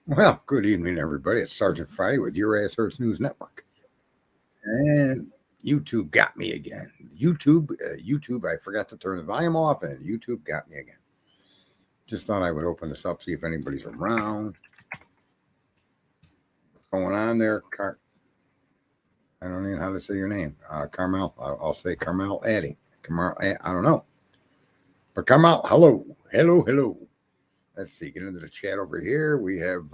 Well, good evening, everybody. It's Sergeant Friday with Your Ass Hurts News Network. And YouTube got me again. YouTube, I forgot to turn the volume off, and YouTube got me again. Just thought I would open this up, see if anybody's around. What's going on there? I don't even know how to say your name. Carmel. I'll say Carmel Addy. Carmel, I don't know. But Carmel, hello. Hello, hello. Let's see. Get into the chat over here. We have,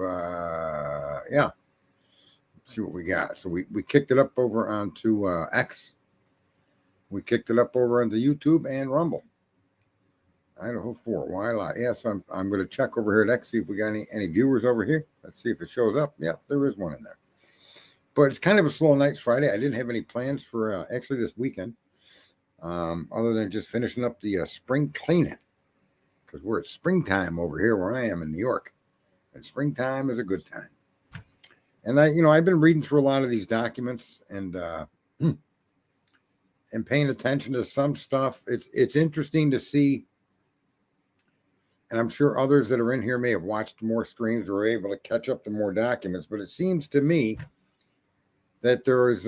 yeah. See what we got. So we kicked it up over onto X. We kicked it up over onto YouTube and Rumble. Idaho4. Why not? Yes, I'm going to check over here at X, see if we got any viewers over here. Let's see if it shows up. Yep, there is one in there. But it's kind of a slow night's Friday. I didn't have any plans for actually this weekend, other than just finishing up the spring cleaning, because we're at springtime over here where I am in New York, and springtime is a good time. And I've been reading through a lot of these documents and paying attention to some stuff. It's interesting to see, and I'm sure others that are in here may have watched more streams or are able to catch up to more documents. But it seems to me that there's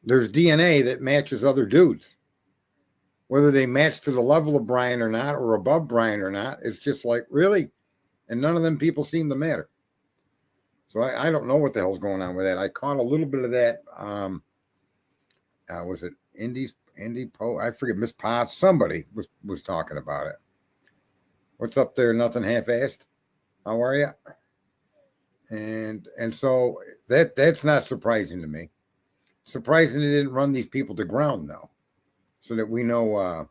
DNA that matches other dudes, whether they match to the level of Brian or not, or above Brian or not. It's just like, really. And none of them people seem to matter. So I don't know what the hell's going on with that. I caught a little bit of that. Was it Indy Poe? I forget. Miss Potts. Somebody was talking about it. What's up there? Nothing half-assed. How are you? And so that's not surprising to me. Surprising they didn't run these people to ground though, so that we know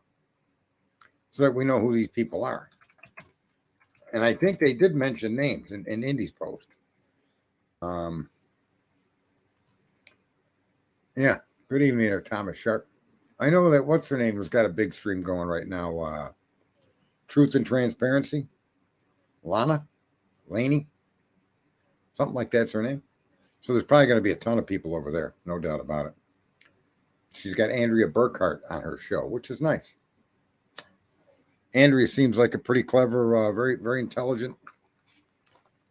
who these people are. And I think they did mention names in Indy's post. Yeah. Good evening there, Thomas Sharp. I know that what's her name has got a big stream going right now. Truth and Transparency. Laney. Something like that's her name. So there's probably going to be a ton of people over there, no doubt about it. She's got Andrea Burkhart on her show, which is nice. Andrea seems like a pretty clever, very, very intelligent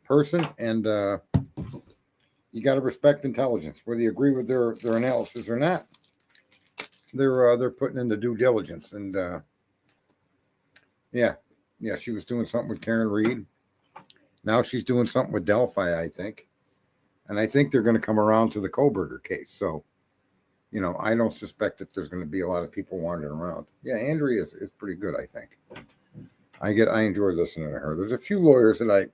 person, and you got to respect intelligence, whether you agree with their analysis or not. They're putting in the due diligence, and yeah, she was doing something with Karen Reed. Now she's doing something with Delphi, I think, and I think they're going to come around to the Koberger case. So, I don't suspect that there's going to be a lot of people wandering around. Yeah, Andrea is pretty good, I think. I enjoy listening to her. There's a few lawyers that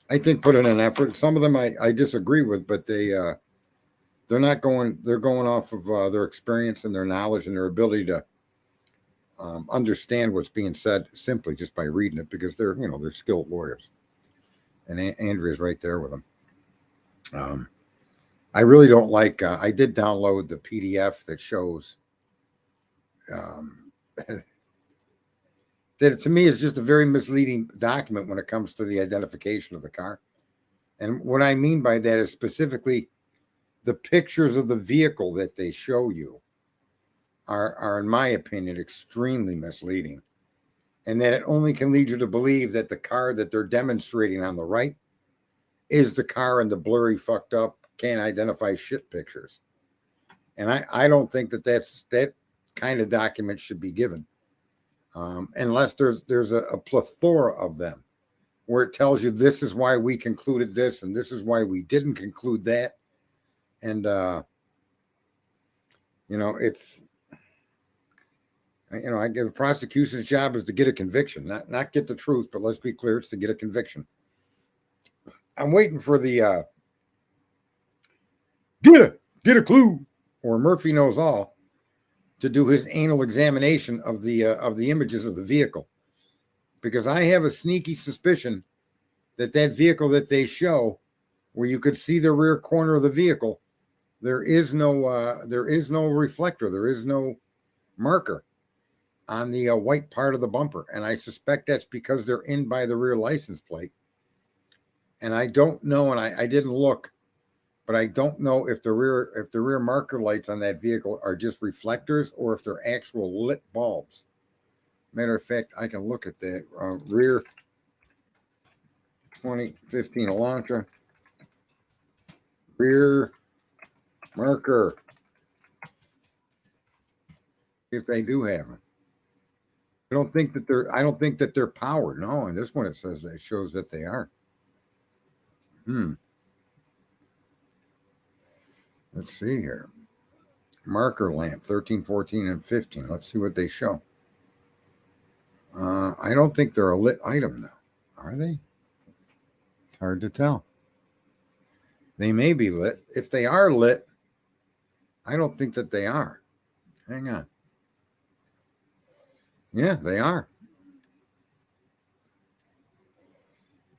I think put in an effort. Some of them I disagree with, but they're going off of their experience and their knowledge and their ability to understand what's being said simply just by reading it, because they're skilled lawyers. And Andrea's right there with them. I really don't like. I did download the PDF that shows that, to me, is just a very misleading document when it comes to the identification of the car. And what I mean by that is specifically the pictures of the vehicle that they show you are in my opinion, extremely misleading. And that it only can lead you to believe that the car that they're demonstrating on the right is the car in the blurry, fucked up, can't identify shit pictures. And I don't think that kind of document should be given, unless there's a plethora of them where it tells you this is why we concluded this and this is why we didn't conclude that. And it's I get the prosecution's job is to get a conviction, not get the truth, but let's be clear, it's to get a conviction. I'm waiting for the get a clue, or Murphy Knows All, to do his anal examination of the images of the vehicle, because I have a sneaky suspicion that vehicle that they show, where you could see the rear corner of the vehicle, there is no reflector, there is no marker on the white part of the bumper, and I suspect that's because they're in by the rear license plate. And I don't know, and I didn't look, but I don't know if the rear marker lights on that vehicle are just reflectors or if they're actual lit bulbs. Matter of fact, I can look at that. Rear 2015 Elantra. Rear marker. If they do have them. I don't think that they're powered. No, and this one it says that shows that they are. Let's see here. Marker lamp 13, 14, and 15. Let's see what they show. I don't think they're a lit item though. Are they? It's hard to tell. They may be lit. If they are lit, I don't think that they are. Hang on. Yeah, they are.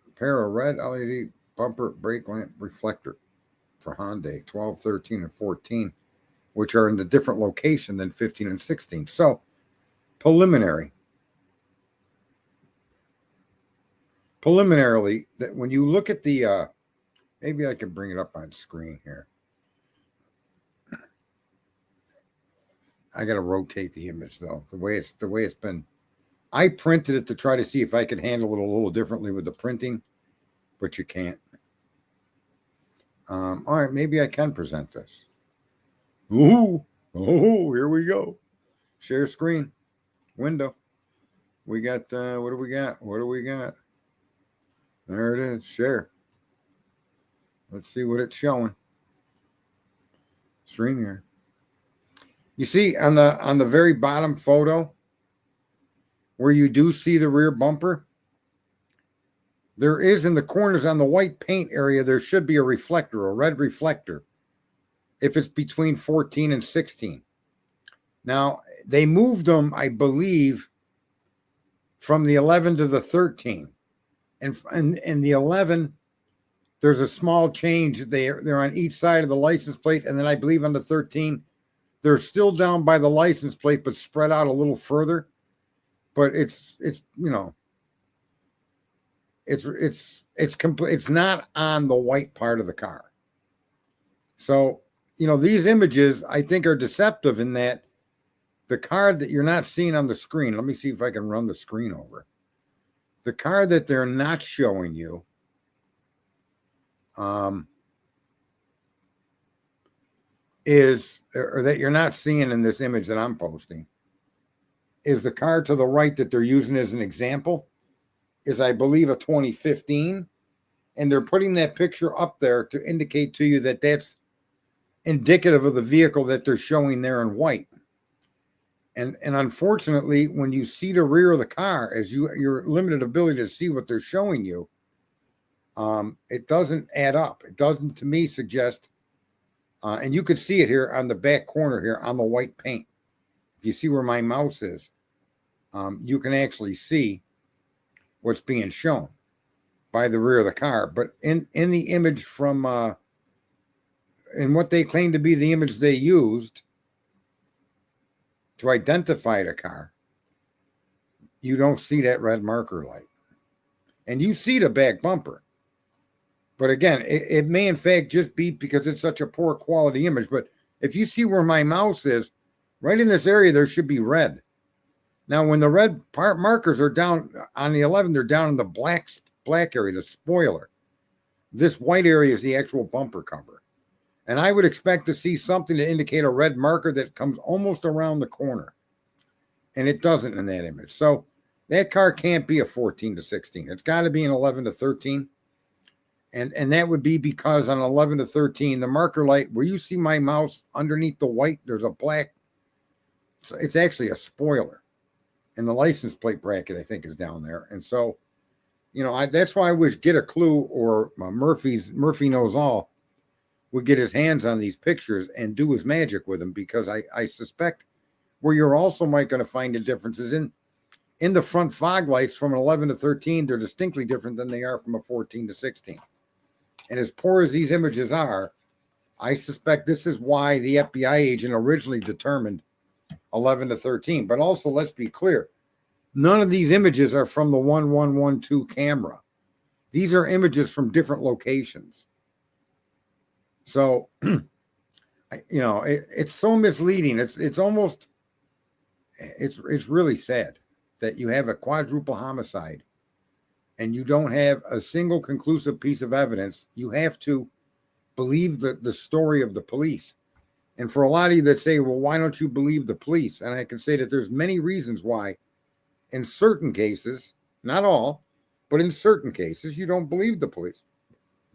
A pair of red LED bumper brake lamp reflector for Hyundai 12, 13, and 14, which are in the different location than 15 and 16. So, preliminarily, that when you look at the, maybe I can bring it up on screen here. I got to rotate the image though. The way it's been. I printed it to try to see if I could handle it a little differently with the printing, but you can't. All right, maybe I can present this. Ooh, here we go. Share screen, window. We got, what do we got? What do we got? There it is, share. Let's see what it's showing. Stream here. You see on the very bottom photo where you do see the rear bumper, there is in the corners on the white paint area, there should be a reflector, a red reflector, if it's between 14 and 16. Now, they moved them, I believe, from the 11 to the 13. And the 11, there's a small change. They're on each side of the license plate. And then I believe on the 13, they're still down by the license plate, but spread out a little further. But it's complete. It's not on the white part of the car. So, these images I think are deceptive in that the car that you're not seeing on the screen, let me see if I can run the screen over. The car that they're not showing you, or that you're not seeing in this image that I'm posting, is the car to the right that they're using as an example, is I believe a 2015, and they're putting that picture up there to indicate to you that that's indicative of the vehicle that they're showing there in white. And unfortunately, when you see the rear of the car, as your limited ability to see what they're showing you, it doesn't add up. It doesn't, to me, suggest, and you could see it here on the back corner here on the white paint. If you see where my mouse is, you can actually see what's being shown by the rear of the car. But in the image from, in what they claim to be the image they used to identify the car, you don't see that red marker light. And you see the back bumper. But again, it may in fact just be because it's such a poor quality image. But if you see where my mouse is, right in this area, there should be red. Now, when the red markers are down on the 11, they're down in the black area, the spoiler. This white area is the actual bumper cover. And I would expect to see something to indicate a red marker that comes almost around the corner. And it doesn't in that image. So that car can't be a 14 to 16. It's got to be an 11 to 13. And that would be because on 11 to 13, the marker light, where you see my mouse underneath the white, there's a black, it's actually a spoiler. And the license plate bracket, I think, is down there. And so, that's why I wish Get a Clue or Murphy Knows All would get his hands on these pictures and do his magic with them, because I suspect where you're also might going to find the differences in the front fog lights from an 11 to 13, they're distinctly different than they are from a 14 to 16. And as poor as these images are, I suspect this is why the FBI agent originally determined 11 to 13. But also, let's be clear, none of these images are from the 1112 camera. These are images from different locations. So, it's so misleading. It's almost, it's really sad that you have a quadruple homicide and you don't have a single conclusive piece of evidence, you have to believe the story of the police. And for a lot of you that say, well, why don't you believe the police? And I can say that there's many reasons why in certain cases, not all, but in certain cases, you don't believe the police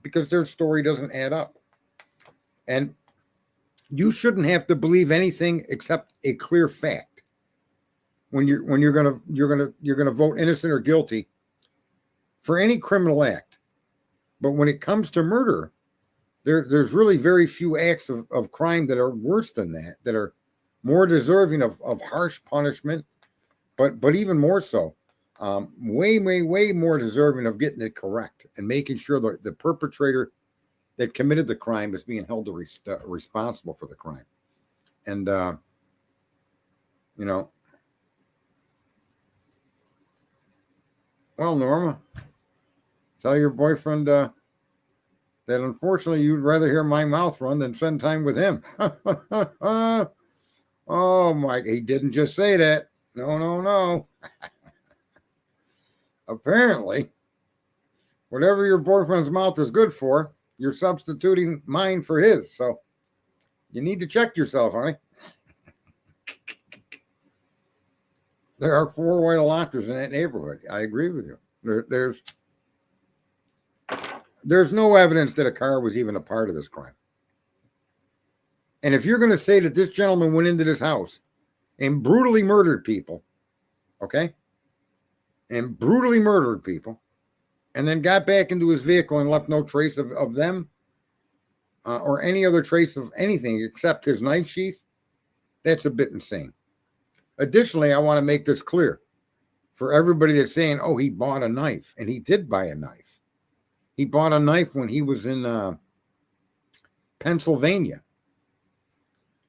because their story doesn't add up. And you shouldn't have to believe anything except a clear fact when you're gonna vote innocent or guilty for any criminal act. But when it comes to murder, there's really very few acts of crime that are worse than that are more deserving of harsh punishment, but even more so, way more deserving of getting it correct and making sure that the perpetrator that committed the crime is being held responsible for the crime. And, well, Norma, tell your boyfriend that unfortunately you'd rather hear my mouth run than spend time with him. Oh, Mike, he didn't just say that. No. Apparently, whatever your boyfriend's mouth is good for, you're substituting mine for his. So you need to check yourself, honey. There are 4 white electors in that neighborhood. I agree with you. There's no evidence that a car was even a part of this crime. And if you're going to say that this gentleman went into this house and brutally murdered people, okay, and then got back into his vehicle and left no trace of them or any other trace of anything except his knife sheath, that's a bit insane. Additionally, I want to make this clear for everybody that's saying, oh, he bought a knife, and he did buy a knife. He bought a knife when he was in Pennsylvania.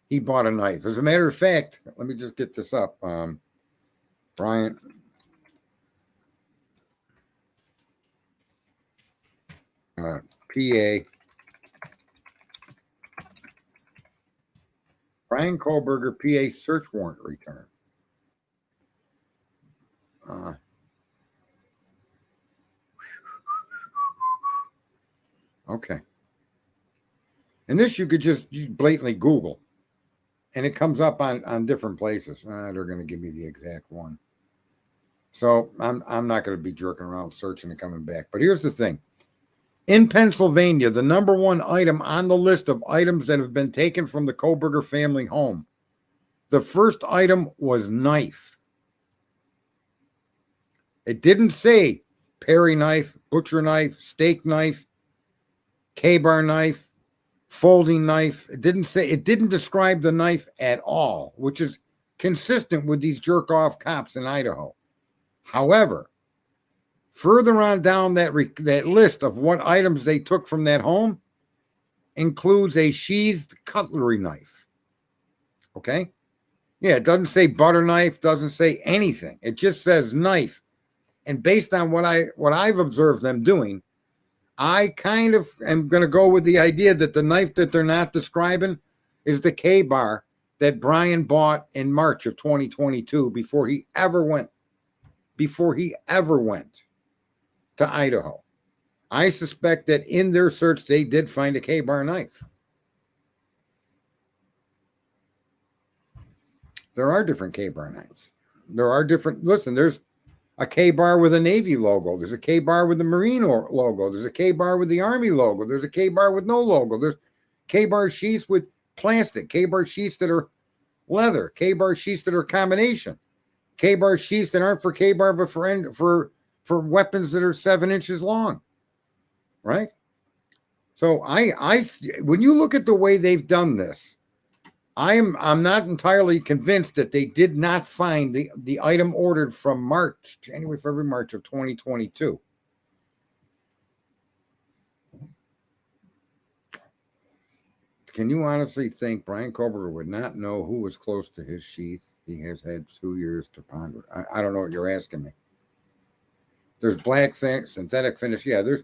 He bought a knife. As a matter of fact, let me just get this up. Brian. PA. Brian Kohlberger, PA search warrant return. Okay. And this you could just blatantly Google, and it comes up on different places. They're going to give me the exact one. So I'm not going to be jerking around searching and coming back. But here's the thing. In Pennsylvania, the number 1 item on the list of items that have been taken from the Kohlberger family home, the first item was knife. It didn't say Perry knife, butcher knife, steak knife, K-bar knife, folding knife. It didn't describe the knife at all, which is consistent with these jerk-off cops in Idaho. However, further on down that list of what items they took from that home includes a sheathed cutlery knife. Okay? Yeah, it doesn't say butter knife, doesn't say anything. It just says knife. And based on what I've observed them doing, I kind of am going to go with the idea that the knife that they're not describing is the K-bar that Brian bought in March of 2022 before he ever went to Idaho. I suspect that in their search, they did find a K-bar knife. There are different K-bar knives. Listen, there's a K-bar with a Navy logo. There's a K-bar with the Marine logo. There's a K-bar with the Army logo. There's a K-bar with no logo. There's K-bar sheaths with plastic, K-bar sheaths that are leather, K-bar sheaths that are combination, K-bar sheaths that aren't for K-bar but for weapons that are 7 inches long, right? So when you look at the way they've done this, I'm not entirely convinced that they did not find the item ordered from January, February, March of 2022. Can you honestly think Brian Kohlberger would not know who was close to his sheath? He has had 2 years to ponder. I don't know what you're asking me. There's black synthetic finish. Yeah, there's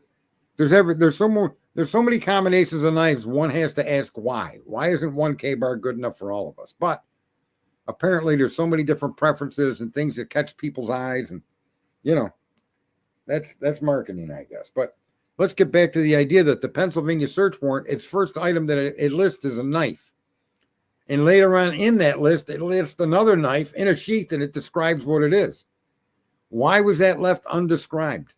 so many combinations of knives. One has to ask why. Why isn't one K-bar good enough for all of us? But apparently there's so many different preferences and things that catch people's eyes, and that's marketing, I guess. But let's get back to the idea that the Pennsylvania search warrant, its first item that it lists is a knife. And later on in that list, it lists another knife in a sheath, and it describes what it is. Why was that left undescribed?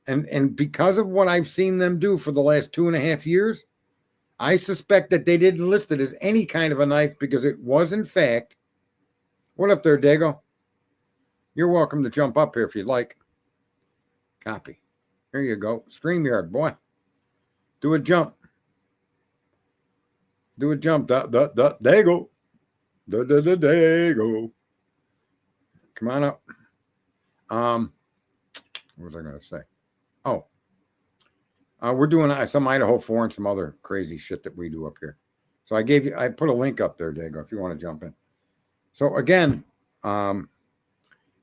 And because of what I've seen them do for the last 2.5 years, I suspect that they didn't list it as any kind of a knife, because it was, in fact, what up there, Dago? You're welcome to jump up here if you'd like. Copy. Here you go. StreamYard, boy. Do a jump. Do a jump. There you go. There you go. Come on up. What was I going to say? Oh. We're doing some Idaho4 and some other crazy shit that we do up here. So I put a link up there, Dago, if you want to jump in. So again, and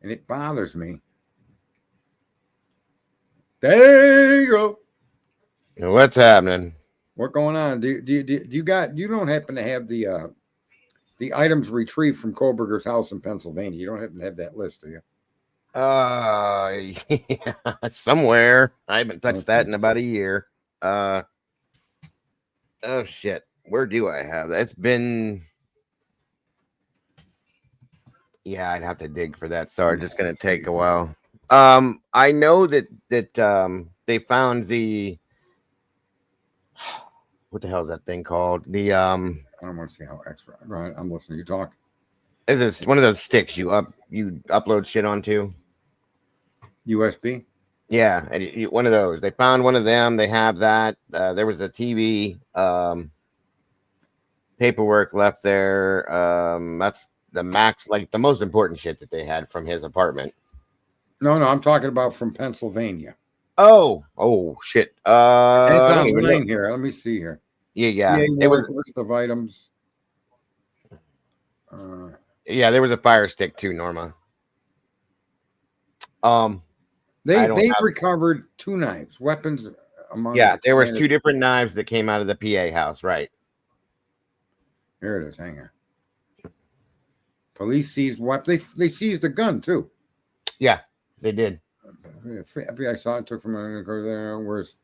it bothers me. There you go. What's happening? What going on? Do you don't happen to have the items retrieved from Koberger's house in Pennsylvania? You don't happen to have that list, do you? Yeah, somewhere. I haven't touched that in about a year. Oh shit. Where do I have that? It's been, yeah, I'd have to dig for that. Sorry, just gonna take a while. I know that they found the, what the hell is that thing called? The I don't want to see how extra. Right, I'm listening. You talk. It's one of those sticks you upload shit onto. USB. Yeah, and one of those. They found one of them. They have that. There was a TV paperwork left there. That's the max, like the most important shit that they had from his apartment. No, I'm talking about from Pennsylvania. Oh shit. It's online here. Let me see here. Yeah. It was a list of items. Yeah, there was a fire stick too, Norma. They recovered 2 knives, weapons among. Yeah, there was 2 different knives that came out of the PA house, right? Here it is. Hang on. Police seized weapons. They seized a gun too. Yeah, they did. FBI saw it, took from there. Where's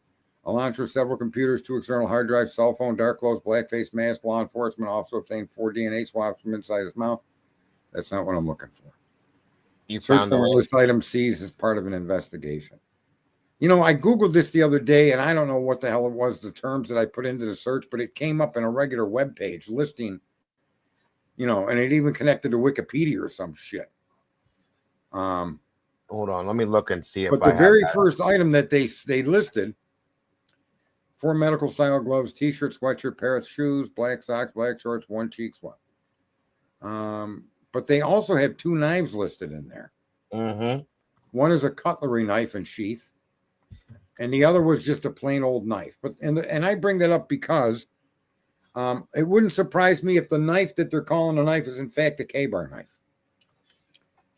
Elantra, several computers, 2 external hard drives, cell phone, dark clothes, blackface mask. Law enforcement also obtained 4 DNA swabs from inside his mouth. That's not what I'm looking for. You search found for the list item seized as part of an investigation. I Googled this the other day, and I don't know what the hell it was, the terms that I put into the search, but it came up in a regular web page listing, and it even connected to Wikipedia or some shit. Hold on, let me look and see if. But the very first item that they listed: 4 medical style gloves, t-shirt, sweatshirt, pair of shoes, black socks, black shorts, 1 cheek swab. But they also have 2 knives listed in there. Mm-hmm. One is a cutlery knife and sheath, and the other was just a plain old knife. But and I bring that up because it wouldn't surprise me if the knife that they're calling a knife is in fact a K-bar knife,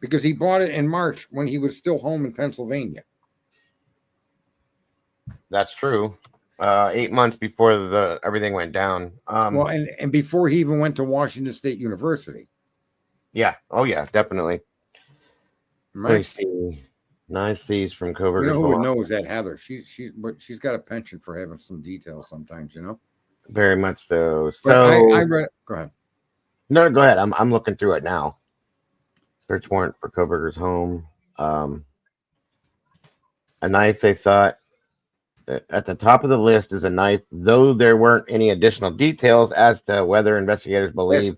because he bought it in March when he was still home in Pennsylvania. That's true. 8 months before everything went down. Well, and before he even went to Washington State University. Yeah. Oh, yeah, definitely. Right. Let me see. Knife seized from covert. You know who knows that, Heather? She's got a penchant for having some details sometimes, Very much so. But So I read it. Go ahead. No, go ahead. I'm looking through it now. Search warrant for Koberger's home. A knife, they thought. At the top of the list is a knife, though there weren't any additional details as to whether investigators believe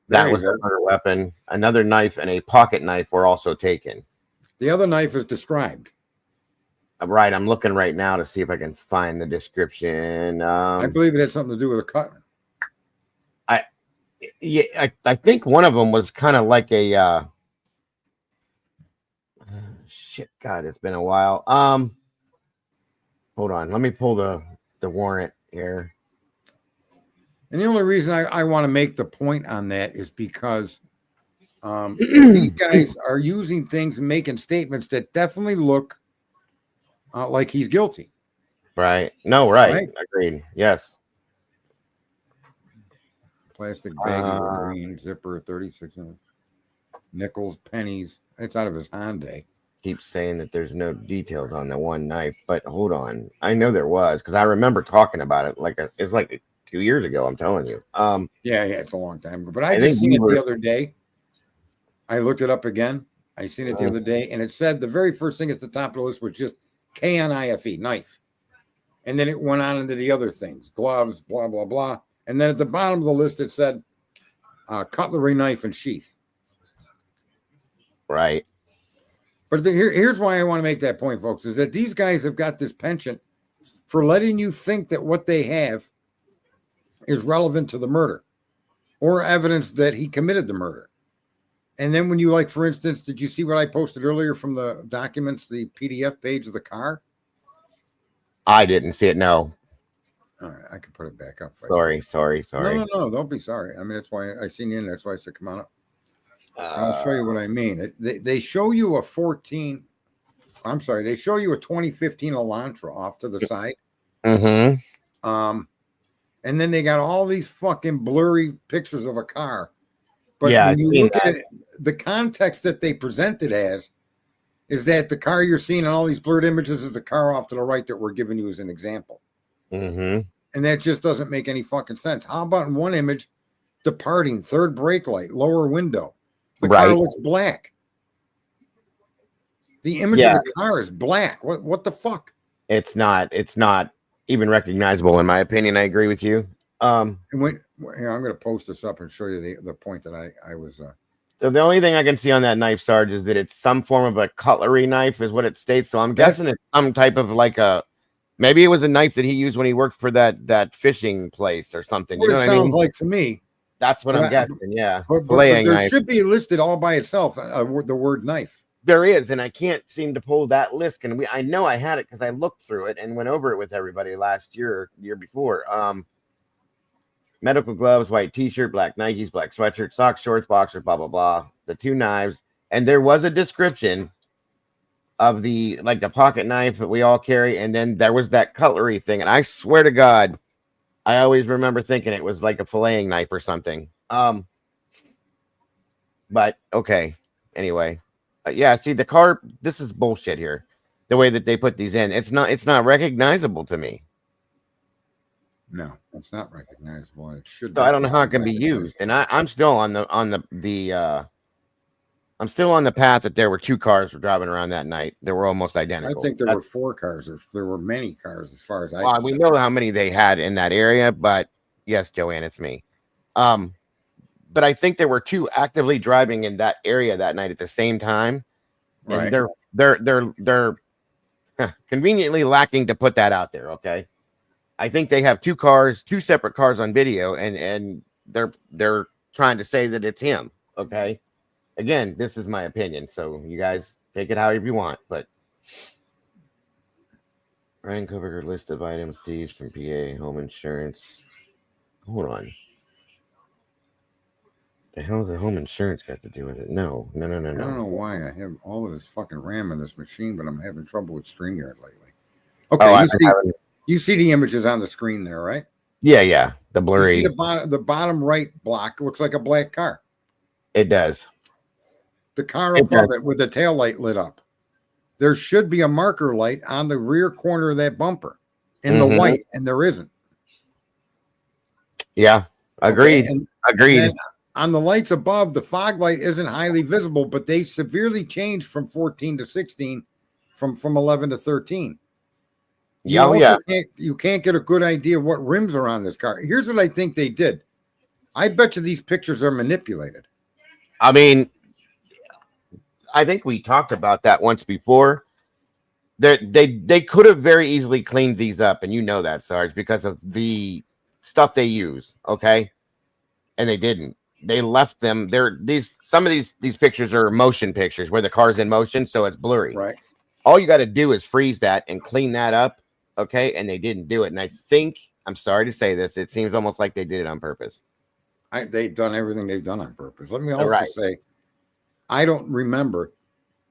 that was a murder weapon. Another knife and a pocket knife were also taken. The other knife is described. Right, I'm looking right now to see if I can find the description. I believe it had something to do with a cut. I think one of them was kind of like a shit. God, it's been a while. Hold on, let me pull the warrant here. And the only reason I want to make the point on that is because these guys are using things and making statements that definitely look like he's guilty. Right. No, right. Agreed. Yes. Plastic baggie with green zipper, 36 inch. Nickels, pennies. It's out of his Hyundai. Keeps saying that there's no details on the one knife, but hold on. I know there was because I remember talking about it. It's like 2 years ago. I'm telling you. Yeah, it's a long time ago. But I I just think seen we it were. the other day. I looked it up again. I seen it the other day, and it said the very first thing at the top of the list was just KNIFE, knife. And then it went on into the other things, gloves, blah, blah, blah. And then at the bottom of the list, it said cutlery, knife, and sheath. Right. But here's why I want to make that point, folks, is that these guys have got this penchant for letting you think that what they have is relevant to the murder or evidence that he committed the murder. And then when you, like, for instance, did you see what I posted earlier from the documents, the PDF page of the car? I didn't see it. No. All right, I can put it back up. Sorry. No, don't be sorry. I mean, that's why I seen you in. That's why I said, come on up. I'll show you what I mean. They show you a 14. I'm sorry. They show you a 2015 Elantra off to the side. Mm-hmm. And then they got all these fucking blurry pictures of a car. But Yeah, when you look at it, the context that they present it as is that the car you're seeing in all these blurred images is the car off to the right that we're giving you as an example. Mm-hmm. And that just doesn't make any fucking sense. How about in one image, departing, third brake light, lower window? The car looks black. The image of the car is black. What the fuck? It's not even recognizable in my opinion. I agree with you. And I'm going to post this up and show you the point that I was. So the only thing I can see on that knife, Sarge, is that it's some form of a cutlery knife, is what it states. So I'm guessing it's some type of maybe it was a knife that he used when he worked for that fishing place or something. You know what I mean? Sounds like to me. That's what I'm guessing. Yeah, but there should be listed all by itself the word knife. There is, and I can't seem to pull that list. And I know I had it because I looked through it and went over it with everybody last year, year before. Medical gloves, white t-shirt, black Nikes, black sweatshirt, socks, shorts, boxers, blah, blah, blah. The 2 knives. And there was a description of the pocket knife that we all carry. And then there was that cutlery thing. And I swear to God, I always remember thinking it was like a filleting knife or something. But okay. Anyway, yeah, see the car, this is bullshit here. The way that they put these in, it's not recognizable to me. No, it's not recognizable. It should. So I don't know how it can be used, and I'm still on the I'm still on the path that there were 2 cars driving around that night. They were almost identical. I think there were 4 cars, or there were many cars, as far as we know how many they had in that area, but yes, Joanne, it's me. But I think there were 2 actively driving in that area that night at the same time, and they're conveniently lacking to put that out there. Okay. I think they have 2 separate cars on video, and they're trying to say that it's him. Okay. Again, this is my opinion, so you guys take it however you want. But Ryan covered a list of items seized from PA home insurance. Hold on. The hell does the home insurance got to do with it? No. I don't know why I have all of this fucking RAM in this machine, but I'm having trouble with StreamYard lately. Okay, you see the images on the screen there, right? Yeah. The blurry. You see the bottom right block looks like a black car. It does. The car above it with the tail light lit up. There should be a marker light on the rear corner of that bumper in the white, and there isn't. Yeah, agreed. Okay, agreed. On the lights above, the fog light isn't highly visible, but they severely changed from 14 to 16, from 11 to 13. You can't get a good idea of what rims are on this car. Here's what I think they did. I bet you these pictures are manipulated. I mean, I think we talked about that once before. They could have very easily cleaned these up, and you know that, Sarge, because of the stuff they use. Okay, and they didn't. They left them. Some of these pictures are motion pictures where the car's in motion, so it's blurry. Right. All you got to do is freeze that and clean that up. Okay, and they didn't do it. And I think, I'm sorry to say this, it seems almost like they did it on purpose. They've done everything they've done on purpose. Let me also say, I don't remember,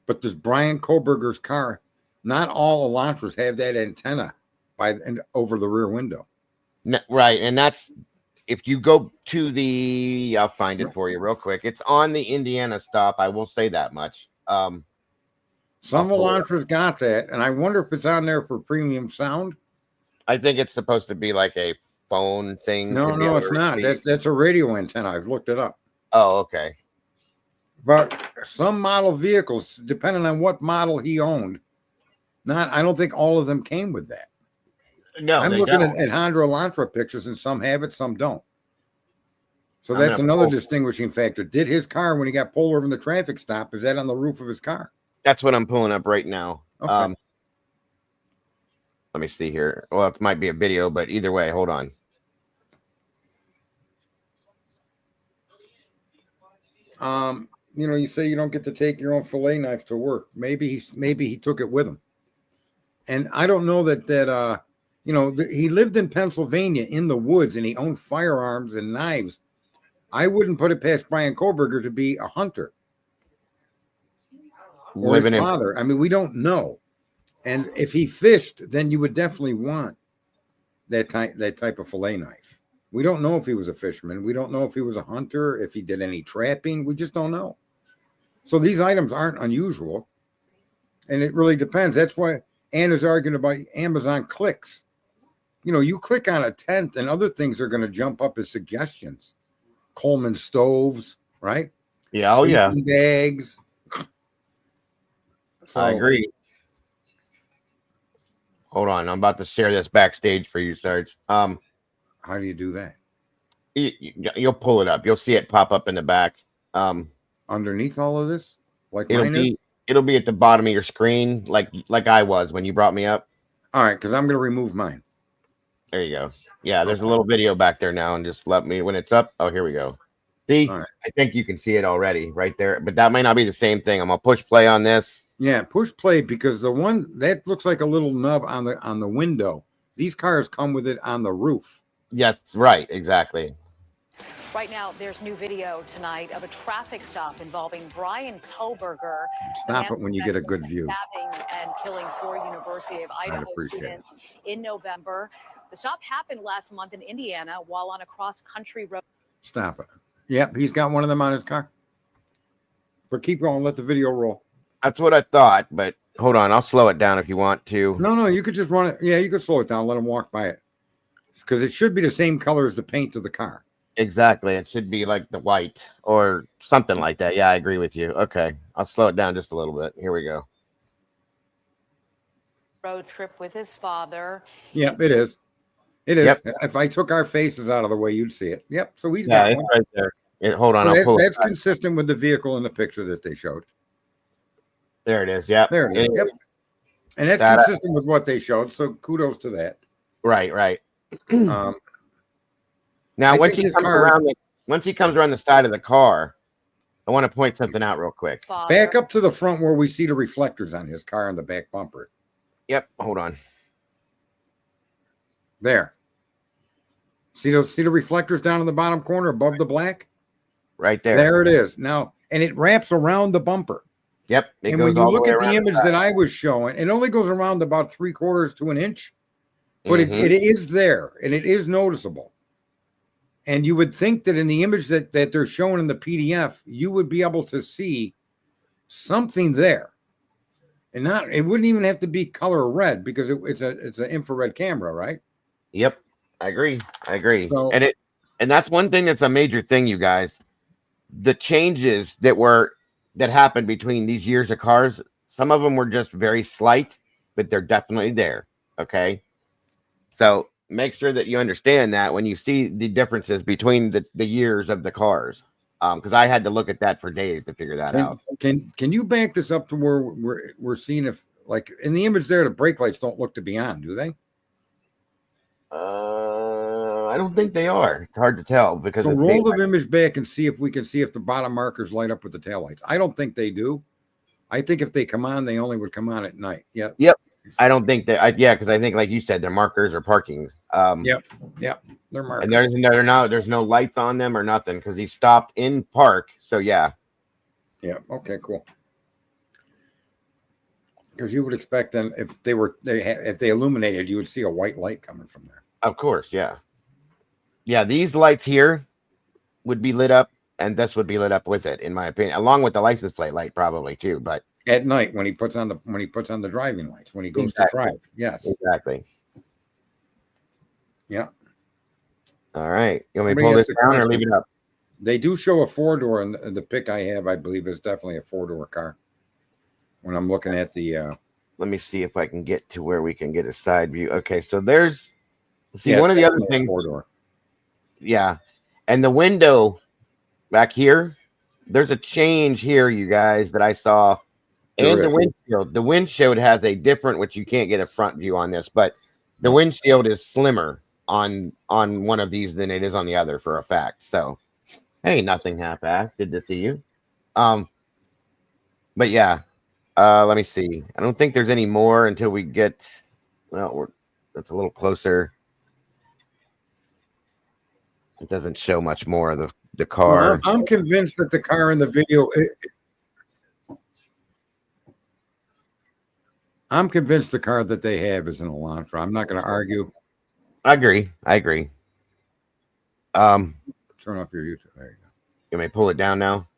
but this Brian Koberger's car, not all Elantras have that antenna over the rear window. No, right, and that's if you go to the, I'll find it for you real quick. It's on the Indiana stop. I will say that much. Some Elantras got that, and I wonder if it's on there for premium sound. I think it's supposed to be like a phone thing. No, it's not. That's a radio antenna. I've looked it up. Oh, okay. But some model vehicles, depending on what model he owned, I don't think all of them came with that. No, I'm looking at Honda Elantra pictures, and some have it, some don't. So that's another distinguishing factor. Did his car, when he got pulled over in the traffic stop, is that on the roof of his car? That's what I'm pulling up right now. Okay. Let me see here. Well, it might be a video, but either way, hold on. You say you don't get to take your own fillet knife to work. Maybe he took it with him. And I don't know that he lived in Pennsylvania in the woods, and he owned firearms and knives. I wouldn't put it past Brian Koberger to be a hunter. Or his father. I mean, we don't know. And if he fished, then you would definitely want that type of fillet knife. We don't know if he was a fisherman. We don't know if he was a hunter, if he did any trapping. We just don't know. So these items aren't unusual. And it really depends. That's why Anna's arguing about Amazon clicks. You click on a tent and other things are going to jump up as suggestions. Coleman stoves, right? Yeah. Oh, yeah. Bags. So, I agree. Hold on. I'm about to share this backstage for you, Sarge. How do you do that? You'll pull it up. You'll see it pop up in the back. Underneath all of this? Like it'll be at the bottom of your screen, like I was when you brought me up. All right, because I'm going to remove mine. There you go. Yeah, there's a little video back there now, and just let me, when it's up. Oh, here we go. See, right. I think you can see it already right there, but that might not be the same thing. I'm gonna push play on this. Yeah, push play, because the one that looks like a little nub on the window. These cars come with it on the roof. Yes, right, exactly. Right now, there's new video tonight of a traffic stop involving Brian Koberger. Stop it when you get a good view. Stabbing and killing 4 University of Idaho students in November. The stop happened last month in Indiana while on a cross-country road. Stop it. Yep, he's got one of them on his car. But keep going. Let the video roll. That's what I thought, but hold on. I'll slow it down if you want to. No, you could just run it. Yeah, you could slow it down. Let him walk by it. Because it should be the same color as the paint of the car. Exactly. It should be like the white or something like that. Yeah, I agree with you. Okay. I'll slow it down just a little bit. Here we go. Road trip with his father. Yep, it is. It is. Yep. If I took our faces out of the way, you'd see it. Yep. So he's got one. Right there. Hold on. I'll pull it. That's consistent with the vehicle in the picture that they showed. There it is. Yep. There it is. Yep. And that's consistent with what they showed. So kudos to that. Right. Now, once he comes around the side of the car, I want to point something out real quick. Back up to the front where we see the reflectors on his car and the back bumper. Yep. Hold on. There. See the reflectors down in the bottom corner above the black? Right there. There it is. Now, and it wraps around the bumper. Yep. And when you look at the image that I was showing, it only goes around about 3/4 to an inch. But it is there, and it is noticeable. And you would think that in the image that they're showing in the PDF, you would be able to see something there. And it wouldn't even have to be color red, because it's an infrared camera, right? Yep. I agree. So, and that's one thing that's a major thing, you guys. The changes that happened between these years of cars, some of them were just very slight, but they're definitely there. Okay. So make sure that you understand that when you see the differences between the years of the cars, because I had to look at that for days to figure that out. Can you back this up to where we're seeing if, like, in the image there, the brake lights don't look to be on, do they? I don't think they are. It's hard to tell because so roll the image back and see if we can see if the bottom markers light up with the taillights. I don't think they do. I think if they come on, they only would come on at night. Yeah. Yep. I don't think that. Because I think, like you said, they're markers or parkings. Yep. They're markers. And there's no lights on them or nothing because he stopped in park. So yeah. Yeah. Okay. Cool. Because you would expect them if they illuminated, you would see a white light coming from there. Of course. Yeah. Yeah, these lights here would be lit up, and this would be lit up with it, in my opinion, along with the license plate light, probably too. But at night when he puts on the driving lights when he goes to drive. Yes, exactly. Yeah. All right. You want me to Somebody pull asked this a down or question. leave it up? They do show a 4-door, and the pick I have, I believe, is definitely a 4-door car. When I'm looking at the, let me see if I can get to where we can get a side view. Okay, so there's yeah, one of the other definitely a things. 4-door. Yeah, and the window back here, there's a change here, you guys, that I saw. There And the is. windshield. The windshield has a different, which you can't get a front view on this, but the No. windshield is slimmer on one of these than it is on the other for a fact. So, hey, nothing half-assed. Good to see you. But yeah, let me see. I don't think there's any more until we get. Well, that's a little closer. It doesn't show much more of the car. Well, I'm convinced that the car in the video. I'm convinced the car that they have is an Elantra. I'm not going to argue. I agree. Turn off your YouTube. There you go. You may pull it down now.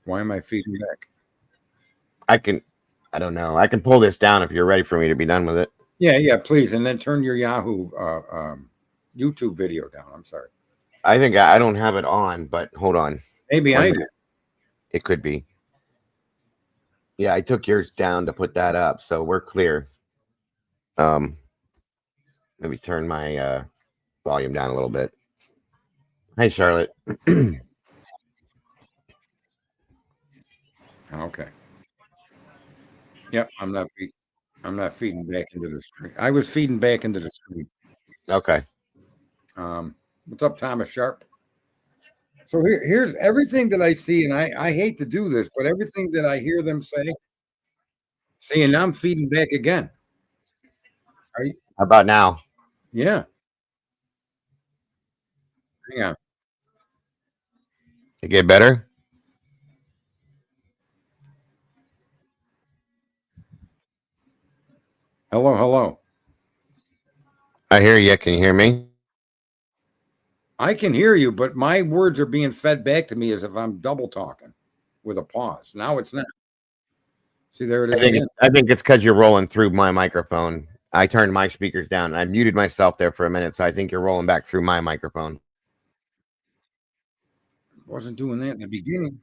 Why am I feeding back? I don't know. I can pull this down if you're ready for me to be done with it. Yeah, please. And then turn your Yahoo YouTube video down. I'm sorry. I think I don't have it on, but hold on. Maybe I do. It could be. Yeah, I took yours down to put that up, so we're clear. Let me turn my volume down a little bit. Hey, Charlotte. Okay. Yep, I'm not feeding back into the screen. I was feeding back into the screen. Okay. What's up, Thomas Sharp? So here's everything that I see, and I hate to do this, but everything that I hear them say. See, and now I'm feeding back again. How about now? Yeah. Hang on. It get better? Hello. I hear you. Can you hear me? I can hear you, but my words are being fed back to me as if I'm double talking with a pause. Now it's not. See, there it is again. I think it's because you're rolling through my microphone. I turned my speakers down. I muted myself there for a minute, so I think you're rolling back through my microphone. Wasn't doing that in the beginning.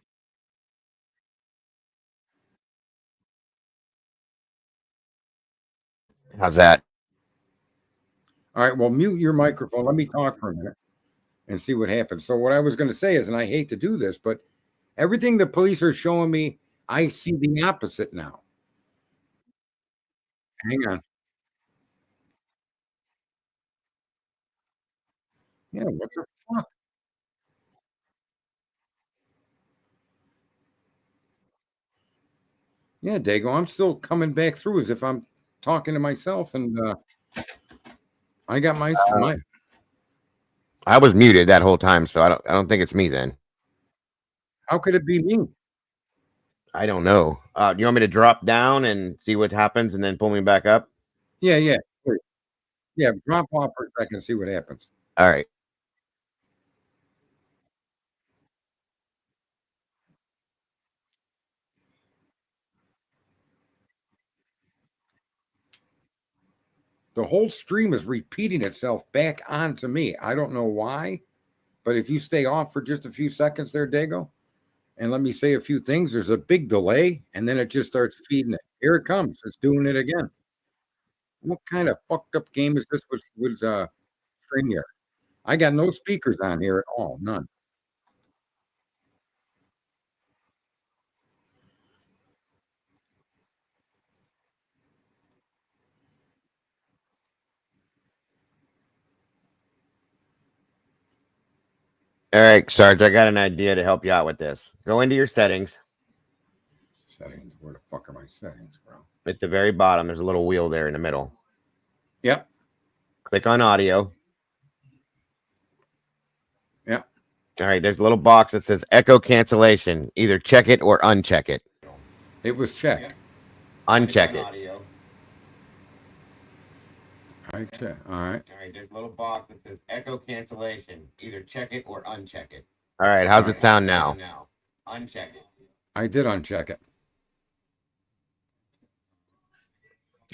How's that? All right, well, mute your microphone. Let me talk for a minute and see what happens. So what I was going to say is, and I hate to do this, but everything the police are showing me, I see the opposite now. Hang on. Yeah, what the fuck? Yeah, Dago, I'm still coming back through as if I'm talking to myself, and I got my. I was muted that whole time, so I don't think it's me then. How could it be me? I don't know. You want me to drop down and see what happens, and then pull me back up? Yeah. Please. Yeah, drop off for a second, see what happens. All right. The whole stream is repeating itself back onto me. I don't know why, but if you stay off for just a few seconds there, Dago, and let me say a few things, there's a big delay, and then it just starts feeding it. Here it comes. It's doing it again. What kind of fucked up game is this with StreamYard? I got no speakers on here at all. None. All right, Sarge, I got an idea to help you out with this. Go into your settings. Settings. Where the fuck are my settings, bro? At the very bottom, there's a little wheel there in the middle. Yep. Click on audio. Yep. All right, there's a little box that says echo cancellation. Either check it or uncheck it. It was checked. Uncheck it. check. All right. All right. There's a little box that says echo cancellation. Either check it or uncheck it. All right. How's it sound now? Uncheck it. I did uncheck it.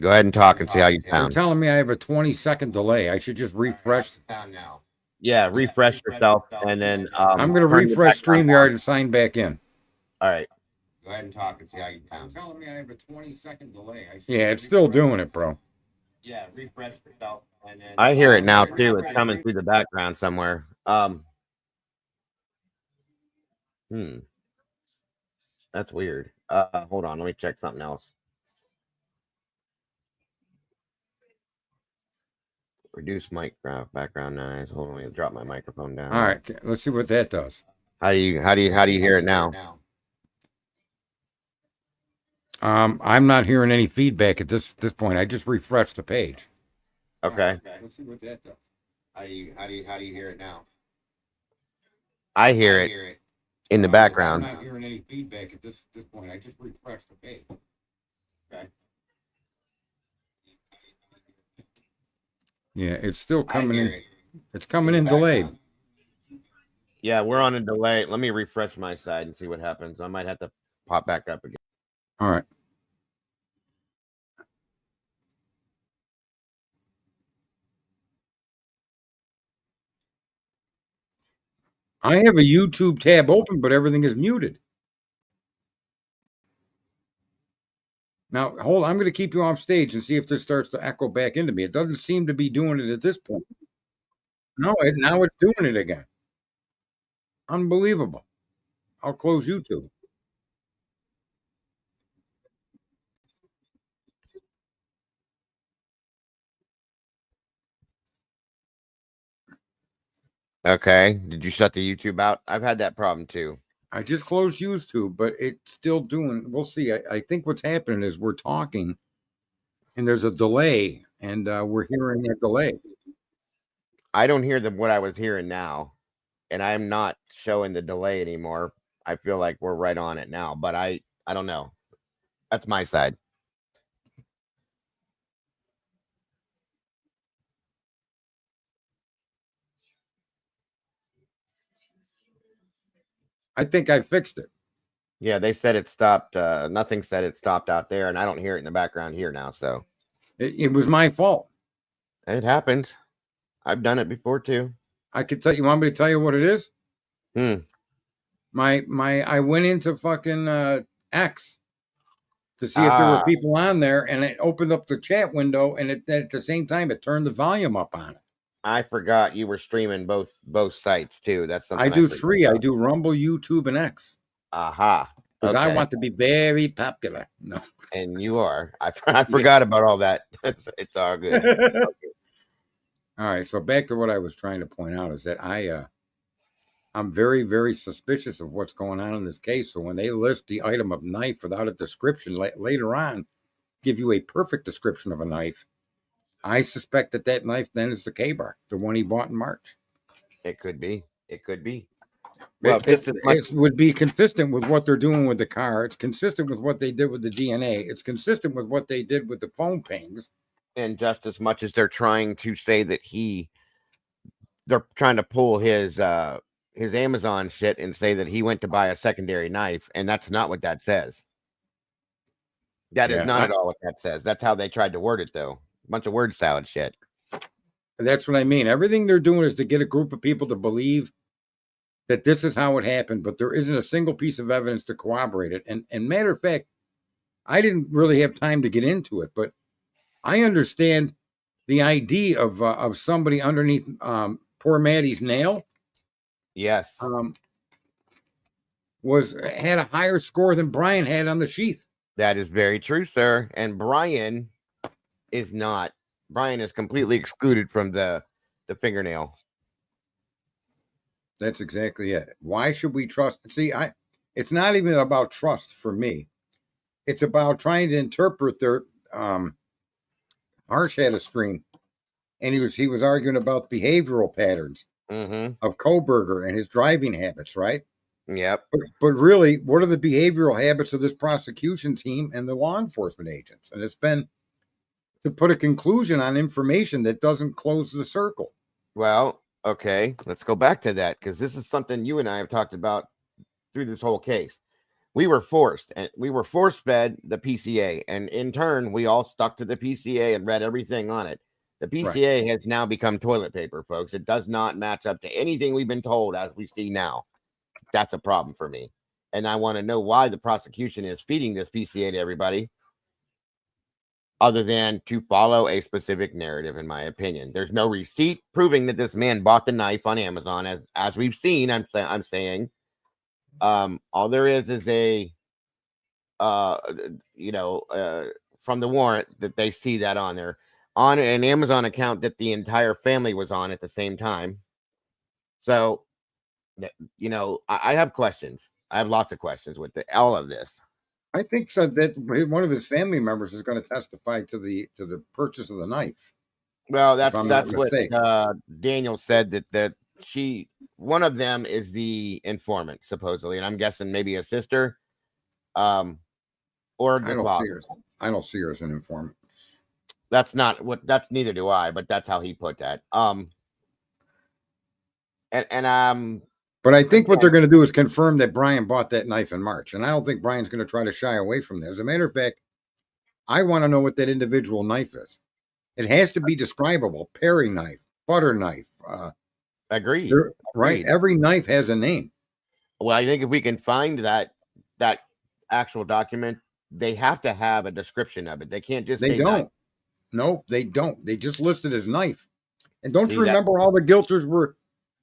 Go ahead and talk and see how you You're sound. telling me I have a 20-second delay. I should just refresh. Sound now. Yeah, refresh yourself and then I'm going to refresh StreamYard and sign back in. All right. Go ahead and talk and see how you sound. You're telling me I have a 20-second delay. Yeah, it's still doing it, bro. Yeah, refresh yourself and then I hear it now too. It's coming through the background somewhere. That's weird. Hold on, let me check something else. Reduce mic background noise. Hold on, let me drop my microphone down. All right, let's see what that does. How do you hear it now? I'm not hearing any feedback at this point. I just refreshed the page. Okay. Let's see what that does. How do you hear it now? I hear it in the background. I'm not hearing any feedback at this point. I just refreshed the page. Okay. Yeah, it's still coming in. It's coming in delayed. Yeah, we're on a delay. Let me refresh my side and see what happens. I might have to pop back up again. All right. I have a YouTube tab open, but everything is muted. Now, hold on. I'm going to keep you off stage and see if this starts to echo back into me. It doesn't seem to be doing it at this point. No, now it's doing it again. Unbelievable. I'll close YouTube. Okay. Did you shut the YouTube out? I've had that problem too. I just closed YouTube, but it's still doing. We'll see. I think what's happening is we're talking and there's a delay, and we're hearing that delay. I don't hear what I was hearing now, and I'm not showing the delay anymore. I feel like we're right on it now, but I don't know. That's my side. I think I fixed it. Yeah, they said it stopped. Nothing said it stopped out there, and I don't hear it in the background here now. So it was my fault. It happens. I've done it before too. I could tell you. Want me to tell you what it is? I went into fucking X to see if there were people on there, and it opened up the chat window, and at the same time it turned the volume up on it. I forgot you were streaming both sites too. That's something I do three. I do Rumble, YouTube, and X. Aha. Because I want to be very popular. No. And you are. I forgot about all that. It's all good. All right. So back to what I was trying to point out is that I'm very, very suspicious of what's going on in this case. So when they list the item of knife without a description later on, give you a perfect description of a knife, I suspect that knife then is the K-bar, the one he bought in March. It could be. It could be. Well, it would be consistent with what they're doing with the car. It's consistent with what they did with the DNA. It's consistent with what they did with the phone pings. And just as much as they're trying to say that they're trying to pull his Amazon shit and say that he went to buy a secondary knife, and that's not what that says. That is not at all what that says. That's how they tried to word it, though. A bunch of word salad shit. That's what I mean. Everything they're doing is to get a group of people to believe that this is how it happened, but there isn't a single piece of evidence to corroborate it. And matter of fact, I didn't really have time to get into it, but I understand the idea of somebody underneath poor Maddie's nail. Yes. Had a higher score than Brian had on the sheath. That is very true, sir. And Brian is not. Brian is completely excluded from the fingernail. That's exactly it. Why should we trust? See, it's not even about trust for me. It's about trying to interpret their Harsh had a stream, and he was arguing about behavioral patterns of Koberger and his driving habits, right? Yep. But really, what are the behavioral habits of this prosecution team and the law enforcement agents? And it's been to put a conclusion on information that doesn't close the circle. Well, okay, let's go back to that, because this is something you and I have talked about through this whole case. We were force fed the PCA, and in turn, we all stuck to the PCA and read everything on it. The PCA has now become toilet paper, folks. It does not match up to anything we've been told as we see now. That's a problem for me. And I want to know why the prosecution is feeding this PCA to everybody, other than to follow a specific narrative, in my opinion. There's no receipt proving that this man bought the knife on Amazon, as we've seen. I'm saying, all there is a, from the warrant that they see that on there, on an Amazon account that the entire family was on at the same time. So, I have questions. I have lots of questions with all of this. I think so that one of his family members is going to testify to the purchase of the knife. Well, that's what Daniel said, that one of them is the informant, supposedly, and I'm guessing maybe a sister, or the father. I don't see her as an informant. That's neither do I, but that's how he put that. But I think what they're going to do is confirm that Brian bought that knife in March. And I don't think Brian's going to try to shy away from that. As a matter of fact, I want to know what that individual knife is. It has to be describable. Paring knife, butter knife. Agreed. Right. Every knife has a name. Well, I think if we can find that actual document, they have to have a description of it. They can't just They don't. Knife. No, they don't. They just listed as knife. And don't you remember all the guilters were...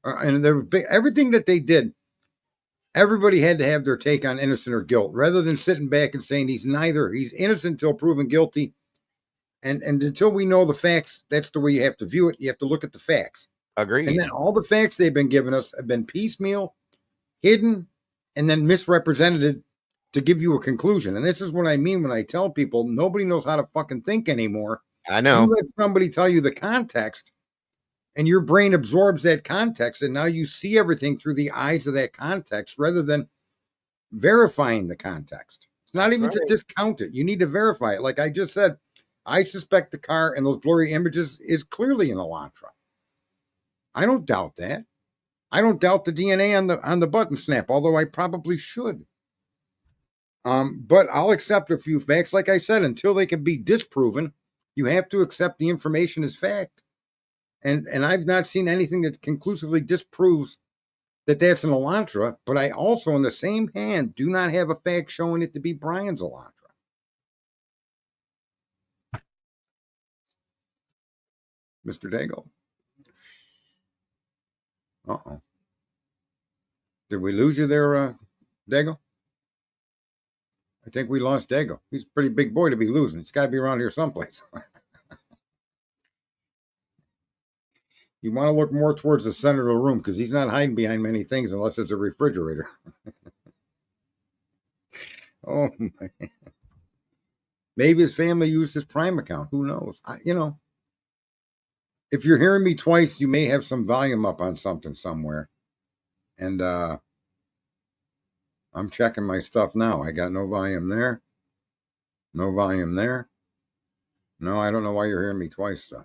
and there was everything that they did, everybody had to have their take on innocent or guilt, rather than sitting back and saying he's neither. He's innocent until proven guilty. And until we know the facts, that's the way you have to view it. You have to look at the facts. Agreed. And then all the facts they've been giving us have been piecemeal, hidden, and then misrepresented to give you a conclusion. And this is what I mean when I tell people nobody knows how to fucking think anymore. I know. You let somebody tell you the context, and your brain absorbs that context, and now you see everything through the eyes of that context rather than verifying the context. It's not even to discount it. You need to verify it. Like I just said, I suspect the car and those blurry images is clearly an Elantra. I don't doubt that. I don't doubt the DNA on the button snap, although I probably should. But I'll accept a few facts. Like I said, until they can be disproven, you have to accept the information as fact. And I've not seen anything that conclusively disproves that that's an Elantra, but I also, in the same hand, do not have a fact showing it to be Brian's Elantra. Mr. Dago. Uh-oh. Did we lose you there, Dago? I think we lost Dago. He's a pretty big boy to be losing. It's got to be around here someplace. You want to look more towards the center of the room because he's not hiding behind many things unless it's a refrigerator. Oh, man. Maybe his family used his Prime account. Who knows? If you're hearing me twice, you may have some volume up on something somewhere. And I'm checking my stuff now. I got no volume there. No volume there. No, I don't know why you're hearing me twice, though.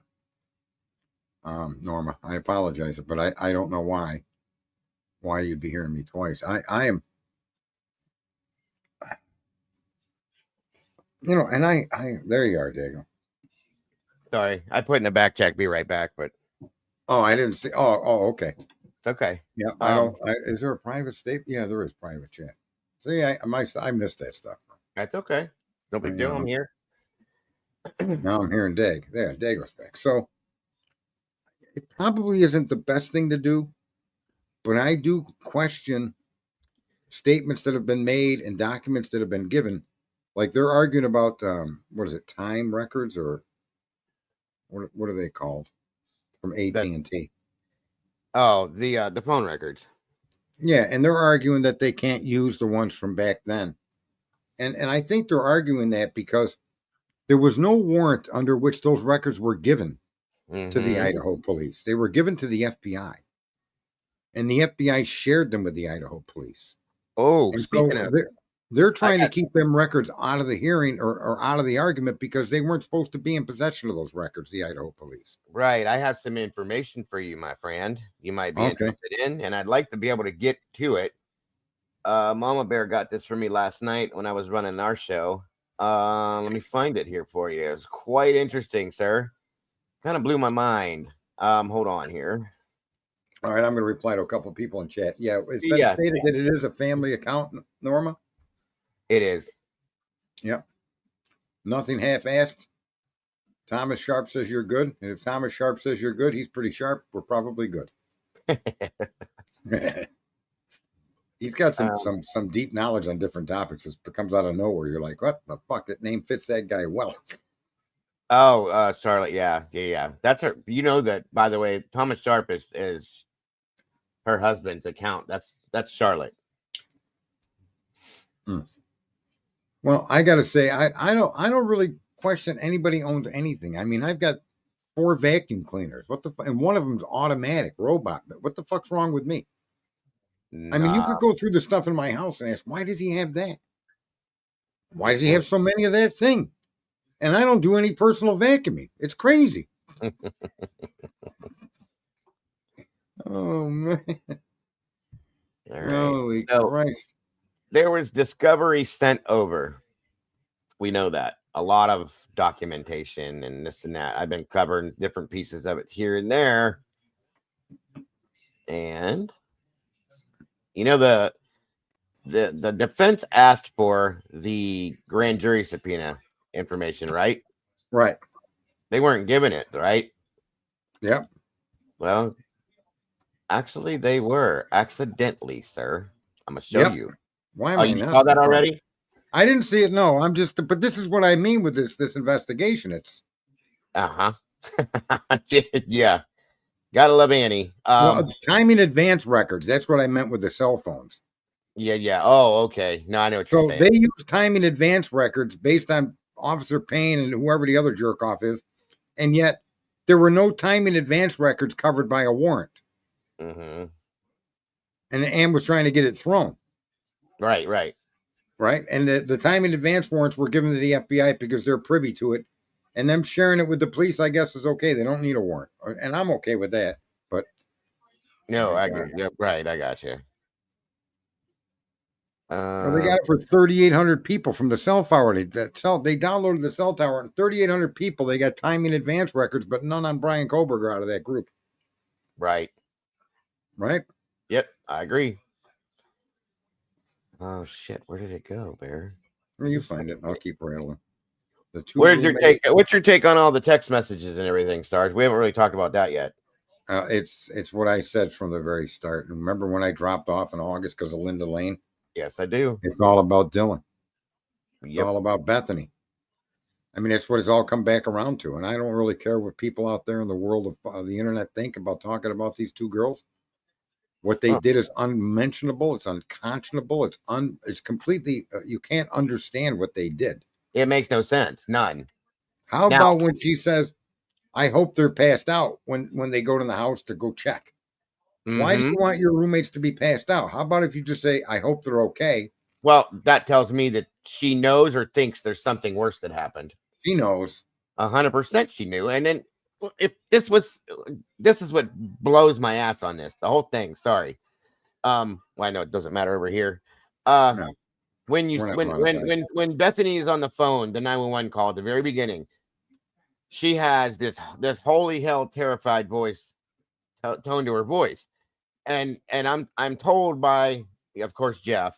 Norma, I apologize, but I don't know why you'd be hearing me twice. I am, and I there you are, Diego. Sorry, I put in a back check. Be right back, but I didn't see. Oh, okay. It's okay. Yeah, is there a private state? Yeah, there is private chat. See, I missed that stuff. That's okay. No big deal. I'm here. Now I'm hearing Dag. There, Dago's back. So it probably isn't the best thing to do, but I do question statements that have been made and documents that have been given. Like they're arguing about what is it, time records, or what are they called from AT&T? Oh, the phone records. Yeah, and they're arguing that they can't use the ones from back then. And I think they're arguing that because there was no warrant under which those records were given to the Idaho police. They were given to the FBI. And the FBI shared them with the Idaho police. Oh, and speaking of... They're trying to keep them records out of the hearing or out of the argument because they weren't supposed to be in possession of those records, the Idaho police. Right. I have some information for you, my friend. You might be Okay. interested in, and I'd like to be able to get to it. Mama Bear got this for me last night when I was running our show. Let me find it here for you. It's quite interesting, sir. Kind of blew my mind. Hold on here. All right, I'm going to reply to a couple of people in chat. Yeah, it's been stated that it is a family account, Norma. It is. Yep. Nothing half-assed. Thomas Sharp says you're good, and if Thomas Sharp says you're good, he's pretty sharp. We're probably good. He's got some deep knowledge on different topics. It comes out of nowhere. You're like, what the fuck? That name fits that guy well. Oh, Charlotte. Yeah. That's her. You know that, by the way, Thomas Sharp is her husband's account. That's Charlotte. Well, I gotta say, I don't really question anybody owns anything. I mean, I've got 4 vacuum cleaners. And one of them's automatic robot. What the fuck's wrong with me? I mean, you could go through the stuff in my house and ask, why does he have that? Why does he have so many of that thing? And I don't do any personal vacuuming. It's crazy. Oh, man. Right. Holy Christ. There was discovery sent over. We know that. A lot of documentation and this and that. I've been covering different pieces of it here and there. And you know, the defense asked for the grand jury subpoena information, right? Right. They weren't given it, right? Yep. Well, actually, they were accidentally, sir. I'm gonna show you. Why am I you not saw that already? I didn't see it. No, but this is what I mean with this investigation. It's yeah. Gotta love Annie. Well, timing advance records. That's what I meant with the cell phones. Yeah. Oh, okay. No, I know what you're saying. So they use timing advance records based on Officer Payne and whoever the other jerk off is, and yet there were no timing advance records covered by a warrant. Mm-hmm. And the AM was trying to get it thrown. Right. And the timing advance warrants were given to the FBI because they're privy to it. And them sharing it with the police, I guess, is okay. They don't need a warrant. And I'm okay with that. But no, I agree. Yep, right. I got you. Well, they got it for 3,800 people from the cell tower. They downloaded the cell tower, and 3,800 people. They got timing advance records, but none on Brian Koberger out of that group. Right. Yep, I agree. Oh shit! Where did it go, Bear? You find it. I'll keep rattling. What's your take on all the text messages and everything, Sarge? We haven't really talked about that yet. It's what I said from the very start. Remember when I dropped off in August because of Linda Lane? Yes, I do. It's all about Dylan. It's all about Bethany. I mean, it's what it's all come back around to. And I don't really care what people out there in the world of the internet think about talking about these 2 girls. What they did is unmentionable. It's unconscionable. It's completely, you can't understand what they did. It makes no sense. None. How about when she says, I hope they're passed out when they go to the house to go check? Mm-hmm. Why do you want your roommates to be passed out? How about if you just say, I hope they're okay? Well, that tells me that she knows or thinks there's something worse that happened. She knows. 100% she knew. And then if this is what blows my ass on this, the whole thing. Sorry. Well, I know it doesn't matter over here. No. When Bethany is on the phone, the 911 call at the very beginning, she has this holy hell terrified voice tone to her voice, and I'm told by, of course, Jeff.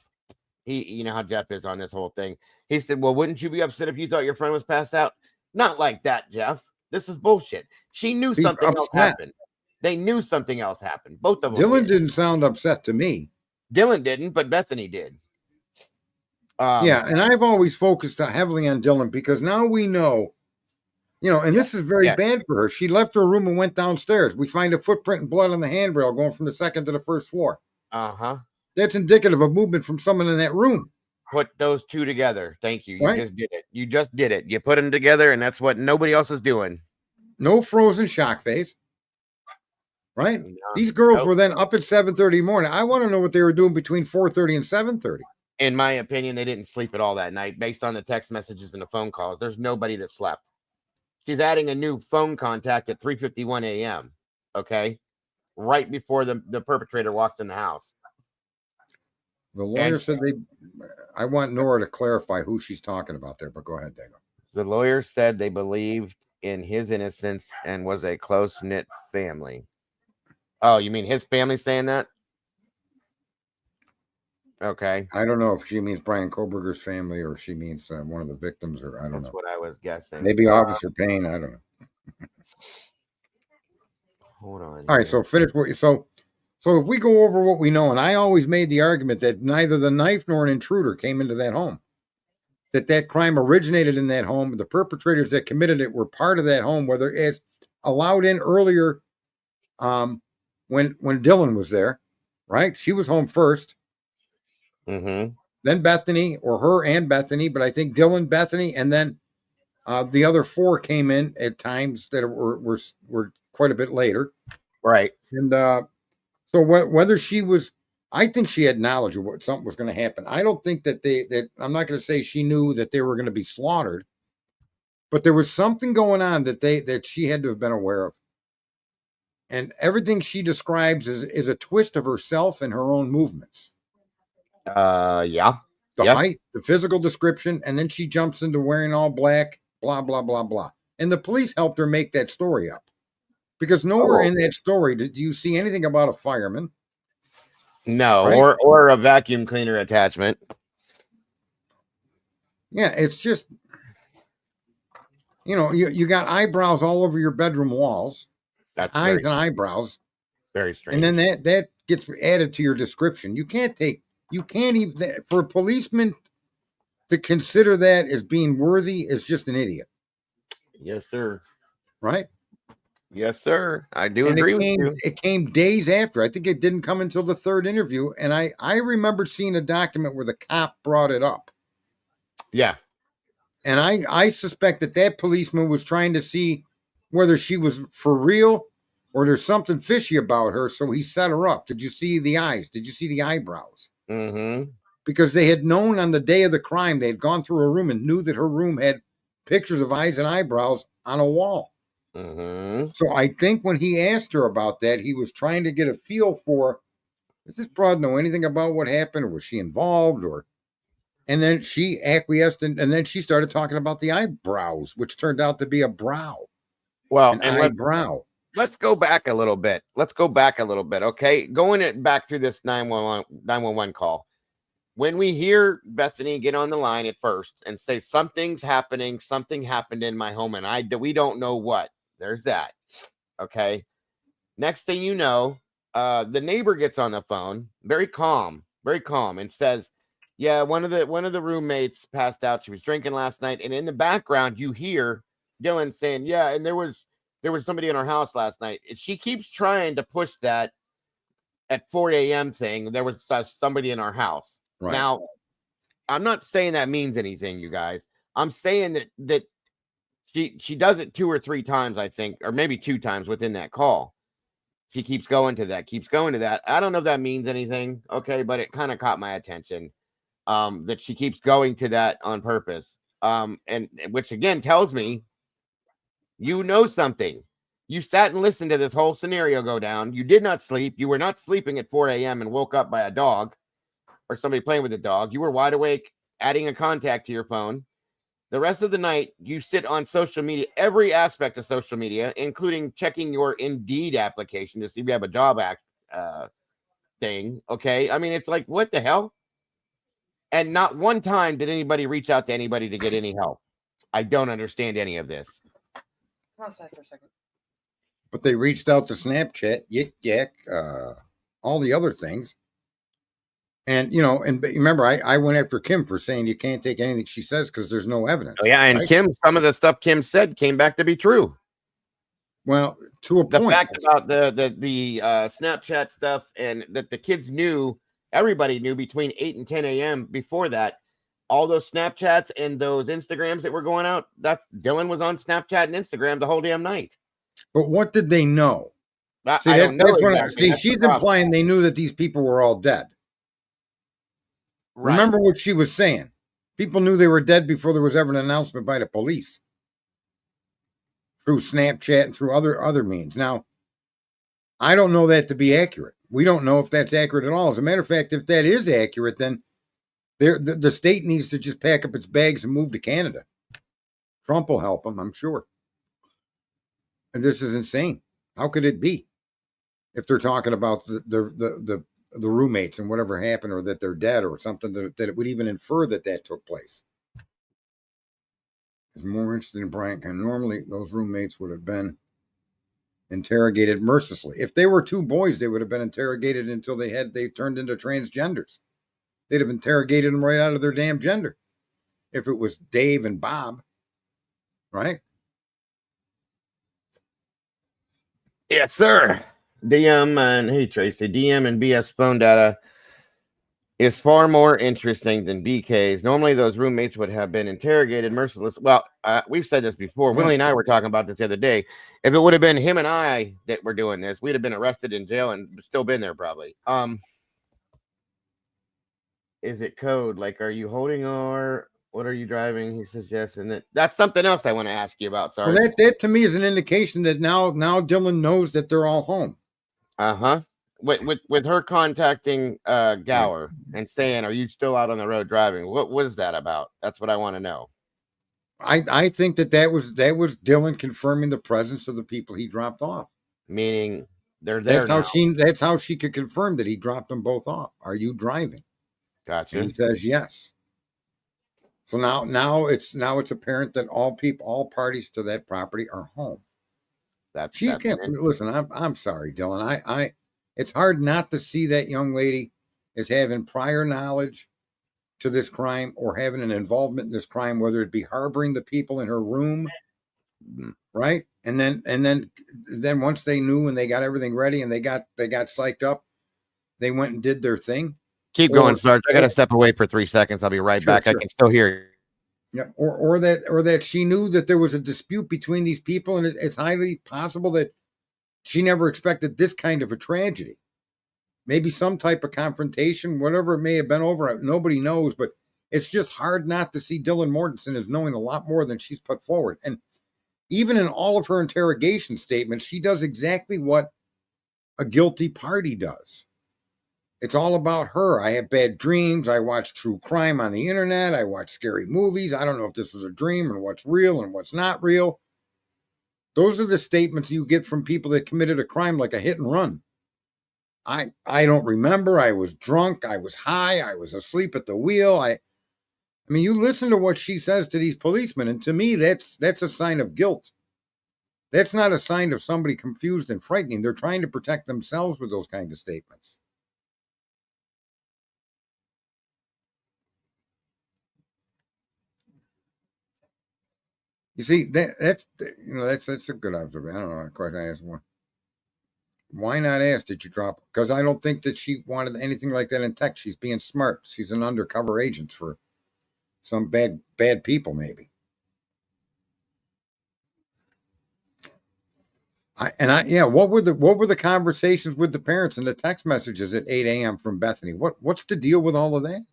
You know how Jeff is on this whole thing. He said, "Well, wouldn't you be upset if you thought your friend was passed out?" Not like that, Jeff. This is bullshit. She knew something else happened. They knew something else happened. Both of them. Dylan didn't sound upset to me. Dylan didn't, but Bethany did. Yeah, and I've always focused heavily on Dylan because now we know, and this is very bad for her. She left her room and went downstairs. We find a footprint and blood on the handrail going from the 2nd to the 1st floor. That's indicative of movement from someone in that room. Put those 2 together. Thank you. You just did it. You just did it. You put them together, and that's what nobody else is doing. No frozen shock face. Right? No, these girls were then up at 7:30 in the morning. I want to know what they were doing between 4:30 and 7:30. In my opinion, they didn't sleep at all that night based on the text messages and the phone calls. There's nobody that slept. She's adding a new phone contact at 3:51 a.m. Okay. Right before the perpetrator walks in the house. The lawyer said I want Nora to clarify who she's talking about there, but go ahead, Dago. The lawyer said they believed in his innocence and was a close-knit family. Oh, you mean his family saying that? Okay. I don't know if she means Brian Koberger's family or she means one of the victims, or I don't know. That's what I was guessing. Maybe Officer Payne. I don't know. Hold on. All right, so finish what you so if we go over what we know, and I always made the argument that neither the knife nor an intruder came into that home. That crime originated in that home. The perpetrators that committed it were part of that home, whether it's allowed in earlier when Dylan was there, right? She was home first. Mm-hmm. Then Bethany, or her and Bethany, but I think Dylan, Bethany, and then the other four came in at times that were quite a bit later. Right. And so whether she was, I think she had knowledge of what something was going to happen. I don't think that I'm not going to say she knew that they were going to be slaughtered, but there was something going on that she had to have been aware of. And everything she describes is a twist of herself and her own movements. Yeah. The height, the physical description, and then she jumps into wearing all black, blah, blah, blah, blah. And the police helped her make that story up. Because nowhere in that story did you see anything about a fireman. No, right? or a vacuum cleaner attachment. Yeah, it's just, you got eyebrows all over your bedroom walls. That's eyes and eyebrows. Very strange. And then that gets added to your description. You can't even, for a policeman to consider that as being worthy is just an idiot. Yes, sir. Right? Yes, sir. I do agree with you. It came days after. I think it didn't come until the third interview. And I remember seeing a document where the cop brought it up. Yeah. And I suspect that policeman was trying to see whether she was for real or there's something fishy about her. So he set her up. Did you see the eyes? Did you see the eyebrows? Mm-hmm. Because they had known on the day of the crime, they had gone through her room and knew that her room had pictures of eyes and eyebrows on a wall. Mm-hmm. So I think when he asked her about that, he was trying to get a feel for, does this broad know anything about what happened, or was she involved? And then she acquiesced, and then she started talking about the eyebrows, which turned out to be a brow. Well, an and eyebrow. Let's go back a little bit. Okay, going back through this 911 call. When we hear Bethany get on the line at first and say something's happening, something happened in my home, and we don't know what. There's that. Okay. Next thing you know, the neighbor gets on the phone, very calm, and says, "Yeah, one of the roommates passed out. She was drinking last night." And in the background, you hear Dylan saying, "Yeah, and there was somebody in our house last night." And she keeps trying to push that at 4 a.m. thing. There was somebody in our house. Right. Now, I'm not saying that means anything, you guys. I'm saying that she does it 2 or 3 times, I think, or maybe 2 times within that call. She keeps going to that. I don't know if that means anything, okay, but it kind of caught my attention that she keeps going to that on purpose, and which again tells me you know something. You sat and listened to this whole scenario go down. You did not sleep. You were not sleeping at 4 a.m. and woke up by a dog or somebody playing with a dog. You were wide awake, adding a contact to your phone. The rest of the night, you sit on social media, every aspect of social media, including checking your Indeed application to see if you have a job thing. Okay. I mean, it's like, what the hell? And not one time did anybody reach out to anybody to get any help. I don't understand any of this. Come on, side for a second. But they reached out to Snapchat, Yik Yak, all the other things. And, and remember, I went after Kim for saying you can't take anything she says because there's no evidence. Oh, yeah, and right? some of the stuff Kim said came back to be true. Well, to a point. The fact about the Snapchat stuff, and that the kids knew, everybody knew between 8 and 10 a.m. before that, all those Snapchats and those Instagrams that were going out, Dylan was on Snapchat and Instagram the whole damn night. But what did they know? I don't know exactly. She's implying they knew that these people were all dead. Right. Remember what she was saying. People knew they were dead before there was ever an announcement by the police. Through Snapchat and through other means. Now, I don't know that to be accurate. We don't know if that's accurate at all. As a matter of fact, if that is accurate, then the state needs to just pack up its bags and move to Canada. Trump will help them, I'm sure. And this is insane. How could it be? If they're talking about the roommates and whatever happened, or that they're dead or something, that it would even infer that took place. Is more interested in Bryant. And normally those roommates would have been interrogated mercilessly. If they were two boys, they would have been interrogated until they turned into transgenders. They'd have interrogated them right out of their damn gender. If it was Dave and Bob, right? Yes, sir. DM and hey Tracy, DM and BS phone data is far more interesting than BK's. Normally, those roommates would have been interrogated mercilessly. Well, we've said this before. Willie and I were talking about this the other day. If it would have been him and I that were doing this, we'd have been arrested in jail and still been there probably. Is it code? Like, are you holding or what are you driving? He says yes, and that's something else I want to ask you about. Sorry. Well, that to me is an indication that now Dylan knows that they're all home. Uh-huh. With her contacting Gower and saying, "Are you still out on the road driving?" What was that about? That's what I want to know. I think that was Dylan confirming the presence of the people he dropped off. Meaning they're there. That's how she could confirm that he dropped them both off. Are you driving? Gotcha. And he says yes. So now it's apparent that all parties to that property are home. Listen, I'm sorry, Dylan. It's hard not to see that young lady as having prior knowledge to this crime or having an involvement in this crime, whether it be harboring the people in her room, right? And then once they knew and they got everything ready and they got psyched up, they went and did their thing. Keep going, Sarge. I got to step away for 3 seconds. I'll be right back. Sure. I can still hear you. Yeah, or that she knew that there was a dispute between these people, and it's highly possible that she never expected this kind of a tragedy. Maybe some type of confrontation, whatever it may have been over, nobody knows, but it's just hard not to see Dylan Mortensen as knowing a lot more than she's put forward. And even in all of her interrogation statements, she does exactly what a guilty party does. It's all about her. I have bad dreams. I watch true crime on the internet. I watch scary movies. I don't know if this was a dream and what's real and what's not real. Those are the statements you get from people that committed a crime like a hit and run. I don't remember. I was drunk. I was high. I was asleep at the wheel. I mean, you listen to what she says to these policemen, and to me, that's a sign of guilt. That's not a sign of somebody confused and frightening. They're trying to protect themselves with those kinds of statements. You see, that's a good observation. I don't know. Quite ask one. Why not ask? Did you drop? Because I don't think that she wanted anything like that in text. She's being smart. She's an undercover agent for some bad people, maybe. What were the conversations with the parents and the text messages at 8 a.m. from Bethany? What's the deal with all of that?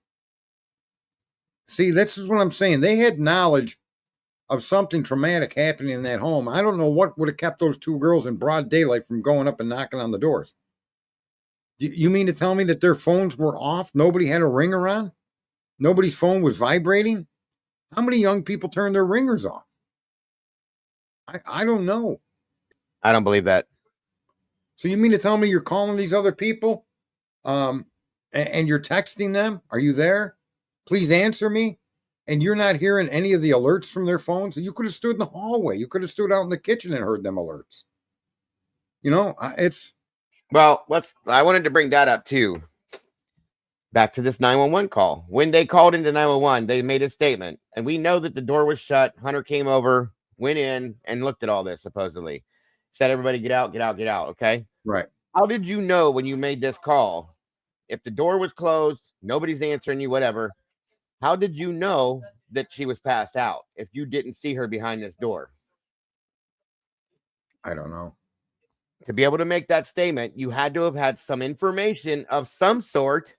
See, this is what I'm saying. They had knowledge of something traumatic happening in that home. I don't know what would have kept those two girls in broad daylight from going up and knocking on the doors. You mean to tell me that their phones were off? Nobody had a ringer on? Nobody's phone was vibrating? How many young people turn their ringers off? I don't know. I don't believe that. So you mean to tell me you're calling these other people and you're texting them? Are you there? Please answer me. And you're not hearing any of the alerts from their phones? You could have stood in the hallway. You could have stood out in the kitchen and heard them alerts. You know, Well, I wanted to bring that up too. Back to this 911 call. When they called into 911, they made a statement. And we know that the door was shut. Hunter came over, went in, and looked at all this, supposedly. Said, everybody get out, get out, get out, okay? Right. How did you know when you made this call? If the door was closed, nobody's answering you, whatever. How did you know that she was passed out if you didn't see her behind this door? I don't know. To be able to make that statement, you had to have had some information of some sort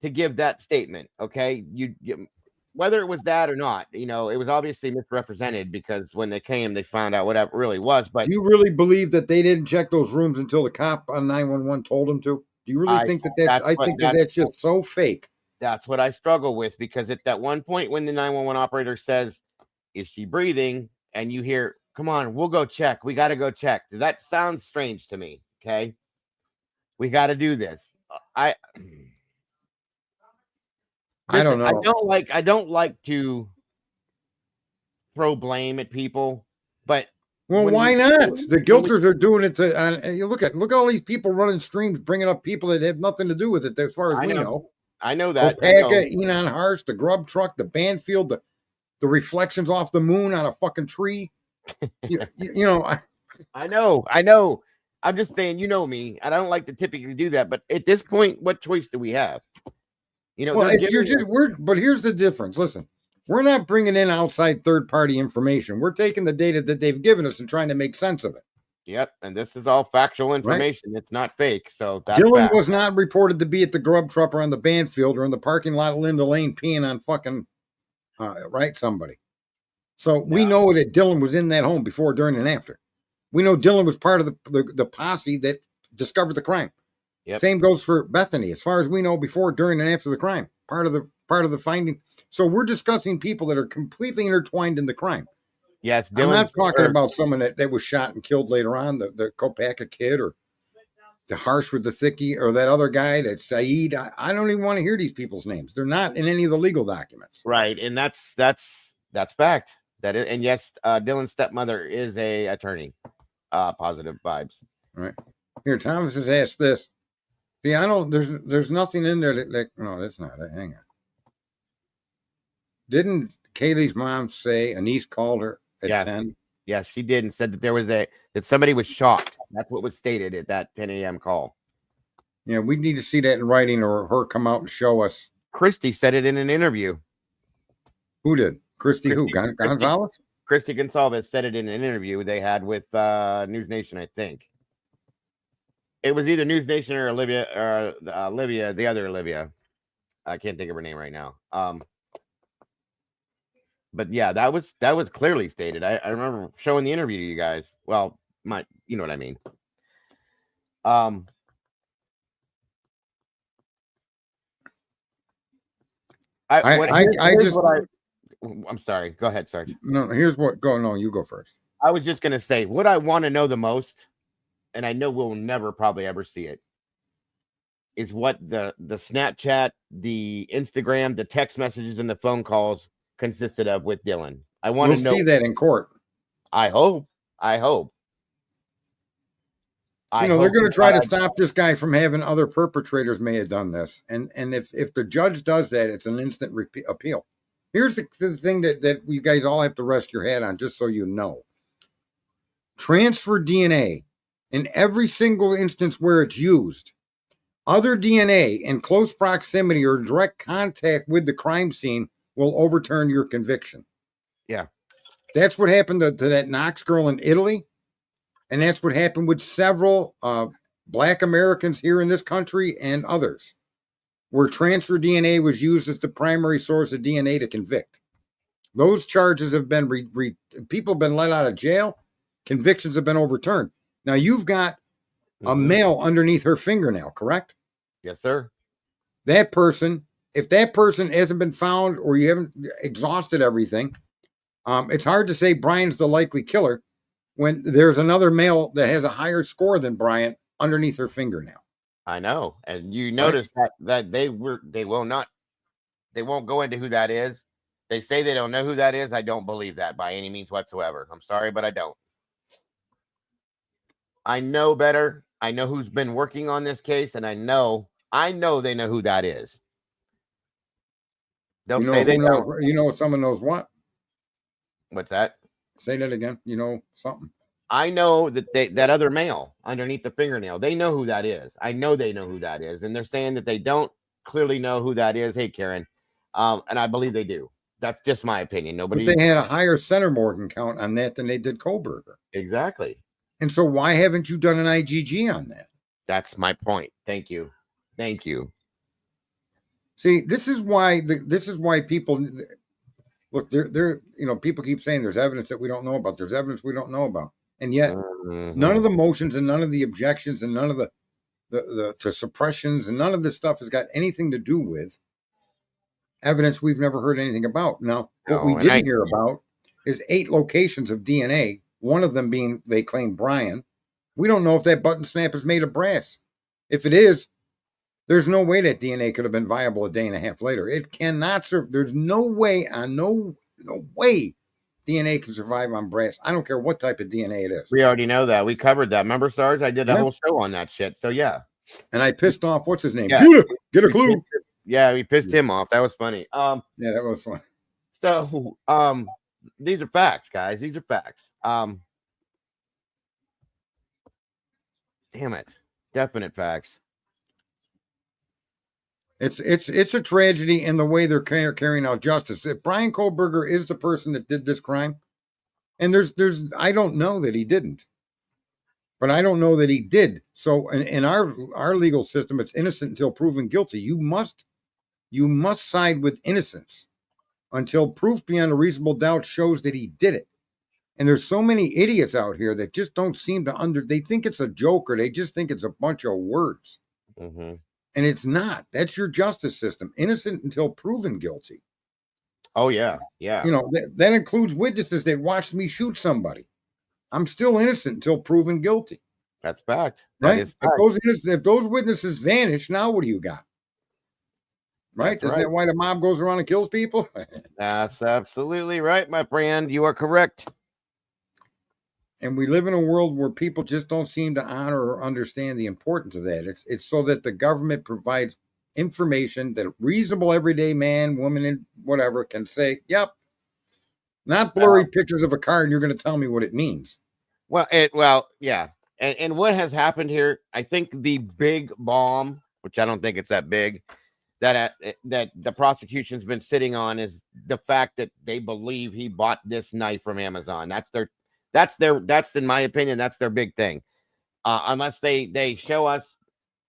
to give that statement. Okay, you whether it was that or not, it was obviously misrepresented because when they came, they found out what it really was. But do you really believe that they didn't check those rooms until the cop on 911 told them to? Do you really think that that's? I think that's just so fake. That's what I struggle with, because at that one point when the 911 operator says, "Is she breathing?" and you hear, "Come on, we'll go check. We got to go check." That sounds strange to me. Okay, we got to do this. I don't know. I don't like to throw blame at people, but why not? The guilters are doing it to. You look at all these people running streams, bringing up people that have nothing to do with it, as far as we know. I know that. Opaka, Enon Harsh, the grub truck, the Banfield, the reflections off the moon on a fucking tree. I know. I'm just saying, me, and I don't like to typically do that, but at this point, what choice do we have? But here's the difference. Listen, we're not bringing in outside third-party information. We're taking the data that they've given us and trying to make sense of it. Yep, and this is all factual information. Right? It's not fake. So that's Dylan was not reported to be at the grub truck or on the Banfield or in the parking lot of Linda Lane peeing on fucking somebody. So we know that Dylan was in that home before, during, and after. We know Dylan was part of the posse that discovered the crime. Yep. Same goes for Bethany. As far as we know, before, during, and after the crime, part of the finding. So we're discussing people that are completely intertwined in the crime. Yes, I'm not talking about someone that was shot and killed later on, the Kopaka kid, or the Harsh with the thickie, or that other guy, that Saeed. I don't even want to hear these people's names. They're not in any of the legal documents. Right, and that's fact. And yes, Dylan's stepmother is a attorney. Positive vibes. All right. Here, Thomas has asked this. See, I don't. There's nothing in there that no, that's not it. Hang on. Didn't Kaylee's mom say Anise called her at 10? Yes, she did, and said that that somebody was shocked. That's what was stated at that 10 a.m. call. Yeah, we need to see that in writing, or her come out and show us. Christy said it in an interview. Who did? Christy who? Gonzalez? Christy Gonzalez said it in an interview they had with News Nation, I think. It was either News Nation or Olivia, the other Olivia. I can't think of her name right now. But yeah, that was clearly stated. I remember showing the interview to you guys. Well, you know what I mean. I'm sorry. Go ahead, Sarge. No, here's what. No, you go first. I was just gonna say what I want to know the most, and I know we'll never probably ever see it, is what the Snapchat, the Instagram, the text messages, and the phone calls consisted of with Dylan. I want to know. See that in court. I hope. They're going to try to stop this guy from having other perpetrators may have done this, and if the judge does that, it's an instant appeal. Here's the thing that you guys all have to rest your head on, just so you know. Transfer DNA, in every single instance where it's used, other DNA in close proximity or direct contact with the crime scene will overturn your conviction. Yeah. That's what happened to that Knox girl in Italy. And that's what happened with several Black Americans here in this country and others, where transfer DNA was used as the primary source of DNA to convict. Those charges have been, people have been let out of jail. Convictions have been overturned. Now, you've got a male underneath her fingernail, correct? Yes, sir. That person, if that person hasn't been found or you haven't exhausted everything, it's hard to say Brian's the likely killer when there's another male that has a higher score than Brian underneath her fingernail. I know. And you notice that they won't go into who that is. They say they don't know who that is. I don't believe that by any means whatsoever. I'm sorry, but I don't. I know better. I know who's been working on this case, and I know they know who that is. They'll say they don't. You know, someone knows what? What's that? Say that again. You know something. I know that that other male underneath the fingernail, they know who that is. I know they know who that is. And they're saying that they don't clearly know who that is. Hey, Karen. And I believe they do. That's just my opinion. But they had a higher Center Morgan count on that than they did Kohlberger. Exactly. And so why haven't you done an IgG on that? That's my point. Thank you. See, this is why people look. They're people keep saying there's evidence that we don't know about. There's evidence we don't know about, and yet none of the motions and none of the objections and none of the suppressions and none of this stuff has got anything to do with evidence we've never heard anything about. Now, what we didn't hear about is 8 locations of DNA. One of them being they claim Brian. We don't know if that button snap is made of brass. If it is, there's no way that DNA could have been viable a day and a half later. It cannot serve. There's no way no way DNA can survive on brass. I don't care what type of DNA it is. We already know that. We covered that. Remember, Sarge? I did a whole show on that shit. So yeah. And I pissed off what's his name? Yeah. Get a clue. Yeah, we pissed him off. That was funny. Yeah, that was fun. So these are facts, guys. These are facts. Damn it. Definite facts. It's a tragedy in the way they're carrying out justice. If Brian Kohlberger is the person that did this crime, and there's I don't know that he didn't, but I don't know that he did. So in our legal system, it's innocent until proven guilty. You must side with innocence until proof beyond a reasonable doubt shows that he did it. And there's so many idiots out here that just don't seem to they think it's a joke or they just think it's a bunch of words. Mm-hmm. And it's not. That's your justice system. Innocent until proven guilty. Oh, yeah. Yeah. That includes witnesses that watched me shoot somebody. I'm still innocent until proven guilty. That's fact. Right? That is fact. If those witnesses vanish, now what do you got? Right? Isn't that why the mob goes around and kills people? That's absolutely right, my friend. You are correct. And we live in a world where people just don't seem to honor or understand the importance of that. It's so that the government provides information that a reasonable everyday man, woman, and whatever can say, yep, not blurry pictures of a car, and you're going to tell me what it means. Well, yeah. And what has happened here, I think the big bomb, which I don't think it's that big, that the prosecution's been sitting on is the fact that they believe he bought this knife from Amazon. That's in my opinion, that's their big thing. Unless they show us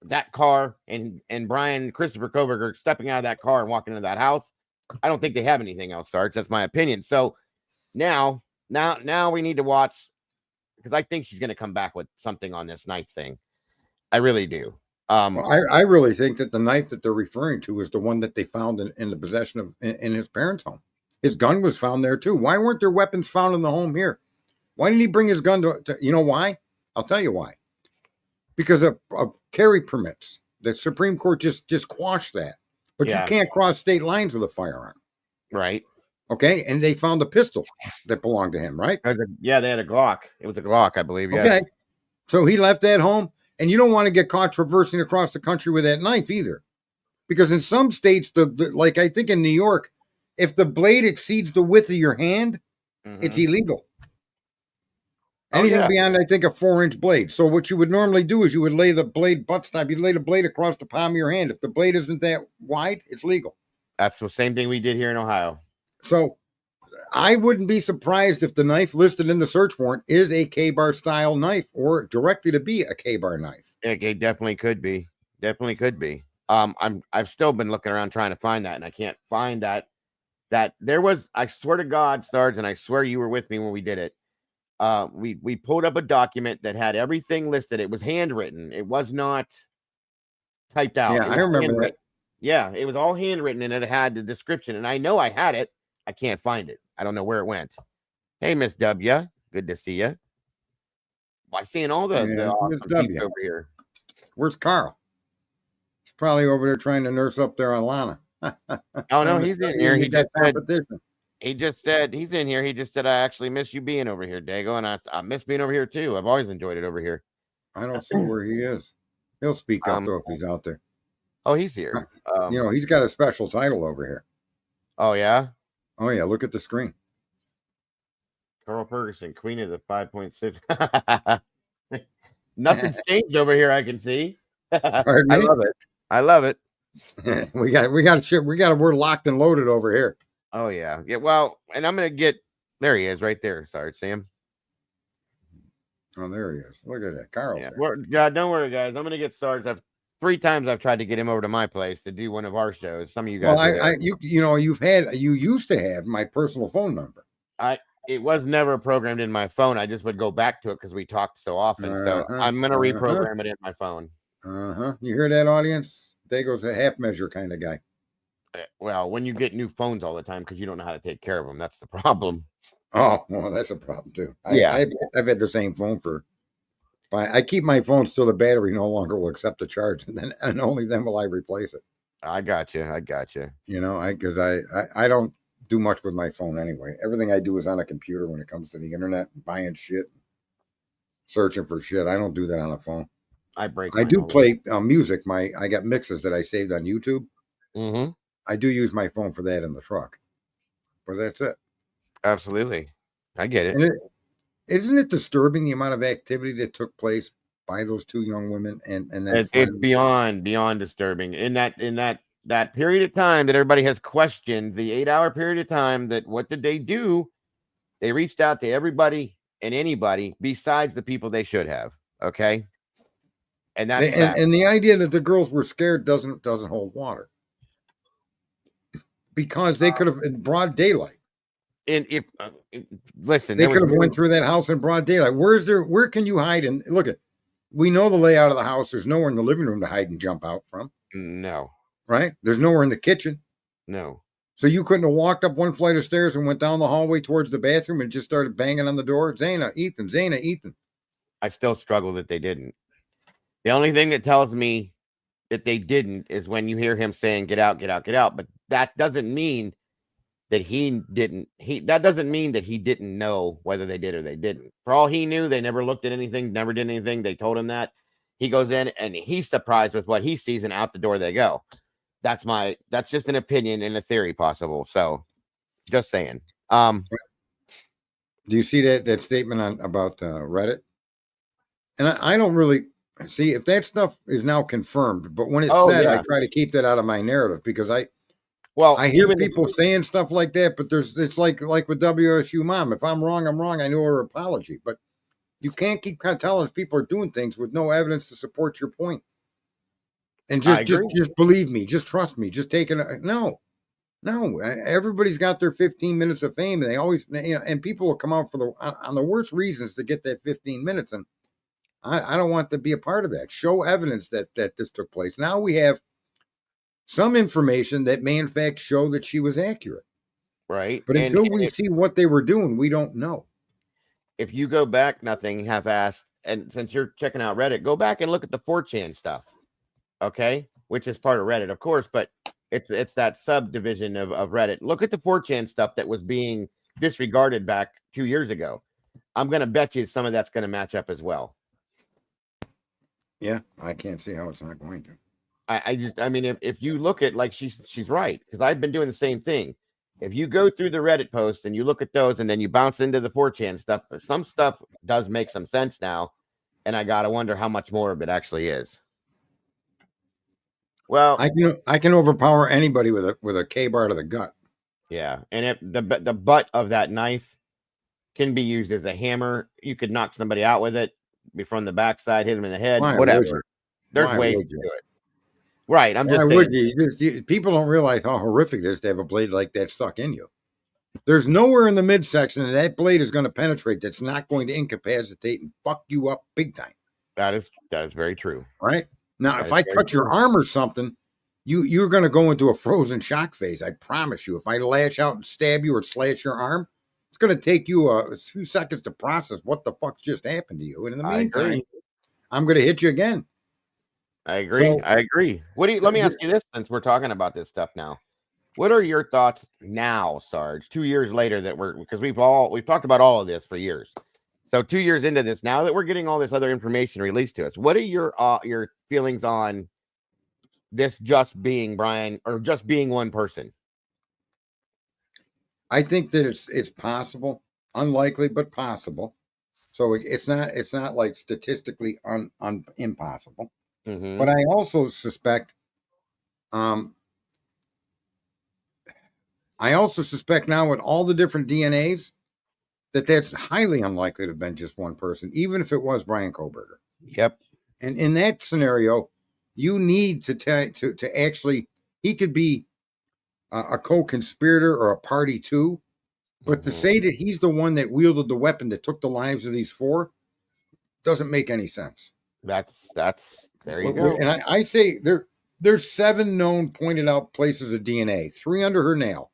that car and Christopher Koberger stepping out of that car and walking into that house, I don't think they have anything else, Sarge. That's my opinion. So now we need to watch, because I think she's going to come back with something on this knife thing. I really do. I really think that the knife that they're referring to is the one that they found in the possession of in his parents' home. His gun was found there too. Why weren't there weapons found in the home here? Why didn't he bring his gun to you know why? I'll tell you why. Because of carry permits. The Supreme Court just quashed that. But you can't cross state lines with a firearm. Right. Okay. And they found a pistol that belonged to him, right? Yeah, they had a Glock. It was a Glock, I believe. Yes. Okay. So he left that home, and you don't want to get caught traversing across the country with that knife either. Because in some states, like I think in New York, if the blade exceeds the width of your hand, it's illegal. Anything beyond, I think, a 4-inch blade. So what you would normally do is you would lay the blade buttstop. You'd lay the blade across the palm of your hand. If the blade isn't that wide, it's legal. That's the same thing we did here in Ohio. So I wouldn't be surprised if the knife listed in the search warrant is a K-bar style knife or directly to be a K-bar knife. It definitely could be. Definitely could be. I've still been looking around trying to find that, and I can't find that there was, I swear to God, Sarge, and I swear you were with me when we did it. We pulled up a document that had everything listed. It was handwritten. It was not typed out. Yeah, I remember that. Yeah, it was all handwritten, and it had the description. And I know I had it. I can't find it. I don't know where it went. Hey, Miss W, good to see you. I'm seeing all the awesome people over here. Where's Carl? He's probably over there trying to nurse up there on Lana. Oh no, he's in here. He just said he's in here. He just said, I actually miss you being over here, Dago, and I miss being over here too. I've always enjoyed it over here. I don't see where he is. He'll speak up though if he's out there. Oh, he's here. He's got a special title over here. Oh yeah. Oh yeah. Look at the screen. Carl Ferguson, Queen of the 5.6. Nothing's changed over here. I can see. I love it. I love it. We're locked and loaded over here. Oh yeah. Yeah. Well, and I'm gonna get there. He is right there. Sorry, Sam. Oh, there he is. Look at that, Carl. Yeah. Don't worry, guys. I'm gonna get Sarge. 3 times I've tried to get him over to my place to do one of our shows. Some of you guys. Well, you used to have my personal phone number. It was never programmed in my phone. I just would go back to it because we talked so often. So I'm gonna reprogram it in my phone. You hear that, audience? Dago's a half measure kind of guy. Well, when you get new phones all the time because you don't know how to take care of them, that's the problem. Oh, well, that's a problem too. Yeah. I've had the same phone I keep my phone till the battery no longer will accept the charge, and only then will I replace it. I got you. Because I don't do much with my phone anyway. Everything I do is on a computer when it comes to the internet, buying shit, searching for shit. I don't do that on a phone. I do play music. I got mixes that I saved on YouTube. Mm-hmm. I do use my phone for that in the truck, but that's it. Absolutely, I get it. And isn't it disturbing the amount of activity that took place by those 2 young women? And then it's beyond disturbing. In that period of time that everybody has questioned, the 8-hour period of time, that what did they do? They reached out to everybody and anybody besides the people they should have. Okay, and that's and the idea that the girls were scared doesn't hold water, because they could have in broad daylight. And if listen, they could have went through that house in broad daylight. Where can you hide? And look we know the layout of the house. There's nowhere in the living room to hide and jump out from. No. Right? There's nowhere in the kitchen. No. So you couldn't have walked up one flight of stairs and went down the hallway towards the bathroom and just started banging on the door. Zana, Ethan. I still struggle that they didn't. The only thing that tells me that they didn't is when you hear him saying, "Get out, get out, get out." But that doesn't mean that he didn't. That doesn't mean that he didn't know whether they did or they didn't. For all he knew, they never looked at anything, never did anything. They told him that. He goes in and he's surprised with what he sees, and out the door they go. That's just an opinion and a theory possible. So just saying. Do you see that statement about Reddit? And I don't really see if that stuff is now confirmed, but when it's said, I try to keep that out of my narrative, because I hear people saying stuff like that, but it's like with WSU mom. If I'm wrong, I'm wrong. I know her apology, but you can't keep telling us people are doing things with no evidence to support your point. And just believe me, just trust me, just take it. No. Everybody's got their 15 minutes of fame, and they always, and people will come out on the worst reasons to get that 15 minutes. And I don't want to be a part of that. Show evidence that this took place. Now we have some information that may in fact show that she was accurate. Right. But until we see what they were doing, we don't know. If you go back, nothing half-assed, and since you're checking out Reddit, go back and look at the 4chan stuff. Okay, which is part of Reddit, of course, but it's that subdivision of Reddit. Look at the 4chan stuff that was being disregarded back 2 years ago. I'm going to bet you some of that's going to match up as well. Yeah, I can't see how it's not going to. I mean, if you look at, like, she's right, because I've been doing the same thing. If you go through the Reddit posts and you look at those and then you bounce into the 4chan stuff, some stuff does make some sense now, and I got to wonder how much more of it actually is. Well, I can overpower anybody with a K-bar to the gut. Yeah, and if the butt of that knife can be used as a hammer, you could knock somebody out with it from the backside, hit them in the head, whatever. There's ways to do it. Right, I'm just saying. People don't realize how horrific it is to have a blade like that stuck in you. There's nowhere in the midsection that blade is going to penetrate that's not going to incapacitate and fuck you up big time. That is very true. Right? Now, if I cut your arm or something, you're going to go into a frozen shock phase. I promise you. If I lash out and stab you or slash your arm, it's going to take you a few seconds to process what the fuck's just happened to you. And in the meantime, I'm going to hit you again. I agree. Let me ask you this, since we're talking about this stuff now. What are your thoughts now, Sarge, 2 years later because we've talked about all of this for years. So 2 years into this, now that we're getting all this other information released to us, what are your feelings on this just being Brian, or just being one person? I think that it's possible, unlikely, but possible. So it's not like statistically impossible. Mm-hmm. But I also suspect, now with all the different DNAs, that's highly unlikely to have been just one person, even if it was Brian Kohberger. Yep. And in that scenario, you need to actually, he could be a co-conspirator or a party too, but to say that he's the one that wielded the weapon that took the lives of these 4 doesn't make any sense. That's there you go. And I say there's 7 known pointed out places of DNA, 3 under her nail.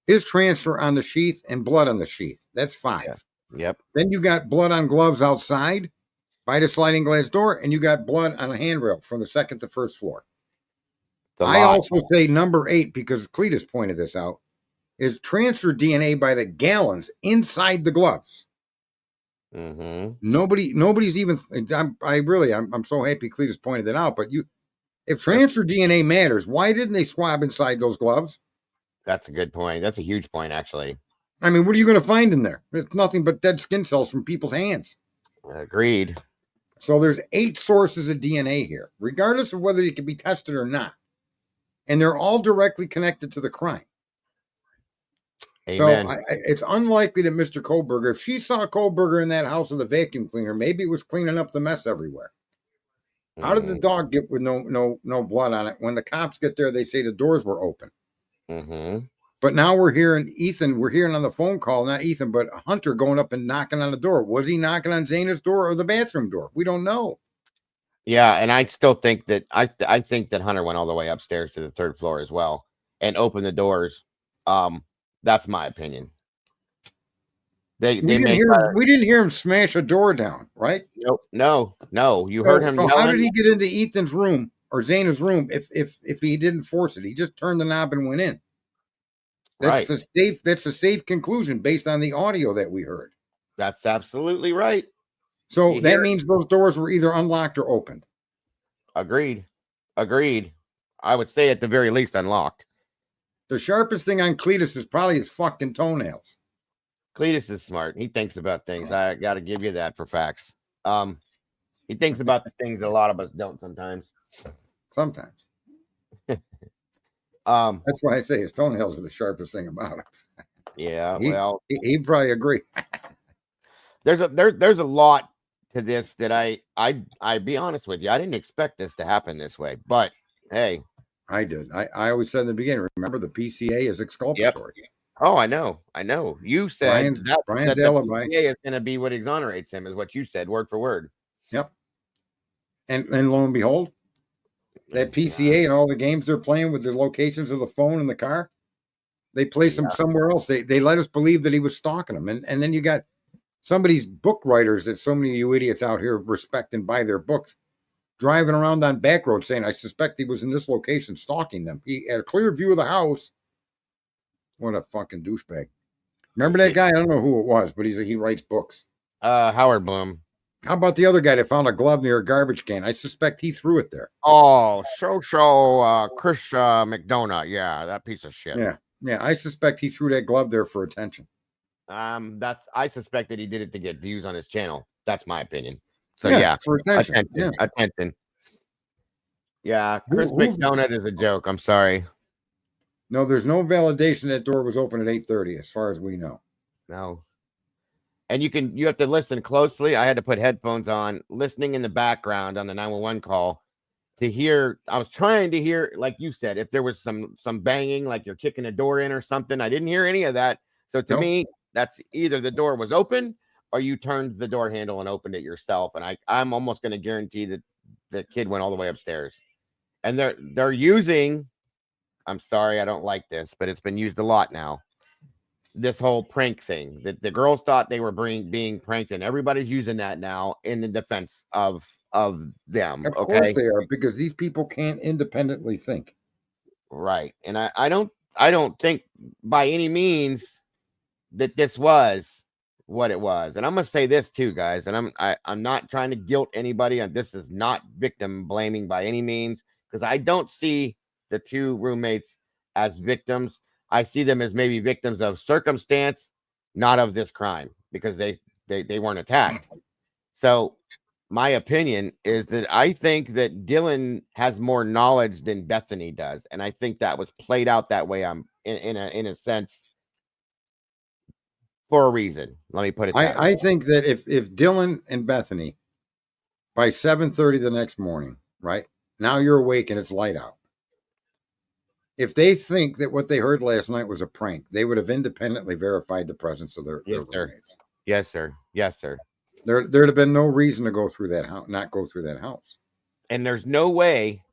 His transfer on the sheath and blood on the sheath. That's 5. Yeah. Yep. Then you got blood on gloves outside by the sliding glass door, and you got blood on a handrail from the 2nd to 1st floor. I also say number 8, because Cletus pointed this out, is transfer DNA by the gallons inside the gloves. Nobody's even. I'm so happy Cletus pointed that out. But if transfer DNA matters, why didn't they swab inside those gloves? That's a good point. That's a huge point, actually. I mean, what are you going to find in there? It's nothing but dead skin cells from people's hands. Agreed. So there's 8 sources of DNA here, regardless of whether it can be tested or not. And they're all directly connected to the crime. Amen. So it's unlikely that Mr. Kohlberger, if she saw Kohlberger in that house with a vacuum cleaner, maybe it was cleaning up the mess everywhere. How did the dog get with no blood on it? When the cops get there, they say the doors were open. But now we're hearing Ethan, we're hearing on the phone call, not Ethan, but Hunter going up and knocking on the door. Was he knocking on Zana's door or the bathroom door? We don't know. Yeah, and I still think that I think that Hunter went all the way upstairs to the 3rd floor as well and opened the doors. That's my opinion. We didn't hear him smash a door down, right? No. You heard him yelling. How did he get into Ethan's room or Zana's room if he didn't force it? He just turned the knob and went in. That's the safe conclusion based on the audio that we heard. That's absolutely right. So that means those doors were either unlocked or opened. Agreed. I would say at the very least unlocked. The sharpest thing on Cletus is probably his fucking toenails. Cletus is smart. He thinks about things. I got to give you that for facts. He thinks about the things that a lot of us don't sometimes. Sometimes. That's why I say his toenails are the sharpest thing about him. Yeah, he'd probably agree. There's a lot to this that I be honest with you, I didn't expect this to happen this way, but hey, I did. I always said in the beginning, remember the PCA is exculpatory. Yep. Oh, I know. You said Brian's that alibi the PCA is going to be what exonerates him, is what you said, word for word. Yep. And lo and behold, that PCA and all the games they're playing with the locations of the phone and the car, they place him somewhere else. They let us believe that he was stalking them. And then you got somebody's book writers that so many of you idiots out here respect and buy their books, driving around on back roads saying, I suspect he was in this location stalking them. He had a clear view of the house. What a fucking douchebag. Remember that guy? I don't know who it was, but he writes books. Howard Bloom. How about the other guy that found a glove near a garbage can? I suspect he threw it there. Oh, Chris McDonough. Yeah, that piece of shit. Yeah. I suspect he threw that glove there for attention. I suspect that he did it to get views on his channel. That's my opinion. So yeah, for attention. Attention. Yeah, Chris McDonough is a joke. I'm sorry. No, there's no validation that door was open at 8:30, as far as we know. No. And you have to listen closely. I had to put headphones on, listening in the background on the 911 call to hear. I was trying to hear, like you said, if there was some banging, like you're kicking a door in or something. I didn't hear any of that. So to me, that's either the door was open or you turned the door handle and opened it yourself. And I'm almost going to guarantee that the kid went all the way upstairs. And they're using, I'm sorry, I don't like this, but it's been used a lot now, this whole prank thing that the girls thought they were being pranked, and everybody's using that now in the defense of them. Of course they are, because these people can't independently think. Right. And I don't think by any means that this was what it was. And I'm gonna say this too, guys, and I'm not trying to guilt anybody, and this is not victim blaming by any means, because I don't see the 2 roommates as victims. I see them as maybe victims of circumstance, not of this crime, because they weren't attacked. So my opinion is that I think that Dylan has more knowledge than Bethany does, and I think that was played out that way. In a sense, for a reason. Let me put it that way. I think that if Dylan and Bethany by 7:30 the next morning, right, Now you're awake and it's light out. If they think that what they heard last night was a prank, they would have independently verified the presence of their roommates. Yes, sir. Yes, sir. There'd have been no reason to go through that house, not go through that house. And there's no way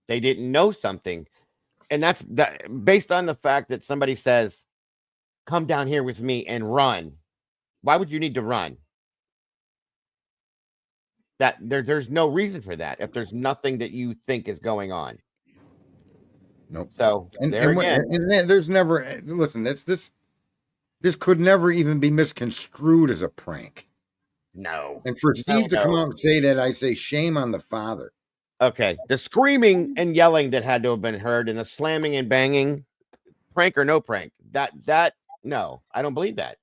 they didn't know something. And that's based on the fact that somebody says, come down here with me and run. Why would you need to run? That there's no reason for that if there's nothing that you think is going on. Nope. So and again, there's never listen. This could never even be misconstrued as a prank. No. And for Steve to come out and say that, I say shame on the father. Okay, the screaming and yelling that had to have been heard, and the slamming and banging, prank or no prank, that no, I don't believe that.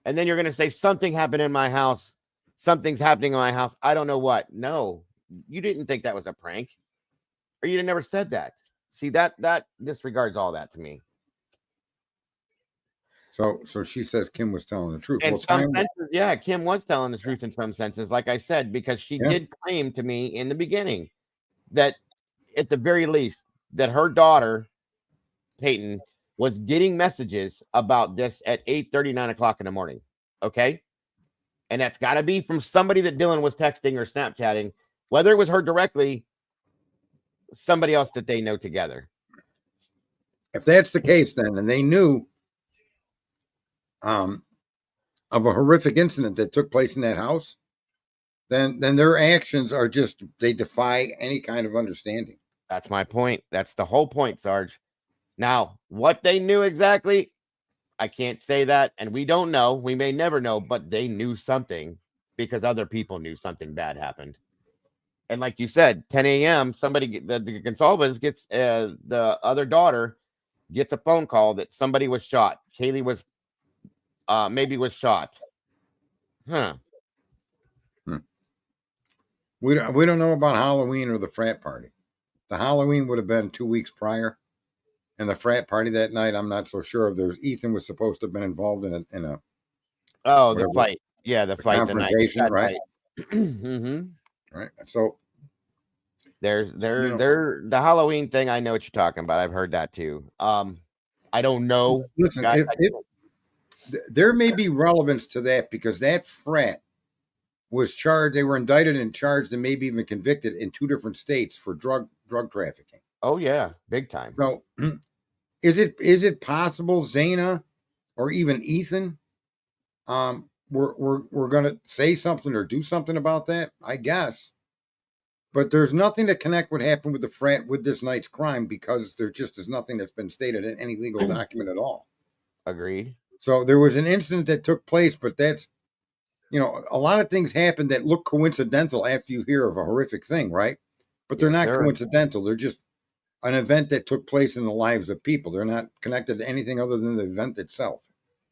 And then you're going to say something happened in my house. Something's happening in my house. I don't know what. No, you didn't think that was a prank, or you never said that. See, that disregards all that to me. So she says Kim was telling the truth. In some senses, yeah, Kim was telling the truth in some senses, like I said, because she did claim to me in the beginning that at the very least that her daughter, Peyton, was getting messages about this at 8:30, 9 o'clock in the morning. Okay. And that's got to be from somebody that Dylan was texting or Snapchatting, whether it was her directly, somebody else that they know together. If that's the case, then, and they knew of a horrific incident that took place in that house, then their actions are just, they defy any kind of understanding. That's my point. That's the whole point, Sarge. Now, what they knew exactly, I can't say that, and we don't know. We may never know, but they knew something because other people knew something bad happened. And like you said, 10 a.m., somebody, the Gonsalves gets, the other daughter gets a phone call that somebody was shot. Kaylee was, maybe was shot. Huh. We don't know about Halloween or the frat party. The Halloween would have been 2 weeks prior. And the frat party that night, I'm not so sure of. Ethan was supposed to have been involved in a the fight. Yeah, the fight, confrontation, the right? Mm-hmm. Right. So there's the Halloween thing. I know what you're talking about. I've heard that too. I don't know. Listen, there may be relevance to that because that frat was charged. They were indicted and charged and maybe even convicted in 2 different states for drug trafficking. Oh yeah, big time. So is it possible Zana or even Ethan we're going to say something or do something about that? I guess. But there's nothing to connect what happened with the frat with this night's crime because there just is nothing that's been stated in any legal document at all. Agreed. So there was an incident that took place, but that's, a lot of things happen that look coincidental after you hear of a horrific thing, right? But they're not coincidental. They're just an event that took place in the lives of people. They're not connected to anything other than the event itself.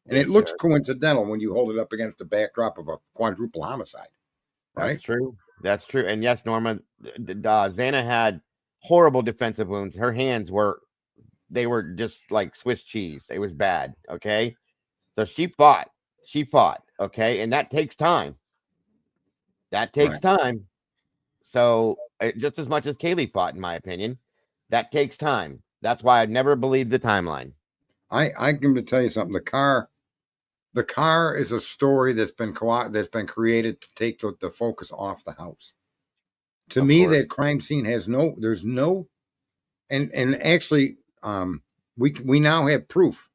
And it looks coincidental when you hold it up against the backdrop of a quadruple homicide. Right? That's true. That's true. And yes, Norma, Xana had horrible defensive wounds. Her hands were just like Swiss cheese. It was bad. Okay. So she fought. Okay. And that takes time. Time. So just as much as Kaylee fought, in my opinion, that takes time. That's why I never believed the timeline. I'm going to tell you something. The car is a story that's been created to take the focus off the house. To me, that crime scene has and actually, we now have proof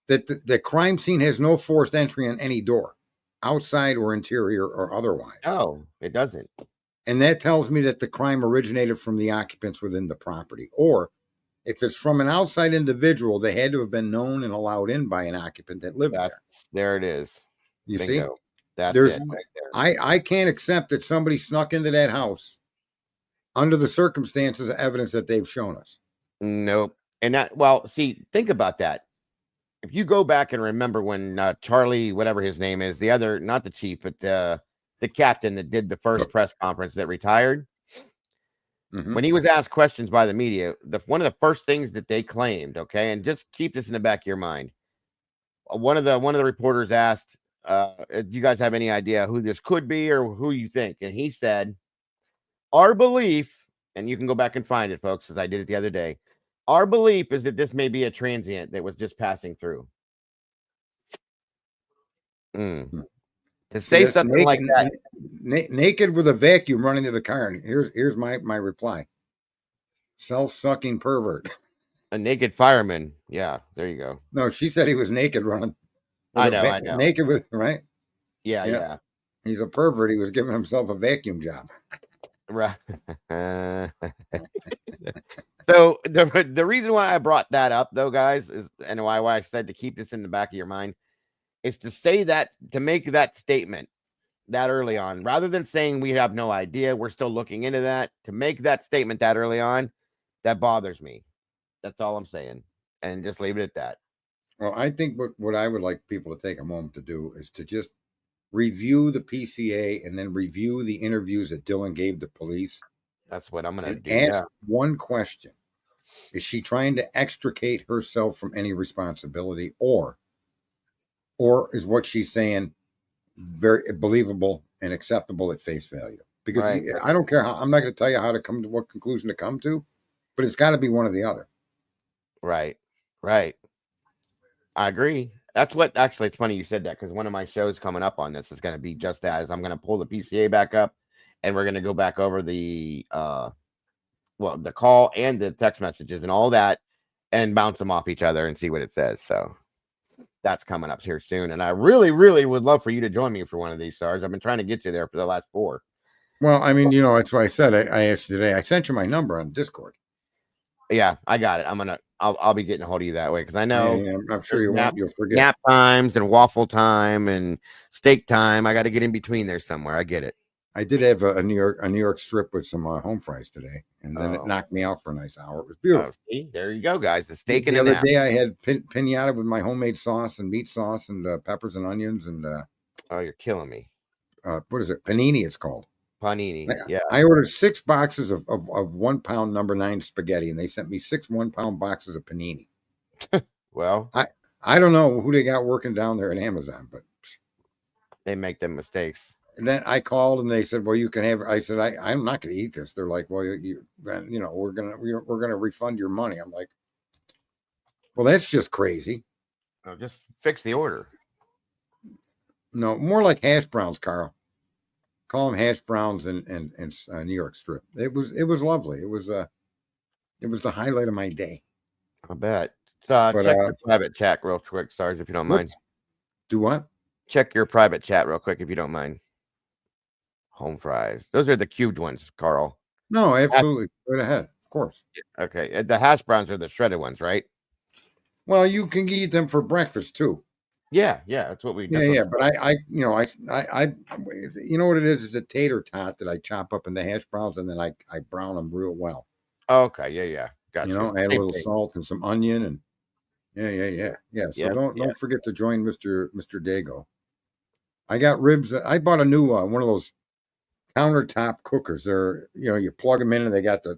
that the crime scene has no forced entry on any door, outside or interior or otherwise. Oh, it doesn't. And that tells me that the crime originated from the occupants within the property. Or if it's from an outside individual, they had to have been known and allowed in by an occupant that lived there. There it is. You Bingo. see? That's it. I can't accept that somebody snuck into that house under the circumstances of evidence that they've shown us. Nope. And see, think about that. If you go back and remember when Charlie, whatever his name is, the other, not the chief, but the captain that did the first press conference that retired, when he was asked questions by the media, one of the first things that they claimed, okay, and just keep this in the back of your mind. One of the reporters asked, do you guys have any idea who this could be or who you think? And he said, Our belief, and you can go back and find it, folks, as I did it the other day. Our belief is that this may be a transient that was just passing through. To say that's something like that, naked with a vacuum running to the car. And here's my reply. Self-sucking pervert. a naked fireman. Yeah, there you go. No, she said he was naked running. I know. Naked with, right? Yeah. He's a pervert. He was giving himself a vacuum job. Right. So the reason why I brought that up, though, guys, is, and why I said to keep this in the back of your mind, is to say that, to make that statement that early on, rather than saying we have no idea, we're still looking into that. To make that statement that early on, that bothers me. That's all I'm saying, and just leave it at that. Well, I think what I would like people to take a moment to do is to just review the PCA and then review the interviews that Dylan gave the police. That's what I'm going to do. Ask one question. Is she trying to extricate herself from any responsibility, or is what she's saying very believable and acceptable at face value? Because I don't care how, I'm not going to tell you how to come to what conclusion to come to, but it's got to be one or the other. Right. I agree. That's what, actually, it's funny you said that, because one of my shows coming up on this is going to be just as I'm going to pull the PCA back up, and we're going to go back over the the call and the text messages and all that, and bounce them off each other and see what it says. So that's coming up here soon, and I really, really would love for you to join me for one of these, Sarge. I've been trying to get you there for the last 4. Well, I mean, that's why I said I asked you today. I sent you my number on Discord. Yeah, I got it. I'll be getting a hold of you that way, because I know I'm sure you won't. You'll forget nap times and waffle time and steak time. I got to get in between there somewhere. I get it. I did have a New York strip with some home fries today, and then it knocked me out for a nice hour. It was beautiful. See, there you go, guys. The steak and the other day I had pinata with my homemade sauce and meat sauce and peppers and onions and oh, you're killing me. What is it? Panini, it's called. Panini. Yeah. I ordered 6 boxes of 1 pound number 9 spaghetti, and they sent me 6 1-pound boxes of panini. Well, I don't know who they got working down there at Amazon, but they make them mistakes. And then I called and they said, "Well, you can have." I said, "I'm not going to eat this." They're like, "Well, we're gonna refund your money." I'm like, "Well, that's just crazy." Oh, just fix the order. No, more like hash browns, Carl. Call them hash browns and New York strip. It was lovely. It was the highlight of my day. I bet. Check your private chat real quick, Sarge, if you don't mind. Do what? Check your private chat real quick, if you don't mind. Home fries. Those are the cubed ones, Carl. No, absolutely. Right ahead. Of course. Okay. The hash browns are the shredded ones, right? Well, you can eat them for breakfast too. Yeah. That's what we do. Yeah. But I you know what it is? It's a tater tot that I chop up into hash browns and then I brown them real well. Okay. Yeah. Gotcha. I add a little salt and some onion and yeah. So don't forget to join Mr. Dago. I got ribs. I bought a new one of those countertop cookers. They're you plug them in and they got the.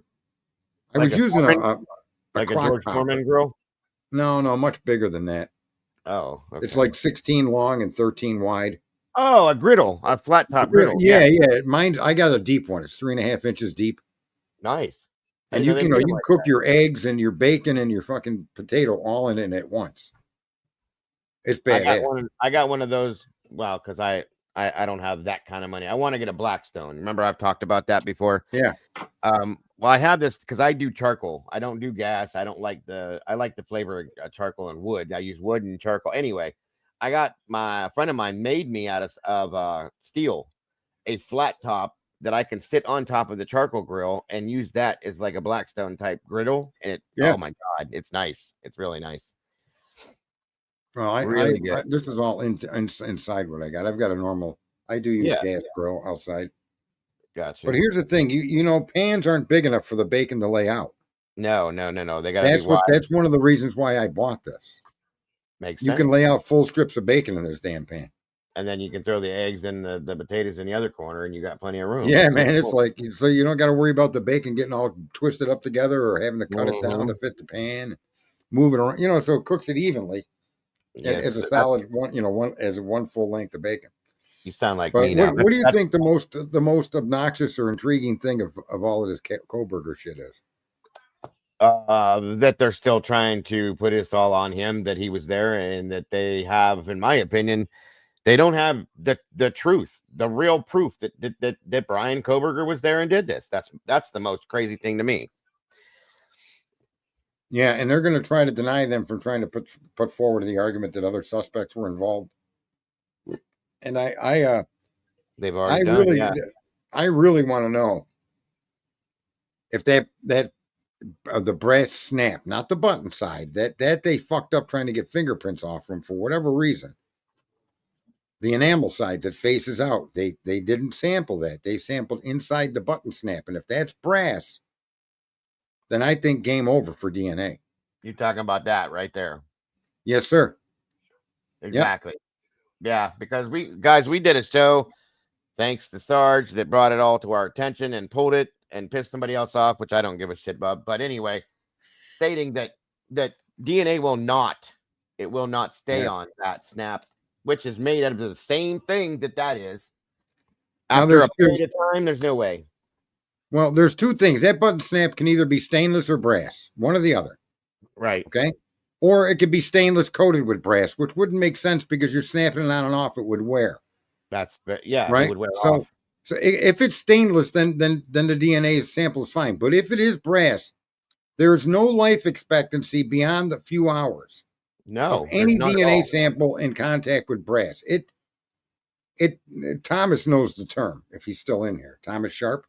I was using a George Foreman grill. No, much bigger than that. Oh, okay. It's like 16 long and 13 wide. Oh, a griddle, a flat top griddle. Yeah. Mine's. I got a deep one. It's 3.5 inches deep. Nice. And you cook your eggs and your bacon and your fucking potato all in it at once. It's bad. I got one of those. Well, because I don't have that kind of money. I want to get a Blackstone. Remember, I've talked about that before. Yeah. Well, I have this because I do charcoal. I don't do gas. I like the flavor of charcoal and wood. I use wood and charcoal. Anyway, a friend of mine made me out of steel a flat top that I can sit on top of the charcoal grill and use that as like a Blackstone type griddle. And oh my God, it's nice. It's really nice. Well, this is all inside what I got. I've got a normal. I do use gas grill outside. Gotcha. But here's the thing, pans aren't big enough for the bacon to lay out. No. They got to be wide. That's one of the reasons why I bought this. Makes sense. You can lay out full strips of bacon in this damn pan. And then you can throw the eggs and the potatoes in the other corner, and you got plenty of room. Yeah, man. It's like, so you don't got to worry about the bacon getting all twisted up together or having to cut it down to fit the pan, move it around. So it cooks it evenly. As a solid one, as one full length of bacon. You sound like But me now. what do you think the most obnoxious or intriguing thing of all of this Koberger shit is? That they're still trying to put this all on him, that he was there, and that they have, in my opinion, they don't have the truth, the real proof that Brian Koberger was there and did this. That's the most crazy thing to me. Yeah, and they're going to try to deny them from trying to put forward the argument that other suspects were involved. And They've already done. I really want to know if that the brass snap, not the button side, that they fucked up trying to get fingerprints off from for whatever reason. The enamel side that faces out, they didn't sample that. They sampled inside the button snap, and if that's brass, then I think game over for DNA. You're talking about that right there. Yes, sir. Exactly. Yep. Yeah, because we did a show, thanks to Sarge, that brought it all to our attention and pulled it and pissed somebody else off, which I don't give a shit about. But anyway, stating that DNA will not stay on that snap, which is made out of the same thing that is. After a period of time, there's no way. Well, there's two things. That button snap can either be stainless or brass, one or the other. Right. Okay. Or it could be stainless coated with brass, which wouldn't make sense because you're snapping it on and off. It would wear. Right. It would wear off. So if it's stainless, then the DNA sample is fine. But if it is brass, there's no life expectancy beyond a few hours. No, any DNA sample in contact with brass. Thomas knows the term if he's still in here. Thomas Sharp.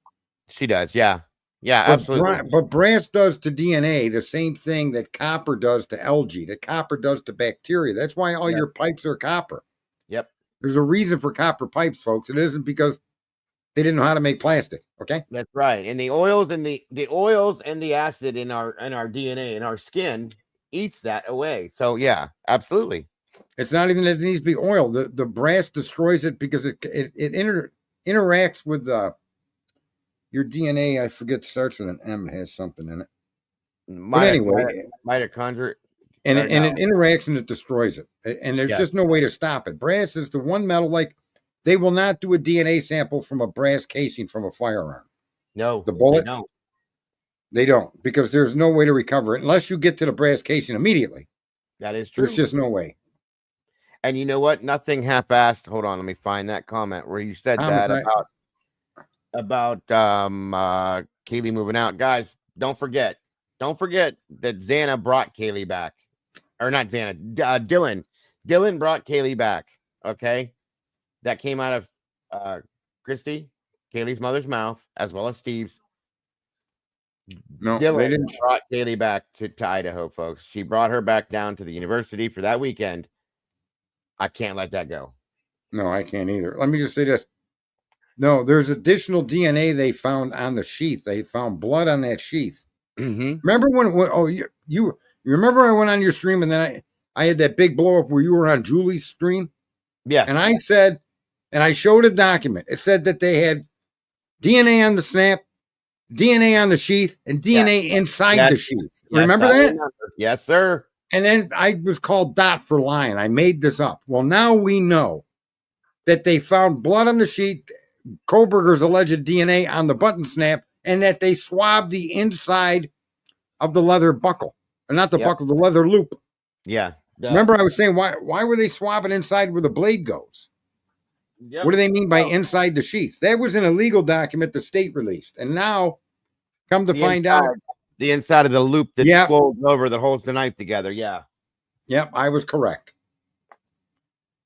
She does, yeah. Yeah, absolutely. But brass does to DNA the same thing that copper does to algae, that copper does to bacteria. That's why all your pipes are copper. Yep. There's a reason for copper pipes, folks. It isn't because they didn't know how to make plastic. Okay. That's right. And the oils and the acid in our DNA in our skin eats that away. So yeah, absolutely. It's not even that it needs to be oil. The brass destroys it because it interacts with your DNA. I forget, starts with an M. It has something in it. But anyway, mitochondria. And it interacts and it destroys it. And there's just no way to stop it. Brass is the one metal, like they will not do a DNA sample from a brass casing from a firearm. No, the bullet. They don't, because there's no way to recover it unless you get to the brass casing immedately. That is true. There's just no way. And you know what? Nothing half-assed. Hold on, let me find that comment where you said that about Kaylee moving out. Guys, don't forget that Xana brought Kaylee back. Or not Xana, Dylan. Dylan brought Kaylee back. Okay. That came out of Christy, Kaylee's mother's mouth, as well as Steve's. No, Dylan they didn't. Brought Kaylee back to Idaho, folks. She brought her back down to the university for that weekend. I can't let that go. No, I can't either. Let me just say this. No, there's additional DNA they found on the sheath. They found blood on that sheath. Mm-hmm. Remember when you remember I went on your stream and then I had that big blow up where you were on Julie's stream? Yeah. And I said, and I showed a document. It said that they had DNA on the snap, DNA on the sheath, and DNA inside the sheath. Remember that? Yes, sir. And then I was called Dot for lying. I made this up. Well, now we know that they found blood on the sheath, Koberger's alleged DNA on the button snap, and that they swabbed the inside of the leather buckle. Or not the buckle, the leather loop. Yeah. Remember I was saying, why were they swabbing inside where the blade goes? Yep. What do they mean by inside the sheath? That was an illegal document the state released. And now, come to find out. The inside of the loop that folds over that holds the knife together. Yeah. Yep, I was correct.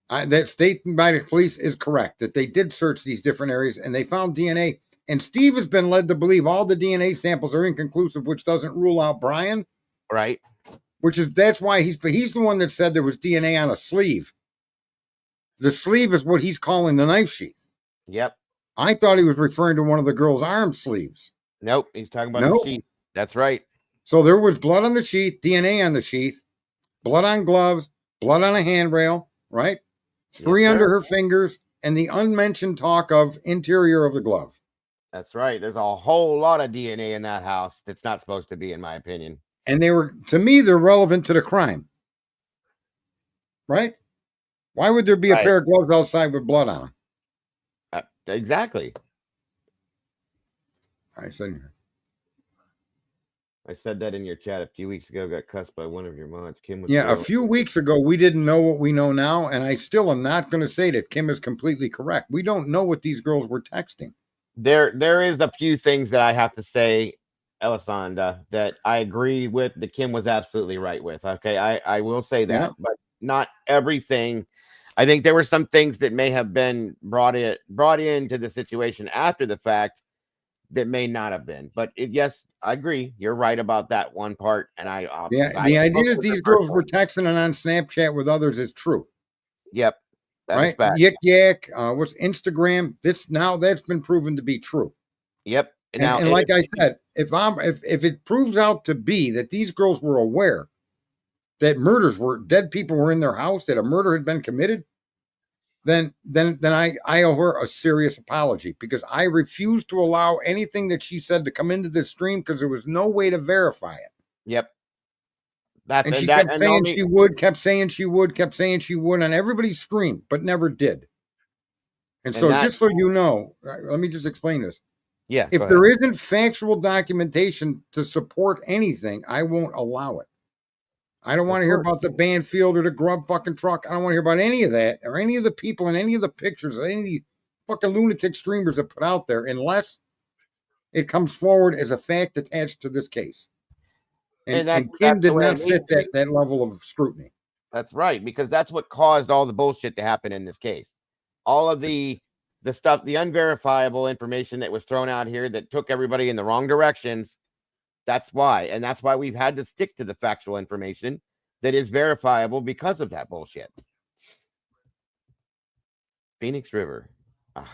That statement by the police is correct, that they did search these different areas and they found DNA. And Steve has been led to believe all the DNA samples are inconclusive, which doesn't rule out Brian. Right. That's why he's the one that said there was DNA on a sleeve. The sleeve is what he's calling the knife sheath. Yep. I thought he was referring to one of the girl's arm sleeves. Nope. He's talking about the sheath. That's right. So there was blood on the sheath, DNA on the sheath, blood on gloves, blood on a handrail, right? 3 under her fingers, and the unmentioned talk of interior of the glove. That's right. There's a whole lot of DNA in that house that's not supposed to be, in my opinion. And to me, they're relevant to the crime. Right? Why would there be a pair of gloves outside with blood on them? Exactly. I said that in your chat a few weeks ago. Got cussed by one of your mods. Kim was a few weeks ago, we didn't know what we know now, and I still am not going to say that Kim is completely correct. We don't know what these girls were texting. There is a few things that I have to say, Elisanda, that I agree with. That Kim was absolutely right with. Okay, I will say that, but not everything. I think there were some things that may have been brought into the situation after the fact that may not have been. But yes, I agree. You're right about that one part. And the idea that these girls were texting and on Snapchat with others is true. Yep. Right? Yik yak. What's Instagram? That's been proven to be true. Yep. And like I said, if it proves out to be that these girls were aware that dead people were in their house, that a murder had been committed, then I owe her a serious apology, because I refuse to allow anything that she said to come into this stream, because there was no way to verify it. Yep. And she kept saying she would, kept saying she would on everybody's stream, but never did. And so just so you know, let me just explain this. Yeah. If there isn't factual documentation to support anything, I won't allow it. I don't want to hear about the Banfield or the Grub fucking truck. I don't want to hear about any of that, or any of the people and any of the pictures, or any of the fucking lunatic streamers that put out there, unless it comes forward as a fact attached to this case. And Kim did not fit that level of scrutiny. That's right, because that's what caused all the bullshit to happen in this case. All of the stuff, the unverifiable information that was thrown out here that took everybody in the wrong directions. That's why. And that's why we've had to stick to the factual information that is verifiable because of that bullshit. Phoenix River.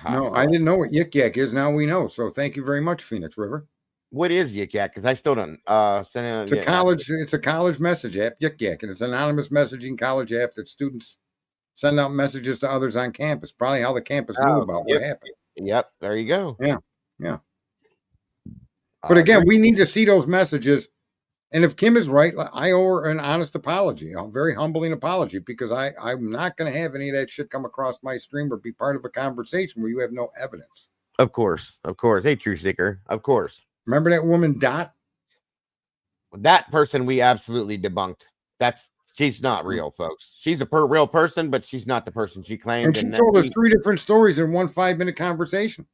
No, I didn't know what Yik Yak is. Now we know. So thank you very much, Phoenix River. What is Yik Yak? Because I still don't send it. It's a college message app, Yik Yak, and it's an anonymous messaging college app that students send out messages to others on campus. Probably how the campus knew about what happened. Yep, there you go. Yeah. But again, we need to see those messages. And if Kim is right, I owe her an honest apology, a very humbling apology, because I'm not going to have any of that shit come across my stream or be part of a conversation where you have no evidence. Of course. Hey, True Seeker. Of course. Remember that woman, Dot? That person we absolutely debunked. She's not real, folks. She's a real person, but she's not the person she claimed. And she told us 3 different stories in one 5-minute conversation.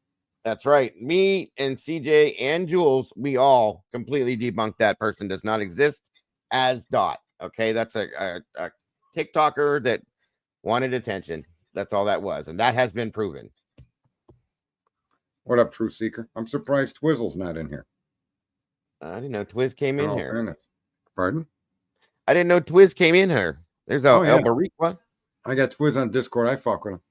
That's right. Me and CJ and Jules, we all completely debunked that person does not exist as Dot. Okay, that's a TikToker that wanted attention. That's all that was, and that has been proven. What up, True Seeker? I'm surprised Twizzle's not in here. I didn't know Twiz came in here. Fairness. Pardon? I didn't know Twiz came in here. There's El Barriqua. I got Twiz on Discord. I fuck with him.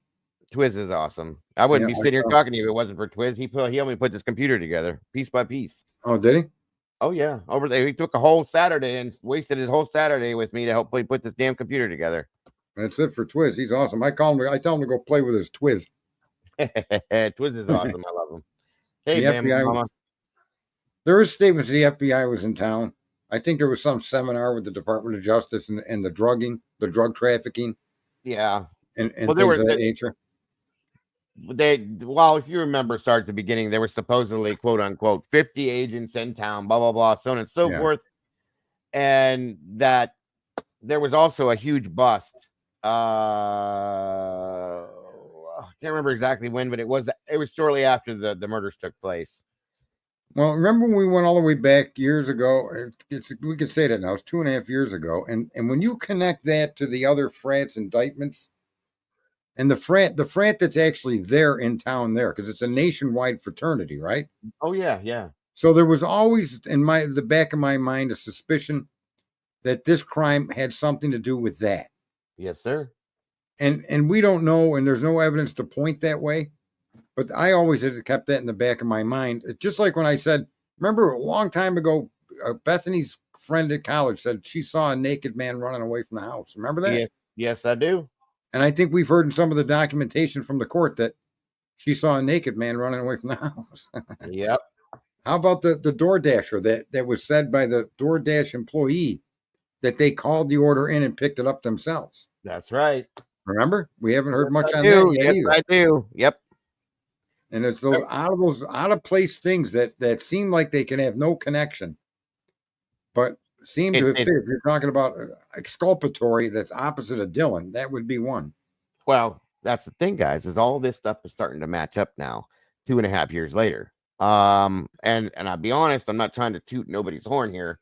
Twiz is awesome. I wouldn't be sitting here talking to you if it wasn't for Twiz. He only put this computer together piece by piece. Oh, did he? Oh yeah, over there. He took a whole Saturday and wasted his whole Saturday with me to help put this damn computer together. That's it for Twiz. He's awesome. I tell him to go play with his Twiz. Twiz is awesome. I love him. Hey, man, Mama. There is statements the FBI was in town. I think there was some seminar with the Department of Justice and the drug trafficking. Yeah. And things of that nature. If you remember, start at the beginning, there were supposedly, quote unquote, 50 agents in town, blah, blah, blah, so on and so forth. And that there was also a huge bust. I can't remember exactly when, but it was shortly after the murders took place. Well, remember when we went all the way back years ago? We can say that now. It's 2.5 years ago. And when you connect that to the other frats indictments, and the frat that's actually there in town there, because it's a nationwide fraternity, right? Oh, yeah. So there was always in the back of my mind a suspicion that this crime had something to do with that. Yes, sir. And we don't know, and there's no evidence to point that way. But I always had kept that in the back of my mind. It's just like when I said, remember a long time ago, Bethany's friend at college said she saw a naked man running away from the house. Remember that? Yes, I do. And I think we've heard in some of the documentation from the court that she saw a naked man running away from the house. Yep. How about the DoorDasher that was said by the DoorDash employee that they called the order in and picked it up themselves? That's right. Remember? We haven't heard much on that yet either. I do. Yep. And it's those out of place things that seem like they can have no connection, but seem to fit. If you're talking about exculpatory, that's opposite of Dylan, that would be one. Well, that's the thing, guys, is all this stuff is starting to match up now, 2.5 years later. And I'll be honest, I'm not trying to toot nobody's horn here,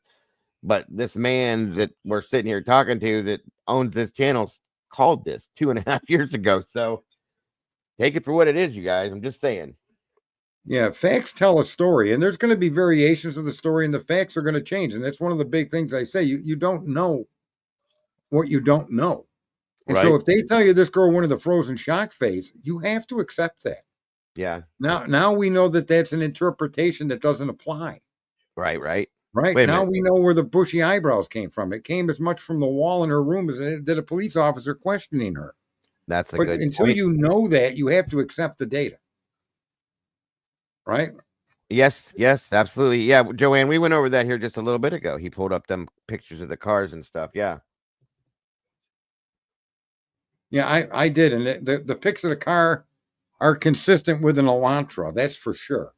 but this man that we're sitting here talking to that owns this channel called this 2.5 years ago. So take it for what it is, you guys. I'm just saying. Yeah, facts tell a story, and there's going to be variations of the story, and the facts are going to change. And that's one of the big things I say. You don't know what you don't know. And so if they tell you this girl went in the frozen shock phase, you have to accept that. Yeah. Now we know that that's an interpretation that doesn't apply. Right. Now we know where the bushy eyebrows came from. It came as much from the wall in her room as it did a police officer questioning her. That's a good point. Until you know that, you have to accept the data. Right? Yes, absolutely. Yeah, Joanne, we went over that here just a little bit ago. He pulled up them pictures of the cars and stuff. Yeah. Yeah, I did. And the pics of the car are consistent with an Elantra. That's for sure.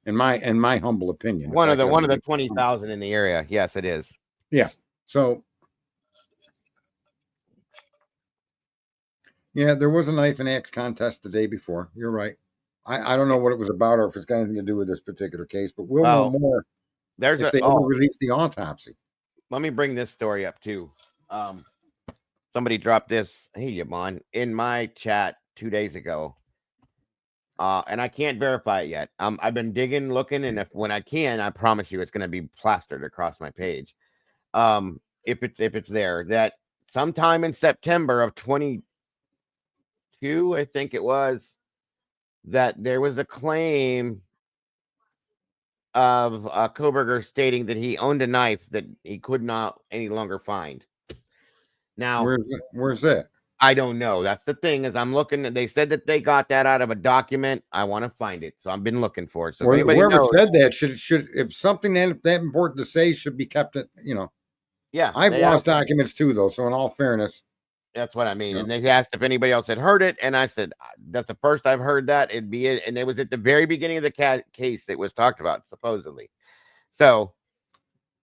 In my humble opinion. One of the 20,000 in the area. Yes, it is. Yeah. So yeah, there was a knife and axe contest the day before. You're right. I don't know what it was about or if it's got anything to do with this particular case, but we'll know more if they ever release the autopsy. Let me bring this story up too. Somebody dropped this, hey Yvonne, in my chat 2 days ago. And I can't verify it yet. I've been digging, looking, and when I can, I promise you it's going to be plastered across my page. If it's there, that sometime in September of 22, I think it was, that there was a claim of Koberger stating that he owned a knife that he could not any longer find. Now, where's that? I don't know. That's the thing, is I'm looking. They said that they got that out of a document. I want to find it, so I've been looking for it. So whoever said that should if something that important to say should be kept at, Yeah, I've lost documents too, though. So in all fairness, that's what I mean. Yeah. And they asked if anybody else had heard it, and I said that's the first I've heard that. It'd be it, and it was at the very beginning of the case that was talked about, supposedly. So,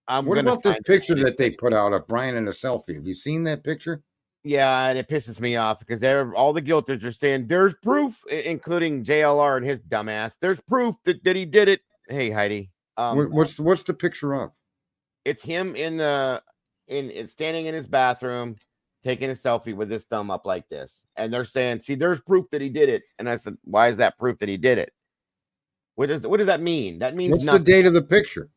what about this picture that they put out of Brian in a selfie? Have you seen that picture? Yeah, and it pisses me off because all the guilters are saying there's proof, including JLR and his dumbass. There's proof that he did it. Hey, Heidi, what's the picture of? It's him standing in his bathroom, taking a selfie with his thumb up like this, and they're saying, "See, there's proof that he did it." And I said, "Why is that proof that he did it? What does that mean? That means what's nothing." The date of the picture?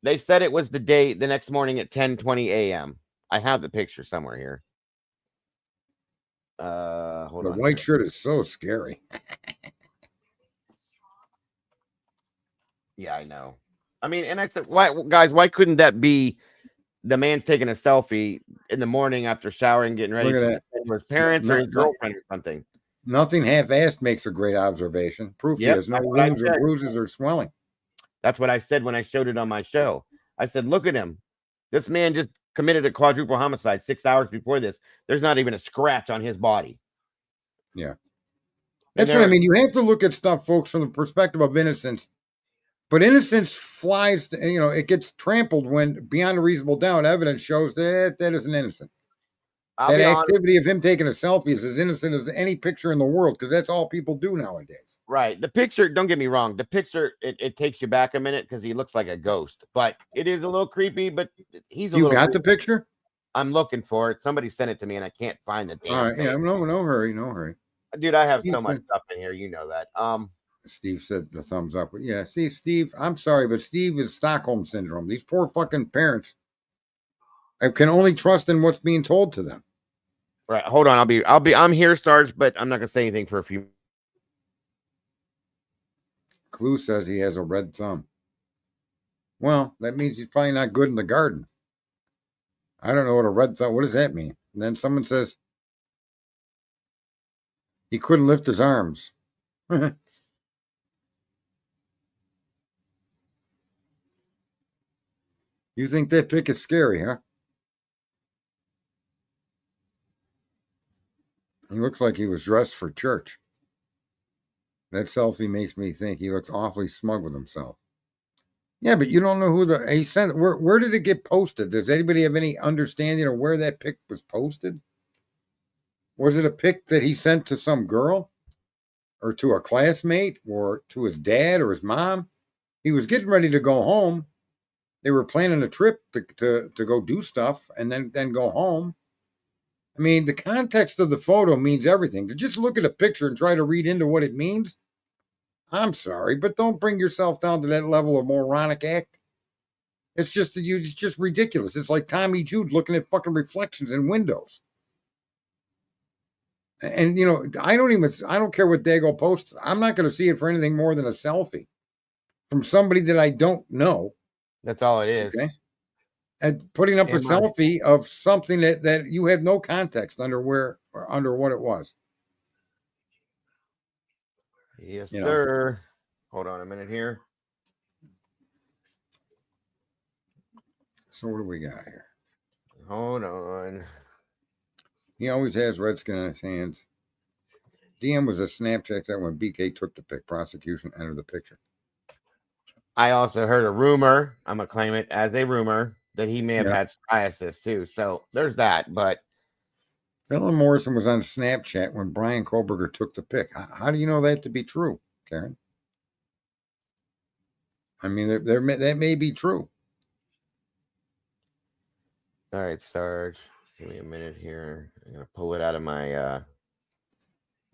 They said it was the next morning at 10:20 a.m. I have the picture somewhere here. Hold on. The white shirt is so scary. Yeah, I know. I mean, and I said, why couldn't that be the man's taking a selfie in the morning after showering, getting ready for his parents or his girlfriend or something? Nothing half-assed makes a great observation. Proof he has no wounds or bruises or swelling. That's what I said when I showed it on my show. I said, look at him. This man just committed a quadruple homicide 6 hours before this. There's not even a scratch on his body. Yeah. That's what I mean. You have to look at stuff, folks, from the perspective of innocence. But innocence flies, it gets trampled when, beyond a reasonable doubt, evidence shows that isn't innocent. That activity of him taking a selfie is as innocent as any picture in the world, because that's all people do nowadays. Right. The picture, don't get me wrong, the picture, it takes you back a minute because he looks like a ghost, but it is a little creepy, but he's a little You got creepy. The picture? I'm looking for it. Somebody sent it to me and I can't find the damn all right, thing. Yeah, no hurry. Dude, I have so much stuff in here, you know that. Steve said the thumbs up. Yeah, see, Steve, I'm sorry, but Steve is Stockholm syndrome. These poor fucking parents can only trust in what's being told to them. Right. Hold on. I'm here, Sarge, but I'm not gonna say anything for a few. Clue says he has a red thumb. Well, that means he's probably not good in the garden. I don't know what a red thumb, what does that mean? And then someone says he couldn't lift his arms. You think that pic is scary, huh? He looks like he was dressed for church. That selfie makes me think he looks awfully smug with himself. Yeah, but you don't know who he sent. Where did it get posted? Does anybody have any understanding of where that pic was posted? Was it a pic that he sent to some girl, or to a classmate, or to his dad or his mom? He was getting ready to go home. They were planning a trip to go do stuff and then go home. I mean, the context of the photo means everything. To just look at a picture and try to read into what it means, I'm sorry, but don't bring yourself down to that level of moronic act. It's just ridiculous. It's like Tommy Jude looking at fucking reflections in windows. And I don't care what Dago posts. I'm not going to see it for anything more than a selfie from somebody that I don't know. That's all it is. Okay. And putting up a selfie of something that you have no context under what it was. Yes, sir. Hold on a minute here. So what do we got here? Hold on. He always has Redskin in his hands. DM was a Snapchat that when BK took the pic, prosecution entered the picture. I also heard a rumor. I'm going to claim it as a rumor that he may have had psoriasis too. So there's that. But Dylan Morrison was on Snapchat when Brian Kohlberger took the pic. How do you know that to be true, Karen? I mean, that may be true. All right, Sarge. Give me a minute here. I'm going to pull it out of my...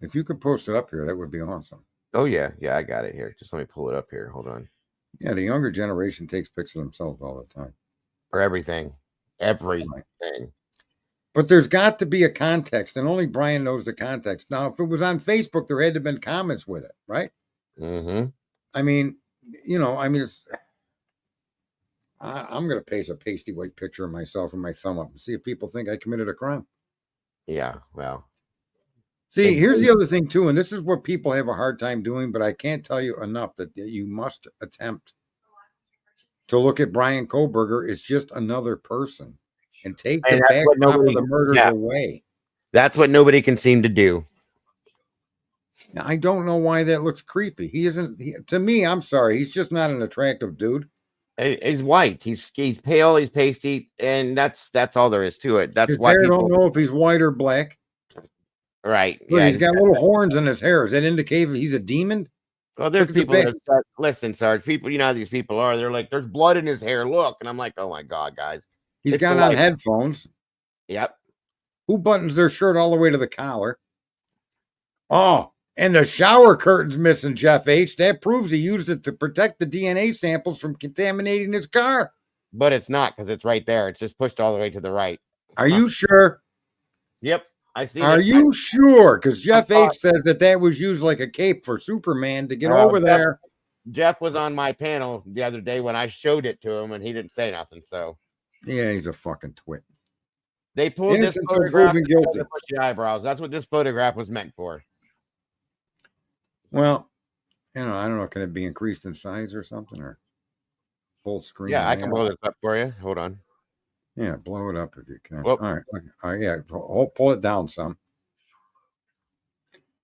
If you could post it up here, that would be awesome. Oh, yeah. Yeah, I got it here. Just let me pull it up here. Hold on. Yeah, the younger generation takes pics of themselves all the time. For everything. Everything. But there's got to be a context, and only Brian knows the context. Now, if it was on Facebook, there had to have been comments with it, right? Mm-hmm. I mean, it's... I'm going to paste a pasty white picture of myself and my thumb up and see if people think I committed a crime. Yeah, well. See, here's the other thing, too, and this is what people have a hard time doing, but I can't tell you enough that you must attempt to look at Brian Kohlberger as just another person and take the backdrop of the murders away. That's what nobody can seem to do. Now, I don't know why that looks creepy. To me, I'm sorry, he's just not an attractive dude. He's white. He's pale. He's pasty, and that's all there is to it. That's why people don't know if he's white or black. Right. Look, he's got little horns in his hair. Does that indicate he's a demon? Well, there's people that listen, Sarge. People, you know how these people are. They're like, "There's blood in his hair." Look, and I'm like, "Oh my god, guys!" He's got on headphones. Yep. Who buttons their shirt all the way to the collar? Oh. And the shower curtain's missing, Jeff H. That proves he used it to protect the DNA samples from contaminating his car. But it's not, because it's right there. It's just pushed all the way to the right. Are you sure? Yep. I see. Are you sure? Because Jeff H. says that was used like a cape for Superman to get over there. Jeff was on my panel the other day when I showed it to him, and he didn't say nothing. So yeah, he's a fucking twit. They pulled this photograph to push the eyebrows. That's what this photograph was meant for. Well, I don't know. Can it be increased in size or something, or full screen? Yeah, I can blow this up for you. Hold on. Yeah, blow it up if you can. Whoop. All right. Yeah, pull it down some.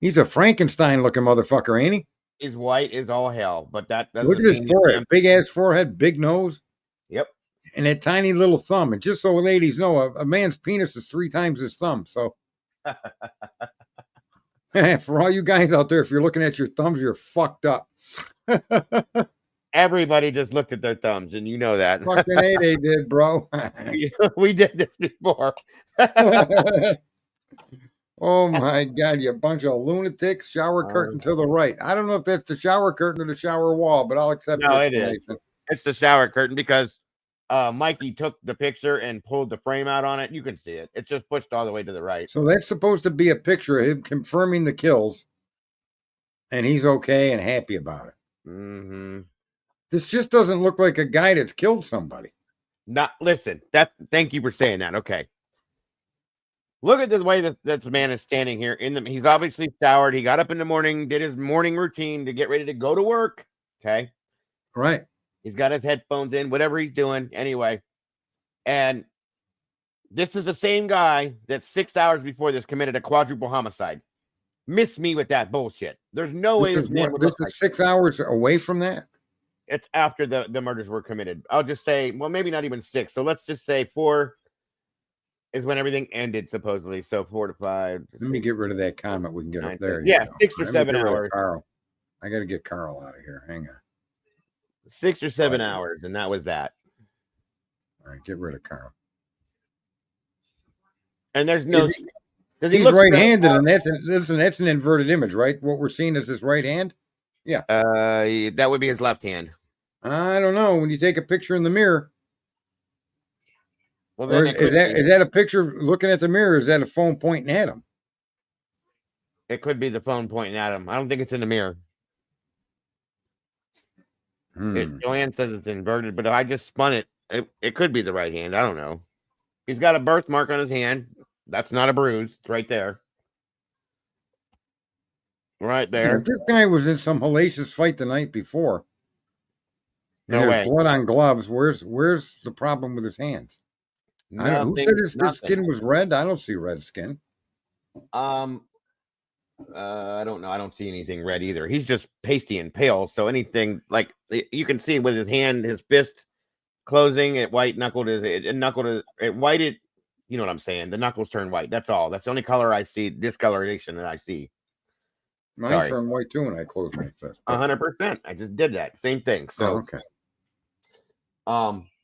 He's a Frankenstein-looking motherfucker, ain't he? He's white as all hell, but look at his forehead, big-ass forehead, big nose. Yep. And that tiny little thumb. And just so ladies know, a man's penis is 3 times his thumb. So... For all you guys out there, if you're looking at your thumbs, you're fucked up. Everybody just looked at their thumbs, and you know that. Fucking A, they did, bro. We did this before. Oh, my God, you bunch of lunatics. Shower curtain to the right. I don't know if that's the shower curtain or the shower wall, but I'll accept no, it is. It's the shower curtain because Mikey took the picture and pulled the frame out on it. You can see it. It's just pushed all the way to the right. So that's supposed to be a picture of him confirming the kills, and he's okay and happy about it. Mm-hmm. This just doesn't look like a guy that's killed somebody. Listen, thank you for saying that. Okay. Look at the way that this man is standing here. He's obviously showered. He got up in the morning, did his morning routine to get ready to go to work. Okay. Right. He's got his headphones in, whatever he's doing. Anyway. And this is the same guy that 6 hours before this committed a quadruple homicide. Miss me with that bullshit. There's no way this man would This look is like 6 hours away from that. it's after the murders were committed. I'll just say, well, maybe not even 6. So let's just say 4 is when everything ended, supposedly. So 4 to 5. Let me get rid of that comment. We can get up there. Yeah, 6 or Let me 7 get rid of hours. Carl. I got to get Carl out of here. Hang on. 6 or 7 hours, and that was that. All right, get rid of Carl. And there's no. He's right-handed, and that's an inverted image, right? What we're seeing is his right hand. Yeah. That would be his left hand. I don't know. When you take a picture in the mirror, well, then is that a picture looking at the mirror? Or is that a phone pointing at him? It could be the phone pointing at him. I don't think it's in the mirror. Joanne says it's inverted, but if I just spun it, it could be the right hand. I don't know. He's got a birthmark on his hand. That's not a bruise. It's right there. Right there. This guy was in some hellacious fight the night before. And No there's way. blood on gloves. Where's the problem with his hands? Who said his skin was red? I don't see red skin. I don't know. I don't see anything red either. He's just pasty and pale. So anything like you can see with his hand, his fist closing, it white knuckled it whited. You know what I'm saying? The knuckles turn white. That's all. That's the only color I see. Discoloration that I see. Mine turned white too when I closed my fist. 100%. I just did that. Same thing. So okay.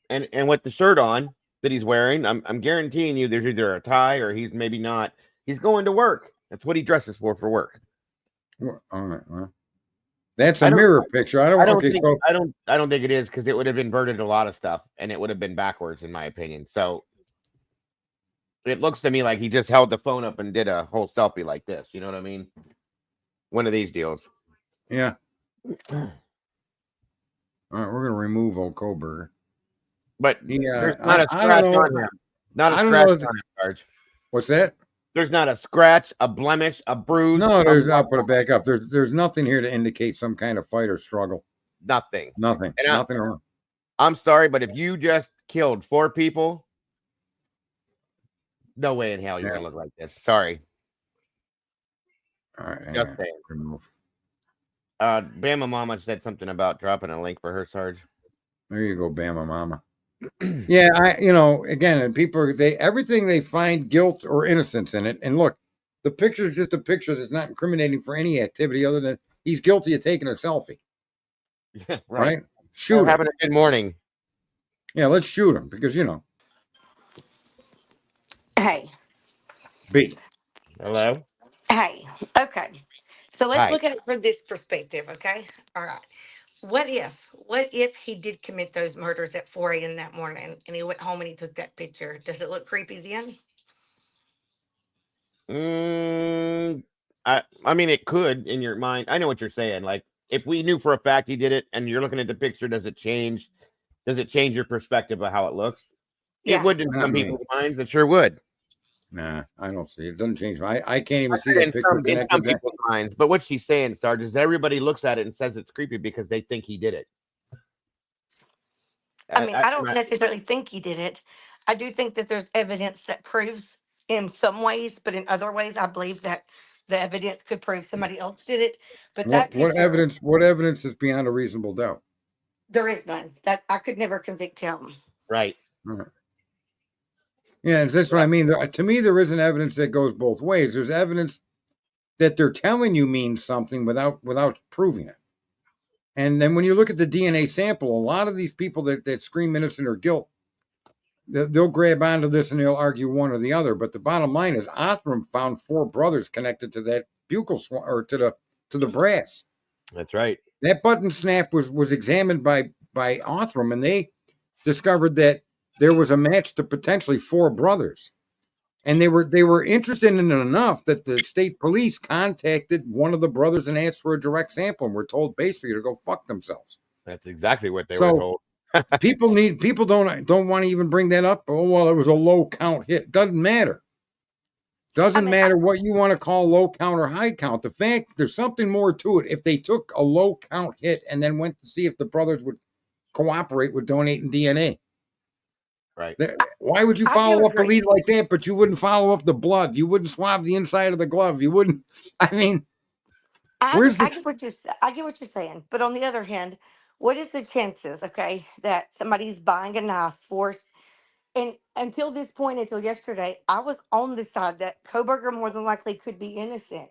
And with the shirt on that he's wearing, I'm guaranteeing you there's either a tie or he's maybe not. He's going to work. That's what he dresses for work. All right. Well, that's a mirror picture. I don't think it is, because it would have inverted a lot of stuff and it would have been backwards in my opinion. So it looks to me like he just held the phone up and did a whole selfie like this. You know what I mean? One of these deals. Yeah. All right, we're gonna remove old Koberger. But there's not a scratch on him. Not a scratch on him, Sarge. What's that? There's not a scratch, a blemish, a bruise. No, I'll put it back up. There's nothing here to indicate some kind of fight or struggle. Nothing. Nothing wrong. I'm sorry, but if you just killed 4 people, no way in hell you're gonna look like this. Sorry. All right. Just saying. Bama Mama said something about dropping a link for her, Sarge. There you go, Bama Mama. Yeah, again, and people, everything they find guilt or innocence in it. And look, the picture is just a picture that's not incriminating for any activity other than he's guilty of taking a selfie. Yeah, right. Shoot him. Having a good morning. Yeah, let's shoot him because Hey. B. Hello. Hey. Okay. So let's look at it from this perspective. Okay. All right. What if he did commit those murders at 4 a.m. that morning and he went home and he took that picture? Does it look creepy then? I mean, it could in your mind. I know what you're saying. Like, if we knew for a fact he did it and you're looking at the picture, does it change your perspective of how it looks? Yeah. It would in some people's minds. It sure would. Nah, I don't see it. It doesn't change. I can't even see that picture in some people's minds. But what she's saying, Sarge, is everybody looks at it and says it's creepy because they think he did it. I mean, I don't necessarily think he did it. I do think that there's evidence that proves in some ways, but in other ways, I believe that the evidence could prove somebody else did it. But what evidence is beyond a reasonable doubt? There is none. That I could never convict him. Right. Yeah, that's what I mean. To me, there isn't evidence that goes both ways. There's evidence that they're telling you means something without proving it. And then when you look at the DNA sample, a lot of these people that scream innocent or guilt, they'll grab onto this and they'll argue one or the other. But the bottom line is, Othram found 4 brothers connected to that buccal or to the brass. That's right. That button snap was examined by Othram, and they discovered that there was a match to potentially 4 brothers, and they were interested in it enough that the state police contacted one of the brothers and asked for a direct sample, and were told basically to go fuck themselves. That's exactly what they were told. people don't want to even bring that up. Oh well, it was a low count hit. Doesn't matter. Doesn't matter what you want to call low count or high count. The fact there's something more to it. If they took a low count hit and then went to see if the brothers would cooperate with donating DNA. Right. Why would you I do follow up a agree. lead like that, but you wouldn't follow up the blood? You wouldn't swab the inside of the glove. You wouldn't. I mean, where's I the get what I get what you're saying, but on the other hand, what is the chances, okay, that somebody's buying a knife for? And until this point, until yesterday, I was on the side that Koberger more than likely could be innocent.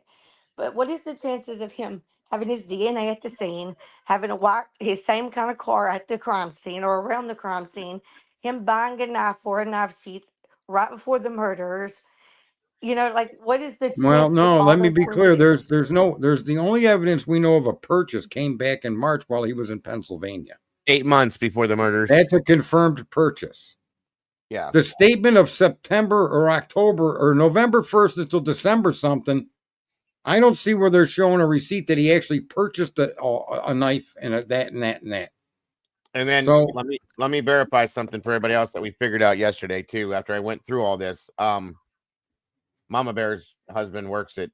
But what is the chances of him having his DNA at the scene, having his same kind of car at the crime scene or around the crime scene, him buying a knife for a knife sheath right before the murders? You know, like what is the Well, chance of no, all let me those be clear. coincidences? There's the only evidence we know of a purchase came back in March while he was in Pennsylvania. 8 months before the murders. That's a confirmed purchase. Yeah. The statement of September or October or November 1st until December something, I don't see where they're showing a receipt that he actually purchased a knife and that and that and that. And then So let me verify something for everybody else that we figured out yesterday too. After I went through all this, Mama Bear's husband works at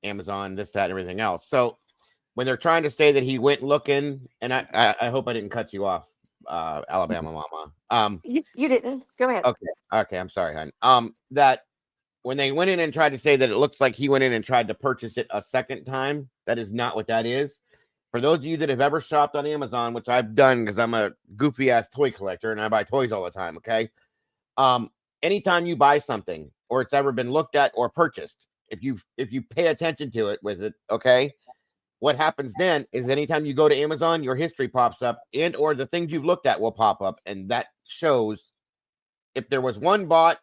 Amazon, this, that, and everything else. So when they're trying to say that he went looking, and I hope I didn't cut you off, Alabama Mama. You didn't. Go ahead. Okay, I'm sorry, hon. That when they went in and tried to say that it looks like he went in and tried to purchase it a second time, that is not what that is. For those of you that have ever shopped on Amazon, which I've done because I'm a goofy ass toy collector and I buy toys all the time, okay? Anytime you buy something or it's ever been looked at or purchased, if you pay attention to it with it, okay, what happens then is anytime you go to Amazon, your history pops up and or the things you've looked at will pop up, and that shows if there was one bought,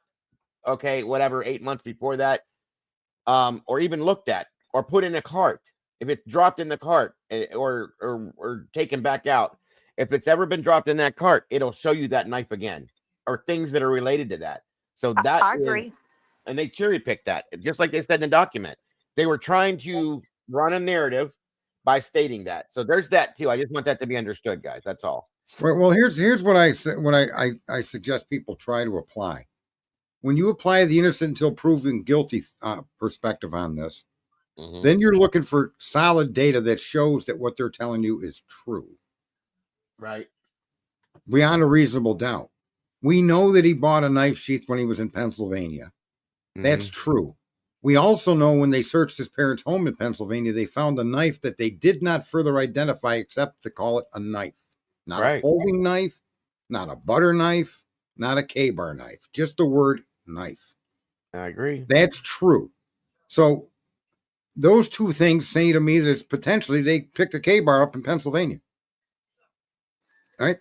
okay, whatever, 8 months before that, or even looked at or put in a cart, if it's dropped in the cart or taken back out, if it's ever been dropped in that cart, it'll show you that knife again or things that are related to that. So that I is, agree. and they cherry picked that, just like they said in the document. They were trying to run a narrative by stating that. So there's that too. I just want that to be understood, guys. That's all. well, here's what I say. What I suggest people try to apply. When you apply the innocent until proven guilty perspective on this, then you're looking for solid data that shows that what they're telling you is true. Right. Beyond a reasonable doubt. We know that he bought a knife sheath when he was in Pennsylvania. That's true. We also know when they searched his parents' home in Pennsylvania, they found a knife that they did not further identify except to call it a knife. Not a folding knife, not a butter knife, not a K-bar knife, just the word knife. I agree. That's true. So those two things say to me that it's potentially they picked a K-bar up in Pennsylvania. All right?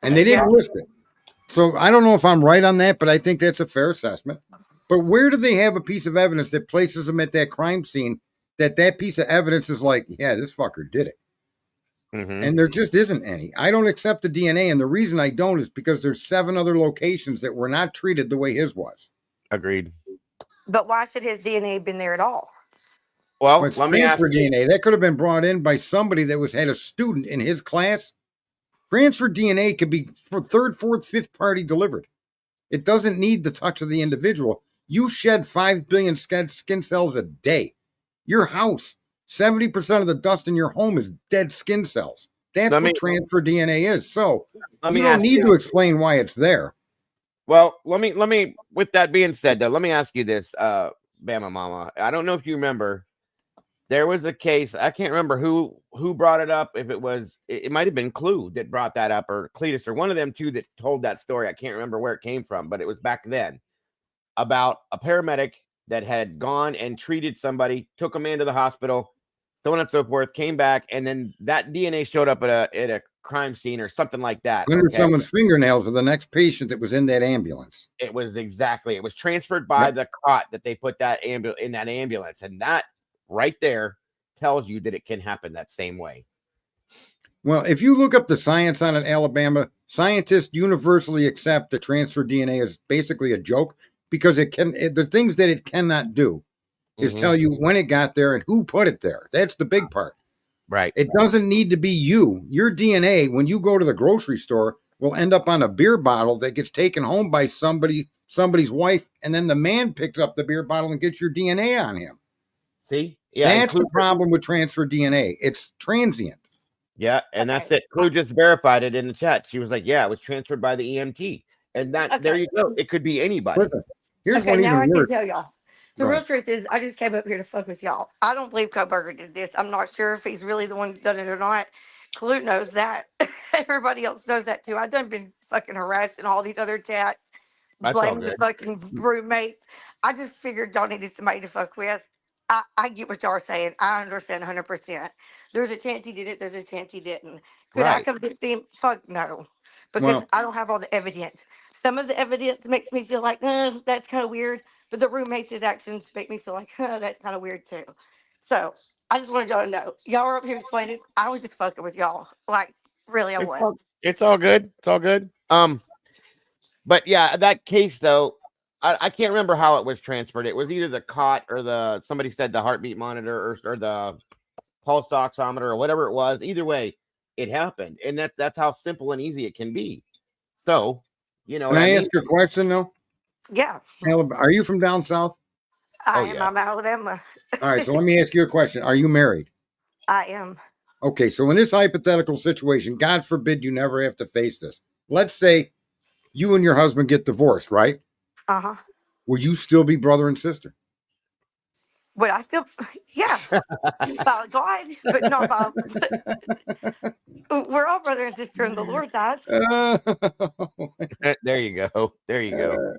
And they didn't list it. So I don't know if I'm right on that, but I think that's a fair assessment. But where do they have a piece of evidence that places them at that crime scene that piece of evidence is like, yeah, this fucker did it? And there just isn't any. I don't accept the DNA. And the reason I don't is because there's 7 other locations that were not treated the way his was. Agreed. But why should his DNA been there at all? Well, let me ask transfer DNA. That could have been brought in by somebody that had a student in his class. Transfer DNA could be for 3rd, 4th, 5th party delivered. It doesn't need the touch of the individual. You shed 5 billion skin cells a day. Your house, 70% of the dust in your home is dead skin cells. That's what transfer DNA is. So you don't need to explain why it's there. Well, let me, with that being said, though, let me ask you this, Bama Mama. I don't know if you remember, there was a case, I can't remember who brought it up. If it might have been Clue that brought that up, or Cletus, or one of them two that told that story. I can't remember where it came from, but it was back then about a paramedic that had gone and treated somebody, took a man to the hospital, so on and so forth, came back, and then that DNA showed up at a crime scene or something like that. Under someone's fingernails of the next patient that was in that ambulance. It was transferred by the cot that they put in that ambulance. And that right there tells you that it can happen that same way. Well, if you look up the science on it, Alabama, scientists universally accept that transfer DNA is basically a joke because the things that it cannot do is tell you when it got there and who put it there. That's the big part. Right. It doesn't need to be you. Your DNA, when you go to the grocery store, will end up on a beer bottle that gets taken home by somebody's wife, and then the man picks up the beer bottle and gets your DNA on him. See? Yeah. That's the problem with transfer DNA. It's transient. Yeah, and that's it. Clue just verified it in the chat. She was like, yeah, it was transferred by the EMT. And that there you go. It could be anybody. Listen, here's Okay, one now I even can worse. tell y'all. The Go real ahead. truth is, I just came up here to fuck with y'all. I don't believe Koberger did this. I'm not sure if he's really the one that done it or not. Clue knows that. Everybody else knows that too. I done been fucking harassed in all these other chats, That's all blaming the good. fucking roommates. I just figured y'all needed somebody to fuck with. I get what y'all are saying. I understand 100%. There's a chance he did it. There's a chance he didn't. Could I Right. convict him? Fuck no. Because Well, I don't have all the evidence. Some of the evidence makes me feel like, that's kind of weird. But the roommates' actions make me feel like, that's kind of weird too. So I just wanted y'all to know. Y'all were up here explaining. I was just fucking with y'all. Like, really, I was. It's all good. It's all good. But yeah, that case though, I can't remember how it was transferred. It was either the cot or the somebody said the heartbeat monitor or the pulse oximeter or whatever it was. Either way, it happened, and that's how simple and easy it can be. So, you know can what I I mean? ask you a question though? Yeah, Are you from down south? I Oh am. yeah, I'm Alabama. All right, so let me ask you a question. Are you married? I am. Okay, so in this hypothetical situation, God forbid you never have to face this. Let's say you and your husband get divorced, right? Uh huh. Will you still be brother and sister? But I still, yeah, by God, but not by. We're all brother and sister in the Lord's eyes. there you go. There you go.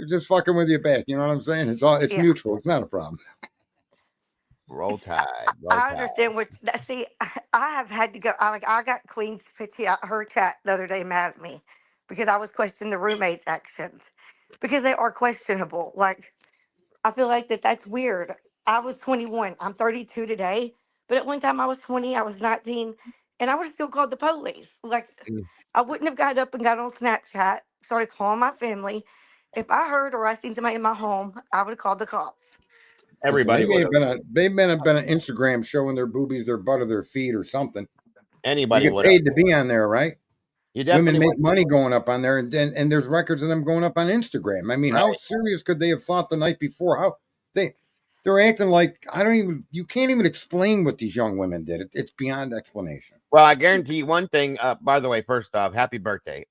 Just fucking with you back. You know what I'm saying? It's Yeah. mutual. It's not a problem. Roll Tide. Roll I Tide. understand what. See, I have had to go. I got Queen's pitchy out her chat the other day mad at me because I was questioning the roommates' actions because they are questionable. Like, I feel like that's weird. I was 21. I'm 32 today, but at one time I was 20. I was 19, and I would have still called the police. Like, Mm. I wouldn't have got up and got on Snapchat, started calling my family. If I heard or I seen somebody in my home, I would have called the cops. Listen, Everybody would have. they may have been on Instagram showing their boobies, their butt, or their feet, or something. Anybody You get would have. paid to be on there, right? You Women definitely make would. money going up on there, and there's records of them going up on Instagram. I mean, how Right. serious could they have thought the night before? How they're acting like you can't even explain what these young women did. It's beyond explanation. Well, I guarantee you one thing. By the way, first off, happy birthday.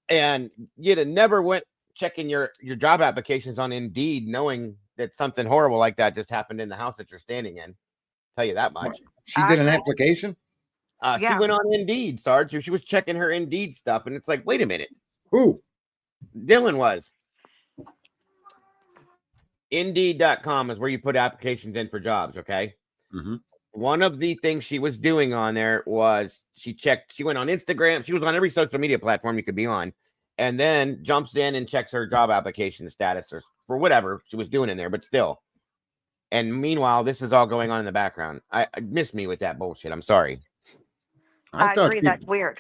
And you'd have never went checking your job applications on Indeed, knowing that something horrible like that just happened in the house that you're standing in. Tell you that much. She I did an agree. application. She Yeah. went on Indeed, Sarge. She was checking her Indeed stuff, and it's like, wait a minute. Who? Dylan was. Indeed.com is where you put applications in for jobs, okay? Mm-hmm. One of the things she was doing on there was she went on Instagram. She was on every social media platform you could be on, and then jumps in and checks her job application status or for whatever she was doing in there, but still. And meanwhile, this is all going on in the background. I miss me with that bullshit. I'm sorry. I agree. That's weird.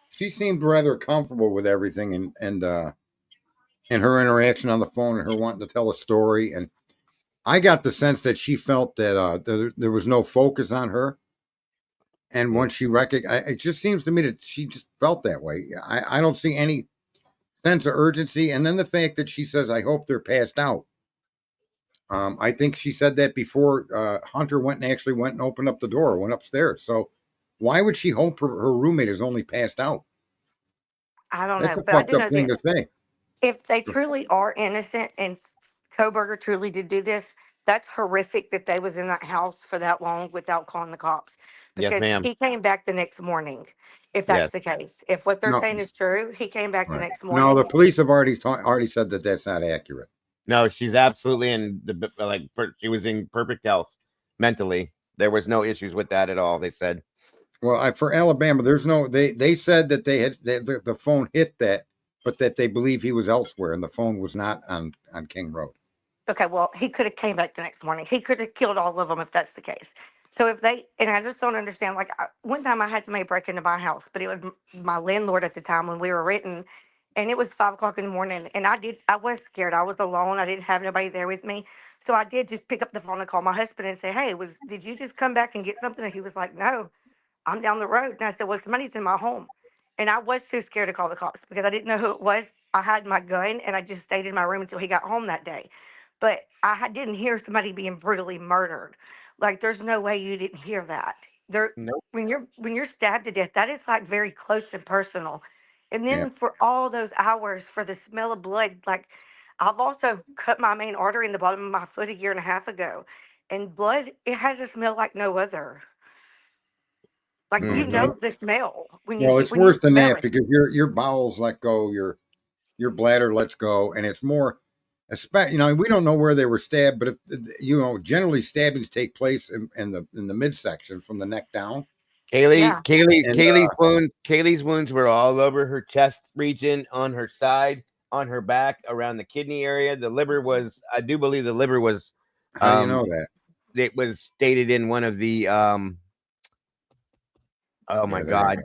She seemed rather comfortable with everything and her interaction on the phone and her wanting to tell a story. And I got the sense that she felt that there was no focus on her. And once she recognized, it just seems to me that she just felt that way. I don't see any sense of urgency. And then the fact that she says, I hope they're passed out. I think she said that before Hunter went and opened up the door, went upstairs. So why would she hope her roommate is only passed out? I don't That's know, a but I fucked do up know thing to this. say. If they truly are innocent and Koberger truly did do this, that's horrific that they was in that house for that long without calling the cops Yes, because ma'am. he came back the next morning. If that's Yes. the case, if what they're No, saying is true, he came back the right. next No, the morning. police have already said that that's not accurate. No, she's absolutely in she was in perfect health mentally. There was no issues with that at all. They said. Well, for Alabama, there's no. They said that the phone hit that, but that they believe he was elsewhere, and the phone was not on King Road. Okay, well, he could have came back the next morning. He could have killed all of them if that's the case. So if they, and I just don't understand. Like one time, I had somebody break into my house, but it was my landlord at the time when we were renting, and it was 5 o'clock in the morning. And I was scared. I was alone. I didn't have nobody there with me, so I did just pick up the phone and call my husband and say, "Hey, did you just come back and get something?" And he was like, "No, I'm down the road." And I said, "Well, somebody's in my home," and I was too scared to call the cops because I didn't know who it was. I had my gun, and I just stayed in my room until he got home that day. But didn't hear somebody being brutally murdered. Like, there's no way you didn't hear that. Nope. When you're stabbed to death, that is like very close and personal. And then for all those hours for the smell of blood, like I've also cut my main artery in the bottom of my foot a year and a half ago. And blood, it has a smell like no other. Like you know the smell when you Well, it's when you worse than smell that it. because your bowels let go, your bladder lets go, and it's more. We don't know where they were stabbed, but if generally stabbings take place in the midsection from the neck down. Yeah. Kaylee's wounds were all over her chest region, on her side, on her back, around the kidney area. The liver was, I do believe, the liver was. How do you know that? It was stated in one of the. Oh my God!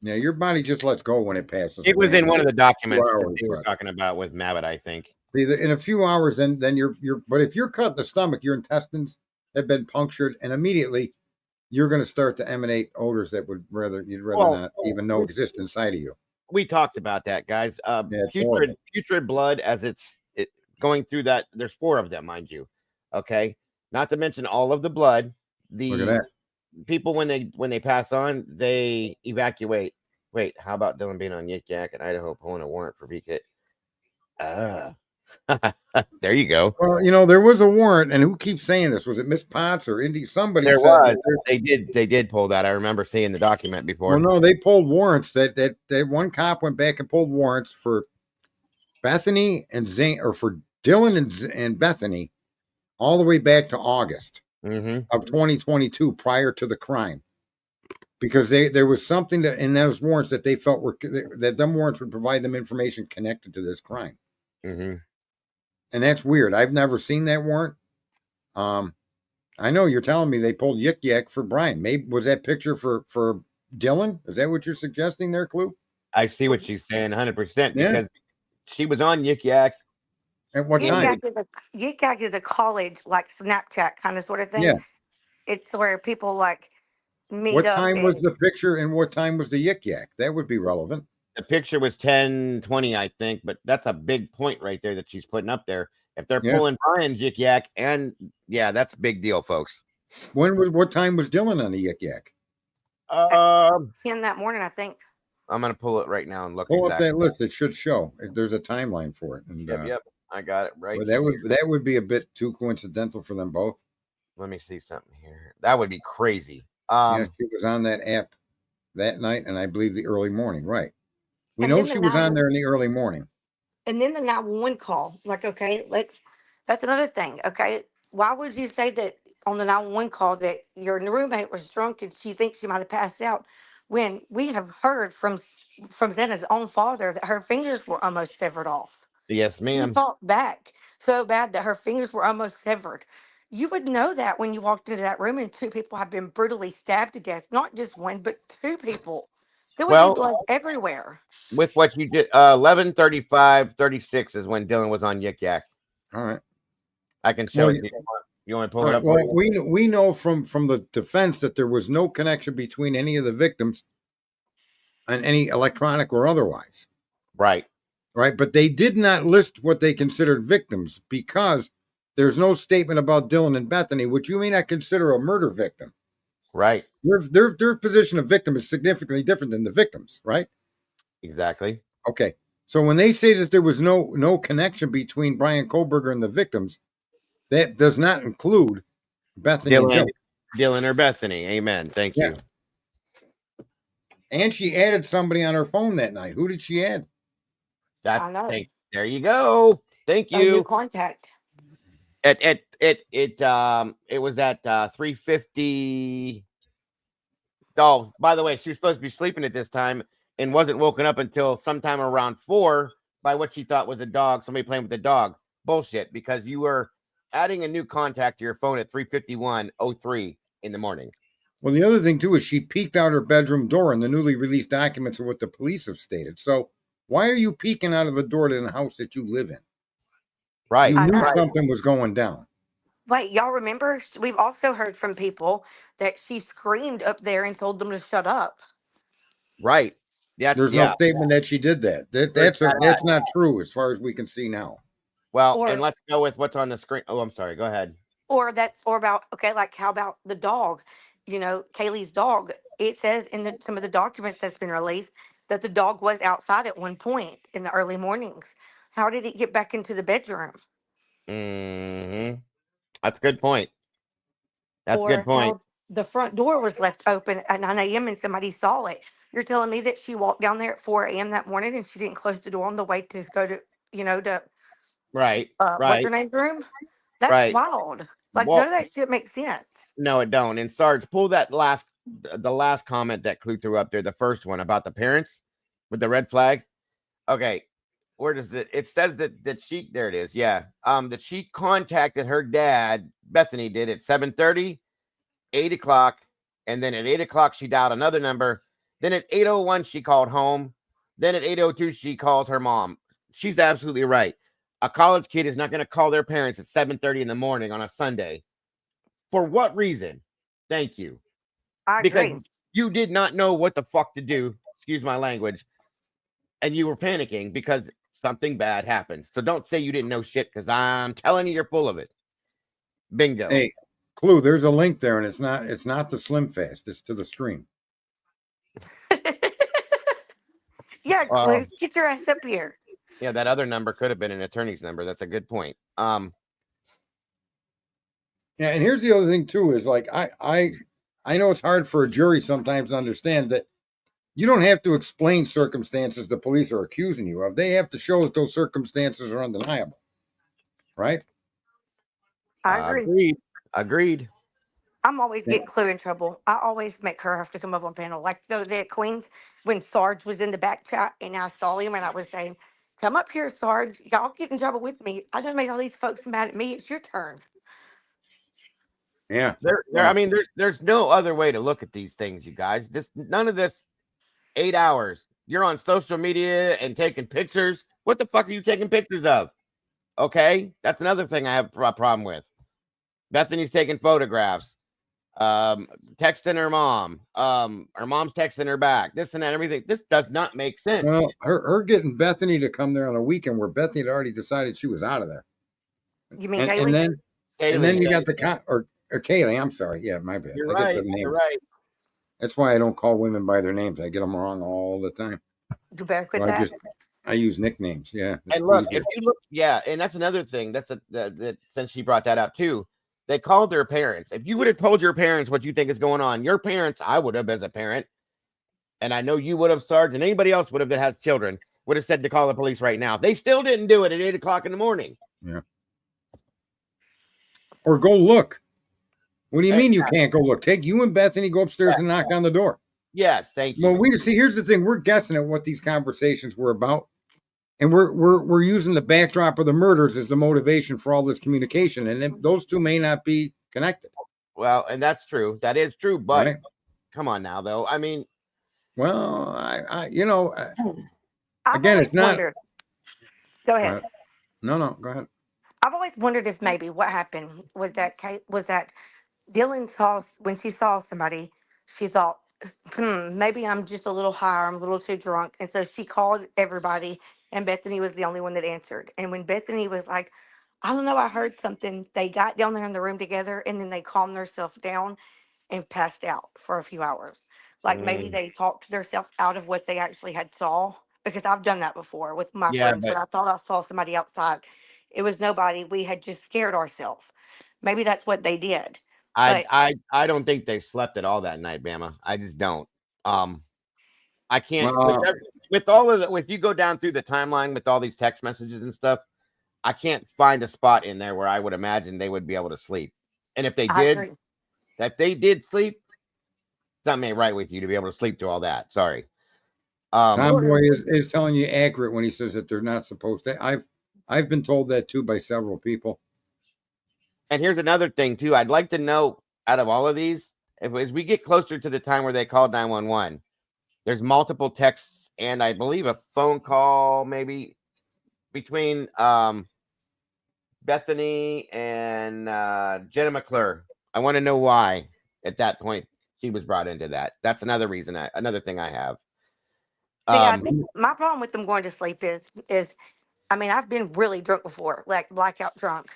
Your body just lets go when it passes. It was in one of the documents that they were but talking about with Mabbitt, I think. in a few hours, then you're. But if you're cut in the stomach, your intestines have been punctured, and immediately you're going to start to emanate odors that you'd rather not even know exist inside of you. We talked about that, guys. Putrid blood, as it's going through that. There's 4 of them, mind you. Okay, not to mention all of the blood. Look at that. People when they pass on, they evacuate. Wait, how about Dylan being on Yik Yak and Idaho pulling a warrant for VKit? There you go. Well, there was a warrant, and who keeps saying this? Was it Miss Potts or Indy? Somebody there said was. They did pull that. I remember seeing the document before. Well, no, they pulled warrants. That one cop went back and pulled warrants for Bethany and Zane, or for Dylan and Bethany, all the way back to August of 2022, prior to the crime, because there was something in those warrants that they felt that them warrants would provide them information connected to this crime. And that's weird. I've never seen that warrant. I know you're telling me they pulled Yik Yak for Brian. Maybe was that picture for Dylan? Is that what you're suggesting there, Clue? I see what she's saying 100% because she was on Yik Yak. At what time? Yik Yak is a college, like Snapchat kind of sort of thing. Yeah. It's where people like meet what up. What time was the picture and what time was the Yik Yak? That would be relevant. The picture was 10:20, I think, but that's a big point right there that she's putting up there. If they're pulling Brian's Yik Yak, and that's a big deal, folks. What time was Dylan on the Yik Yak? 10 that morning, I think. I'm gonna pull it right now and look. Pull up that list. It should show. There's a timeline for it. And, yep, I got it right. That would be a bit too coincidental for them both. Let me see something here. That would be crazy. She was on that app that night, and I believe the early morning. Right. We know she was on there in the early morning. And then the 911 call. Like, okay, that's another thing. Okay. Why would you say that on the 911 call that your roommate was drunk and she thinks she might have passed out, when we have heard from Zena's own father that her fingers were almost severed off? Yes, ma'am. She fought back so bad that her fingers were almost severed. You would know that when you walked into that room and 2 people have been brutally stabbed to death. Not just one, but 2 people. There would be blood everywhere. With what you did, 11:35:36 is when Dylan was on Yik Yak. All right. I can show it to you. You want to pull it up? Well, we know from the defense that there was no connection between any of the victims and any electronic or otherwise. Right. Right. But they did not list what they considered victims because there's no statement about Dylan and Bethany, which you may not consider a murder victim. Right. Their position of victim is significantly different than the victims, right? Exactly. Okay. So when they say that there was no connection between Brian Kohlberger and the victims, that does not include Bethany Dylan or Bethany. Amen. Thank you. And she added somebody on her phone that night. Who did she add? There you go. Thank you. A new contact. It was at 3:50. Oh, by the way, she was supposed to be sleeping at this time and wasn't woken up until sometime around 4 by what she thought was a dog, somebody playing with the dog. Bullshit, because you were adding a new contact to your phone at 3:51:03 in the morning. Well, the other thing too is she peeked out her bedroom door, and the newly released documents are what the police have stated. So why are you peeking out of a door to the house that you live in? Right. You knew something was going down. Wait, y'all remember? We've also heard from people that she screamed up there and told them to shut up. Right. There's no statement that she did that. That's not true as far as we can see now. Well, and let's go with what's on the screen. Oh, I'm sorry. Go ahead. How about the dog? Kaylee's dog. It says in some of the documents that's been released that the dog was outside at one point in the early mornings. How did it get back into the bedroom? That's a good point. That's a good Or point. how the front door was left open at 9 a.m. and somebody saw it. You're telling me that she walked down there at 4 a.m. that morning and she didn't close the door on the way to go to, to Right. what's her Right. name's room? That's Right. wild. Like, none Well, of that shit makes sense. no, it don't. And Sarge, pull that the last comment that Clue threw up there, the first one about the parents with the red flag. Okay, where does it says that she, there it is. Yeah. That she contacted her dad, Bethany did, at 7:30, 8 o'clock, and then at 8 o'clock she dialed another number. Then at 8:01 she called home. Then at 8:02 she calls her mom. She's absolutely right. A college kid is not going to call their parents at 7:30 in the morning on a Sunday. For what reason? Thank you. I Because agree. you did not know what the fuck to do. Excuse my language. And you were panicking because something bad happened. So don't say you didn't know shit, because I'm telling you, you're full of it. Bingo. Hey, Clue, there's a link there, and it's not the Slim Fast. It's to the stream. Yeah, Clue, get your ass up here. Yeah, that other number could have been an attorney's number. That's a good point. Yeah, and here's the other thing too, is like I know it's hard for a jury sometimes to understand that you don't have to explain circumstances the police are accusing you of. They have to show that those circumstances are undeniable. Right? I agree. Agreed. I'm always getting Clue in trouble. I always make her have to come up on panel. Like the other day at Queens, when Sarge was in the back chat and I saw him and I was saying, "Come up here, Sarge. Y'all get in trouble with me. I done made all these folks mad at me. It's your turn." Yeah. I mean, there's no other way to look at these things, you guys. None of this 8 hours. You're on social media and taking pictures. What the fuck are you taking pictures of? Okay, that's another thing I have a problem with. Bethany's taking photographs, texting her mom. Her mom's texting her back. This and that, everything. This does not make sense. Well, her getting Bethany to come there on a weekend where Bethany had already decided she was out of there. You mean And Kaylee? then you got the or Kaylee. I'm sorry. Yeah, my bad. You're I right. get the names. You're right. That's why I don't call women by their names. I get them wrong all the time. Do better with So that. I use nicknames. Yeah. And look, if you look, yeah, and that's another thing. That's that since she brought that up too. They called their parents. If you would have told your parents what you think is going on, your parents, I would have as a parent, and I know you would have, Sarge, and anybody else would have that has children, would have said to call the police right now. They still didn't do it at 8 o'clock in the morning. Yeah. Or go look. What do you mean you can't go look? Take you and Bethany, go upstairs and knock on the door. Yes, thank you. Well, we see. Here's the thing: we're guessing at what these conversations were about, and we're using the backdrop of the murders as the motivation for all this communication, and then those two may not be connected. Well, and that's true. That is true. But come on now, though. I mean, well, I've again, always it's not. wondered. Go ahead. No, go ahead. I've always wondered if maybe what happened was that Dylan saw, when she saw somebody, she thought, maybe I'm just a little high, or I'm a little too drunk. And so she called everybody, and Bethany was the only one that answered. And when Bethany was like, "I don't know, I heard something," they got down there in the room together, and then they calmed themselves down and passed out for a few hours. Like maybe they talked themselves out of what they actually had saw. Because I've done that before with my friends, when I thought I saw somebody outside. It was nobody. We had just scared ourselves. Maybe that's what they did. I don't think they slept at all that night, Bama. I just don't. I can't with all of the, if you go down through the timeline with all these text messages and stuff, I can't find a spot in there where I would imagine they would be able to sleep. And if they did sleep, something ain't right with you to be able to sleep through all that. Sorry. Tomboy is telling you accurate when he says that they're not supposed to. I've been told that too by several people. And here's another thing too. I'd like to know, out of all of these, as we get closer to the time where they called 911, there's multiple texts and I believe a phone call maybe between Bethany and Jenna McClure. I want to know why at that point she was brought into that. That's another reason. Another thing I have. I think my problem with them going to sleep is I mean, I've been really drunk before, like blackout drunk.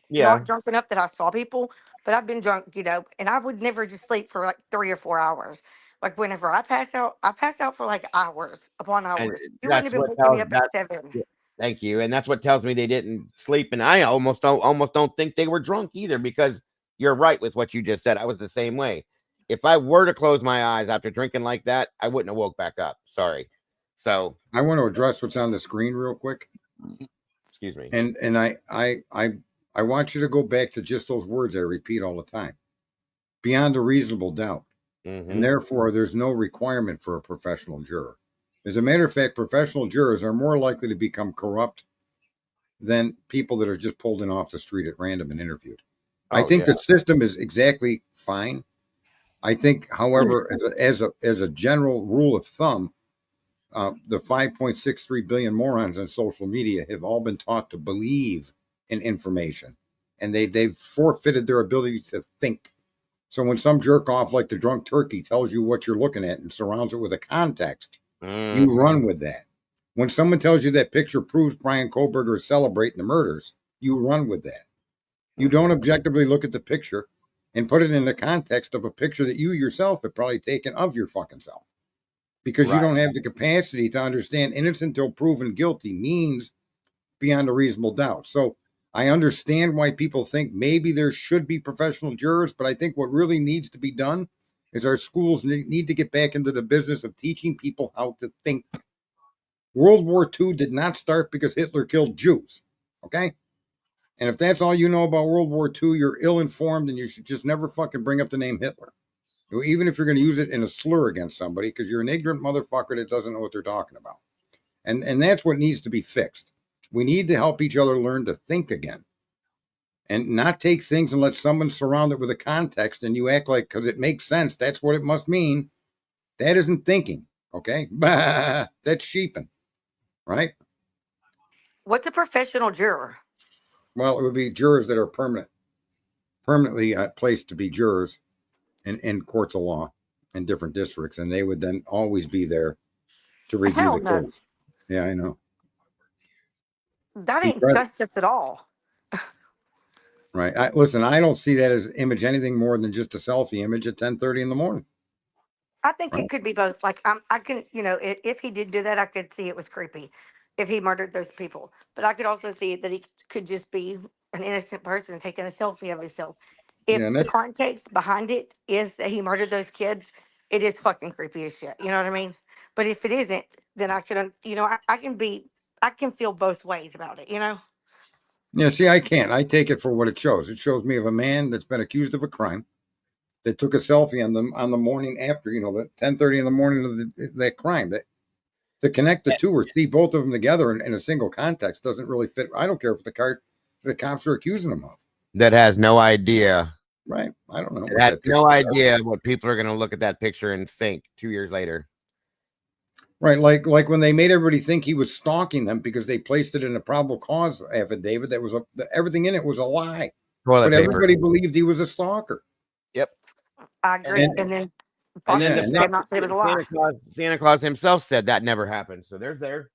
Yeah. Not drunk enough that I saw people, but I've been drunk, and I would never just sleep for like 3 or 4 hours. Like whenever I pass out for like hours upon And hours. You wouldn't that's have been what waking me tells up at that. 7. Yeah, thank you. And that's what tells me they didn't sleep. And I almost don't think they were drunk either, because you're right with what you just said. I was the same way. If I were to close my eyes after drinking like that, I wouldn't have woke back up. Sorry. So I want to address what's on the screen real quick. excuse me. And I want you to go back to just those words I repeat all the time. Beyond a reasonable doubt. And therefore, there's no requirement for a professional juror. As a matter of fact, professional jurors are more likely to become corrupt than people that are just pulled in off the street at random and interviewed. I think the system is exactly fine. I think, however, as a general rule of thumb, the 5.63 billion morons on social media have all been taught to believe in information, and they've forfeited their ability to think. So when some jerk off like the drunk turkey tells you what you're looking at and surrounds it with a context, you run with that. When someone tells you that picture proves Brian Kohlberger is celebrating the murders, you run with that. You don't objectively look at the picture and put it in the context of a picture that you yourself have probably taken of your fucking self. Because you don't have the capacity to understand innocent until proven guilty means beyond a reasonable doubt. So I understand why people think maybe there should be professional jurors, but I think what really needs to be done is our schools need to get back into the business of teaching people how to think. World War II did not start because Hitler killed Jews, okay? And if that's all you know about World War II, you're ill-informed, and you should just never fucking bring up the name Hitler. Even if you're going to use it in a slur against somebody, because you're an ignorant motherfucker that doesn't know what they're talking about. And that's what needs to be fixed. We need to help each other learn to think again, and not take things and let someone surround it with a context and you act like, because it makes sense, that's what it must mean. That isn't thinking, okay? Bah, that's sheeping, right? What's a professional juror? Well, it would be jurors that are permanently placed to be jurors in courts of law in different districts, and they would then always be there to review Hell the no. case. Yeah, I know. That ain't justice at all. Right. Listen, I don't see that as image anything more than just a selfie image at 10:30 in the morning. I think Right. it could be both. Like I can, if he did do that, I could see it was creepy if he murdered those people. But I could also see that he could just be an innocent person taking a selfie of himself. Yeah, and If the that's context behind it is that he murdered those kids, it is fucking creepy as shit. You know what I mean? But if it isn't, then I can, I can feel both ways about it. yeah. See, I can't. I take it for what it shows. It shows me of a man that's been accused of a crime that took a selfie on the morning after, the 10:30 in the morning of that crime. That to connect the two or see both of them together in a single context doesn't really fit. I don't care if the cops are accusing him of. That has no idea. Right. I don't know. It has no idea what people are going to look at that picture and think 2 years later. Right, like when they made everybody think he was stalking them because they placed it in a probable cause affidavit that was everything in it was a lie, but everybody believed he was a stalker. Yep, I agree. And then prosecutors came out and said it was a lie. Santa Claus himself said that never happened. So there's there.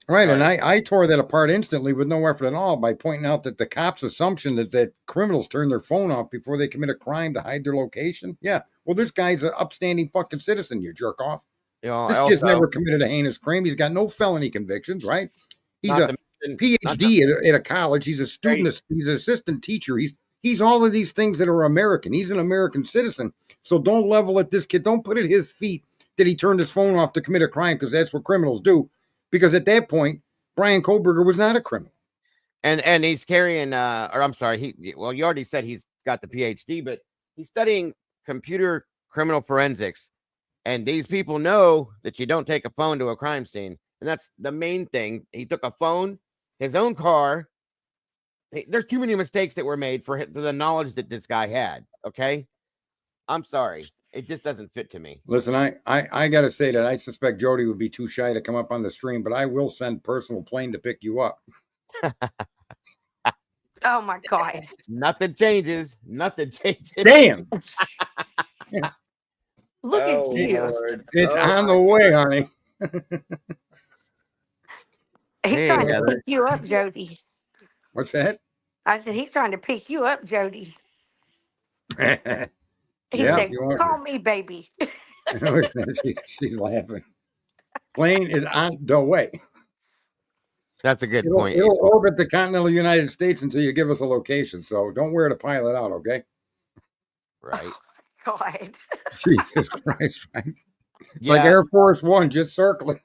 Right, and I tore that apart instantly with no effort at all by pointing out that the cops' assumption that criminals turn their phone off before they commit a crime to hide their location. Yeah, well, this guy's an upstanding fucking citizen, you jerk off. This kid's never committed a heinous crime. He's got no felony convictions, right? He's a PhD at a college. He's a student. He's an assistant teacher. He's all of these things that are American. He's an American citizen. So don't level at this kid. Don't put at his feet that he turned his phone off to commit a crime, because that's what criminals do. Because at that point, Brian Kohlberger was not a criminal. And he's carrying, or I'm sorry, you already said he's got the PhD, but he's studying computer criminal forensics. And these people know that you don't take a phone to a crime scene. And that's the main thing. He took a phone, his own car. There's too many mistakes that were made for the knowledge that this guy had. Okay. I'm sorry. It just doesn't fit to me. Listen, I got to say that I suspect Jody would be too shy to come up on the stream, but I will send personal plane to pick you up. Oh my God. Nothing changes. Nothing changes. Damn. Look at you. Lord. It's on the way, honey. He's trying to pick you up, Jody. What's that? I said, he's trying to pick you up, Jody. He Yeah, said, if you want call me baby. she's laughing. Plane is on the way. That's a good point. It'll orbit the continental United States until you give us a location. So don't worry to pilot out, okay? Right. Oh, God. Jesus Christ, right? It's like Air Force One, just circling.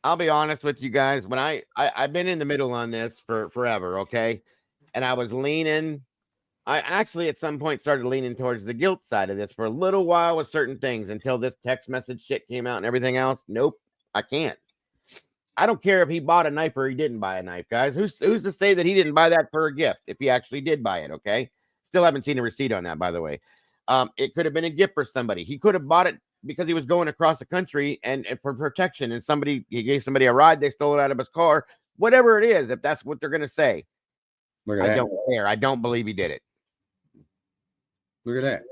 I'll be honest with you guys. When I've been in the middle on this for forever, okay? And I was leaning. I actually at some point started leaning towards the guilt side of this for a little while with certain things until this text message shit came out and everything else. Nope, I can't. I don't care if he bought a knife or he didn't buy a knife, guys. Who's to say that he didn't buy that for a gift if he actually did buy it? Okay, still haven't seen a receipt on that, by the way. It could have been a gift for somebody. He could have bought it because he was going across the country and for protection, and he gave somebody a ride. They stole it out of his car. Whatever it is, if that's what they're going to say, I don't care. I don't believe he did it. Look at that.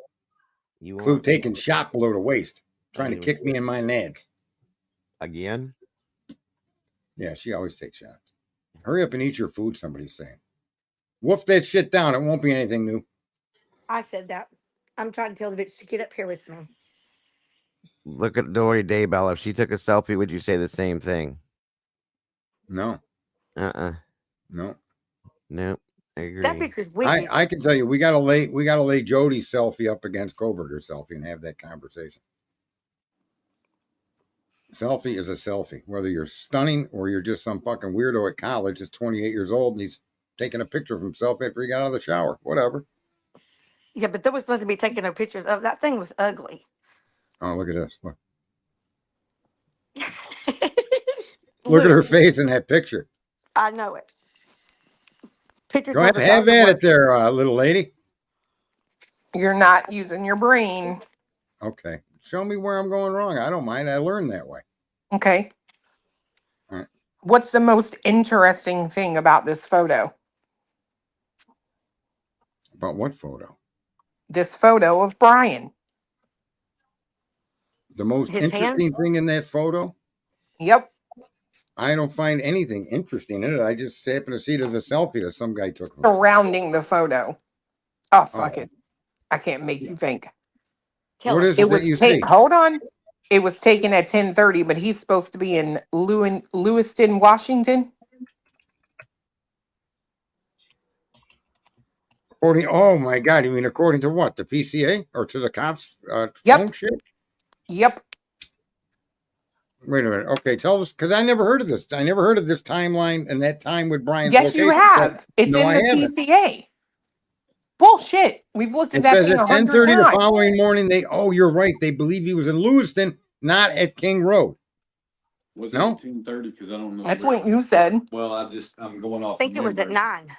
Clue taking shot below the waist, trying to kick me in my nads. Again? Yeah, she always takes shots. Hurry up and eat your food, somebody's saying. Wolf that shit down. It won't be anything new. I said that. I'm trying to tell the bitch to get up here with me. Look at Dory Daybell. If she took a selfie, would you say the same thing? No. No. Nope. I agree. That bitch is wicked. I can tell you, we gotta lay Jody's selfie up against Koberger's selfie and have that conversation. Selfie is a selfie, whether you're stunning or you're just some fucking weirdo at college that's 28 years old and he's taking a picture of himself after he got out of the shower. Whatever. Yeah, but there was supposed to be taking no pictures of. That thing was ugly. Oh, look at this. Look. Look at her face in that picture. I know it. Picture Go ahead and have at it there, little lady. You're not using your brain. Okay. Show me where I'm going wrong. I don't mind. I learned that way. Okay. All right. What's the most interesting thing about this photo? About what photo? This photo of Brian. The most interesting thing in that photo? Yep. I don't find anything interesting in it. I just happen to see there's a selfie that some guy took. Surrounding the photo. Oh, fuck it. I can't make you think. What is it that you see? Hold on. It was taken at 10:30, but he's supposed to be in Lewiston, Washington. Oh my God! You mean according to what? The PCA or to the cops? Yep. Shit? Yep. Wait a minute. Okay, tell us, because I never heard of this. I never heard of this timeline and that time with Brian's Yes, location. you have. It's in the PCA. Bullshit. We've looked at that thing 100 times. The following morning, you're right. They believe he was in Lewiston, not at King Road. Was it 10:30? Because I don't know. That's what you said. Well, I'm going off. I think it was at 9.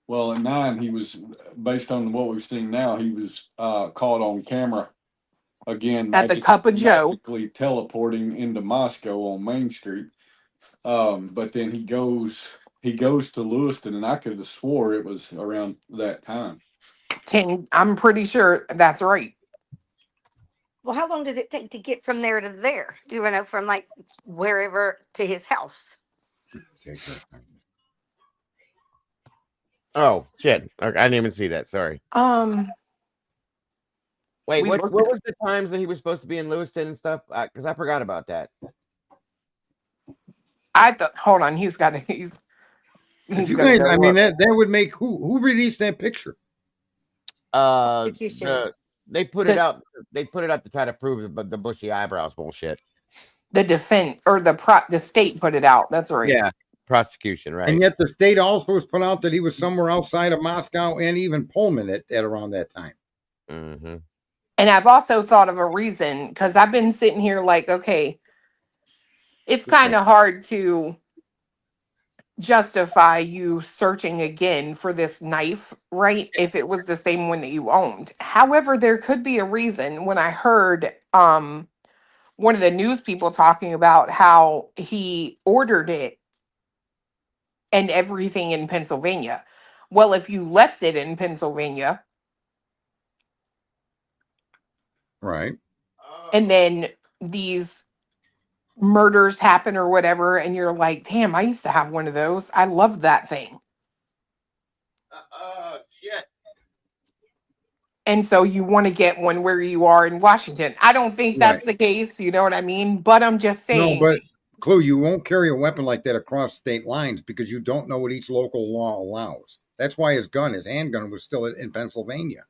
Well, at 9, he was, based on what we've seen now, he was caught on camera again at the Cup of Joe, teleporting into Moscow on Main Street. But then he goes to Lewiston, and I could have swore it was around that time. 10. I'm pretty sure that's right. Well, how long does it take to get from there to there? You know, from like wherever to his house? Oh shit! I didn't even see that. Sorry. Wait, what was the times that he was supposed to be in Lewiston and stuff? Because I forgot about that. I thought. Hold on, he's got to. If you guys, I mean, that would make who released that picture? They put it out. They put it out to try to prove the bushy eyebrows bullshit. The defense or the state put it out. That's right. Yeah, prosecution, right? And yet the state also was put out that he was somewhere outside of Moscow and even Pullman at around that time. Mm-hmm. And I've also thought of a reason, because I've been sitting here like, okay, it's kind of hard to justify you searching again for this knife, right? If it was the same one that you owned. However, there could be a reason. When I heard one of the news people talking about how he ordered it and everything in Pennsylvania. Well, if you left it in Pennsylvania, right, and then these murders happen or whatever, and you're like, damn, I used to have one of those. I loved that thing. And so you want to get one where you are in Washington. I don't think that's the case. You know what I mean? But I'm just saying. No, but Clue, you won't carry a weapon like that across state lines because you don't know what each local law allows. That's why his handgun was still in Pennsylvania.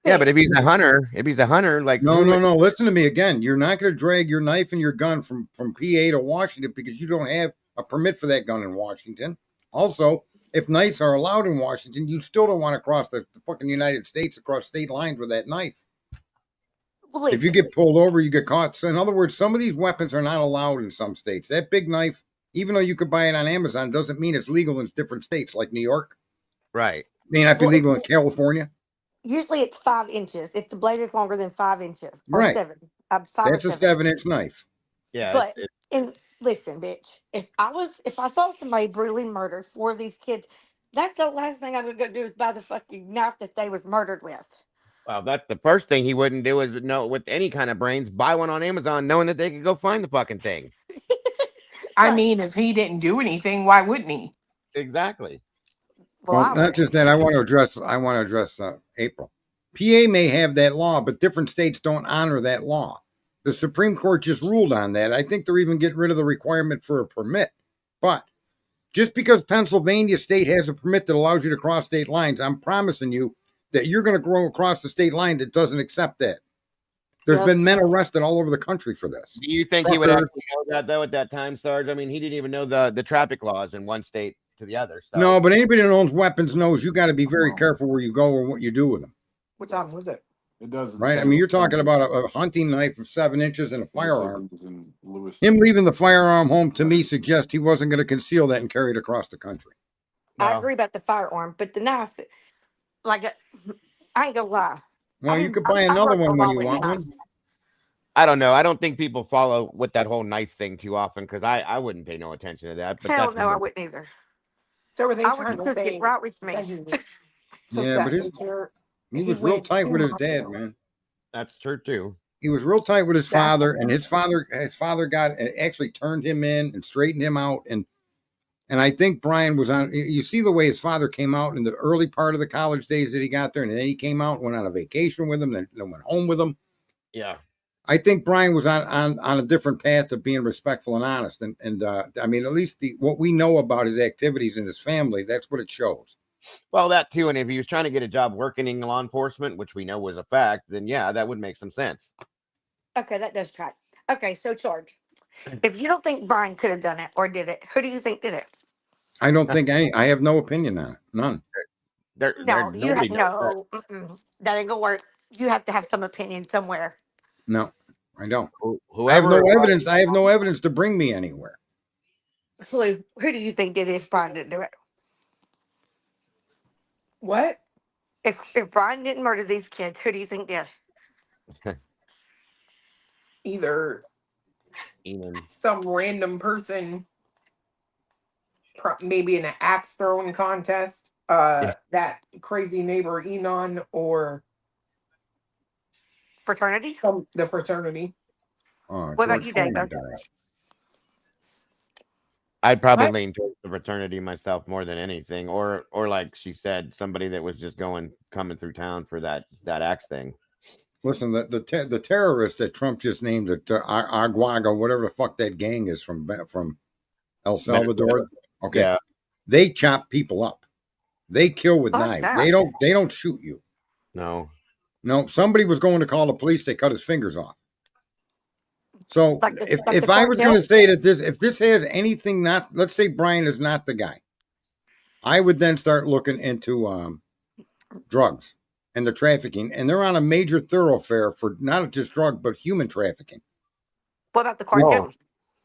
Yeah, but if he's a hunter, like no. Listen to me again. You're not going to drag your knife and your gun from PA to Washington because you don't have a permit for that gun in Washington. Also, if knives are allowed in Washington, you still don't want to cross the fucking United States across state lines with that knife. If you get pulled over, you get caught. So in other words, some of these weapons are not allowed in some states. That big knife, even though you could buy it on Amazon, doesn't mean it's legal in different states like New York. Right. May not be legal in California. Usually it's 5 inches if the blade is longer than 5 inches. Or right. 7. 5 That's or a 7-inch knife. Yeah. But and listen, bitch, if I saw somebody brutally murdered 4 of these kids, that's the last thing I'm gonna do is buy the fucking knife that they was murdered with. Well, that's the first thing he wouldn't do is with any kind of brains, buy one on Amazon, knowing that they could go find the fucking thing. I mean, if he didn't do anything, why wouldn't he? Exactly. Well, not just that. I want to address April. PA may have that law, but different states don't honor that law. The Supreme Court just ruled on that. I think they're even getting rid of the requirement for a permit. But just because Pennsylvania state has a permit that allows you to cross state lines, I'm promising you that you're going to go across the state line that doesn't accept that. There's been men arrested all over the country for this. Do you think he would actually know that, though, at that time, Sarge? I mean, he didn't even know the traffic laws in one state to the other. So. No, but anybody that owns weapons knows you got to be very careful where you go or what you do with them. What time was it? It doesn't. Right? I mean, you're talking about a hunting knife of 7 inches and a firearm. Him leaving the firearm home, to me, suggests he wasn't going to conceal that and carry it across the country. No. I agree about the firearm, but the knife, I ain't gonna lie. Well, you could buy another one when you want one. I don't know. I don't think people follow with that whole knife thing too often because I wouldn't pay no attention to that. But hell no, I wouldn't either. So were they trying to get right with me? Yeah, but he was real tight with his dad, man. That's true too. He was real tight with his father, and his father actually turned him in and straightened him out. And I think Brian was on. You see the way his father came out in the early part of the college days that he got there, and then he came out, went on a vacation with him, then went home with him. Yeah. I think Brian was on a different path of being respectful and honest. And I mean, at least what we know about his activities and his family, that's what it shows. Well, that too. And if he was trying to get a job working in law enforcement, which we know was a fact, then yeah, that would make some sense. Okay, that does track. Okay, so George, if you don't think Brian could have done it or did it, who do you think did it? I don't think I have no opinion on it. None. That ain't gonna work. You have to have some opinion somewhere. No, I don't. I have no evidence. I have no evidence to bring me anywhere. Lou, who do you think did it if Brian didn't do it? What? If Brian didn't murder these kids, who do you think did? Either some random person, maybe in an axe throwing contest, that crazy neighbor Enon, or fraternity? The fraternity. What about you, Dave? I'd probably lean towards the fraternity myself more than anything, or like she said, somebody that was just coming through town for that axe thing. Listen, the terrorist that Trump just named, the Aguaga, whatever the fuck that gang is from El Salvador. Okay, yeah. They chop people up. They kill with knives. That. They don't shoot you. No. Somebody was going to call the police. They cut his fingers off. So if I was going to say that if this has anything, let's say Brian is not the guy, I would then start looking into drugs and the trafficking, and they're on a major thoroughfare for not just drug but human trafficking. What about the cartel?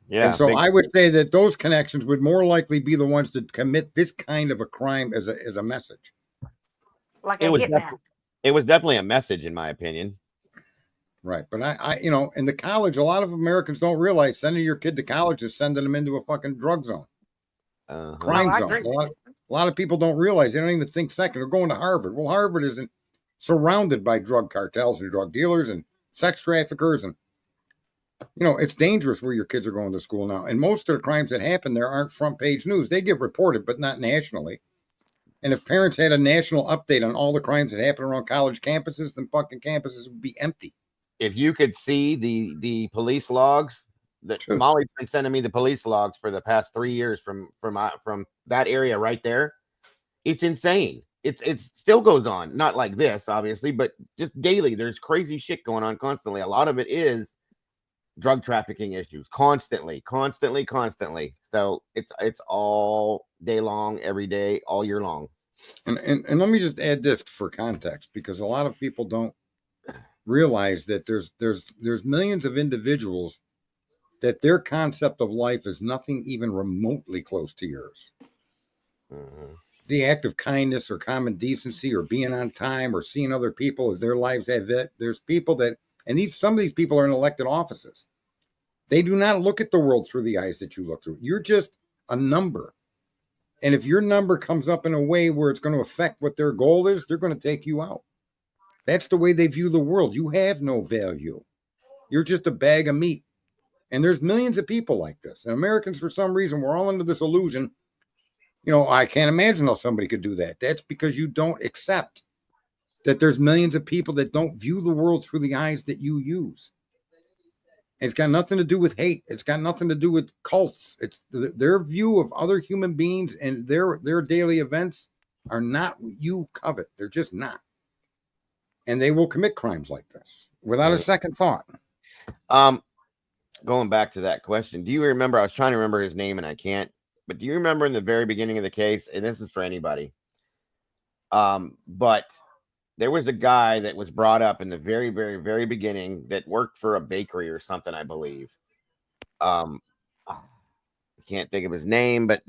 Yeah, and so I would say that those connections would more likely be the ones that commit this kind of a crime as a message. Like a hitman. It was definitely a message, in my opinion. Right. But I in the college, a lot of Americans don't realize sending your kid to college is sending them into a fucking drug zone. Crime zone. A lot of people don't realize. They don't even think second. They're going to Harvard. Well, Harvard isn't surrounded by drug cartels and drug dealers and sex traffickers. And, it's dangerous where your kids are going to school now. And most of the crimes that happen there aren't front page news. They get reported, but not nationally. And if parents had a national update on all the crimes that happen around college campuses, then fucking campuses would be empty. If you could see the police logs that Molly's been sending me, the police logs for the past 3 years from that area right there, it's insane. It still goes on, not like this, obviously, but just daily. There's crazy shit going on constantly. A lot of it is drug trafficking issues, constantly. So it's all day long, every day, all year long. And let me just add this for context, because a lot of people don't realize that there's millions of individuals that their concept of life is nothing even remotely close to yours. Mm-hmm. The act of kindness or common decency or being on time or seeing other people as their lives have it. There's people that, and some of these people are in elected offices. They do not look at the world through the eyes that you look through. You're just a number. And if your number comes up in a way where it's going to affect what their goal is, they're going to take you out. That's the way they view the world. You have no value. You're just a bag of meat. And there's millions of people like this. And Americans, for some reason, we're all under this illusion. I can't imagine how somebody could do that. That's because you don't accept that there's millions of people that don't view the world through the eyes that you use. It's got nothing to do with hate. It's got nothing to do with cults. It's their view of other human beings and their daily events are not what you covet. They're just not. And they will commit crimes like this without a second thought. Going back to that question, do you remember? I was trying to remember his name and I can't. But do you remember in the very beginning of the case? And this is for anybody. But there was a guy that was brought up in the very, very, very beginning that worked for a bakery or something, I believe. I can't think of his name, but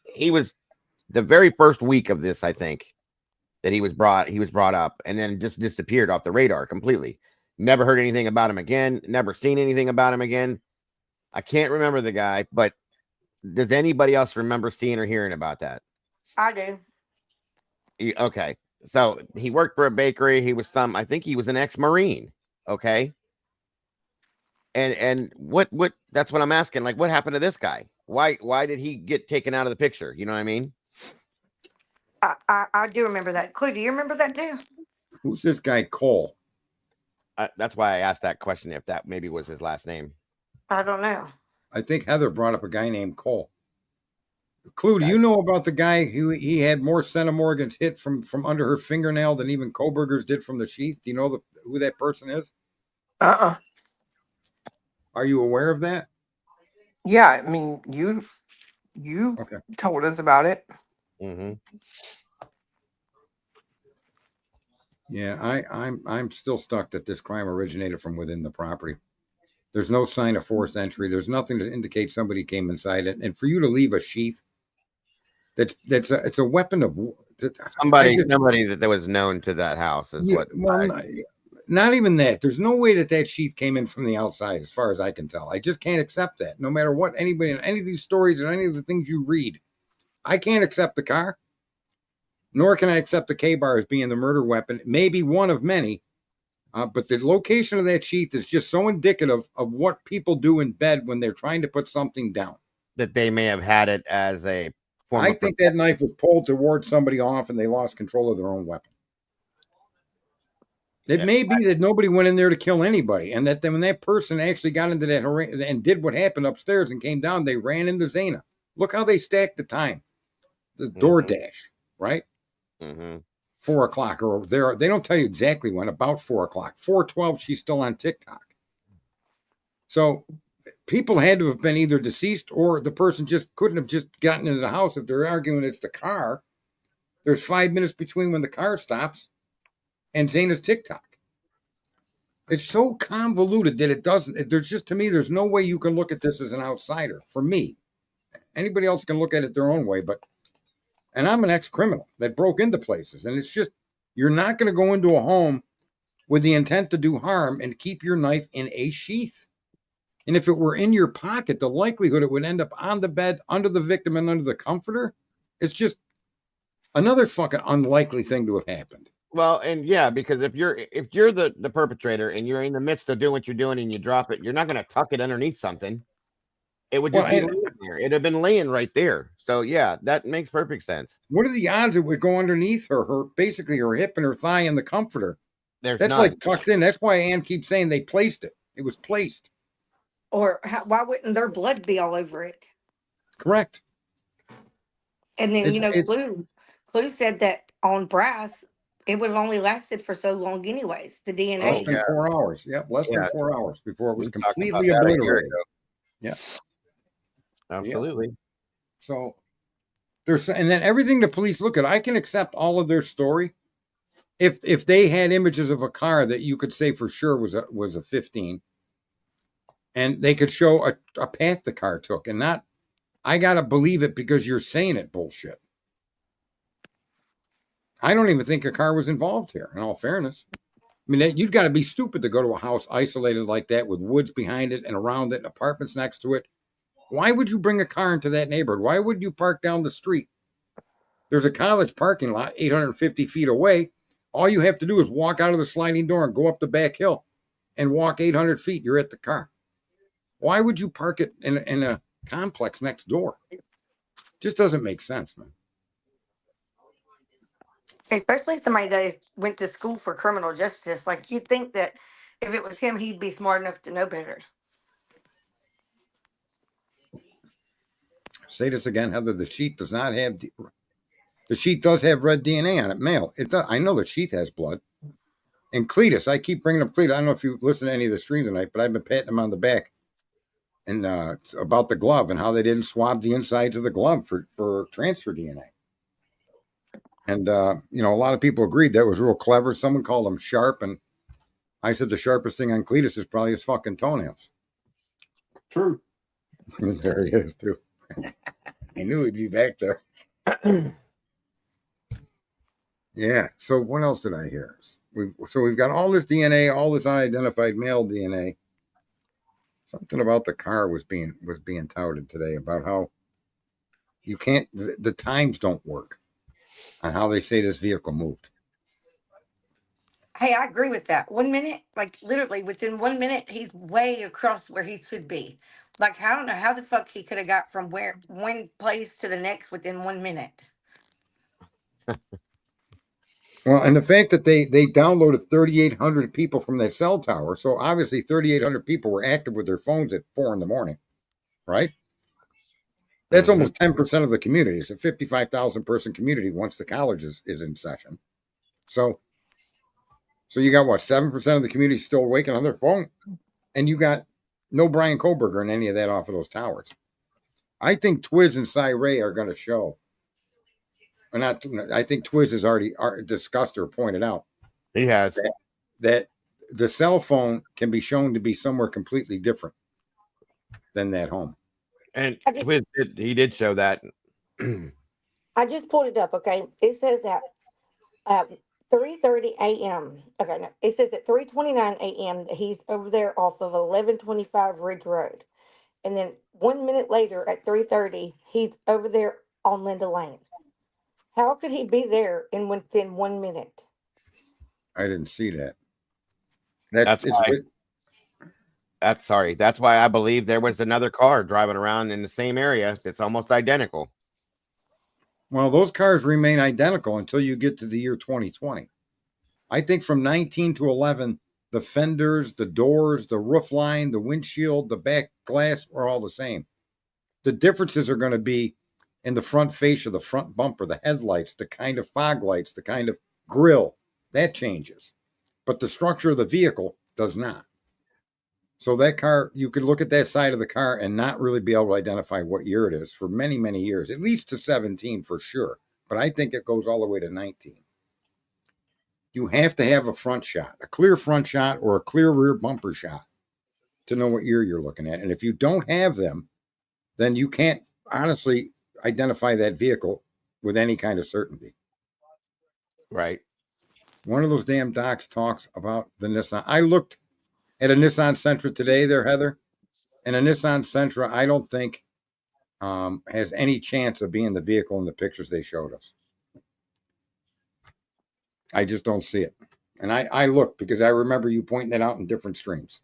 he was the very first week of this, I think, that he was brought up and then just disappeared off the radar completely. Never heard anything about him again. Never seen anything about him again. I can't remember the guy, but does anybody else remember seeing or hearing about that? I do. Okay. So he worked for a bakery. He was I think he was an ex-Marine. Okay. And what that's what I'm asking. Like, what happened to this guy? Why did he get taken out of the picture? You know what I mean? I do remember that. Clue, do you remember that too? Who's this guy, Cole? That's why I asked that question, if that maybe was his last name. I don't know. I think Heather brought up a guy named Cole. Clue, do you know about the guy who he had more centimorgans hit from under her fingernail than even Koberger's did from the sheath? Do you know who that person is? Uh-uh. Are you aware of that? Yeah, I mean, you Okay. told us about it. Mm-hmm. Yeah, I'm still stuck that this crime originated from within the property. There's no sign of forced entry. There's nothing to indicate somebody came inside it. And for you to leave a sheath, it's a weapon of somebody that was known to that house is what. Well, not even that. There's no way that sheath came in from the outside, as far as I can tell. I just can't accept that. No matter what anybody in any of these stories or any of the things you read, I can't accept the car. Nor can I accept the K-bar as being the murder weapon. Maybe one of many. But the location of that sheath is just so indicative of what people do in bed when they're trying to put something down. That they may have had it as a form. I think that knife was pulled to ward somebody off and they lost control of their own weapon. It may be that nobody went in there to kill anybody, and that then when that person actually got into that and did what happened upstairs and came down, they ran into Zana. Look how they stacked the time. The DoorDash, right? Mm-hmm. 4 o'clock or there. They don't tell you exactly when, about 4 o'clock. 4:12, she's still on TikTok. So people had to have been either deceased or the person just couldn't have just gotten into the house. If they're arguing it's the car, there's 5 minutes between when the car stops and Zana's TikTok. It's so convoluted that it doesn't, there's just, to me, there's no way you can look at this as an outsider. For me, anybody else can look at it their own way, and I'm an ex-criminal that broke into places. And it's just, you're not going to go into a home with the intent to do harm and keep your knife in a sheath. And if it were in your pocket, the likelihood it would end up on the bed, under the victim and under the comforter, it's just another fucking unlikely thing to have happened. Well, and yeah, because if you're the perpetrator and you're in the midst of doing what you're doing and you drop it, you're not going to tuck it underneath something. It would just be laying there. It'd have been laying right there. So yeah, that makes perfect sense. What are the odds it would go underneath her basically her hip and her thigh and the comforter? There's That's none. like tucked in. That's why Ann keeps saying they placed it. It was placed. Or why wouldn't their blood be all over it? Correct. And then, It's Clue said that on brass, it would have only lasted for so long anyways, the DNA. less than 4 hours. Yep, less than 4 hours before it was We talked about completely that a year obliterated. ago. Yeah. Absolutely. So there's, and then everything the police look at, I can accept all of their story if they had images of a car that you could say for sure was a 15, and they could show a path the car took, and not I gotta believe it because you're saying it bullshit. I don't even think a car was involved here, in all fairness. I mean, you'd got to be stupid to go to a house isolated like that with woods behind it and around it and apartments next to it. Why would you bring a car into that neighborhood? Why would you park down the street? There's a college parking lot 850 feet away. All you have to do is walk out of the sliding door and go up the back hill and walk 800 feet. You're at the car. Why would you park it in a complex next door? Just doesn't make sense, man. Especially somebody that went to school for criminal justice. Like, you'd think that if it was him, he'd be smart enough to know better. Say this again, Heather. The sheet does not have the sheet does have red DNA on it, male. It does. I know the sheet has blood. And Cletus, I keep bringing up Cletus. I don't know if you've listened to any of the streams tonight, but I've been patting him on the back and about the glove and how they didn't swab the insides of the glove for transfer DNA. And a lot of people agreed that was real clever. Someone called him sharp, and I said the sharpest thing on Cletus is probably his fucking toenails. True. There he is too. I knew he'd be back there. Yeah. So what else did I hear? We've got all this DNA, all this unidentified male DNA. Something about the car was being touted today about how you can't. The times don't work on how they say this vehicle moved. Hey, I agree with that. 1 minute, like literally within 1 minute, he's way across where he should be. Like, I don't know how the fuck he could have got from one place to the next within 1 minute. Well, and the fact that they downloaded 3,800 people from that cell tower, so obviously 3,800 people were active with their phones at 4 a.m, right? That's almost 10% of the community. It's a 55,000 person community once the college is in session. So you got what, 7% of the community still waking on their phone, and you got no Brian Koberger and any of that off of those towers. I think Twiz and Cy Ray are going to show. Or not. I think Twiz has already discussed or pointed out. He has that the cell phone can be shown to be somewhere completely different than that home. And Twiz did show that. I just pulled it up. Okay, it says that 3:30 a.m. Okay, no, it says at 3:29 a.m. that he's over there off of 1125 Ridge Road, and then 1 minute later at 3:30 he's over there on Linda Lane. How could he be there within 1 minute? I didn't see that. That's why I believe there was another car driving around in the same area that's almost identical. Well, those cars remain identical until you get to the year 2020. I think from 19 to 11, the fenders, the doors, the roof line, the windshield, the back glass are all the same. The differences are going to be in the front fascia, the front bumper, the headlights, the kind of fog lights, the kind of grill. That changes. But the structure of the vehicle does not. So that car, you could look at that side of the car and not really be able to identify what year it is for many, many years, at least to 17 for sure. But I think it goes all the way to 19. You have to have a front shot, a clear front shot or a clear rear bumper shot to know what year you're looking at. And if you don't have them, then you can't honestly identify that vehicle with any kind of certainty. Right. One of those damn docs talks about the Nissan. I looked at a Nissan Sentra today there, Heather, and a Nissan Sentra I don't think has any chance of being the vehicle in the pictures they showed us. I just don't see it. And I looked because I remember you pointing that out in different streams.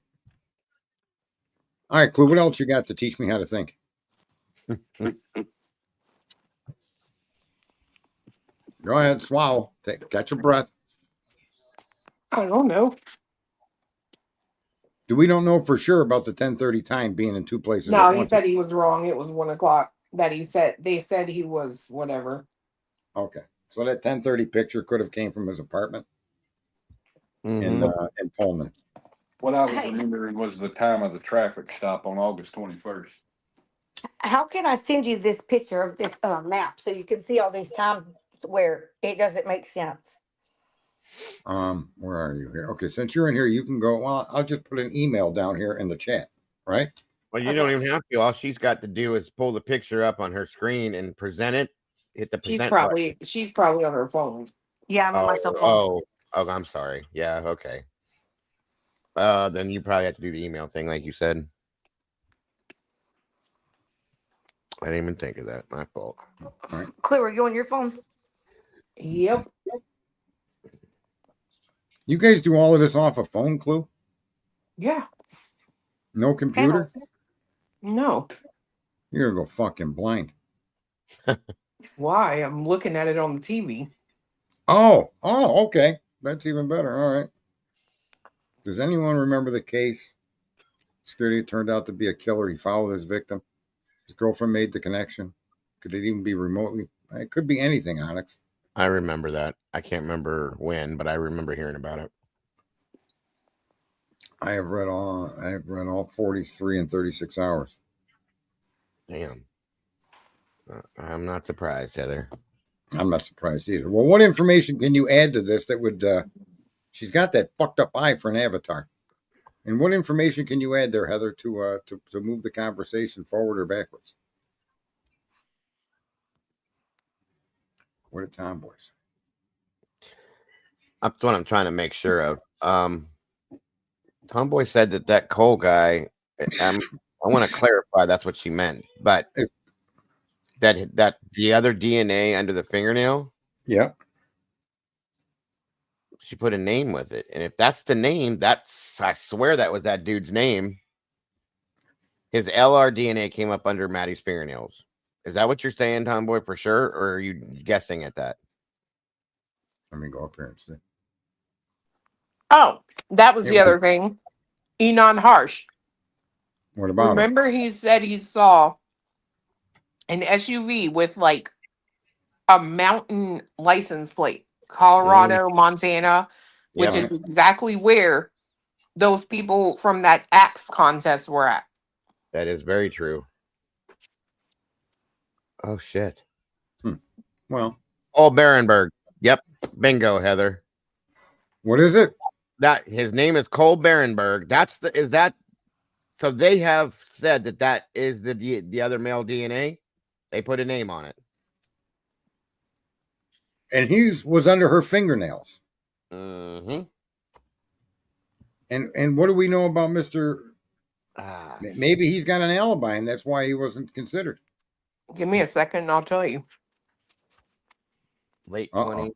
All right, Clue, what else you got to teach me how to think? Go ahead, swallow. Catch your breath. I don't know. We don't know for sure about the 10:30 time being in two places No, at he once. said he was wrong. It was 1 o'clock that he said. They said he was whatever. Okay, so that 10:30 picture could have came from his apartment in Pullman. What I was remembering was the time of the traffic stop on August 21st. How can I send you this picture of this map so you can see all these times where it doesn't make sense? Where are you here? Okay, since you're in here, you can go. Well, I'll just put an email down here in the chat, right? Well, you don't even have to. All she's got to do is pull the picture up on her screen and present it. Hit the present button. She's probably on her phone. Yeah, I'm on my cell phone. Oh, I'm sorry. Yeah, okay. Then you probably have to do the email thing, like you said. I didn't even think of that. My fault. All right. Clue, are you on your phone? Yep. You guys do all of this off a phone, Clue? Yeah. No computer? Panels. No. You're gonna go fucking blind. Why? I'm looking at it on the TV. Oh, okay. That's even better. All right. Does anyone remember the case? Security turned out to be a killer. He followed his victim. His girlfriend made the connection. Could it even be remotely? It could be anything, Onyx. I remember that. I can't remember when, but I remember hearing about it. I have read all 43 and 36 hours. Damn. I'm not surprised, Heather. I'm not surprised either. Well, what information can you add to this that would she's got that fucked up eye for an avatar. And what information can you add there, Heather, to move the conversation forward or backwards? What did Tomboy say? That's what I'm trying to make sure of. Tomboy said that Cole guy. I want to clarify that's what she meant, but that the other DNA under the fingernail. Yeah. She put a name with it, and if that's the name, I swear that was that dude's name. His LR DNA came up under Maddie's fingernails. Is that what you're saying, Tomboy, for sure, or are you guessing at that? Let me go up here and see. Oh, that was the other thing. Enon Harsh. What about Remember him? he said he saw an SUV with like a mountain license plate, Colorado, Montana, which is exactly where those people from that axe contest were at. That is very true. Oh, shit. Well. Oh, Berenberg. Yep. Bingo, Heather. What is it? That his name is Cole Berenberg. So they have said that is the other male DNA. They put a name on it. And he was under her fingernails. Mm-hmm. And what do we know about Mr. Maybe he's got an alibi, and that's why he wasn't considered. Give me a second, and I'll tell you. Late 20.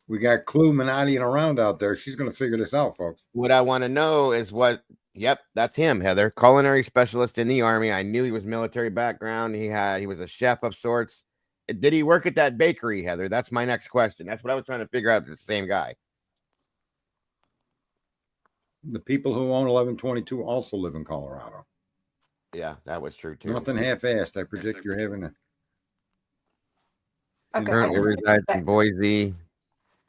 We got Clue Minottiing around out there. She's going to figure this out, folks. What I want to know is Yep, that's him, Heather. Culinary specialist in the Army. I knew he was military background. He was a chef of sorts. Did he work at that bakery, Heather? That's my next question. That's what I was trying to figure out if it's the same guy. The people who own 1122 also live in Colorado. Yeah, that was true too. Nothing half-assed. I predict you're having a. Currently resides in Boise.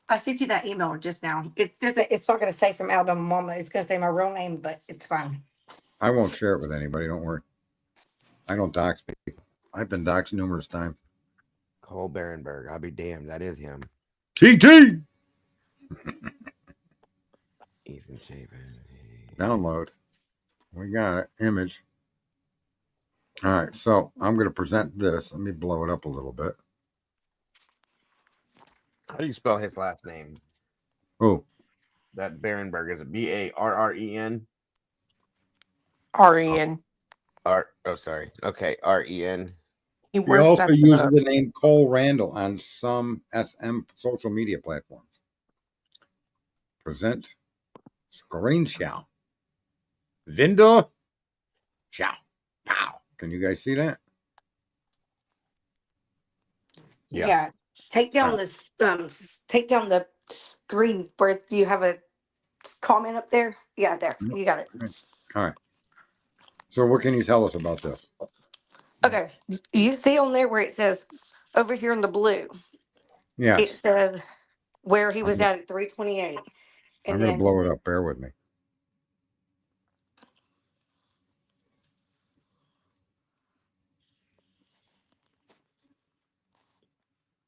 I sent you that email just now. It's not going to say from Alabama Mama. It's going to say my real name, but it's fine. I won't share it with anybody. Don't worry. I don't dox people. I've been doxed numerous times. Cole Berenberg. I'll be damned. That is him. TT. Ethan Chapin. Download. We got it. Image. All right. So I'm going to present this. Let me blow it up a little bit. How do you spell his last name? Oh. That Berenberg. Is it Barren? R-E-N. Oh, sorry. Okay. R-E-N. He also uses the name Cole Randall on some SM social media platforms. Present screenshot. Vinda. Ciao. Pow. Can you guys see that? Yeah. Take down take down the screen where you have a comment up there. Yeah, there. You got it. All right. So what can you tell us about this? Okay. You see on there where it says over here in the blue, Yes. it said where he was at 328. I'm And going to then blow it up. Bear with me.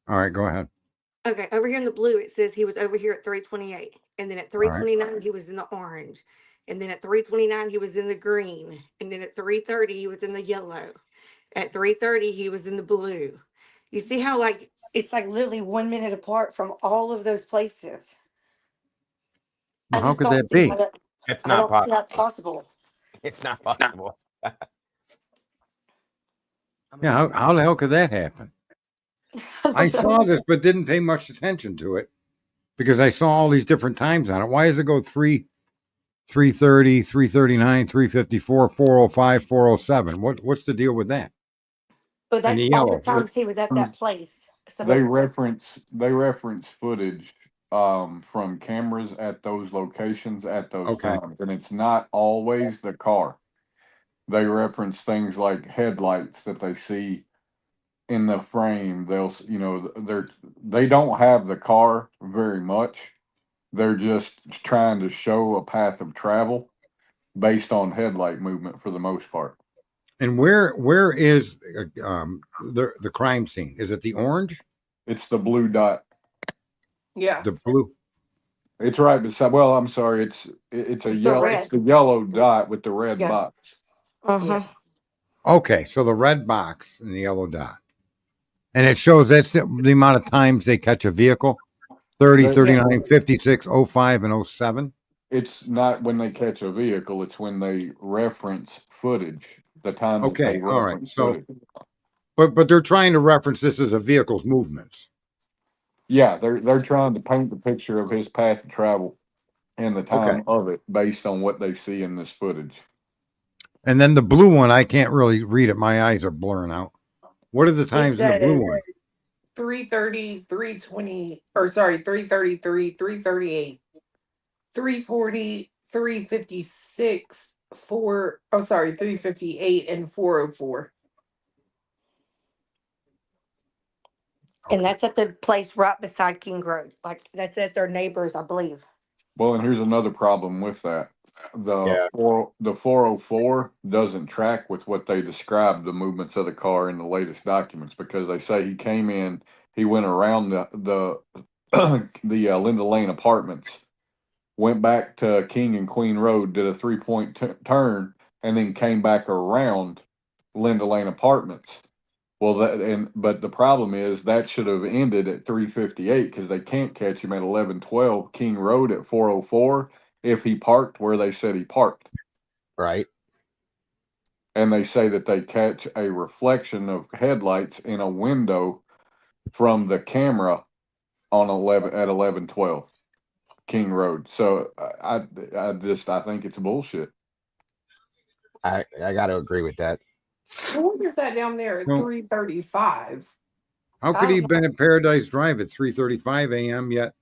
All right, go ahead. okay, over here in the blue, it says he was over here at 328. And then at 329, he was in the orange. And then at 329, he was in the green. And then at 330, he was in the yellow. At 330, he was in the blue. You see how like it's like literally 1 minute apart from all of those places. Well, I how just could don't that see be? how that. It's I not don't see possible. that's possible. It's not possible. Yeah, how the hell could that happen? I saw this, but didn't pay much attention to it because I saw all these different times on it. Why does it go 330, 339, 354, 405, 407? What's the deal with that? But And that's the all the yellow. times he was at that place. They Supposedly. reference footage from cameras at those locations at those Okay. times, and it's not always the car. They reference things like headlights that they see in the frame. They don't have the car very much. They're just trying to show a path of travel based on headlight movement for the most part. And where is the crime scene? Is it the orange? It's the blue dot. Yeah. The blue? It's right beside. Well, I'm sorry. It's a the yellow. red. It's the yellow dot with the red Yeah. box. Uh-huh. Okay, so the red box and the yellow dot. And it shows that's the amount of times they catch a vehicle. 30, They- 39, 56, 05, and 07. It's not when they catch a vehicle. It's when they reference footage. The times that Okay, they all right. reference So, footage. but they're trying to reference this as a vehicle's movements. Yeah, they're trying to paint the picture of his path of travel and the time of it based on what they see in this footage. And then the blue one, I can't really read it. My eyes are blurring out. What are the times in the blue one? 330, 320, or sorry, 333, 338, 340, 356, 358, and 404. And that's at the place right beside King Road. Like that's at their neighbors, I believe. Well, and here's another problem with that. Yeah. The 404 doesn't track with what they describe the movements of the car in the latest documents because they say he came in, he went around the Linda Lane apartments, went back to King and Queen Road, did a 3-point turn, and then came back around Linda Lane apartments. Well, but the problem is that should have ended at 358 because they can't catch him at 1112 King Road at 404 if he parked where they said he parked. Right. And they say that they catch a reflection of headlights in a window from the camera on 1112 King Road. So I think it's bullshit. I got to agree with that. What is that down there at Well, 335? How could he have been at Paradise Drive at 3:35 a.m. yet?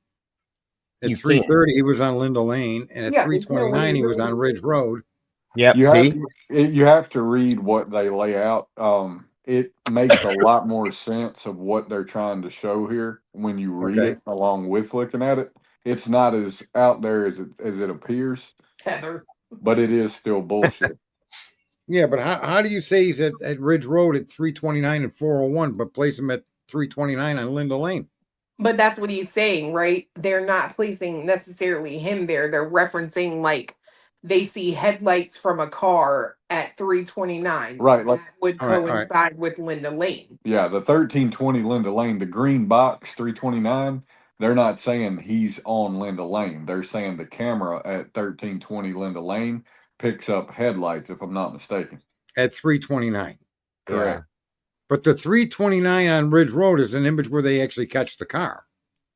At 3:30 he was on Linda Lane, and at 3:29 he was on Ridge Road. Yep. You have to read what they lay out. It makes a lot more sense of what they're trying to show here when you read it along with looking at it. It's not as out there as it appears, Heather. But it is still bullshit. Yeah, but how do you say he's at Ridge Road at 3:29 and 401, but place him at 3:29 on Linda Lane? But that's what he's saying, right? They're not placing necessarily him there. They're referencing like they see headlights from a car at 329. Right, like that would coincide with Linda Lane. Yeah, the 1320 Linda Lane, the green box 329. They're not saying he's on Linda Lane. They're saying the camera at 1320 Linda Lane picks up headlights, if I'm not mistaken. At 3:29. Correct. But the 3:29 on Ridge Road is an image where they actually catch the car.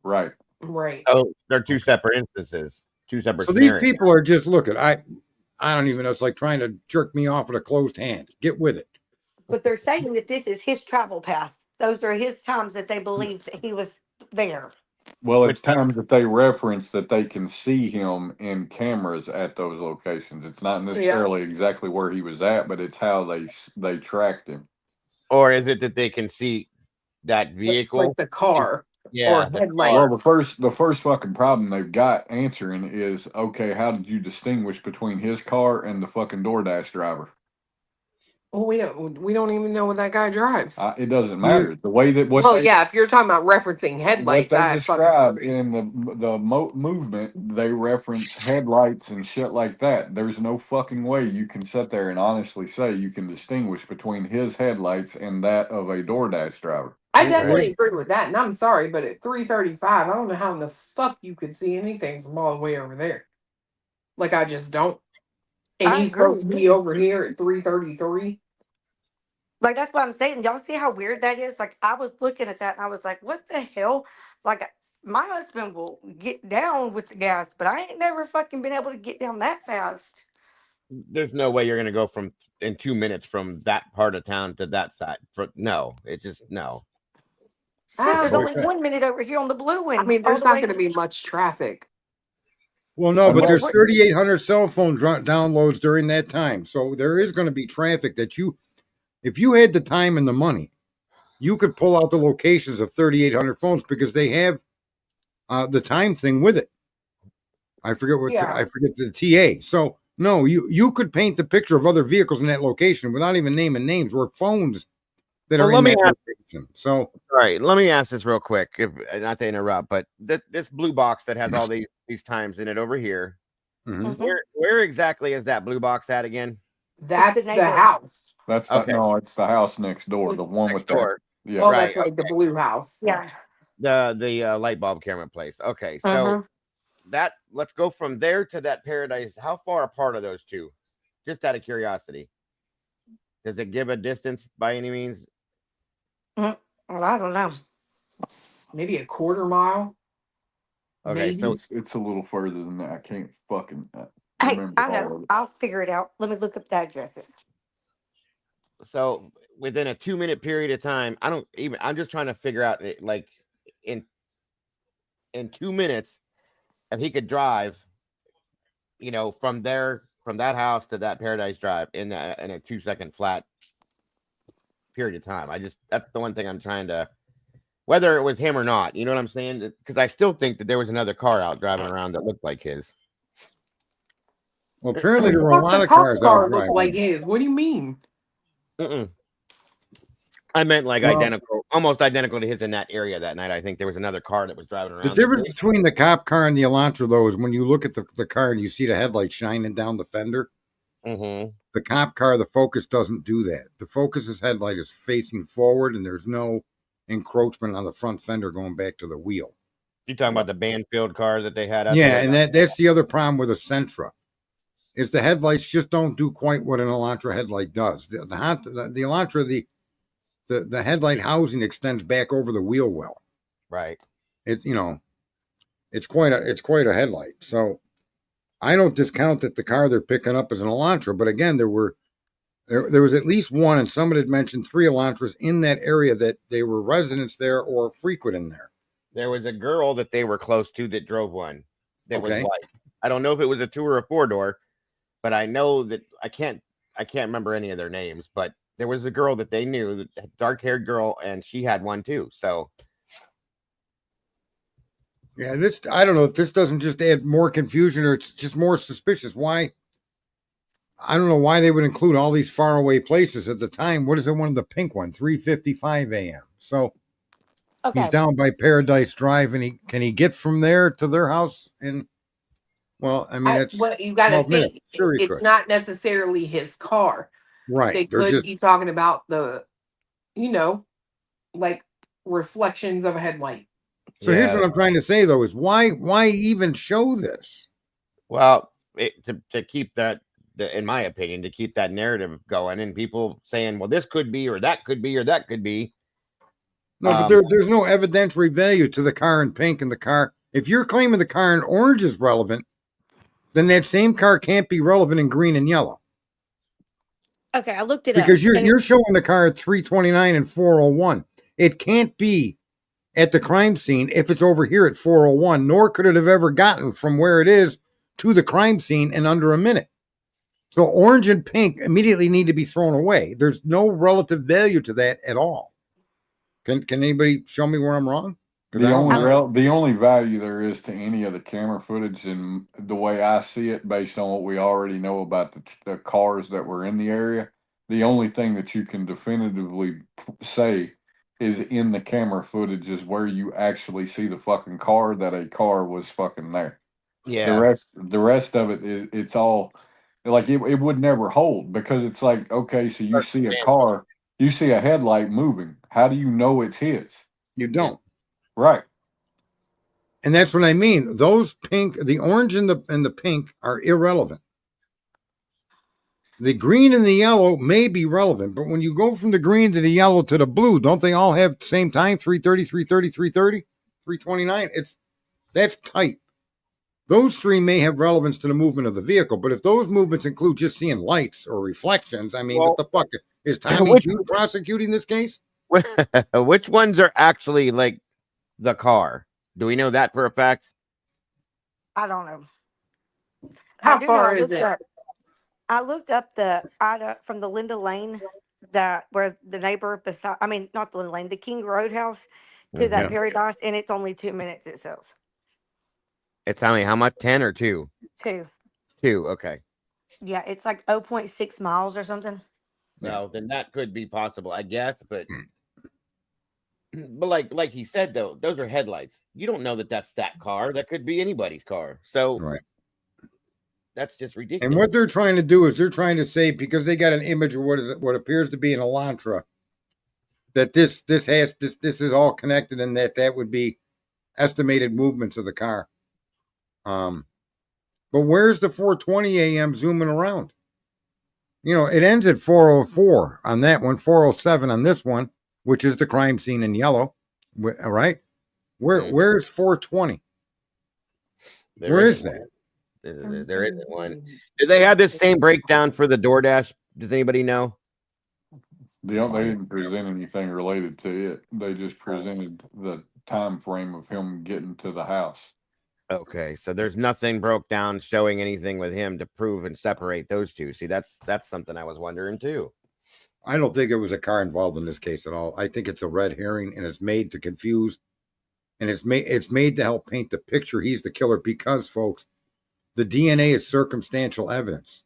Right. Right. Oh, they're two separate instances, two separate. So these people are just looking. I don't even know. It's like trying to jerk me off with a closed hand. Get with it. But they're saying that this is his travel path. those are his times that they believe that he was there. Well, it's times that they reference that they can see him in cameras at those locations. It's not necessarily exactly where he was at, but it's how they tracked him. Or is it that they can see that vehicle? Like the car. Yeah. Or headlight. Well, the first fucking problem they've got answering is, okay, how did you distinguish between his car and the fucking DoorDash driver? Well, we don't even know what that guy drives. It doesn't matter. The way that if you're talking about referencing headlights, what they describe in the movement, they reference headlights and shit like that. There's no fucking way you can sit there and honestly say you can distinguish between his headlights and that of a DoorDash driver. I definitely agree with that, and I'm sorry, but at 3:35, I don't know how in the fuck you could see anything from all the way over there. Like, I just don't. And he's supposed to be over here at 3:33. Like, that's what I'm saying. Y'all see how weird that is? Like, I was looking at that and I was like, what the hell? Like, my husband will get down with the gas, but I ain't never fucking been able to get down that fast. There's no way you're going to go in 2 minutes from that part of town to that side. No, it's just no. There's only 1 minute over here on the blue one. I mean, there's not going to be much traffic. Well, no, but there's 3,800 cell phone downloads during that time. So there is going to be traffic that if you had the time and the money, you could pull out the locations of 3,800 phones because they have the time thing with it. I forget the TA. So no, you could paint the picture of other vehicles in that location without even naming names or phones that are in that location. So, all right, let me ask this real quick, not to interrupt, but this blue box that has all these times in it over here, where exactly is that blue box at again? That's the house. That's it's the house next door, the one with the Yeah, that's like the blue house. Yeah, the light bulb camera place. Okay, so let's go from there to that Paradise. How far apart are those two? Just out of curiosity, does it give a distance by any means? Well, I don't know. Maybe a quarter mile. Okay, maybe. so it's a little further than that. I can't fucking remember. I know. I'll figure it out. Let me look up the addresses. So within a 2-minute period of time, I'm just trying to figure out, like, in 2 minutes, if he could drive, from that house to that Paradise Drive in a 2-second flat period of time. That's the one thing I'm trying to, whether it was him or not, you know what I'm saying? Because I still think that there was another car out driving around that looked like his. Well, apparently there were a lot of cars out driving. Looked like his. What do you mean? I meant like almost identical to his in that area that night. I think there was another car that was driving around. The difference between the cop car and the Elantra, though, is when you look at the car and you see the headlight shining down the fender. The cop car, the Focus doesn't do that. The Focus's headlight is facing forward, and there's no encroachment on the front fender going back to the wheel. You talking about the Banfield car that they had out there? And that's the other problem with a Sentra. Is the headlights just don't do quite what an Elantra headlight does. The Elantra, the headlight housing extends back over the wheel well. Right. It's quite a headlight. So I don't discount that the car they're picking up is an Elantra, but again, there was at least one, and somebody had mentioned 3 Elantras in that area that they were residents there or frequent in there. There was a girl that they were close to that drove one that was white. I don't know if it was a 2 or a 4-door. But I know that I can't remember any of their names, but there was a girl that they knew, dark-haired girl, and she had one too. So yeah, I don't know if this doesn't just add more confusion or it's just more suspicious. Why? I don't know why they would include all these faraway places at the time. What is it? One of the pink one, 3:55 a.m. So he's down by Paradise Drive, and can he get from there to their house in? Well, I mean, that's what you got to think. Sure, it's not necessarily his car, right? They could be talking about the, like reflections of a headlight. So here's what I'm trying to say, though: is why even show this? Well, to keep that, in my opinion, to keep that narrative going, and people saying, "Well, this could be, or that could be, or that could be." No, but there's no evidentiary value to the car in pink and the car. If you're claiming the car in orange is relevant, then that same car can't be relevant in green and yellow. Okay, I looked it because up. Because you're showing the car at 329 and 401. It can't be at the crime scene if it's over here at 4:01, nor could it have ever gotten from where it is to the crime scene in under a minute. So orange and pink immediately need to be thrown away. There's no relative value to that at all. Can anybody show me where I'm wrong? The only value there is to any of the camera footage, and the way I see it, based on what we already know about the cars that were in the area, the only thing that you can definitively say is in the camera footage is where you actually see the fucking car, that a car was fucking there. Yeah. The rest of it, it's all like it would never hold, because it's like, okay, so you see a car, you see a headlight moving. How do you know it's his? You don't. Right. And that's what I mean. Those pink, the orange and the pink are irrelevant. The green and the yellow may be relevant, but when you go from the green to the yellow to the blue, don't they all have the same time? 3:30, 3:30, 3:30, 3:29. That's tight. Those three may have relevance to the movement of the vehicle, but if those movements include just seeing lights or reflections, I mean, what the fuck? Is Tommy Jude prosecuting this case? Which ones are actually like the car? Do we know that for a fact? I don't know. How far is it? I looked up the Ida from the Linda Lane, where the neighbor beside, I mean, not the Linda Lane, the King Roadhouse to that Paradise, and it's only 2 minutes, it says. It's how much? 10 or 2? 2. 2, okay. Yeah, it's like 0.6 miles or something. Well, then that could be possible, I guess, but like he said, though, those are headlights. You don't know that that's that car. That could be anybody's car. So that's just ridiculous. And what they're trying to do is they're trying to say, because they got an image of what appears to be an Elantra, that this is all connected, and that would be estimated movements of the car. But where's the 4:20 a.m. zooming around? You know, it ends at 4:04 on that one, 4:07 on this one, which is the crime scene in yellow. All right. Where's 4:20? Where is that? There isn't one. Did they have this same breakdown for the DoorDash? Does anybody know? They didn't present anything related to it. They just presented the time frame of him getting to the house. Okay, so there's nothing broke down showing anything with him to prove and separate those two. See, that's something I was wondering too. I don't think there was a car involved in this case at all. I think it's a red herring, and it's made to confuse, and it's made to help paint the picture he's the killer, because, folks, the DNA is circumstantial evidence.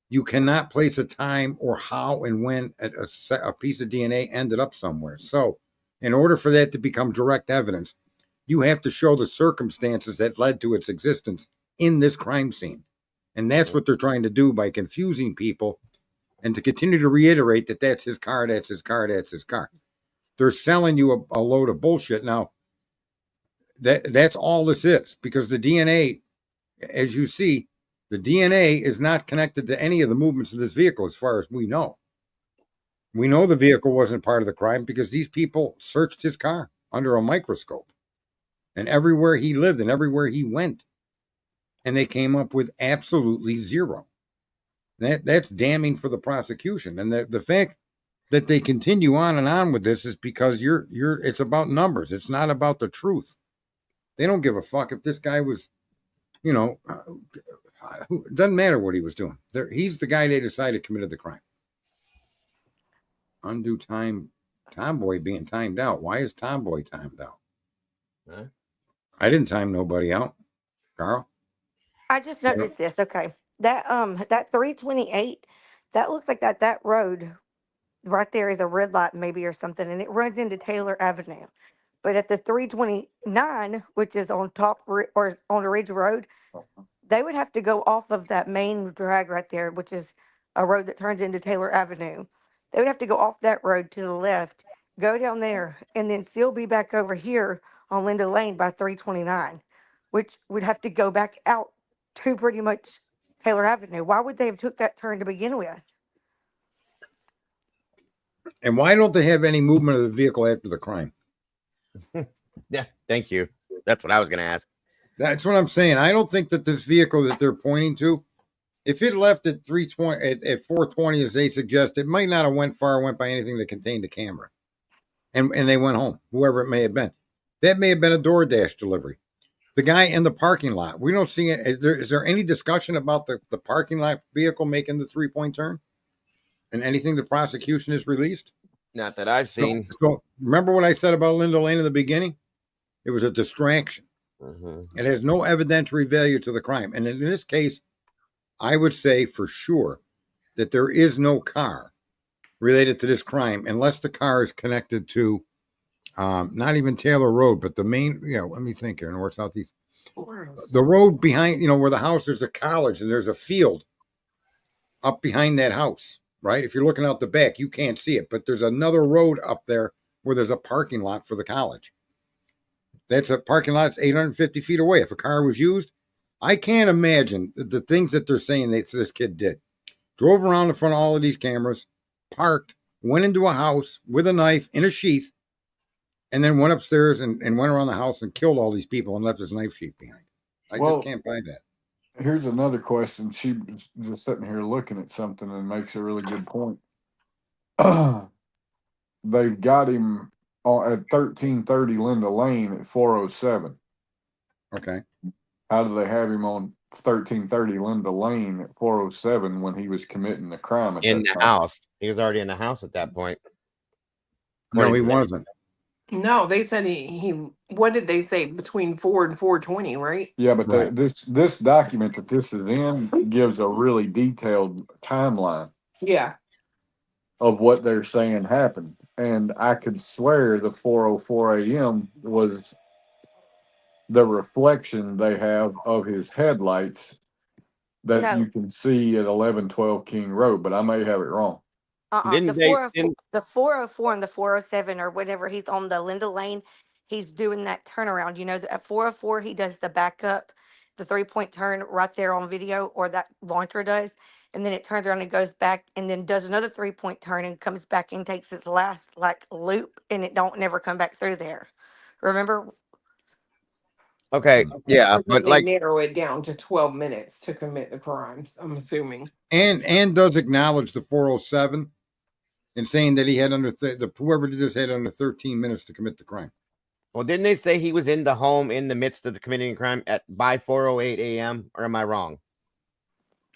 You cannot place a time or how and when a piece of DNA ended up somewhere. So in order for that to become direct evidence, you have to show the circumstances that led to its existence in this crime scene. And that's what they're trying to do by confusing people, and to continue to reiterate that that's his car, that's his car, that's his car. They're selling you a load of bullshit. Now, that's all this is, because the DNA, as you see, the DNA is not connected to any of the movements of this vehicle as far as we know. We know the vehicle wasn't part of the crime because these people searched his car under a microscope, and everywhere he lived and everywhere he went, and they came up with absolutely zero. That's damning for the prosecution. And the fact that they continue on and on with this is because it's about numbers. It's not about the truth. They don't give a fuck if this guy was, it doesn't matter what he was doing. He's the guy they decided committed the crime. Undue time, Tomboy being timed out. Why is Tomboy timed out? Huh? I didn't time nobody out. Carl? I just noticed this. Okay. That 328, that looks like that road right there is a red light maybe or something, and it runs into Taylor Avenue. But at the 329, which is on or on a Ridge Road, they would have to go off of that main drag right there, which is a road that turns into Taylor Avenue. They would have to go off that road to the left, go down there, and then still be back over here on Linda Lane by 329, which would have to go back out to pretty much Taylor Avenue. Why would they have took that turn to begin with? And why don't they have any movement of the vehicle after the crime? Yeah, thank you. That's what I was going to ask. That's what I'm saying. I don't think that this vehicle that they're pointing to, if it left at 320 at 420 as they suggest, it might not have went far, went by anything that contained a camera. and they went home, whoever it may have been. That may have been a DoorDash delivery. The guy in the parking lot, we don't see it. Is there any discussion about the parking lot vehicle making the 3-point turn? And anything the prosecution has released? Not that I've seen. So remember what I said about Linda Lane in the beginning? It was a distraction. Mm-hmm. It has no evidentiary value to the crime. And in this case, I would say for sure that there is no car related to this crime unless the car is connected to not even Taylor Road, but the main, let me think here, north, southeast. The road behind, where the house, there's a college and there's a field up behind that house, right? If you're looking out the back, you can't see it, but there's another road up there where there's a parking lot for the college. That's a parking lot that's 850 feet away. If a car was used, I can't imagine the things that they're saying that this kid did. Drove around in front of all of these cameras, parked, went into a house with a knife in a sheath, and then went upstairs and went around the house and killed all these people and left his knife sheath behind. I just can't buy that. Here's another question. She was just sitting here looking at something and makes a really good point. They've got him at 1330 Linda Lane at 407. Okay. How do they have him on 1330 Linda Lane at 407 when he was committing the crime in the house? He was already in the house at that point. No, he wasn't. No, they said he what did they say, between 4 and 420, right? Yeah, but this document that this is in gives a really detailed timeline. Yeah. Of what they're saying happened. And I could swear the 4:04 a.m. was the reflection they have of his headlights that you can see at 1112 King Road, but I may have it wrong. The 404 and the 407 or whatever, he's on the Linda Lane, he's doing that turnaround. At 404 he does the backup, the 3-point turn right there on video, or that launcher does, and then it turns around and goes back and then does another 3-point turn and comes back and takes its last loop, and it don't never come back through there. Remember? Okay, yeah, but they narrow it down to 12 minutes to commit the crimes, I'm assuming. And does acknowledge the 407 and saying that he had whoever did this had under 13 minutes to commit the crime. Well, didn't they say he was in the home in the midst of the committing a crime by 4:08 a.m. or am I wrong?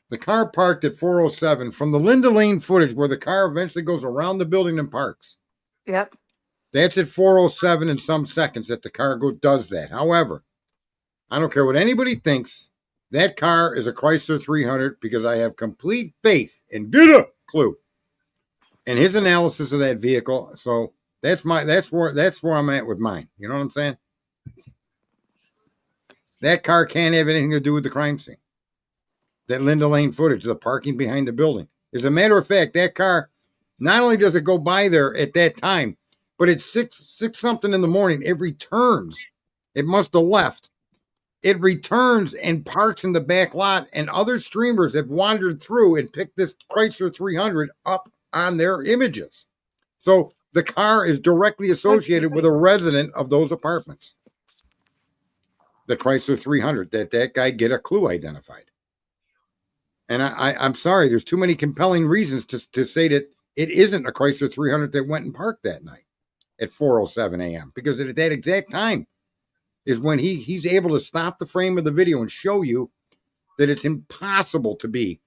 The car parked at 407 from the Linda Lane footage where the car eventually goes around the building and parks. Yep. That's at 407 in some seconds that the car does that. However, I don't care what anybody thinks. That car is a Chrysler 300 because I have complete faith in Clue and his analysis of that vehicle. So that's where I'm at with mine. You know what I'm saying? That car can't have anything to do with the crime scene. That Linda Lane footage, the parking behind the building. As a matter of fact, that car, not only does it go by there at that time, but it's six something in the morning. It returns. It must have left. It returns and parks in the back lot, and other streamers have wandered through and picked this Chrysler 300 up on their images. So the car is directly associated with a resident of those apartments. The Chrysler 300, that guy get a Clue identified. And I'm sorry, there's too many compelling reasons to say that it isn't a Chrysler 300 that went and parked that night at 4:07 a.m. Because at that exact time is when he's able to stop the frame of the video and show you that it's impossible to be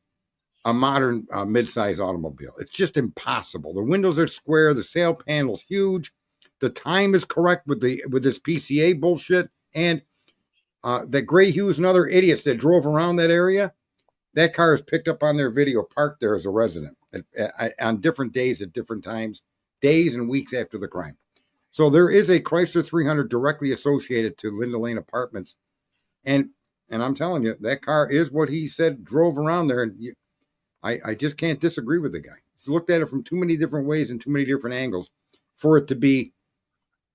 a modern mid-size automobile. It's just impossible. The windows are square, the sail panel's huge, the time is correct with this PCA bullshit, and that Gray Hughes and other idiots that drove around that area. That car is picked up on their video, parked there as a resident on different days at different times, days and weeks after the crime. So there is a Chrysler 300 directly associated to Linda Lane Apartments. And I'm telling you, that car is what he said drove around there. And I just can't disagree with the guy. He's looked at it from too many different ways and too many different angles for it to be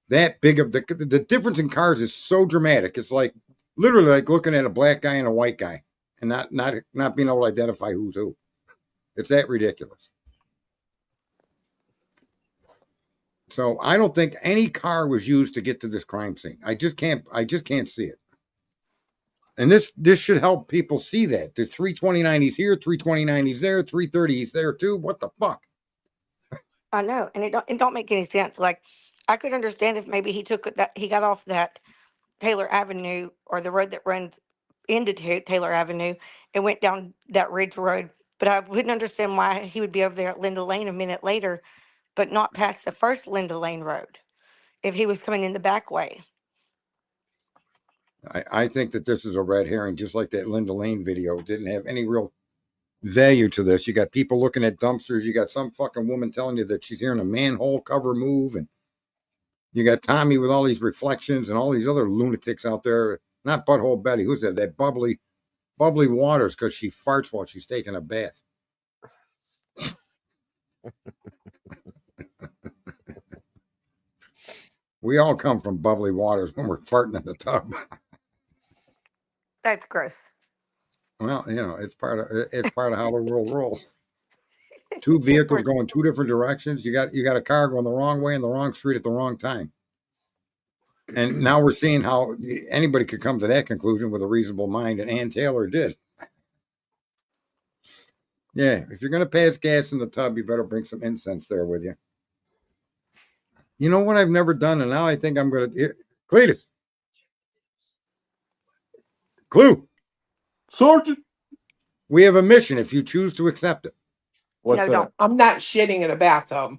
that big of the difference in cars is so dramatic. It's like literally like looking at a black guy and a white guy and not being able to identify who's who. It's that ridiculous. So I don't think any car was used to get to this crime scene. I just can't see it. And this should help people see that. The 329 he's here, 329 he's there, 330 he's there too. What the fuck? I know, and it don't make any sense. Like I could understand if maybe he got off that Taylor Avenue or the road that runs into Taylor Avenue and went down that ridge road. But I wouldn't understand why he would be over there at Linda Lane a minute later, but not past the first Linda Lane road if he was coming in the back way. I think that this is a red herring, just like that Linda Lane video. It didn't have any real value to this. You got people looking at dumpsters. You got some fucking woman telling you that she's hearing a manhole cover move. And you got Tommy with all these reflections and all these other lunatics out there. Not Butthole Betty. Who's that? That bubbly Waters, because she farts while she's taking a bath. We all come from bubbly waters when we're farting in the tub. That's gross. Well, it's part of how the world rolls. Two vehicles going two different directions. You got a car going the wrong way in the wrong street at the wrong time. And now we're seeing how anybody could come to that conclusion with a reasonable mind, and Ann Taylor did. Yeah, if you're going to pass gas in the tub, you better bring some incense there with you. You know what I've never done, and now I think I'm going to... Cletus. Clue. Sergeant. We have a mission if you choose to accept it. What's No, that? don't. I'm not shitting in a bathtub.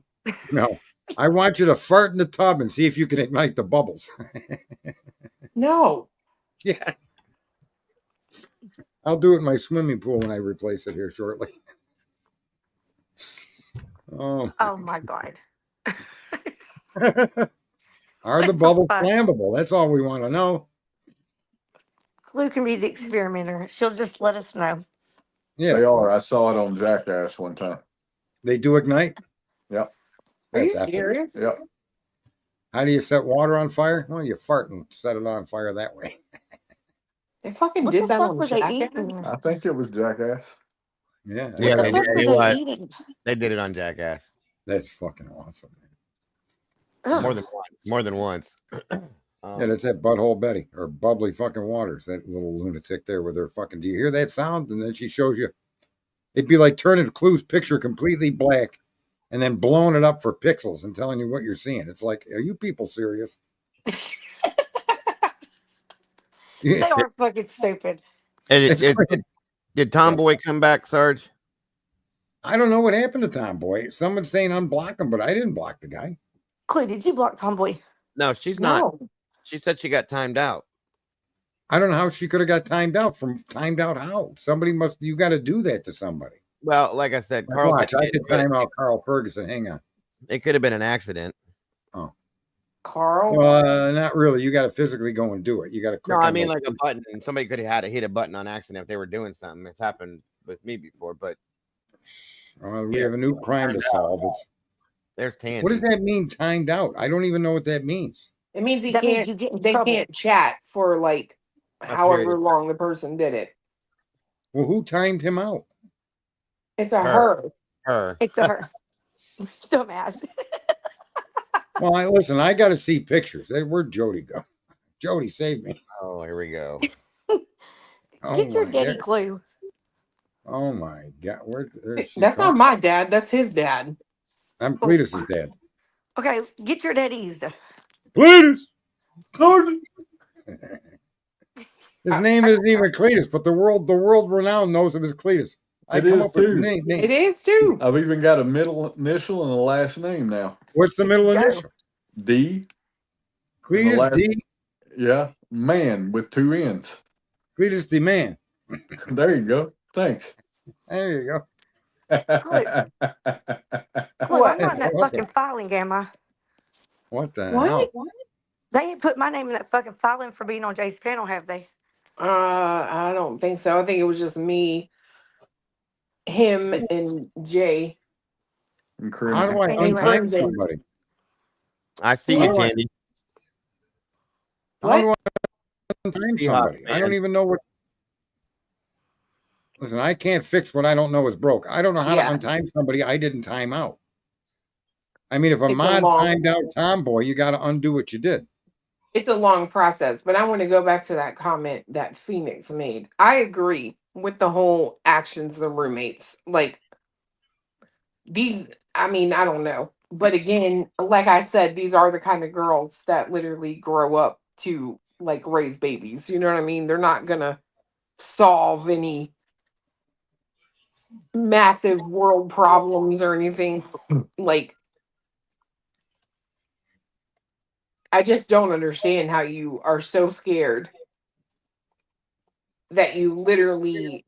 No. I want you to fart in the tub and see if you can ignite the bubbles. No. Yeah. I'll do it in my swimming pool when I replace it here shortly. Oh my God. Are the bubbles flammable? That's all we want to know. Clue can be the experimenter. She'll just let us know. Yeah. They are. I saw it on Jackass one time. They do ignite? Yep. Are you That's serious? Yep. How do you set water on fire? Well, you fart and set it on fire that way. They fucking What did the that fuck on were they Jackass? eating? I think it was Jackass. Yeah. Yeah, What the they fuck did. were It they was. eating? They did it on Jackass. That's fucking awesome. Ugh. More than once. Yeah, that's that Butthole Betty or Bubbly fucking Waters, that little lunatic there with her fucking. Do you hear that sound? And then she shows you. It'd be like turning Clue's picture completely black and then blowing it up for pixels and telling you what you're seeing. It's like, are you people serious? They are fucking stupid. Did Tomboy come back, Sarge? I don't know what happened to Tomboy. Someone's saying unblock him, but I didn't block the guy. Clay, did you block Tomboy? No, she's not. She said she got timed out. I don't know how she could have got timed out. How? Somebody you got to do that to somebody. Well, like I said, Carl. Watch, I could time out Carl Ferguson. Hang on. It could have been an accident. Oh. Carl? Not really. You got to physically go and do it. You got to click. No, I mean like a button. Somebody could have had to hit a button on accident if they were doing something. It's happened with me before, but we have a new crime to solve. There's Tandy. What does that mean? Timed out? I don't even know what that means. It means they trouble. can't chat for like however long the person did it. Well, who timed him out? It's a her. It's a her. Dumbass. Well, listen, I got to see pictures. Where'd Jody go? Jody, save me. Oh, here we go. Get your daddy Clue. Oh my God. That's not my dad. That's his dad. I'm Cletus's dad. Okay, get your daddies. Cletus! His name isn't even Cletus, but the world renowned knows him as Cletus. It is too. It is too. I've even got a middle initial and a last name now. What's the middle initial? D. Cletus D. Yeah, man with two N's. Cletus D man. There you go. Thanks. There you go. Look, I'm not in that fucking filing, am I? What the hell? They ain't put my name in that fucking filing for being on Jay's panel, have they? I don't think so. I think it was just me, him, and Jay. How do I untime somebody? I see you, Tandy. How do I untime somebody? I don't even know what. Listen, I can't fix what I don't know is broke. I don't know how to untime somebody I didn't time out. I mean, if a mod timed out Tomboy, you got to undo what you did. It's a long process, but I want to go back to that comment that Phoenix made. I agree with the whole actions of the roommates. Like, these, I mean, I don't know. But again, like I said, these are the kind of girls that literally grow up to like raise babies. You know what I mean? They're not gonna solve any massive world problems or anything. Like, I just don't understand how you are so scared that you literally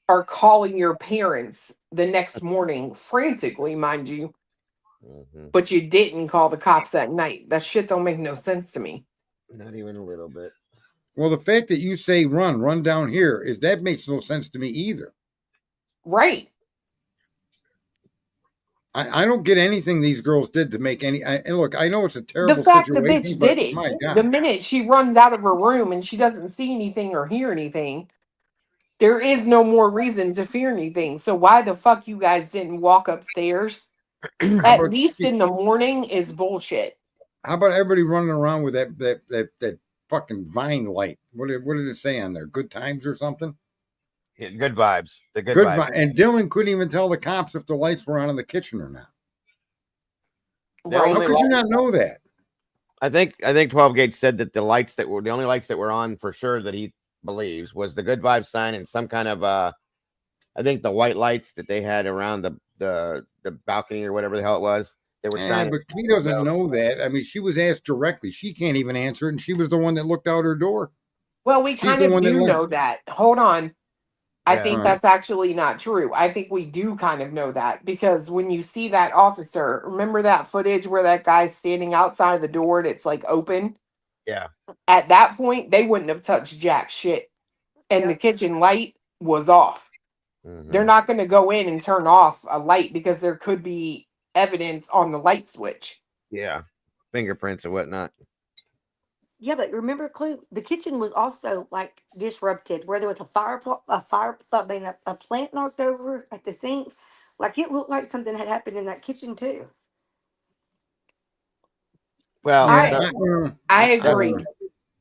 are calling your parents the next morning frantically, mind you, but you didn't call the cops that night. That shit don't make no sense to me. Not even a little bit. Well, the fact that you say run down here is that makes no sense to me either. Right. I don't get anything these girls did to make any. And look, I know it's a The terrible fact the situation, bitch but did it, my the God, minute she runs out of her room and she doesn't see anything or hear anything, there is no more reason to fear anything. So why the fuck you guys didn't walk upstairs how at about least in the morning is bullshit. how about everybody running around with that fucking vine light? What did it say on there? Good times or something? Yeah, good vibes. The good Good vibes. and Dylan couldn't even tell the cops if the lights were on in the kitchen or not. The Right. How only could you not know that? I think 12 Gauge said that the only lights that were on for sure that he believes was the good vibes sign and some kind of I think the white lights that they had around the balcony or whatever the hell it was. They were shining. But he doesn't know that. I mean, she was asked directly. She can't even answer it, and she was the one that looked out her door. Well, we She's kind the of one that do left. know that. Hold on. I Yeah. think Right. that's actually not true. I think we do kind of know that because when you see that officer, remember that footage where that guy's standing outside of the door and it's like open? Yeah. At that point, they wouldn't have touched jack shit. And the Yep. kitchen light was off. They're not going to go in and turn off a light because there could be evidence on the light switch. Yeah. Fingerprints and whatnot. Yeah, but remember, Clue, the kitchen was also like disrupted, where there was a plant knocked over at the sink. Like it looked like something had happened in that kitchen too. Well, Yeah, I I don't agree. know.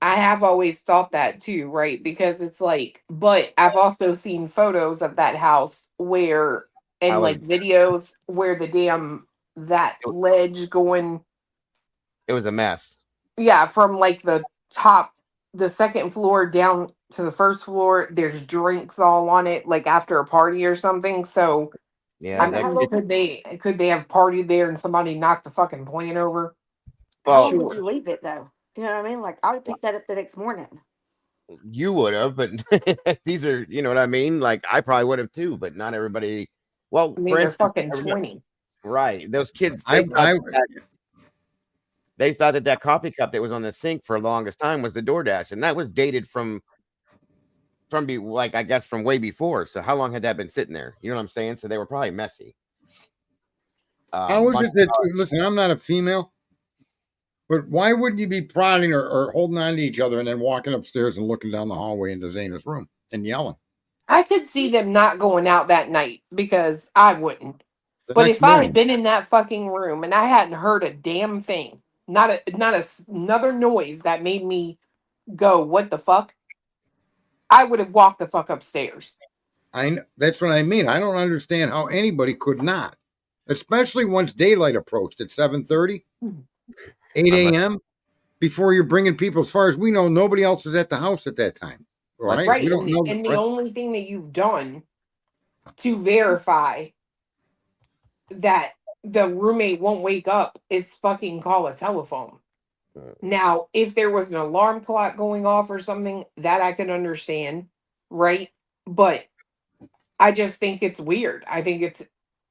I have always thought that too, right? Because it's like, but I've also seen photos of that house where, and like videos where the damn, that ledge going, it was a mess. yeah, from like the top, the second floor down to the first floor, there's drinks all on it, like after a party or something. So, Yeah. I mean, could they have partied there and somebody knocked the fucking plant over? How Well, long would you leave it though? You know what I mean? Like I would pick that up the next morning. you would have, but these are, you know what I mean? Like I probably would have too, but not everybody. Well, I mean, for they're instance, fucking 20. right? Those kids, I they thought that coffee cup that was on the sink for the longest time was the DoorDash, and that was dated from like I guess from way before. So how long had that been sitting there? You know what I'm saying? So they were probably messy. how is it that listen? I'm not a female, but why wouldn't you be prodding or holding on to each other and then walking upstairs and looking down the hallway into Zana's room and yelling? I could see them not going out that night because I wouldn't. The But next if I had morning, been in that fucking room and I hadn't heard a damn thing, another noise that made me go, "What the fuck?" I would have walked the fuck upstairs. that's what I mean. I don't understand how anybody could not, especially once daylight approached at 7:30, 8 a.m. Before you're bringing people. As far as we know, nobody else is at the house at that time. Right? Right. We don't know. And the Right? only thing that you've done to verify that the roommate won't wake up is fucking call a telephone. Now, if there was an alarm clock going off or something, that I can understand, right? But I just think it's weird. I think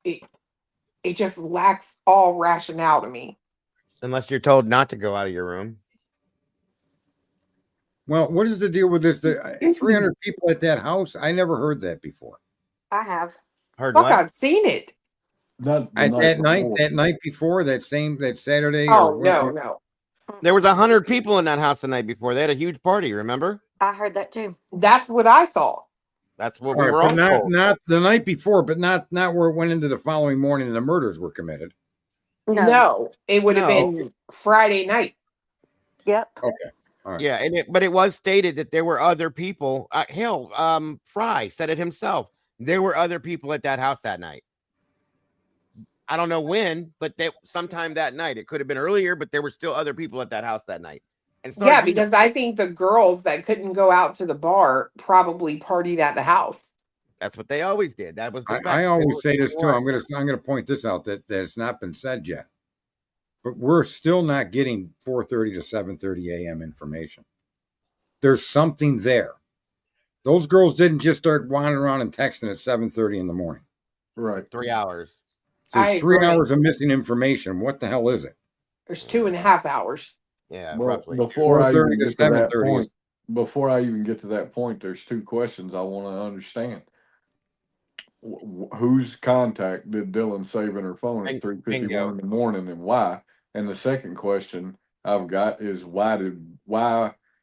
it just lacks all rationale to me. Unless you're told not to go out of your room. Well, what is the deal with this? The 300 people at that house? I never heard that before. I have. Heard Fuck, what? I've seen it. Not the At night before. that night before, that Saturday. Oh, or no. There was 100 people in that house the night before. They had a huge party. Remember? I heard that too. That's what I thought. That's what All we right, were but all told. not the night before, but not where it went into the following morning and the murders were committed. No, it would have No. been Friday night. Yep. Okay. All right. Yeah, but it was stated that there were other people. Fry said it himself. There were other people at that house that night. I don't know when, but sometime that night. It could have been earlier, but there were still other people at that house that night. And Yeah, because I think the girls that couldn't go out to the bar probably partied at the house. That's what they always did. That was the fact. I always say this too. I'm gonna point this out that it's not been said yet, but we're still not getting 4:30 to 7:30 a.m. information. There's something there. Those girls didn't just start wandering around and texting at 7:30 in the morning. Right. 3 hours. There's 3 hours of missing information. What the hell is it? There's 2.5 hours. Yeah, Well, roughly. before I even 4:30 to get to that 7:30 point, before I even get to that point, there's two questions I want to understand. Whose contact did Dylan save in her phone at 3:51 in the morning, and why? And the second question I've got is why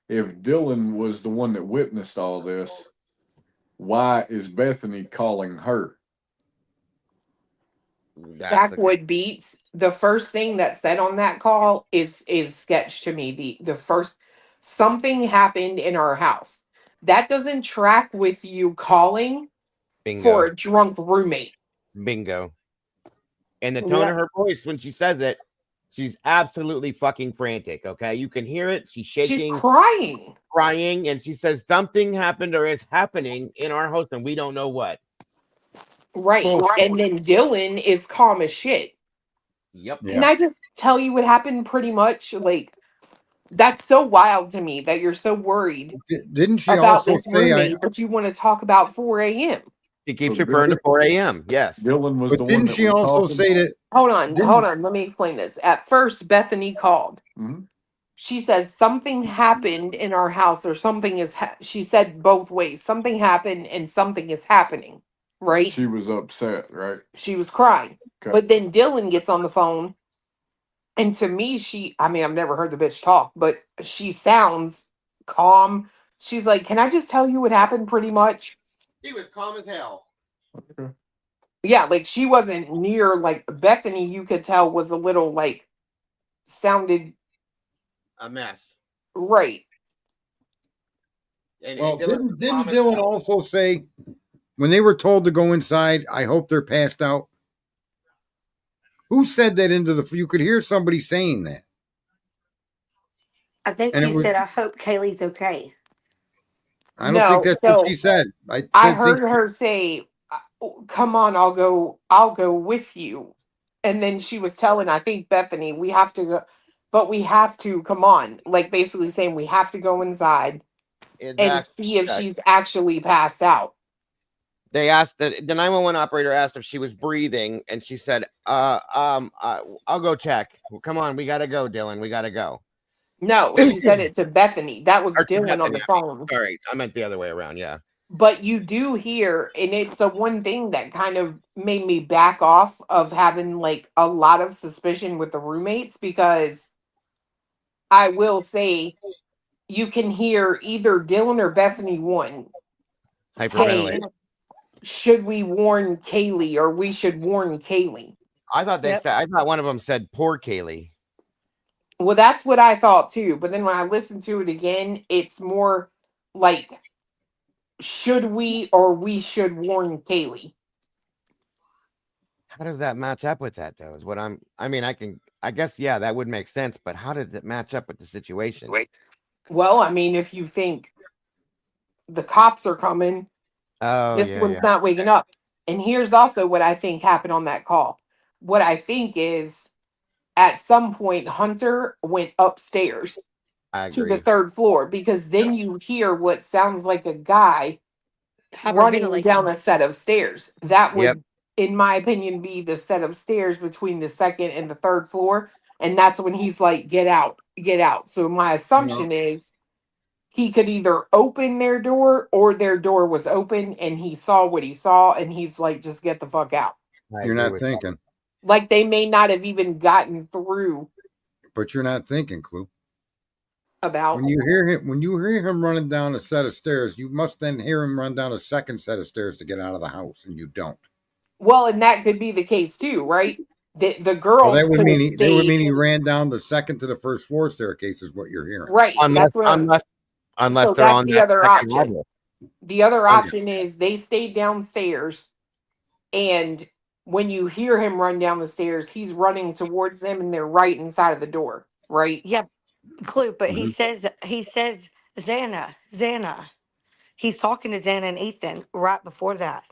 if Dylan was the one that witnessed all this, why is Bethany calling her? Backwood beats. The first thing that's said on that call is sketch to me. The first something happened in our house. That doesn't track with you calling for a drunk roommate. Bingo. And the tone of her voice when she says it, she's absolutely fucking frantic. Okay, you can hear it. She's shaking. She's crying, and she says something happened or is happening in our house, and we don't know what. Right. And then Dylan is calm as shit. Yep. Can I just tell you what happened pretty much? Like, that's so wild to me that you're so worried Didn't she about also this roommate, but you want to talk about 4 a.m. She keeps referring to 4 a.m. Yes. Dylan was but the didn't one she also say that? Hold on. Let me explain this. At first, Bethany called. Mm-hmm. She says something happened in our house, or something is. She said both ways. Something happened, and something is happening. Right? She was upset, right? She was crying. Okay. But then Dylan gets on the phone, and to me, I've never heard the bitch talk, but she sounds calm. She's like, "Can I just tell you what happened?" Pretty much. She was calm as hell. Okay. Yeah, like she wasn't near. Like Bethany, you could tell was a little like sounded a mess. Right. And didn't Dylan also say when they were told to go inside, I hope they're passed out? Who said that you could hear somebody saying that? I think she said, I hope Kaylee's okay. I don't think that's what she said. I heard her say, come on, I'll go with you. And then she was telling, I think, Bethany, we have to go, but we have to, come on. Like basically saying we have to go inside and see if she's actually passed out. They asked the 911 operator asked if she was breathing, and she said, I'll go check. Well, come on, we gotta go, Dylan. We gotta go. No, she said it to Bethany. That was Dylan on the phone. Sorry, I meant the other way around. Yeah. But you do hear, and it's the one thing that kind of made me back off of having like a lot of suspicion with the roommates, because I will say you can hear either Dylan or Bethany one saying, should we warn Kaylee, or we should warn Kaylee? I thought they said, I thought one of them said poor Kaylee. Well, that's what I thought too. But then when I listened to it again, it's more like, should we, or we should warn Kaylee? How does that match up with that, though? Is what I guess, yeah, that would make sense. But how did it match up with the situation? Well, I mean, if you think the cops are coming, this one's not waking up. And here's also what I think happened on that call. What I think is, at some point, Hunter went upstairs to the 3rd floor, because then you hear what sounds like a guy running down a set of stairs. That would, in my opinion, be the set of stairs between the 2nd and the 3rd floor. And that's when he's like, get out, get out. So my assumption is he could either open their door, or their door was open and he saw what he saw and he's like, just get the fuck out. You're not thinking. Like they may not have even gotten through. But you're not thinking, Clue. About when you hear him running down a set of stairs, you must then hear him run down a second set of stairs to get out of the house, and you don't. Well, and that could be the case too, right? The girls. Well, that would mean he ran down the 2nd to the 1st floor staircase, is what you're hearing. Right. Unless they're on the other option. Level. The other option is they stayed downstairs, and when you hear him run down the stairs, he's running towards them and they're right inside of the door, right? Yeah, Clue, but he Mhm. says Xana. He's talking to Xana and Ethan right before that.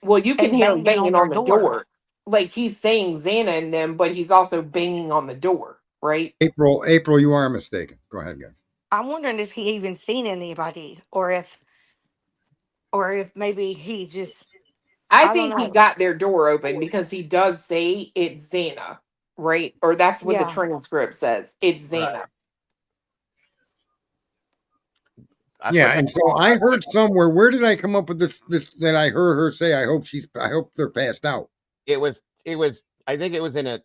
Well, you can And hear him banging on banging their on the door. door. Like he's saying Xana and them, but he's also banging on the door, right? April, you are mistaken. Go ahead, guys. I'm wondering if he even seen anybody or if maybe he just I I don't think he know. got their door open because he does say it's Xana, right? Or that's what the Yeah. transcript says. It's Xana. That's Yeah, what and so I heard somewhere. Where did I come up with this? This that I heard her say. I hope they're passed out. it was. I think it was in a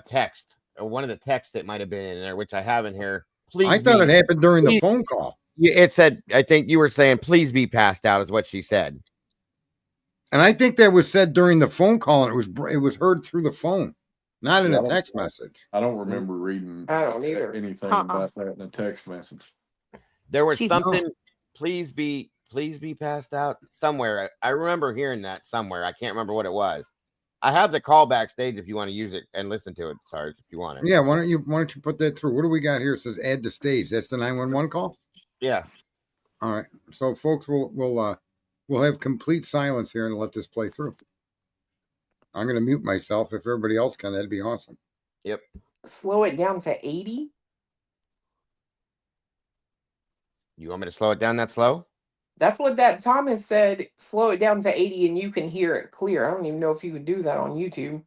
text or one of the texts that might have been in there, which I have in here. Please I thought it be. happened during the Please, phone call, it said. I think you were saying, "Please be passed out," is what she said. and I think that was said during the phone call, and it was heard through the phone, not in Yeah, a text message. I don't remember reading I don't either. anything Uh-uh. about that in a text message. There was She's- something. Please be passed out somewhere. I remember hearing that somewhere. I can't remember what it was. I have the call backstage if you want to use it and listen to it, Sarge, if you want it. Yeah, why don't you put that through? What do we got here? It says add the stage. That's the 911 call. Yeah. All right. So folks, we'll have complete silence here and let this play through. I'm going to mute myself. If everybody else can, that'd be awesome. Yep. Slow it down to 80. You want me to slow it down that slow? That's what that Thomas said. Slow it down to 80 and you can hear it clear. I don't even know if you could do that on YouTube.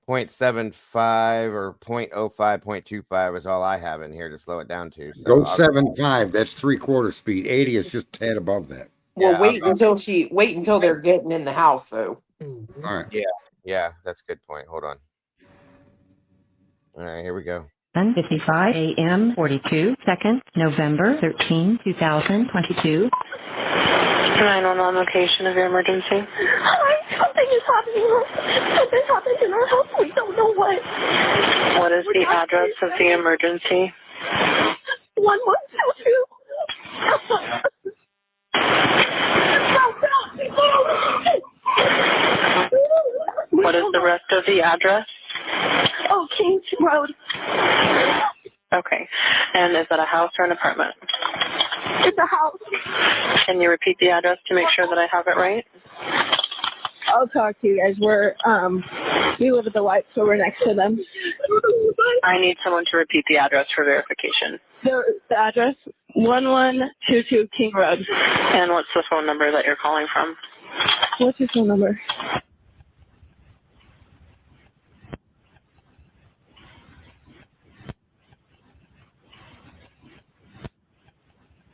0.75 or 0.05, 0.25 is all I have in here to slow it down to. So Go 7.5. That's 3/4 speed. 80 is just a tad above that. Well, Yeah, wait until they're getting in the house though. All right. Yeah, that's a good point. Hold on. All right, here we go. 10:55 a.m. 42 seconds, November 13, 2022. 911 location of your emergency. Hi, something is happening. Something happened in our house. We don't know what. What is the address of the emergency? 1122. What is the rest of the address? Oh, Kings Road. Okay. And is that a house or an apartment? It's a house. Can you repeat the address to make sure that I have it right? I'll talk to you guys. We live at the light, so we're next to them. I need someone to repeat the address for verification. The address, 1122 King Road. And what's the phone number that you're calling from? What's your phone number?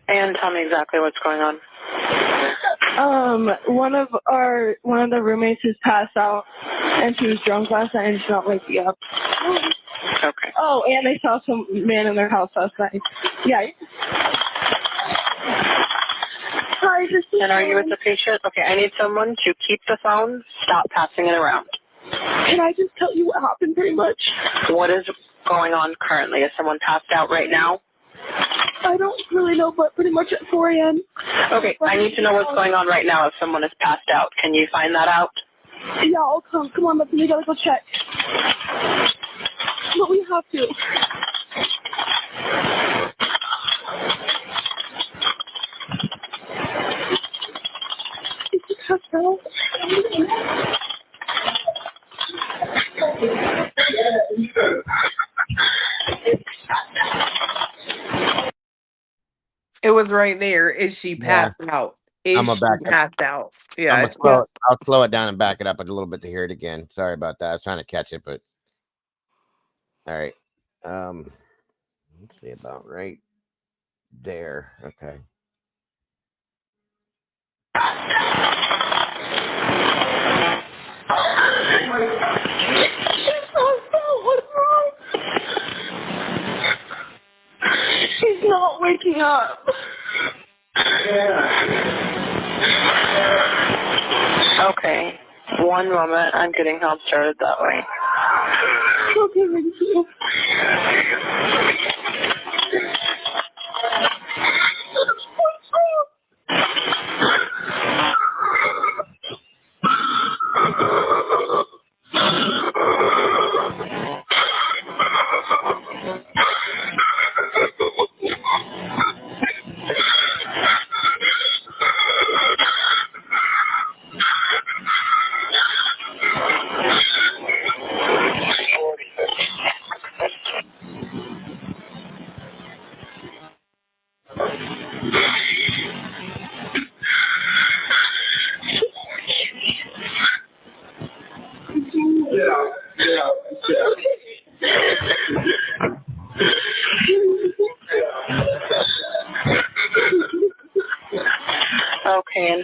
And tell me exactly what's going on. One of the roommates has passed out, and she was drunk last night, and she's not waking up. Okay. Oh, and they saw some man in their house last night. Yeah. Hi, And are you with the patient? Okay, I need someone to keep the phone, stop passing it around. Can I just tell you what happened pretty much? What is going on currently? Is someone passed out right now? I don't really know, but pretty much at 4 a.m. Okay, I need to know what's going on right now if someone is passed out. Can you find that out? Yeah, I'll come. Come on, but we gotta go check. But we have to. Is he passed out? It was right there. Is she passed out? I'm Is gonna she back up. passed out? Yeah. I'll slow it down and back it up a little bit to hear it again. Sorry about that. I was trying to catch it, but all right. Let's see, about right there. Okay. What's wrong? She's not waking up. Okay, one moment. I'm getting help started that way. Okay, thank you.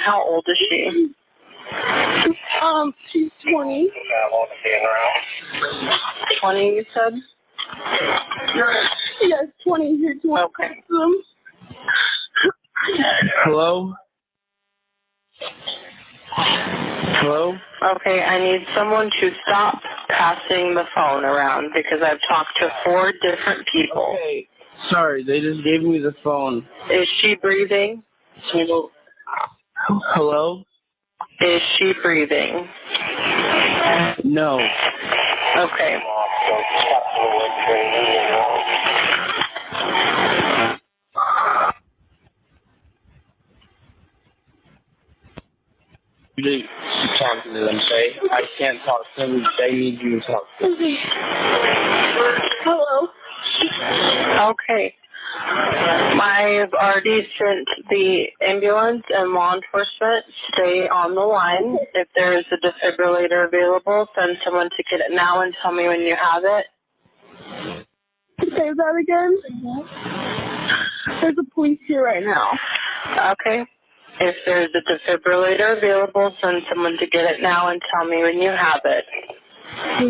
how old is she? She's 20. 20, you said? Yes, 20. You're 20. Okay. Hello? Hello? Okay, I need someone to stop passing the phone around because I've talked to 4 different people. Okay. Sorry, they just gave me the phone. Is she breathing? Hello? Is she breathing? No. Okay. You need to talk to them, say. I can't talk to them. They need you to talk to them. Hello. Okay. I've already sent the ambulance and law enforcement. Stay on the line. If there is a defibrillator available, send someone to get it now and tell me when you have it. Say that again. There's a police here right now. Okay. If there's a defibrillator available, send someone to get it now and tell me when you have it. We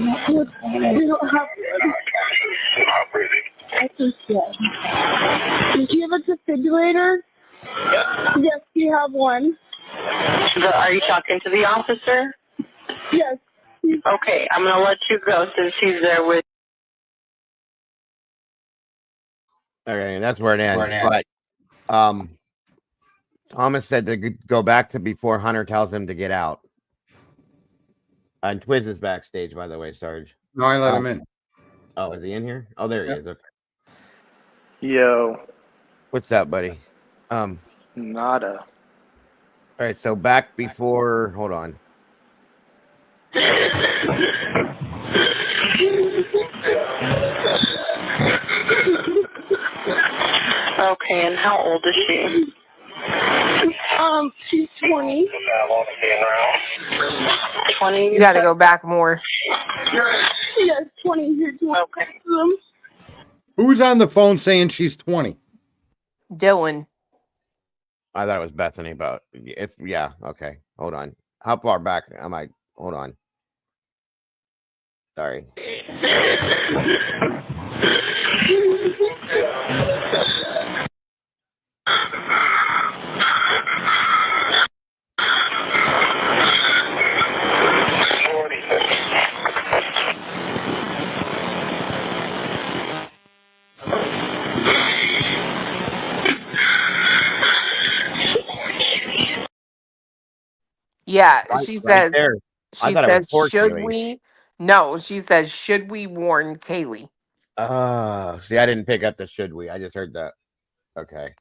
don't have one. I think yes. Do you have a defibrillator? Yes, we have one. Are you talking to the officer? Yes. Okay, I'm going to let you go since he's there with. Okay, that's where it ends. But Thomas said to go back to before Hunter tells him to get out. And Twiz is backstage, by the way, Sarge. No, I let him in. Oh, is he in here? Oh, there he is. Okay. Yo. What's up, buddy? Nada. All right, so back before. Hold on. Okay, and how old is she? She's 20. 20. You got to go back more. Yes, 20. You're 20. Okay. Who's on the phone saying she's 20? Dylan. I thought it was Bethany, but it's yeah. Okay, hold on. How far back am I? Hold on. Sorry. Yeah, Right, she right says. there. I She thought it was says, poor "Should Keely. we?" No, she says, "Should we warn Kaylee?" See, I didn't pick up the should we. I just heard that. Okay.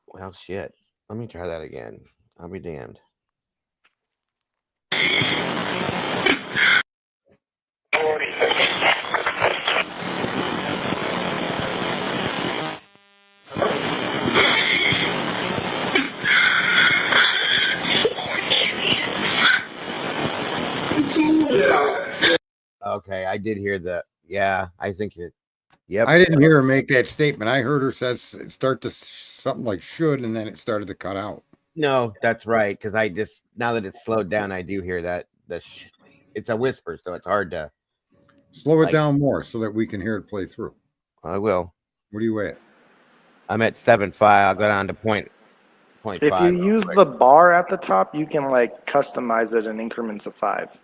Well, shit. Let me try that again. I'll be damned. Okay, I did hear that. Yeah, I think it. Yep. I didn't hear her make that statement. I heard her start to something like should, and then it started to cut out. No, that's right. Because I just now that it's slowed down, I do hear that it's a whisper, so it's hard to slow it down more so that we can hear it play through. I will. What are you at? I'm at 7.5. I'll go down to point If 5. you use the bar at the top, you can like customize it in increments of 5.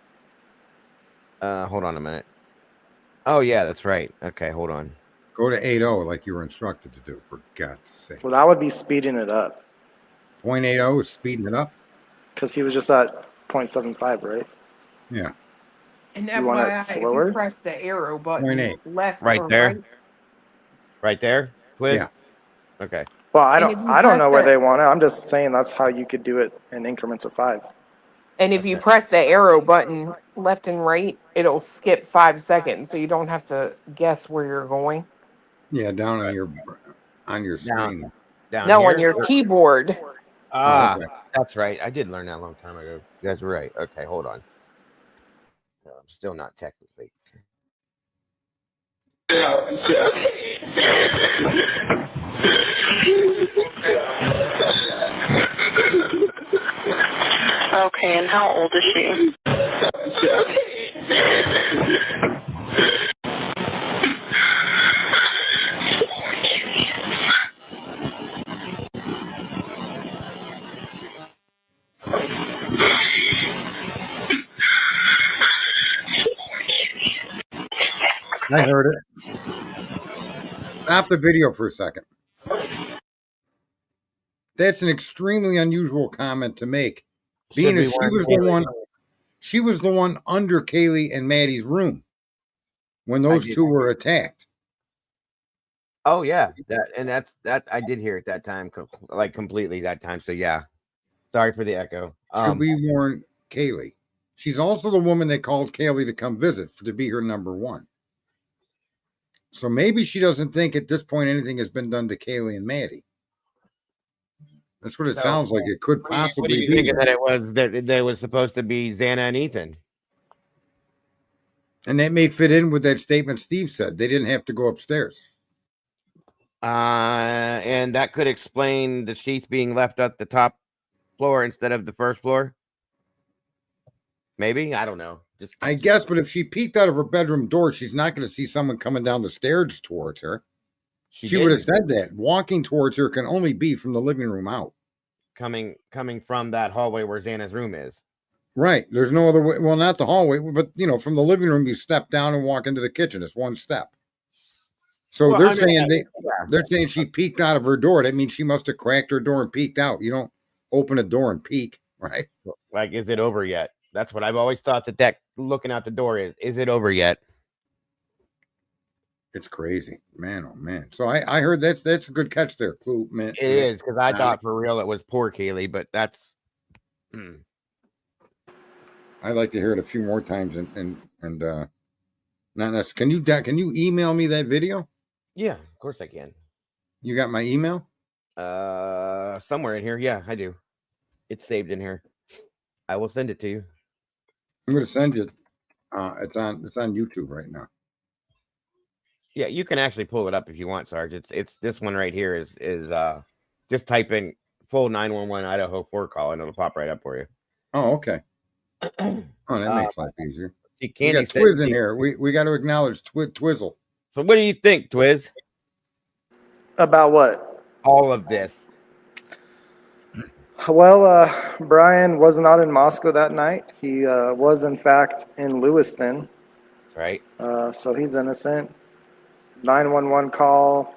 Hold on a minute. Oh yeah, that's right. Okay, hold on. Go to 8.0 like you were instructed to do, for God's sake. Well, that would be speeding it up. 0.80 is speeding it up? Because he was just at 0.75, right? Yeah. And You want it FYI, if slower? you press the arrow button 0.8. left Right or there. right, Right there, Twiz? Yeah. Okay. Well, I And if you don't press know where the- they want it. I'm just saying that's how you could do it in increments of 5. and if you Okay. press the arrow button left and right, it'll skip 5 seconds, so you don't have to guess where you're going. Yeah, down on your screen. Down No, here? on your keyboard. Ah, okay. that's right. I did learn that a long time ago. You guys were right. Okay, hold on. No, I'm still not technically. Okay, and how old is she? I heard it. Stop the video for a second. That's an extremely unusual comment to make, being that she was the one under Kaylee and Maddie's room when those two were attacked. Oh yeah, that I did hear at that time, like completely that time. So yeah, sorry for the echo. Should we warn Kaylee? She's also the woman that called Kaylee to come visit to be her number one. So maybe she doesn't think at this point anything has been done to Kaylee and Maddie. That's what it sounds like. It could possibly be. What do you think that it was that was supposed to be Xana and Ethan? And that may fit in with that statement Steve said. They didn't have to go upstairs. And that could explain the sheets being left at the top floor instead of the first floor. Maybe, I don't know. I guess, but if she peeked out of her bedroom door, she's not going to see someone coming down the stairs towards her. She would have said that. Walking towards her can only be from the living room out. Coming from that hallway where Xana's room is. Right. There's no other way. Well, not the hallway, but from the living room, you step down and walk into the kitchen. It's one step. So they're saying she peeked out of her door. That means she must have cracked her door and peeked out. You don't open a door and peek, right? Like, is it over yet? That's what I've always thought that looking out the door is. Is it over yet? It's crazy, man. Oh man. So I heard that's a good catch there, Clue, man. It is, because I thought for real it was poor Kaylee, but that's. I'd like to hear it a few more times and can you email me that video? Yeah, of course I can. You got my email? Somewhere in here. Yeah, I do. It's saved in here. I will send it to you. I'm going to send you. It's on YouTube right now. Yeah, you can actually pull it up if you want, Sarge. It's this one right here is just type in full 911 Idaho4 call and it'll pop right up for you. Oh, okay. Oh, that makes life easier. See, we got Twiz in here. We got to acknowledge Twizzle. So what do you think, Twiz? About what? All of this. Well, Brian was not in Moscow that night. He was, in fact, in Lewiston. Right. So he's innocent. 911 call.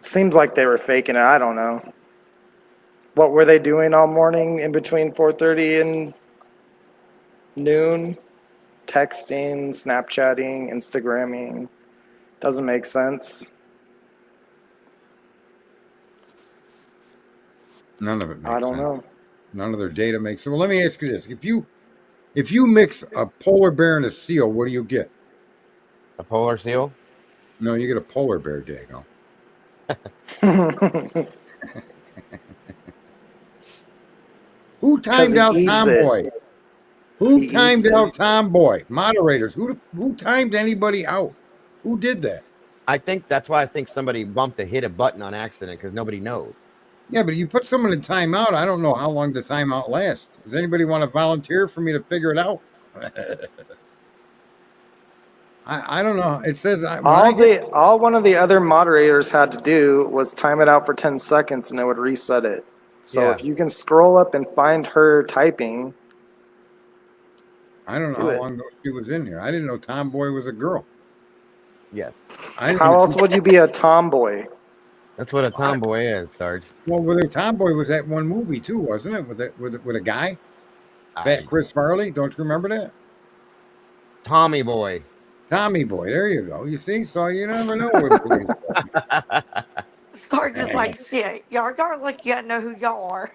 Seems like they were faking it. I don't know. What were they doing all morning in between 4:30 and noon? Texting, Snapchatting, Instagramming. Doesn't make sense. None of it makes sense. I don't know. None of their data makes sense. Well, let me ask you this. If you mix a polar bear and a seal, what do you get? A polar seal? No, you get a polar bear, Dago. Who timed out Tomboy? Who timed out Tomboy? Moderators. Who timed anybody out? Who did that? I think that's why I think somebody hit a button on accident because nobody knows. Yeah, but you put someone in timeout. I don't know how long the timeout lasts. Does anybody want to volunteer for me to figure it out? I don't know. It says all one of the other moderators had to do was time it out for 10 seconds and it would reset it. So if you can scroll up and find her typing. I don't know how long ago she was in here. I didn't know Tomboy was a girl. Yes. How else would you be a tomboy? That's what a tomboy is, Sarge. Well, a tomboy was that one movie too, wasn't it? With a guy, Fat Chris Farley. Don't you remember that? Tommy Boy. Tommy Boy. There you go. You see, so you never know. Sarge is like shit. Y'all like you know who y'all are.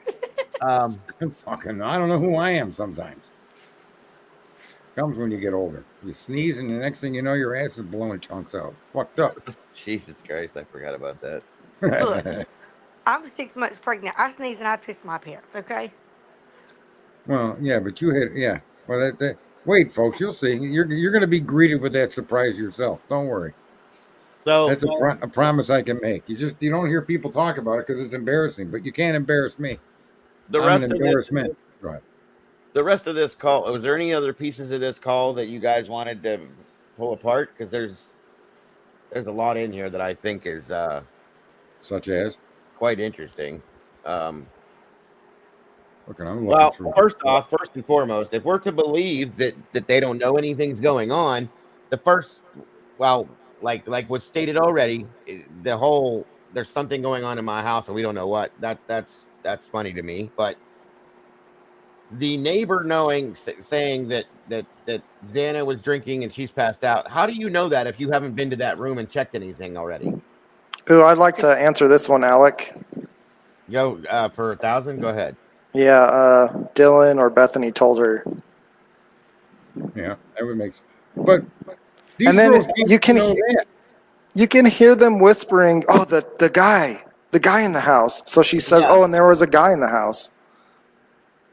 Fucking, I don't know who I am sometimes. Comes when you get older. You sneeze, and the next thing you know, your ass is blowing chunks out. Fucked up. Jesus Christ, I forgot about that. Look, I'm 6 months pregnant. I sneeze and I piss my pants, okay? Well, yeah, but you had, yeah. Well, wait, folks, you'll see. You're going to be greeted with that surprise yourself. Don't worry. So That's a promise I can make. You don't hear people talk about it because it's embarrassing, but you can't embarrass me. the I'm rest an of it, embarrassment. Right. the rest of this call, was there any other pieces of this call that you guys wanted to pull apart? Because there's a lot in here that I think is Such as? quite interesting. Okay, I'm looking Well, through. first and foremost, if we're to believe that they don't know anything's going on, the first, well, like was stated already, the whole there's something going on in my house and we don't know what. That's funny to me. But the neighbor saying that Xana was drinking and she's passed out. How do you know that if you haven't been to that room and checked anything already? Ooh, I'd like to answer this one, Alec. Go for 1,000. Go ahead. Yeah, Dylan or Bethany told her. Yeah, that would make sense. But these And then girls you can know that. you can hear them whispering, "Oh, the guy in the house." So she says, Yeah. "Oh, and there was a guy in the house."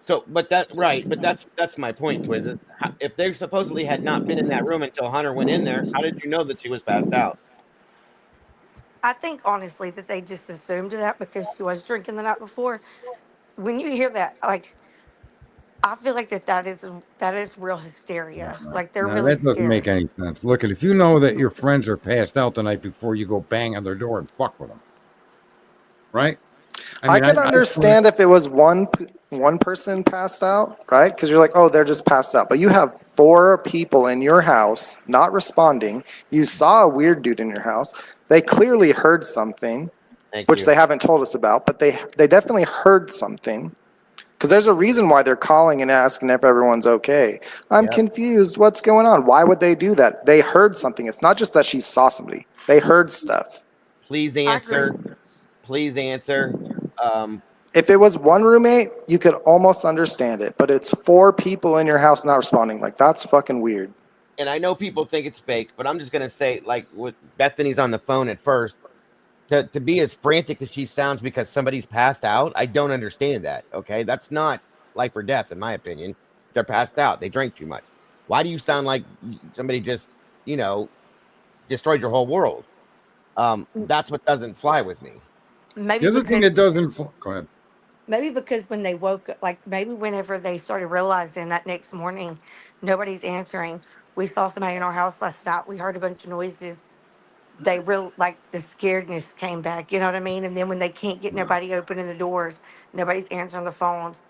So, but that's my point, Twiz. If they supposedly had not been in that room until Hunter went in there, how did you know that she was passed out? I think honestly that they just assumed that because she was drinking the night before. When you hear that, like I feel like that is real hysteria. Like they're No, really that doesn't make scared. any sense. Look, if you know that your friends are passed out the night before, you go bang on their door and fuck with them, right? I can understand if it was one person passed out, right? Because you're like, oh, they're just passed out. But you have 4 people in your house not responding. You saw a weird dude in your house. They clearly heard something, which they haven't told us about, but they definitely heard something. Because there's a reason why they're calling and asking if everyone's okay. I'm confused. What's going on? Why would they do that? They heard something. It's not just that she saw somebody. They heard stuff. Please answer. Please answer. If it was one roommate, you could almost understand it. But it's 4 people in your house not responding. Like, that's fucking weird. And I know people think it's fake, but I'm just going to say, like, with Bethany's on the phone at first, to be as frantic as she sounds because somebody's passed out, I don't understand that. Okay, that's not life or death, in my opinion. They're passed out. They drank too much. Why do you sound like somebody just, destroyed your whole world? That's what doesn't fly with me. Maybe the other thing that doesn't go ahead. Maybe because when they woke up, like maybe whenever they started realizing that next morning, nobody's answering. We saw somebody in our house last night. We heard a bunch of noises. They like the scaredness came back. You know what I mean? And then when they can't get nobody opening the doors, nobody's answering the phones.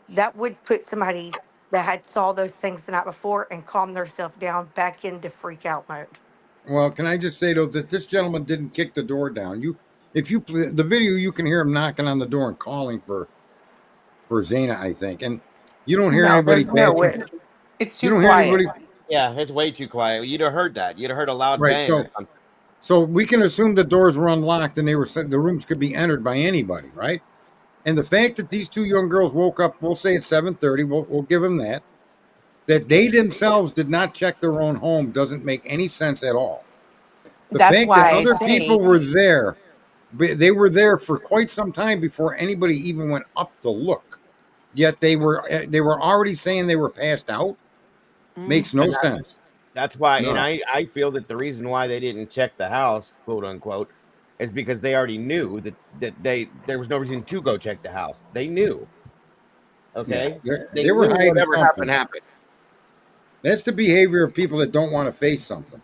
That would put somebody that had saw those things the night before and calm themselves down back into freak out mode. Well, can I just say though that this gentleman didn't kick the door down. If you play the video, you can hear him knocking on the door and calling for Xana, I think, and you don't hear anybody. It's you too don't quiet. hear anybody. Yeah, it's way too quiet. You'd have heard that. You'd have heard a loud Right. bang. So we can assume the doors were unlocked and the rooms could be entered by anybody, right? And the fact that these 2 young girls woke up, we'll say at 7:30, we'll give them that they themselves did not check their own home doesn't make any sense at all. The fact that other people were there, they were there for quite some time before anybody even went up to look. Yet they were already saying they were passed out. Makes no sense. That's why, No. and I feel that the reason why they didn't check the house, quote unquote, is because they already knew that there was no reason to go check the house. They knew. Okay, Yeah, they were knew hiding whatever something. happened. That's the behavior of people that don't want to face something.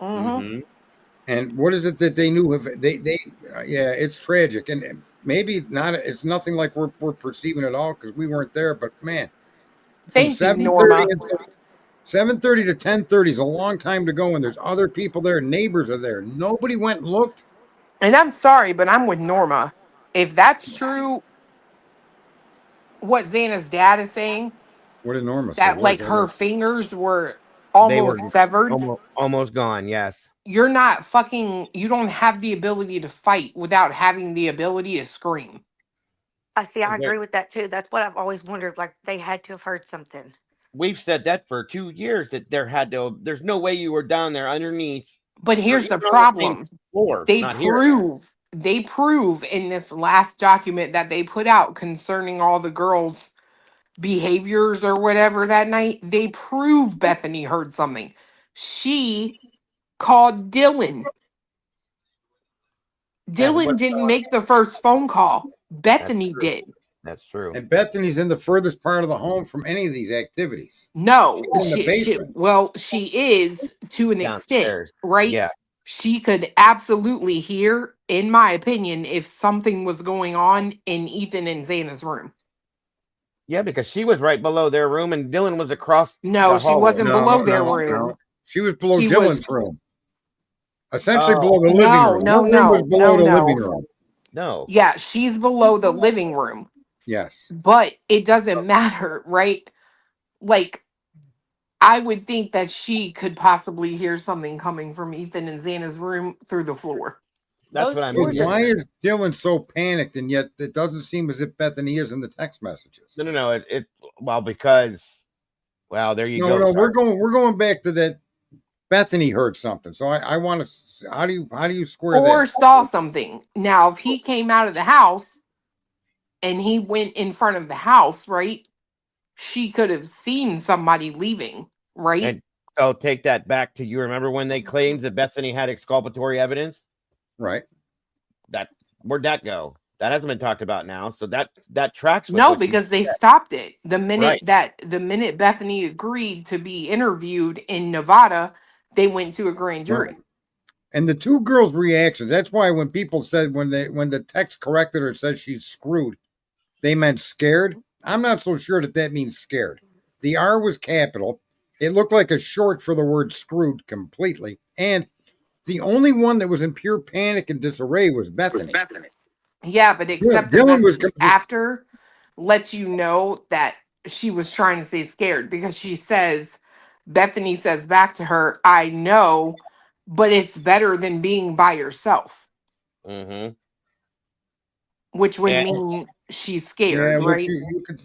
Mm-hmm. And what is it that they knew? If yeah, it's tragic, and maybe not. It's nothing like we're perceiving it all because we weren't there. But man, from 7:30 to 10:30 is a long time to go, and there's other people there. Neighbors are there. Nobody went and looked. And I'm sorry, but I'm with Norma. If that's true, what Xana's dad is saying, what did Norma say? That like her fingers were almost severed, almost gone. Yes, you don't have the ability to fight without having the ability to scream. I agree with that too. That's what I've always wondered. Like they had to have heard something. We've said that for 2 years that there's no way you were down there underneath. But here's the problem. They prove in this last document that they put out concerning all the girls' behaviors or whatever that night, they prove Bethany heard something. She called Dylan Dylan didn't make the first phone call. Bethany did. That's true. And Bethany's in the furthest part of the home from any of these activities. No, She's in the basement. she is to an extent, Downstairs. right? Yeah. She could absolutely hear, in my opinion, if something was going on in Ethan and Xana's room. Yeah, because she was right below their room and Dylan was across No, the she hallway. wasn't below their room. No. She was below She Dylan's was- room. Essentially below the living room. No, Her room was below the living room. No. Yeah, she's below the living room. Yes. But it doesn't matter, right? Like, I would think that she could possibly hear something coming from Ethan and Xana's room through the floor. That's what I mean. Why is Dylan so panicked, and yet it doesn't seem as if Bethany is in the text messages? No. Well, because there you go. No, we're going back to that. Bethany heard something, so I want to. How do you square that? Or saw something. Now, if he came out of the house and he went in front of the house, right? She could have seen somebody leaving, right? And so take that back to, you remember when they claimed that Bethany had exculpatory evidence? Right. Where'd that go? That hasn't been talked about now. So that tracks. With No, what you because they said. stopped it. The minute Right. the minute Bethany agreed to be interviewed in Nevada, they went to a grand jury. Right. And the two girls' reactions, that's why when people said, when the text corrected her said she's screwed, they meant scared. I'm not so sure that means scared. The R was capital. It looked like a short for the word screwed completely. And the only one that was in pure panic and disarray was Bethany. Yeah, but except the Dylan was message after lets you know that she was trying to say scared, because she says, Bethany says back to her, I know, but it's better than being by yourself. Mm-hmm. Which would mean she's scared, Yeah, right?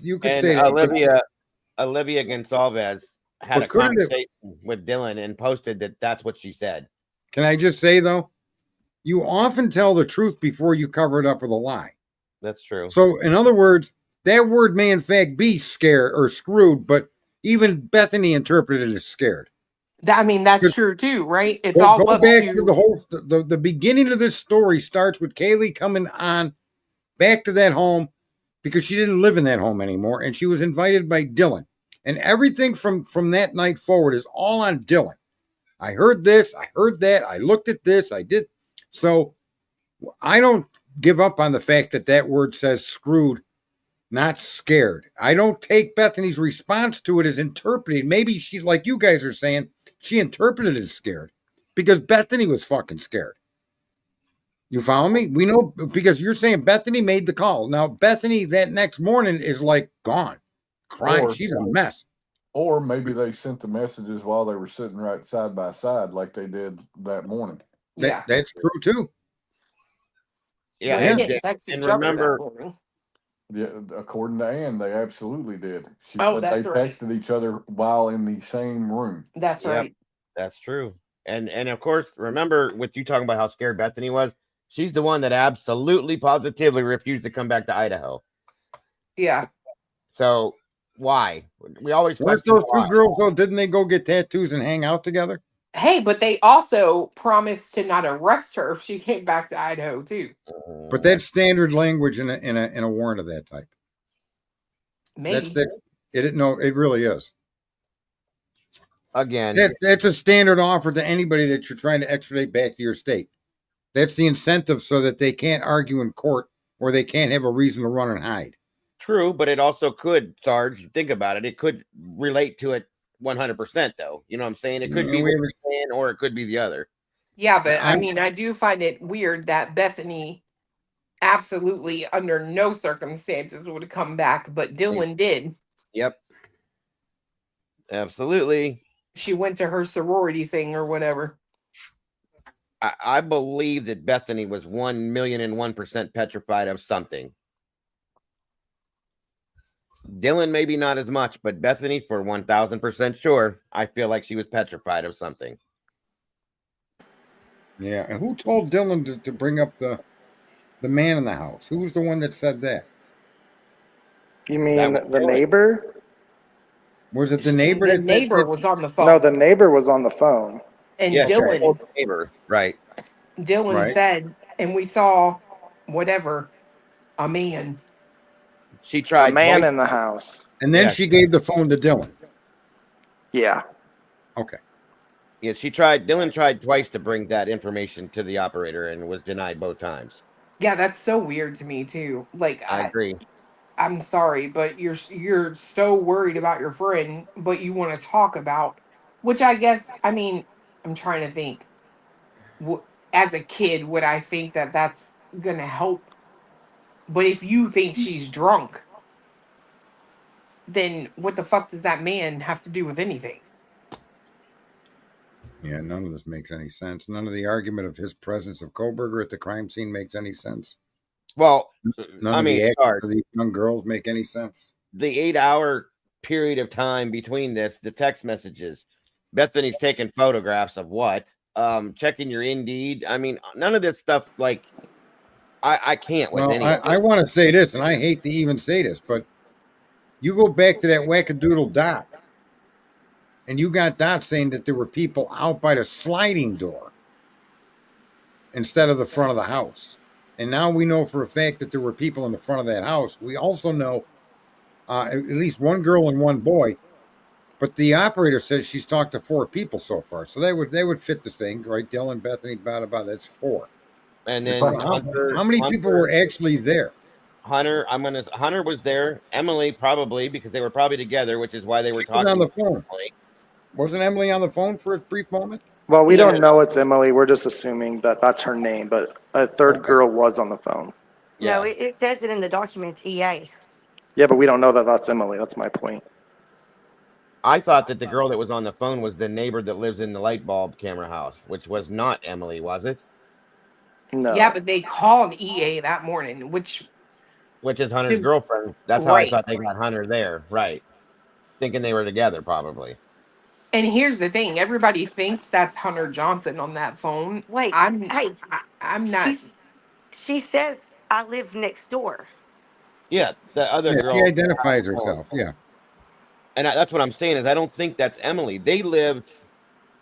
you could And say that. Olivia Gonsalves had But a couldn't it- conversation with Dylan and posted that that's what she said. Can I just say, though, you often tell the truth before you cover it up with a lie. That's true. So, in other words, that word may in fact be scared or screwed, but even Bethany interpreted it as scared. I mean, that's true too, right? It's Go all up back to to the whole the beginning of this story starts with Kaylee coming on back to that home because she didn't live in that home anymore, and she was invited by Dylan. And everything from that night forward is all on Dylan. I heard this, I heard that, I looked at this, I did. So I don't give up on the fact that word says screwed, not scared. I don't take Bethany's response to it as interpreted. Maybe she, like you guys are saying, she interpreted it as scared because Bethany was fucking scared. You follow me? We know, because you're saying Bethany made the call. Now, Bethany that next morning is like gone, crying. She's a mess. Or maybe they sent the messages while they were sitting right side by side like they did that morning. That's true too. Yeah, and remember, yeah, according to Ann, they absolutely did. She Oh, said that's they right. texted each other while in the same room. That's right. That's true. And of course, remember with you talking about how scared Bethany was, she's the one that absolutely positively refused to come back to Idaho. Yeah. So why? We always Weren't question those why. two girls though? Didn't they go get tattoos and hang out together? Hey, but they also promised to not arrest her if she came back to Idaho too. But that's standard language in a warrant of that type. Maybe. It really is. Again, that's a standard offer to anybody that you're trying to extradite back to your state. That's the incentive so that they can't argue in court or they can't have a reason to run and hide. True, but it also could, Sarge, think about it. It could relate to it 100%, though. You know what I'm saying? It could be what you're saying, or it could be the other. Yeah, but I mean, I do find it weird that Bethany absolutely under no circumstances would come back, but Dylan did. Yep. Absolutely. She went to her sorority thing or whatever. I believe that Bethany was 1,000,001% petrified of something. Dylan, maybe not as much, but Bethany, for 1,000% sure, I feel like she was petrified of something. Yeah, and who told Dylan to bring up the man in the house? Who was the one that said that? You mean the neighbor? Was it the neighbor? The neighbor was on the phone. No, the neighbor was on the phone. And yes, Dylan, neighbor, right? Dylan said and we saw whatever, a man. She tried A man twice. in the house. And then Yeah. she gave the phone to Dylan. Yeah. Okay. Yeah, Dylan tried twice to bring that information to the operator and was denied both times. Yeah, that's so weird to me too. Like I agree. I'm sorry, but you're so worried about your friend, but you want to talk about, which I guess, I mean, I'm trying to think. As a kid, would I think that that's gonna help? But if you think she's drunk, then what the fuck does that man have to do with anything? Yeah, none of this makes any sense. None of the argument of his presence of Koberger at the crime scene makes any sense. Well, None I of mean, the actions of these young girls make any sense. The 8-hour period of time between this, the text messages, Bethany's taking photographs of what? Checking your Indeed. I mean, none of this stuff, like, I can't with any of it. I want to say this, and I hate to even say this, but you go back to that wackadoodle Dot, and you got Dot saying that there were people out by the sliding door instead of the front of the house. And now we know for a fact that there were people in the front of that house. We also know at least one girl and one boy, but the operator says she's talked to 4 people so far. So they would fit this thing, right? Dylan, Bethany, that's 4. And then how many people were actually there? Hunter was there. Emily probably, because they were probably together, which is why they were talking on the phone. Wasn't Emily on the phone for a brief moment? Well, we don't know it's Emily. We're just assuming that that's her name, but a third girl was on the phone. No, it says it in the documents, EA. Yeah, but we don't know that that's Emily. That's my point. I thought that the girl that was on the phone was the neighbor that lives in the light bulb camera house, which was not Emily, was it? No. Yeah, but they called EA that morning, which is Hunter's girlfriend. That's how Right. I thought they got Hunter there, right? Thinking they were together, probably. And here's the thing: everybody thinks that's Hunter Johnson on that phone. Wait, I'm not. She says I live next door. Yeah, the other girl. She identifies herself. Yeah, and that's what I'm saying is I don't think that's Emily. They lived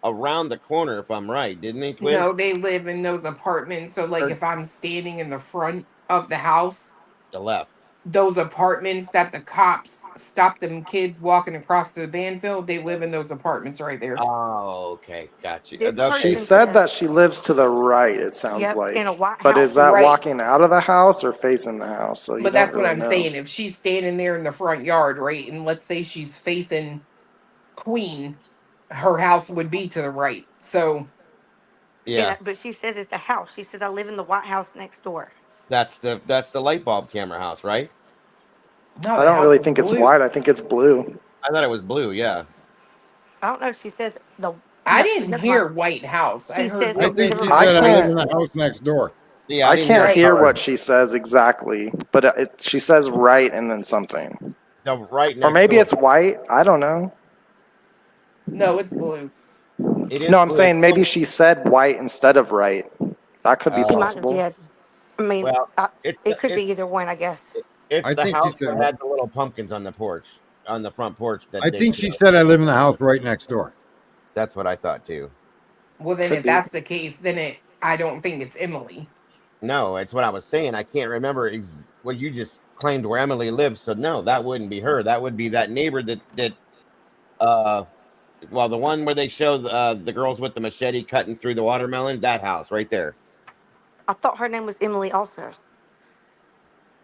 around the corner, if I'm right, didn't they? Twin? No, they live in those apartments. So, like, if I'm standing in the front of the house, the left, those apartments that the cops stopped them kids walking across the Banfield, they live in those apartments right there. Oh, okay, got you. She said that she lives to the right. It sounds like. In a white but house. is that Right. walking out of the house or facing the house? So you But don't that's what really I'm know. saying. If she's standing there in the front yard, right, and let's say she's facing Queen, her house would be to the right. So Yeah, But she says it's a house. She said I live in the White House next door. that's the light bulb camera house, right? no, I don't really think it's white. I think it's blue. I thought it was blue. Yeah. I don't know. She says I didn't never hear mind. White House. I She heard says I think she I said I live can't- in the house next door. Yeah, I didn't can't hear color. what she says exactly, but she says right and then something. The right next Or maybe door. it's white. I don't know. No, it's blue. It is No, I'm blue. saying maybe she said white instead of right. That could be She might have possible. did. I mean, Well, it could be either one, I guess. It's I the think she house said that had the little pumpkins on the porch, on the front porch. That I think she said I live in the house right next door. That's what I thought too. Well, then Could if be. that's the case, then I don't think it's Emily. No, it's what I was saying. I can't remember what you just claimed where Emily lives. So no, that wouldn't be her. That would be that neighbor that well, the one where they show the girls with the machete cutting through the watermelon. That house right there. I thought her name was Emily also.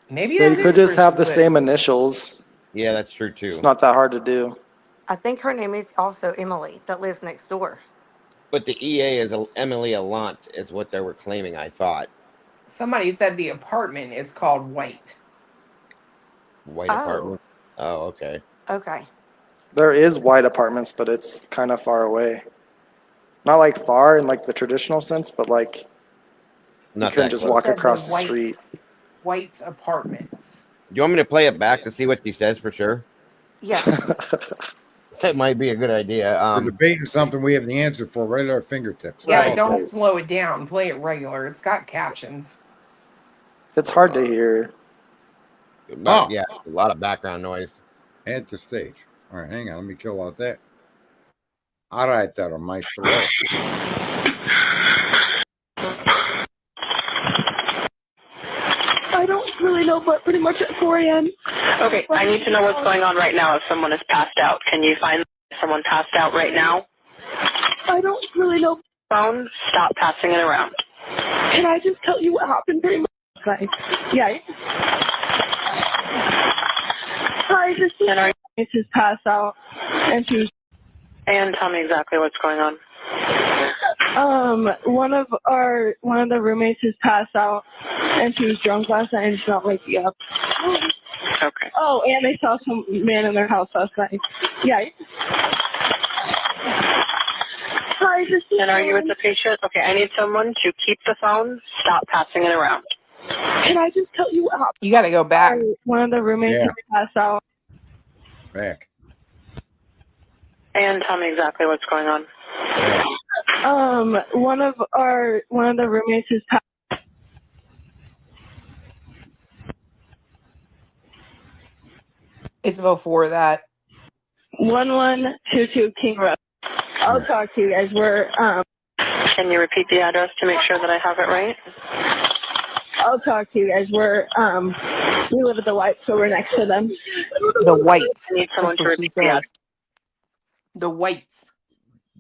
Maybe They that could is just where have she the lives. same initials. Yeah, that's true too. It's not that hard to do. I think her name is also Emily that lives next door. But the EA is Emily Alant is what they were claiming. I thought Somebody said the apartment is called White. white Oh. apartment. Oh, okay. Okay. There is white apartments, but it's kind of far away. Not like far in like the traditional sense, but like Not you couldn't that just close. walk Said the across the white- street. White's apartments. Do you want me to play it back to see what she says for sure? Yeah. That might be a good idea. We're debating something we have the answer for right at our fingertips. Yeah, Right. but don't slow it down. Play it regular. It's got captions. It's hard to hear. But, yeah, a lot of background noise. At the stage. All right, hang on. Let me kill out that. All right, there, maestro. really know, but pretty much at 4 a.m. Okay, I need to know what's going on right now if someone is passed out. Can you find someone passed out right now? I don't really know. Phone, stop passing it around. Can I just tell you what happened pretty much? Like, yeah. Hi, this is passed out, and she was. And tell me exactly what's going on. One of the roommates is passed out, and she was drunk last night and she's not waking up. Okay. Oh, and they saw some man in their house last night. Yeah. Hi, this is. And are you with the patient? Okay, I need someone to keep the phone, stop passing it around. Can I just tell you what happened? You got to go back. One of the roommates is passed out. Back. And tell me exactly what's going on. Yeah. One of the roommates is passed. It's before that. 1122 King Road. I'll talk to you guys. Can you repeat the address to make sure that I have it right? I'll talk to you guys. We live at the White, so we're next to them. The Whites. I need someone That's to what she repeat the address. says. The Whites.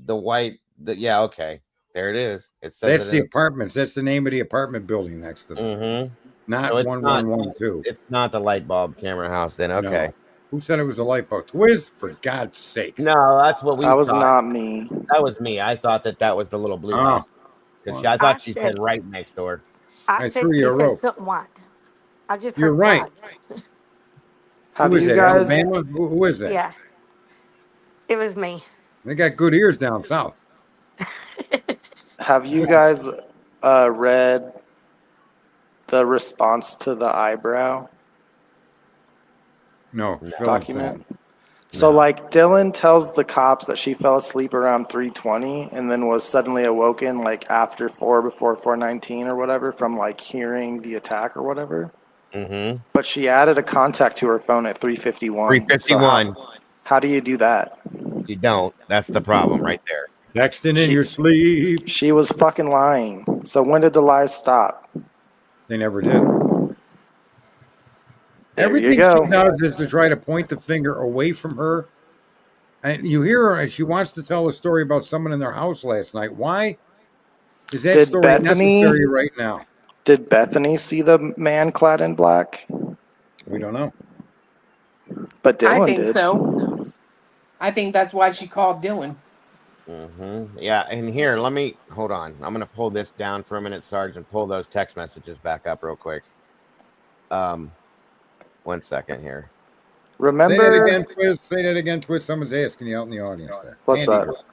The white. Yeah, okay. There it is. It says That's it the in- apartments. That's the name of the apartment building next to them. Mhm. Not So it's 1112. It's not the light bulb camera house then. Okay. No. Who said it was a light bulb? Twiz, for God's sakes. No, that's what we That was thought. not me. That was me. I thought that was the little blue Oh. house. Because I thought she said- said right next door. I said threw she you a said rope. something white. I just You're heard right. white. Have Who is you that? guys Alabama? Who is that? Yeah. It was me. They got good ears down south. read the response to the eyebrow No. Phil document? said. So like Dylan tells the cops that she fell asleep around 3:20 and then was suddenly awoken like after 4 before 4:19 or whatever from like hearing the attack or whatever. Mm-hmm. But she added a contact to her phone at 3:51. 3:51. So how do you do that? You don't. That's the problem right there. Texting in your sleep. She was fucking lying. So when did the lies stop? They never did. There Everything you go. she does is to try to point the finger away from her. And you hear her, and she wants to tell a story about someone in their house last night. Why is that Did story Bethany- necessary right now? Did Bethany see the man clad in black? We don't know. But Dylan I think did. so. I think that's why she called Dylan. Mm-hmm. Yeah, and here, let me hold on. I'm gonna pull this down for a minute, Sarge, and pull those text messages back up real quick. 1 second here. Remember? Say that again, Twiz. Say that again, Twiz. Someone's asking you out in the audience there. What's Candy that? Girl.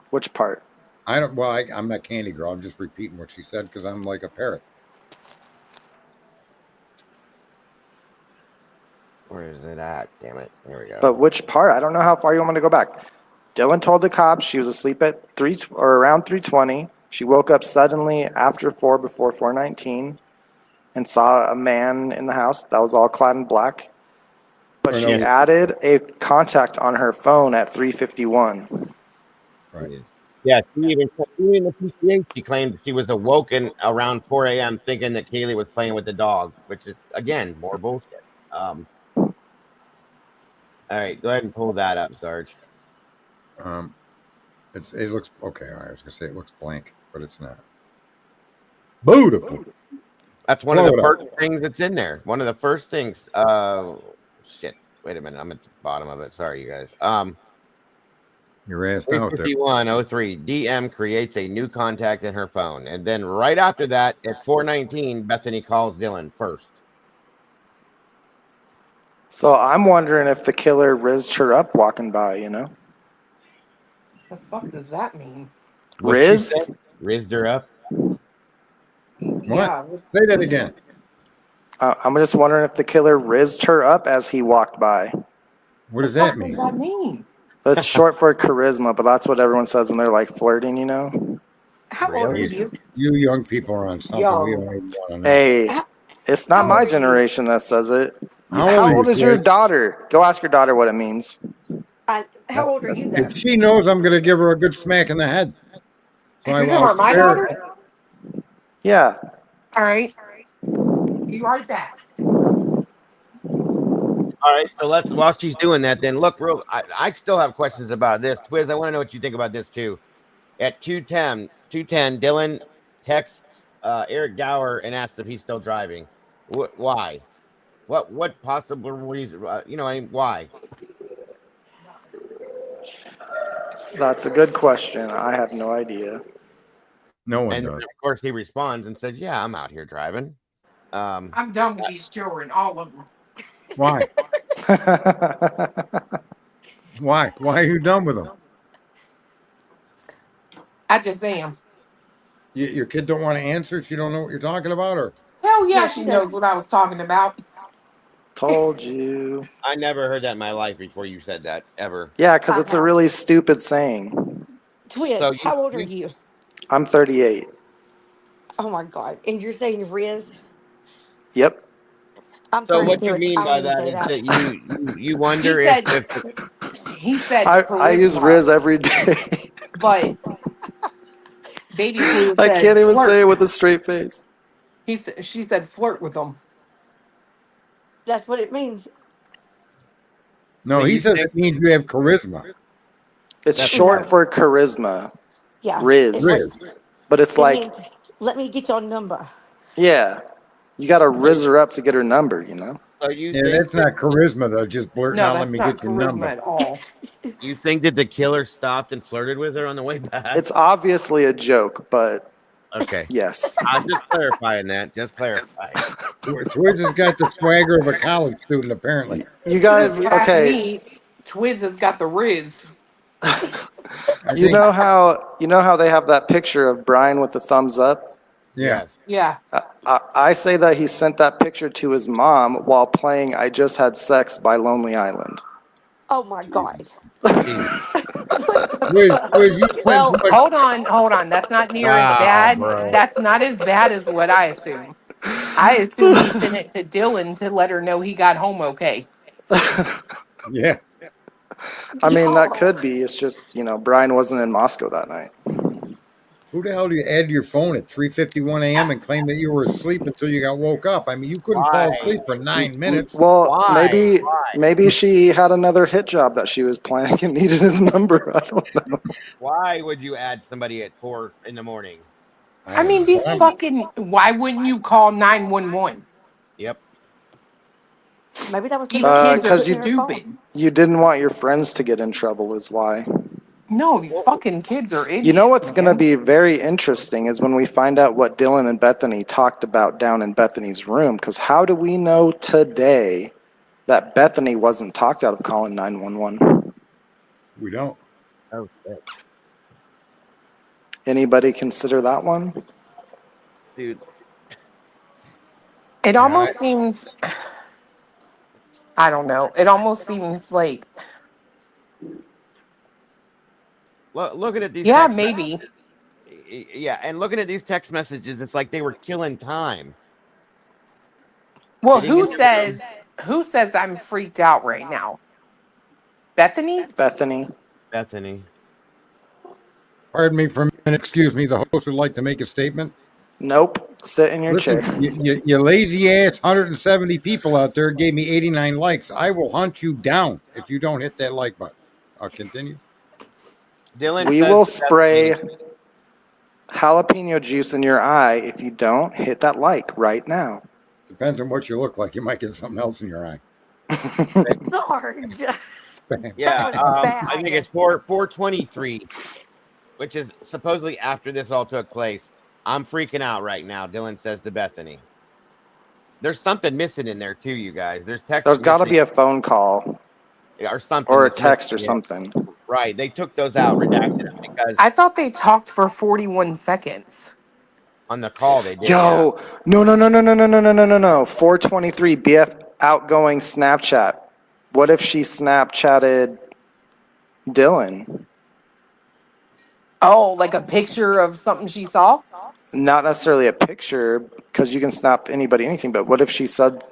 Which part? I don't. Well, I'm not Candy Girl. I'm just repeating what she said because I'm like a parrot. Where is it at? Damn it. Here we go. But which part? I don't know how far you want me to go back. Dylan told the cops she was asleep at around 3:20. She woke up suddenly after 4 before 4:19 and saw a man in the house that was all clad in black. But she added a contact on her phone at 3:51. Right. Yeah, she claimed she was awoken around 4 a.m. thinking that Kaylee was playing with the dog, which is, again, more bullshit. All right, go ahead and pull that up, Sarge. It looks okay. I was gonna say it looks blank, but it's not. Beautiful. That's one of the first things that's in there. One of the first things. Shit. Wait a minute. I'm at the bottom of it. Sorry, you guys. You're asked out there. 35103. DM creates a new contact in her phone, and then right after that, at 4:19, Bethany calls Dylan first. So I'm wondering if the killer rizzed her up walking by, you know? The fuck does that mean? Rizzed? Rizzed her up? What? Yeah. Say that again. I'm just wondering if the killer rizzed her up as he walked by. What does that mean? What does that mean? That's short for charisma, but that's what everyone says when they're like flirting, you know? How old are you? You young people are on something Young. we don't even want to know. Hey, it's not my generation that says it. How How old old are is you, your Chris? daughter? Go ask your daughter what it means. How old are you though? If she knows, I'm going to give her a good smack in the head. So You're talking about my spare her. daughter? Yeah. All right. You write that. All right, so while she's doing that, then look, I still have questions about this. Twiz, I want to know what you think about this too. At 2:10, Dylan texts Eric Gower and asks if he's still driving. Why? What possible reason? Why? That's a good question. I have no idea. No one And does. of course, he responds and says, "Yeah, I'm out here driving." I'm done with these children, all of them. Why? Why? Why are you done with them? I just am. Your kid don't want to answer. She don't know what you're talking about, or Hell yeah, Yeah, she she knows does. what I was talking about. Told you. I never heard that in my life before you said that ever. Yeah, because I it's a have. really stupid saying. Twins, So how old are you? I'm 38. Oh my God. And you're saying Riz? Yep. I'm So what 32. you mean I don't by even that say is that. that you He wonder said, if he said I use charisma, Riz every day. but baby Blue I said can't even flirt. say it with a straight face. She said flirt with them. That's what it means. no? So He you says think it means you have charisma. It's That's short No. for charisma. Yeah. Riz. But it's It like, means let me get your number. yeah, you got to Riz her up to get her number, you know? so you Yeah, think that's not charisma though. Just blurting No, out, "Let that's me not get your charisma number." at all. you think that the killer stopped and flirted with her on the way back? It's obviously a joke, but Okay. yes. I'm just clarifying that. Just clarifying. Twiz has got the swagger of a college student, apparently. You guys, If you ask okay, me, Twiz has got the Riz. I you think, know how they have that picture of Brian with the thumbs up? yeah. Yes. Yeah. I say that he sent that picture to his mom while playing I Just Had Sex by Lonely Island. Oh my God. Twiz, you spend Well, too much. hold on. That's not near as Wow, bad. bro. That's not as bad as what I assume. I assume he sent it to Dylan to let her know he got home okay. Yeah. I mean, that could be. It's just, Brian wasn't in Moscow that night. Who the hell do you add to your phone at 3:51 a.m. and claim that you were asleep until you got woke up? I mean, you couldn't fall Why? asleep for 9 minutes. Well, Why? maybe she had another hit job that she was playing and needed his number. I don't know. Why would you add somebody at 4 in the morning? I mean, these fucking. Why wouldn't you call 911? Yep. Maybe that was These somebody kids are Because stupid. you didn't want your friends to get in trouble, is why. No, these fucking kids are idiots. You know what's going to man. be very interesting is when we find out what Dylan and Bethany talked about down in Bethany's room. Because how do we know today that Bethany wasn't talked out of calling 911? We don't. Oh, shit. Anybody consider that one? Dude. It almost seems. I don't know. It almost seems like. Looking at these. Yeah, text maybe. Yeah, and looking at these text messages, it's like they were killing time. Well, Sitting in the room. who says I'm freaked out right now? Bethany? Bethany. Pardon me for a minute. Excuse me. The host would like to make a statement. Nope. Sit in your Listen, chair. you lazy ass 170 people out there gave me 89 likes. I will hunt you down if you don't hit that like button. I'll continue. Dylan We says will to spray Bethany, jalapeno juice in your eye if you don't hit that like right now. Depends on what you look like. You might get something else in your eye. Sarge. Yeah, That was bad. I think it's 4:23, which is supposedly after this all took place. I'm freaking out right now, Dylan says to Bethany. There's something missing in there too, you guys. There's text. There's got to be a phone call or something, or a that's text or missing. something. Right, they took those out, redacted them because I thought they talked for 41 seconds. on the call they did. Yo, no. 423 BF outgoing Snapchat. What if she Snapchatted Dylan? Oh, like a picture of something she saw? Not necessarily a picture, because you can snap anybody anything, but what if she said,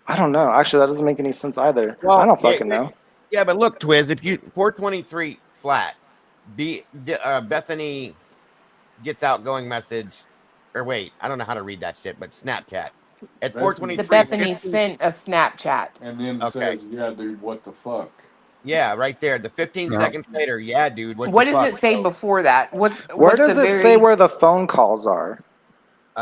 I don't know. Actually, that doesn't make any sense either. Well, I don't fucking know. Yeah, but look, Twiz, if you 423 flat, Bethany gets outgoing message, or wait, I don't know how to read that shit, but Snapchat. At The 4:23, Bethany sent a Snapchat. And then Okay. says, yeah, dude, what the fuck? Yeah, right there. The 15 No. seconds later. Yeah, dude. What What the does fuck? it say before that? Where What's the does it say very where the phone calls are?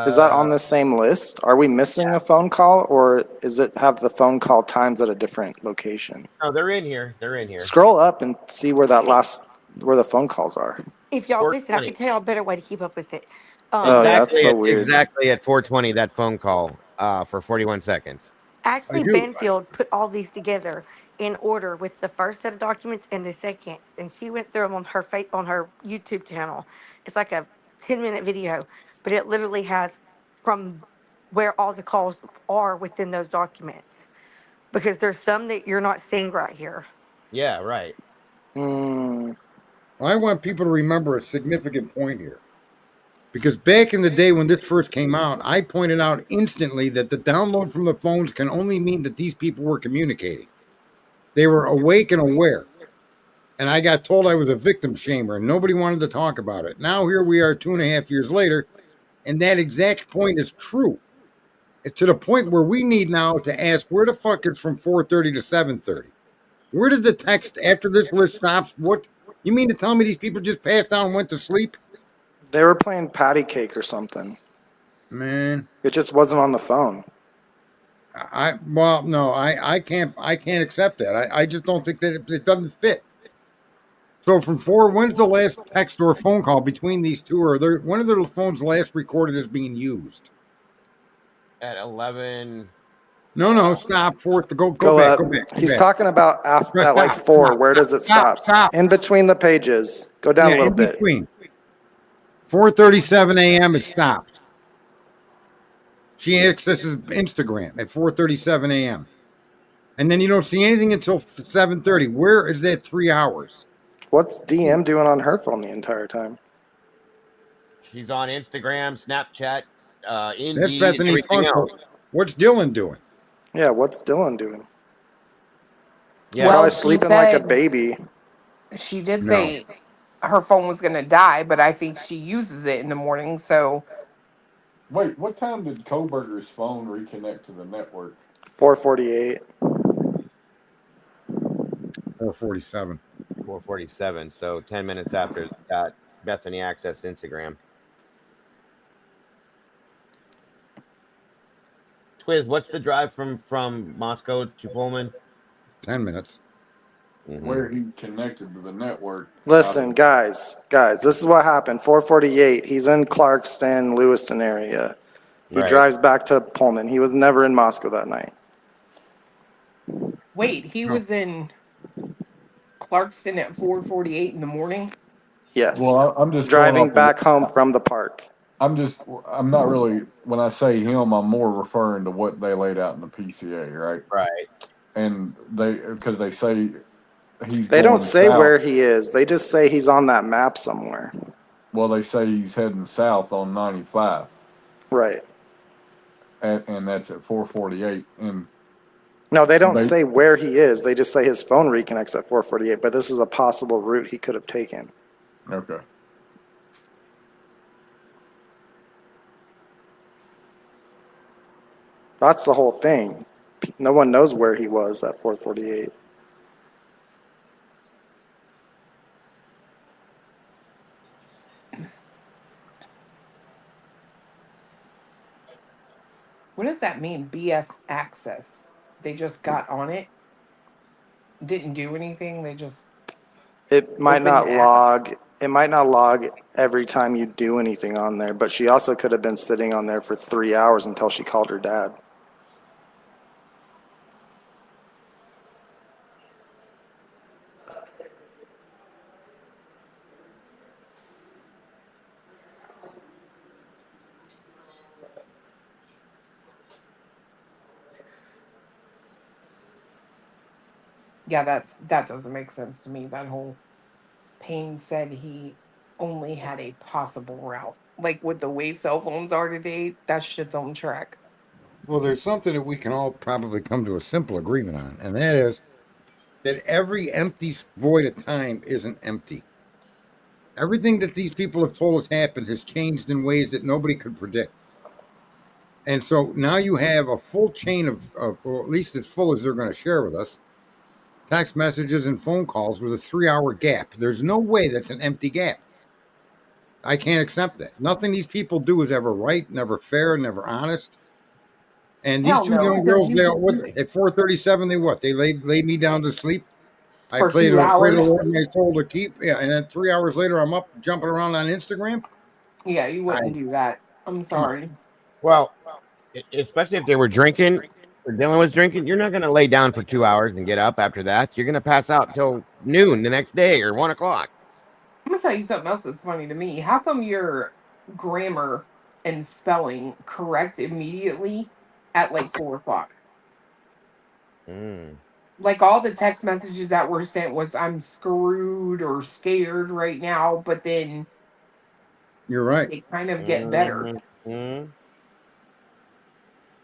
Is that on the same list? Are we missing a phone call, or is it have the phone call times at a different location? No, they're in here. They're in here. Scroll up and see where where the phone calls are. If y'all listen, I 4:20. can tell y'all a better way to keep up with it. Oh yeah, that's so weird. Exactly at 4:20. That phone call for 41 seconds. Actually, do. Benfield put all these together in order with the first set of documents and the second, and she went through them on her YouTube channel. It's like a 10-minute video, but it literally has from where all the calls are within those documents, because there's some that you're not seeing right here. Yeah, right. I want people to remember a significant point here. Because back in the day when this first came out, I pointed out instantly that the download from the phones can only mean that these people were communicating. They were awake and aware. And I got told I was a victim shamer and nobody wanted to talk about it. Now here we are 2.5 years later, and that exact point is true. It's to the point where we need now to ask where the fuck is from 4:30 to 7:30? Where did the text after this list stops? What you mean to tell me these people just passed out and went to sleep? They were playing patty cake or something. Man, it just wasn't on the phone. I can't accept that. I just don't think that it doesn't fit. So when's the last text or phone call between these two? Or one of their phones last recorded as being used? At 11. No, stop. Go Go back. He's talking about at like 4. Where does it stop? In between the pages. Go down a little bit. Between 4:37 a.m. it stops. She accesses Instagram at 4:37 a.m. And then you don't see anything until 7:30. Where is that 3 hours? What's DM doing on her phone the entire time? She's on Instagram, Snapchat, Indeed, That's Bethany everything else. What's Dylan doing? Yeah, what's Dylan doing? Yeah. Probably sleeping like a baby. She did say her phone was going to die, but I think she uses it in the morning. So, wait, what time did Koberger's phone reconnect to the network? 4:48. 4:47. 4:47. So 10 minutes after that, Bethany accessed Instagram. Twiz, what's the drive from Moscow to Pullman? 10 minutes. Where he connected to the network. Listen, guys, this is what happened. 4:48. He's in Clarkston, Lewiston area. He drives back to Pullman. He was never in Moscow that night. wait, he was in Clarkston at 4:48 in the morning? Yes. Well, I'm just driving back home from the park. I'm not really, when I say him, I'm more referring to what they laid out in the PCA, right? Right. And because they say They don't say where he is. They just say he's on that map somewhere. Well, they say he's heading south on 95. Right. And that's at 4:48. And no, they don't say where he is. They just say his phone reconnects at 4:48. But this is a possible route he could have taken. Okay. That's the whole thing. No one knows where he was at 4:48. What does that mean? BF access. They just got on it, didn't do anything. They just. It might not log. It might not log every time you do anything on there. But she also could have been sitting on there for 3 hours until she called her dad. Yeah, that doesn't make sense to me. That whole Payne said he only had a possible route. Like with the way cell phones are today, that shit's on track. Well, there's something that we can all probably come to a simple agreement on, and that is that every empty void of time isn't empty. Everything that these people have told us happened has changed in ways that nobody could predict. And so now you have a full chain of or at least as full as they're going to share with us, text messages and phone calls with a 3-hour gap. There's no way that's an empty gap. I can't accept that. Nothing these people do is ever right, never fair, never honest. And these Hell two no, young because girls, you at 4:37, they laid me down to sleep. I for prayed two to the hours. Lord my soul to keep. Yeah, and then 3 hours later, I'm up jumping around on Instagram. Yeah, you wouldn't do that. I'm Come on. sorry. Well, especially if they were drinking or Dylan was drinking, you're not going to lay down for 2 hours and get up after that. You're going to pass out till noon the next day or 1 o'clock. I'm gonna tell you something else that's funny to me. How come your grammar and spelling correct immediately at like 4 o'clock? Mm. Like all the text messages that were sent was "I'm screwed" or "scared" right now, but then You're right. they kind of get better. Mm-hmm.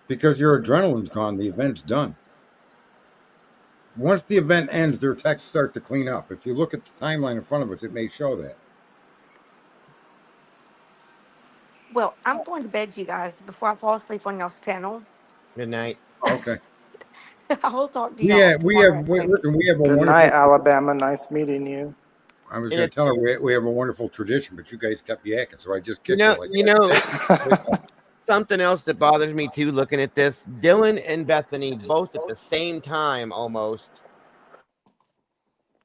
Because your adrenaline's gone, the event's done. Once the event ends, their texts start to clean up. If you look at the timeline in front of us, it may show that. Well, I'm going to bed, you guys, before I fall asleep on y'all's panel. Good night. Okay. I'll talk to y'all tomorrow at noon. Listen, we have a Good wonderful. night, Alabama. Nice meeting you. I was And going to it's, tell her we have a wonderful tradition, but you guys kept yakking, so I just you kicked her know, like you that. know, something else that bothers me too. Looking at this, Dylan and Bethany both at the same time almost.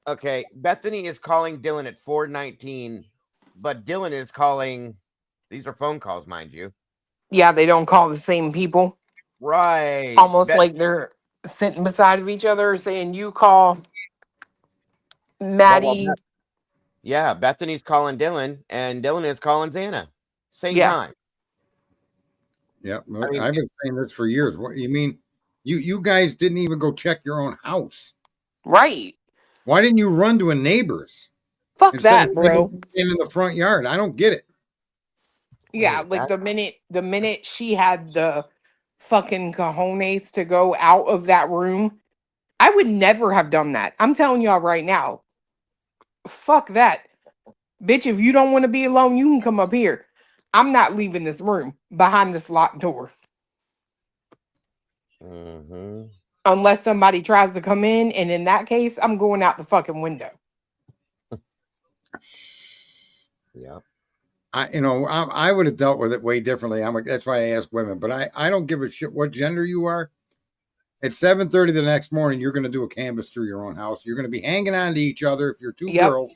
Okay, Bethany is calling Dylan at 4:19, but Dylan is calling. These are phone calls, mind you. Yeah, they don't call the same people. Right. Almost like they're sitting beside of each other, saying you call Maddie. Yeah, Bethany's calling Dylan, and Dylan is calling Xana. Same Yeah. time. Yeah, I mean, I've been saying this for years. What you mean? You guys didn't even go check your own house. Right. Why didn't you run to a neighbor's Fuck instead that, of bro. in the front yard? I don't get it. Yeah, like the minute she had the fucking cojones to go out of that room, I would never have done that. I'm telling y'all right now. Fuck that. Bitch, if you don't want to be alone, you can come up here. I'm not leaving this room behind this locked door. Mm-hmm. Unless somebody tries to come in, and that case, I'm going out the fucking window. Yeah. I would have dealt with it way differently. That's why I ask women, but I don't give a shit what gender you are. At 7:30 the next morning, you're going to do a canvas through your own house. You're going to be hanging on to each other if you're two girls,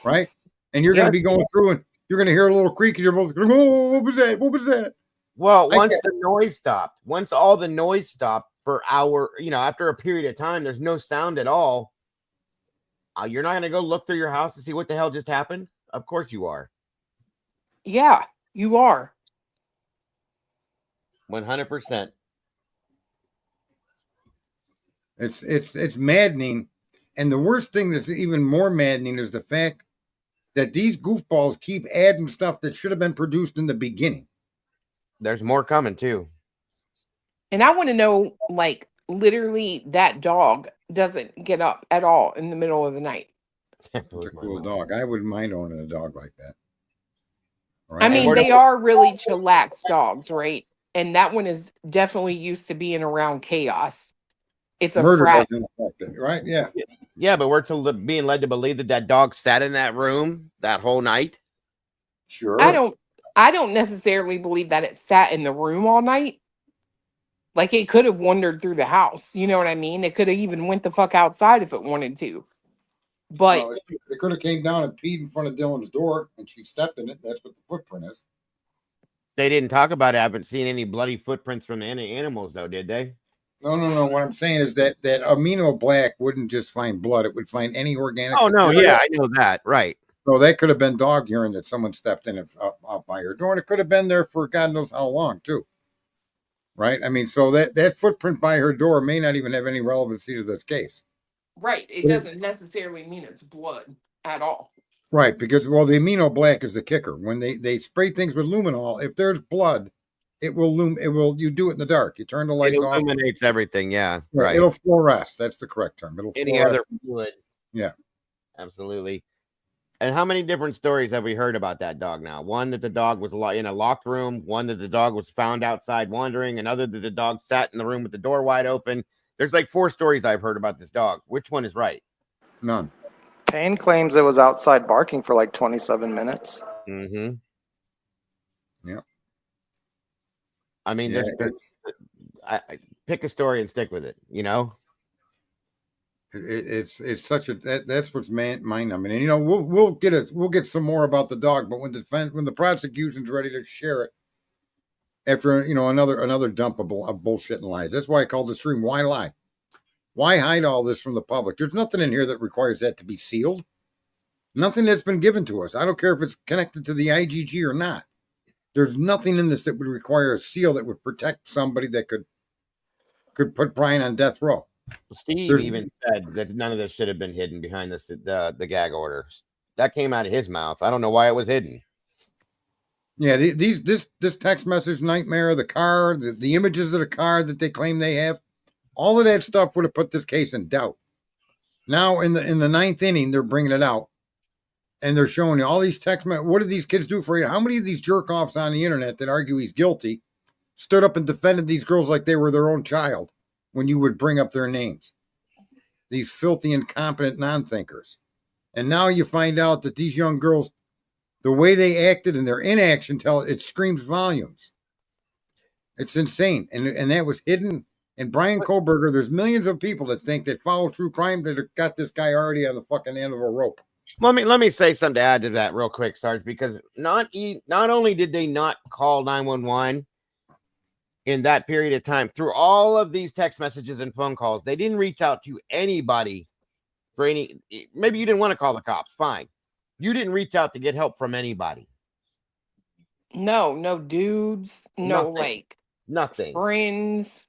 right? And you're going to be going through and you're going to hear a little creak and you're both going, oh, what was that? What was that? Well, once the noise stopped, once all the noise stopped for after a period of time, there's no sound at all. You're not going to go look through your house to see what the hell just happened? Of course you are. Yeah, you are. 100%. It's maddening. And the worst thing that's even more maddening is the fact that these goofballs keep adding stuff that should have been produced in the beginning. There's more coming too. And I want to know, like, literally that dog doesn't get up at all in the middle of the night. It's a cool dog. I wouldn't mind owning a dog like that. Right? I mean, they are really chillax dogs, right? And that one is definitely used to being around chaos. It's a murder frat. doesn't affect it, right? Yeah. Yeah, but we're being led to believe that dog sat in that room that whole night. Sure. I don't necessarily believe that it sat in the room all night. Like, it could have wandered through the house. You know what I mean? It could have even went the fuck outside if it wanted to. But it could have came down and peed in front of Dylan's door and she stepped in it. That's what the footprint is. They didn't talk about it. I haven't seen any bloody footprints from any animals, though, did they? No. What I'm saying is that amino black wouldn't just find blood; it would find any organic. Oh no, yeah, I know that, right? So that could have been dog urine that someone stepped in up by her door, and it could have been there for God knows how long too. Right? I mean, so that footprint by her door may not even have any relevancy to this case. Right, it doesn't necessarily mean it's blood at all. Right, because the amino black is the kicker. When they spray things with luminol, if there's blood, it will you do it in the dark. You turn the lights off. It illuminates everything, yeah. Right. It'll fluoresce. That's the correct term. It'll any fluoresce. other fluid. Yeah. Absolutely. And how many different stories have we heard about that dog now? One that the dog was in a locked room, one that the dog was found outside wandering, another that the dog sat in the room with the door wide open. There's like 4 stories I've heard about this dog. Which one is right? None. Payne claims it was outside barking for like 27 minutes. Mm-hmm. Yeah. I mean, Yeah, I pick a story and stick with it, you know? it's such a that's what's mind numbing. And we'll get some more about the dog, but when the prosecution's ready to share it after another dump of bullshit and lies. That's why I call the stream Why Lie? Why hide all this from the public? There's nothing in here that requires that to be sealed. Nothing that's been given to us. I don't care if it's connected to the IGG or not. There's nothing in this that would require a seal that would protect somebody that could put Brian on death row. Steve even said that none of this should have been hidden behind the gag order. That came out of his mouth. I don't know why it was hidden. Yeah, this text message nightmare, the car, the images of the car that they claim they have, all of that stuff would have put this case in doubt. Now in the ninth inning, they're bringing it out, and they're showing you all these text messages. What did these kids do for you? How many of these jerk offs on the internet that argue he's guilty stood up and defended these girls like they were their own child when you would bring up their names? These filthy, incompetent non-thinkers. And now you find out that these young girls, the way they acted and their inaction, it screams volumes. It's insane. And that was hidden. And Brian Koberger, there's millions of people that think that follow true crime that have got this guy already on the fucking end of a rope. Let me say something to add to that real quick, Sarge, because not only did they not call 911 in that period of time, through all of these text messages and phone calls, they didn't reach out to anybody for any. Maybe you didn't want to call the cops. Fine. You didn't reach out to get help from anybody. No dudes, nothing. Friends.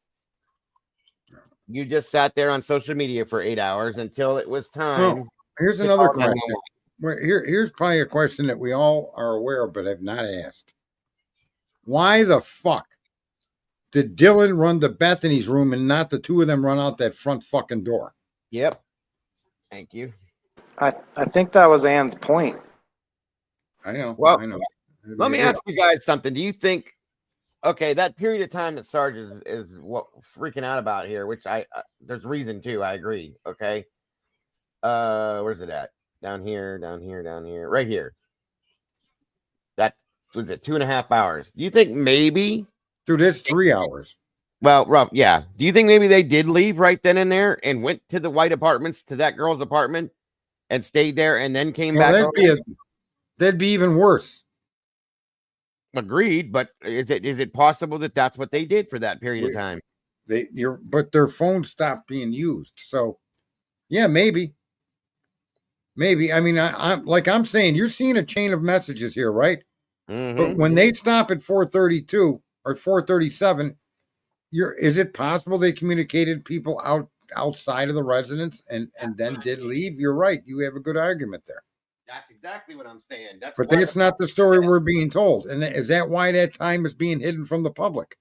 You just sat there on social media for 8 hours until it was time. Well, here's another question. Here's probably a question that we all are aware of, but have not asked. Why the fuck did Dylan run to Bethany's room and not the two of them run out that front fucking door? Yep. Thank you. I think that was Ann's point. I know. Well, I know. Let me ask you guys something. Do you think, okay, that period of time that Sarge is what freaking out about here, which there's reason to, I agree. Okay. Where's it at? Down here, right here. That was it, 2.5 hours. Do you think maybe, dude, it's 3 hours. Well, rough, yeah. Do you think maybe they did leave right then and there and went to the white apartments, to that girl's apartment, and stayed there and then came back? That'd be even worse. Agreed, but is it possible that that's what they did for that period of time? But their phones stopped being used. So, yeah, maybe. I mean, I'm saying, you're seeing a chain of messages here, right? Mm-hmm. But when they stop at 4:32 or 4:37, is it possible they communicated people outside of the residence and then did leave? You're right. You have a good argument there. That's exactly what I'm saying. But that's not the story we're being told. And is that why that time is being hidden from the public?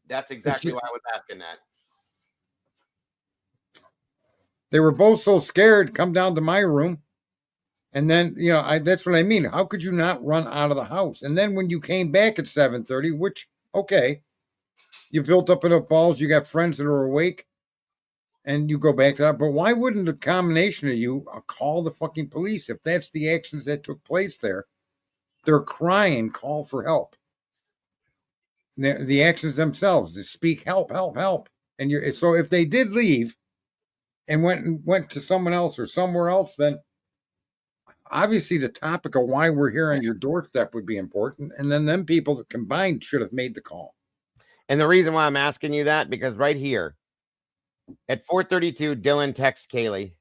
That's exactly why I was asking that. They were both so scared, come down to my room. And then, that's what I mean. How could you not run out of the house? And then when you came back at 7:30, which, okay, you built up enough balls, you got friends that are awake, and you go back to that. But why wouldn't a combination of you call the fucking police if that's the actions that took place there? They're crying, call for help. The actions themselves, they speak, help. And so if they did leave and went to someone else or somewhere else, then obviously the topic of why we're here on your doorstep would be important. And then them people that combined should have made the call. And the reason why I'm asking you that, because right here at 4:32, Dylan texts Kaylee.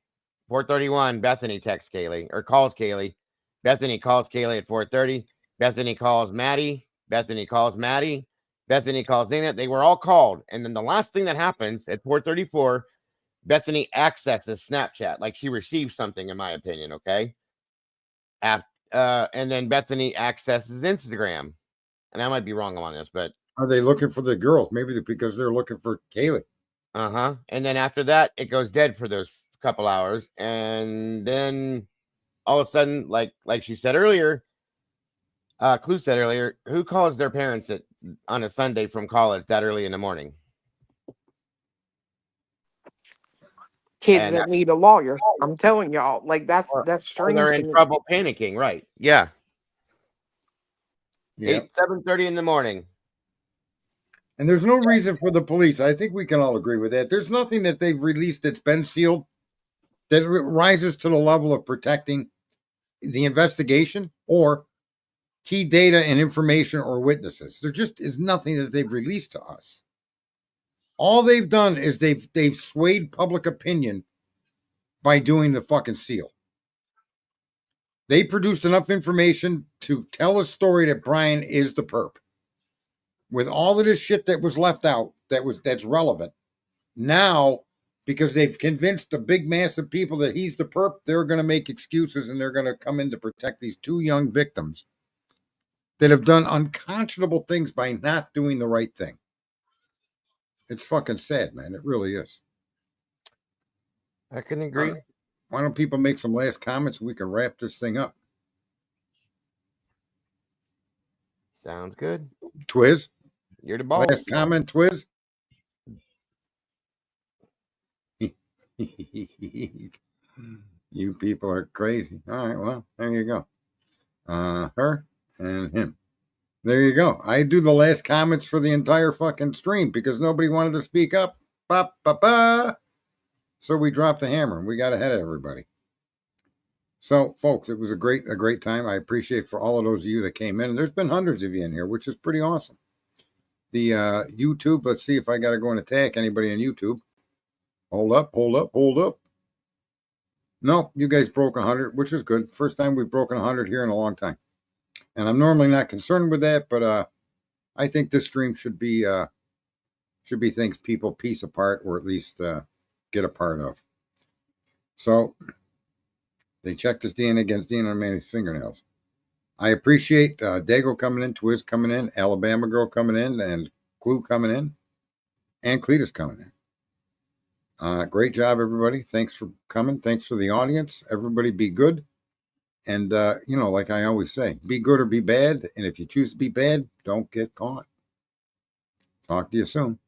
4:31, Bethany texts Kaylee or calls Kaylee. Bethany calls Kaylee at 4:30. Bethany calls Maddie. Bethany calls Maddie. Bethany calls Dana. They were all called. And then the last thing that happens at 4:34, Bethany accesses Snapchat, like she received something, in my opinion. Okay. And then Bethany accesses Instagram. And I might be wrong on this, but are they looking for the girls? Maybe because they're looking for Kaylee. And then after that, it goes dead for those couple hours. And then all of a sudden, like she said earlier, Clue said earlier, who calls their parents on a Sunday from college that early in the morning? Kids And that need a lawyer. I'm telling y'all, like that's or strange they're to in me. trouble, panicking. Right? Yeah. Yeah. 7:30 in the morning. And there's no reason for the police. I think we can all agree with that. There's nothing that they've released that's been sealed that rises to the level of protecting the investigation or key data and information or witnesses. There just is nothing that they've released to us. All they've done is they've swayed public opinion by doing the fucking seal. They produced enough information to tell a story that Brian is the perp. With all of this shit that was left out, that's relevant. Now, because they've convinced the big mass of people that he's the perp, they're going to make excuses and they're going to come in to protect these two young victims that have done unconscionable things by not doing the right thing. It's fucking sad, man. It really is. I can agree. Why don't people make some last comments? We can wrap this thing up. Sounds good. Twiz? You're the boss. Last comment, Twiz? You people are crazy. All right, well, there you go. Her and him. There you go. I do the last comments for the entire fucking stream because nobody wanted to speak up. Ba, ba, ba. So we dropped the hammer and we got ahead of everybody. So, folks, it was a great time. I appreciate for all of those of you that came in. And there's been hundreds of you in here, which is pretty awesome. The YouTube, let's see if I got to go and attack anybody on YouTube. Hold up. No, you guys broke 100, which is good. First time we've broken 100 here in a long time. And I'm normally not concerned with that, but I think this stream should be things people piece apart or at least get a part of. So they checked his DNA against DNA on man's fingernails. I appreciate Dago coming in, Twiz coming in, Alabama Girl coming in, and Clue coming in, and Cletus coming in. Great job, everybody. Thanks for coming. Thanks for the audience. Everybody be good. And, like I always say, be good or be bad. And if you choose to be bad, don't get caught. Talk to you soon.